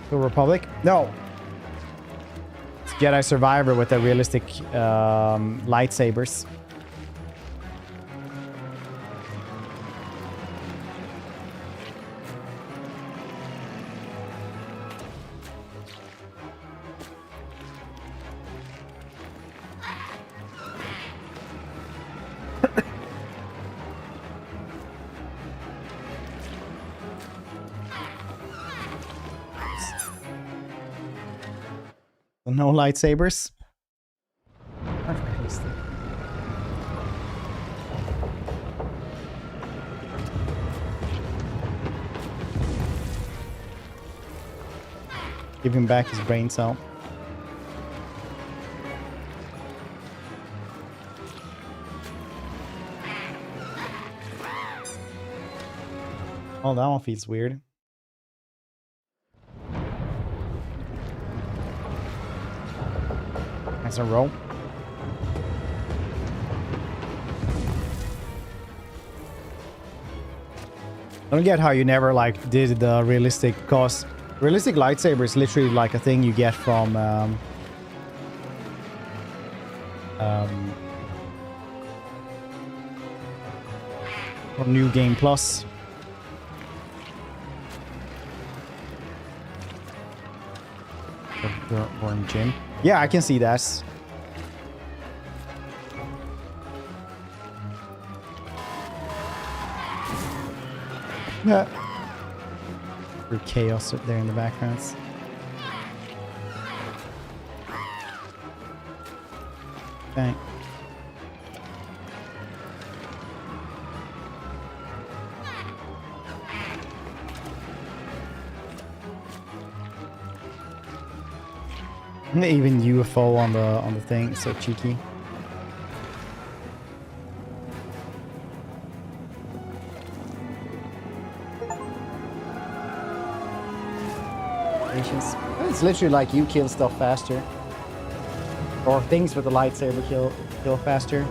Speaker 1: The Republic? No. It's Jedi Survivor with the realistic lightsabers. No lightsabers. Give him back his brain cell. Oh, that one feels weird. Nice and roll. I don't get how you never like did the realistic, cause realistic lightsaber is literally like a thing you get from New Game Plus. Born Jim. Yeah, I can see that. Yeah. For chaos up there in the backgrounds. Okay. Even UFO on the thing, so cheeky. Patience. It's literally like you kill stuff faster, or things with the lightsaber kill faster.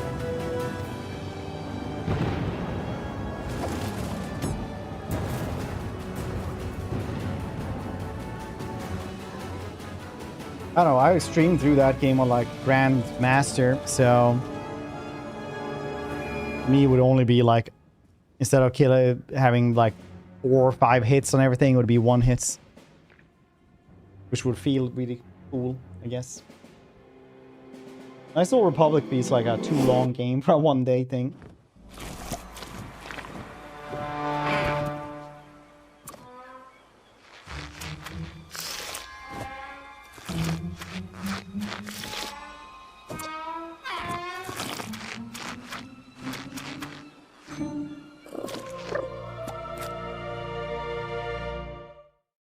Speaker 1: I don't know, I streamed through that game on like Grand Master, so me would only be like, instead of having like 4 or 5 hits on everything, it would be 1 hit. Which would feel really cool, I guess. I saw Republic be like a too long game for a 1-day thing.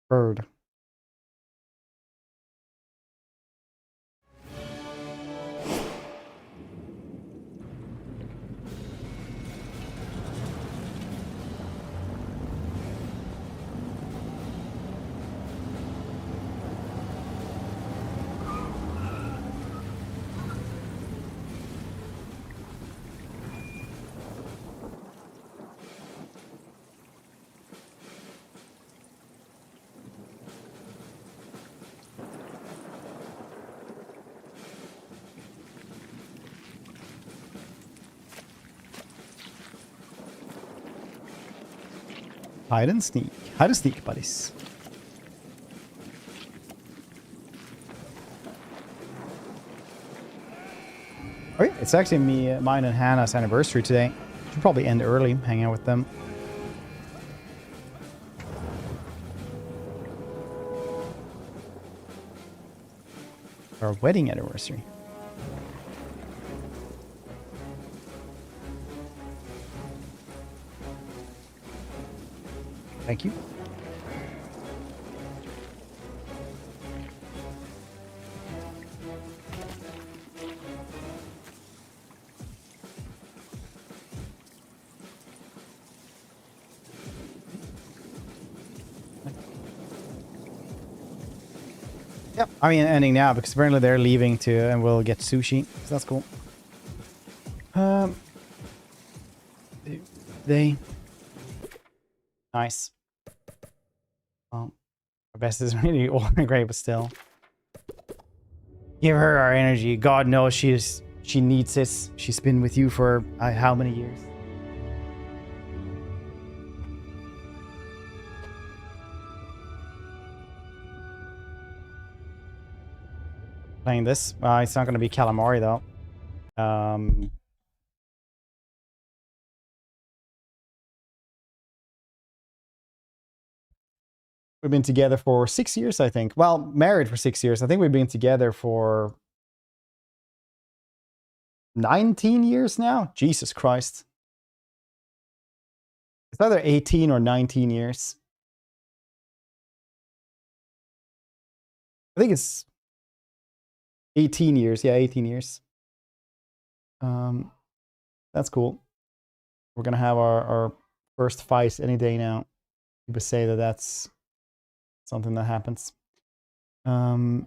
Speaker 1: Bird. Hide and sneak. Hide and sneak, buddies. Oh yeah, it's actually mine and Hannah's anniversary today. Should probably end early, hang out with them. Our wedding anniversary. Thank you. Yep, I mean ending now because apparently they're leaving too, and we'll get sushi. So that's cool. They nice. Well, our best is really great, but still, give her our energy. God knows she needs this. She's been with you for how many years? Playing this. It's not going to be calamari though. We've been together for 6 years, I think. Well, married for 6 years. I think we've been together for 19 years now. Jesus Christ. It's either 18 or 19 years. I think it's 18 years. Yeah, 18 years. That's cool. We're going to have our first fight any day now. People say that that's something that happens. Okay.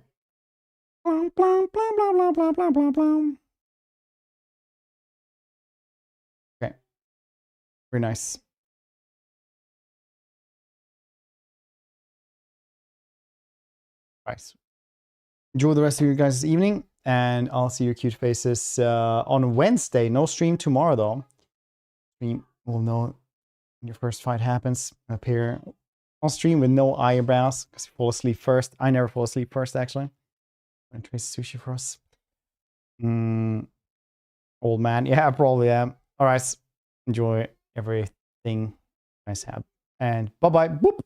Speaker 1: Very nice. Nice. Enjoy the rest of your guys' evening, and I'll see your cute faces on Wednesday. No stream tomorrow, though. Stream will know when your first fight happens. Appear on stream with no eyebrows because you fall asleep first. I never fall asleep first, actually. I'm gonna trace sushi for us. Old man. Yeah, probably am. All right. Enjoy everything you guys have. And bye-bye. Boop.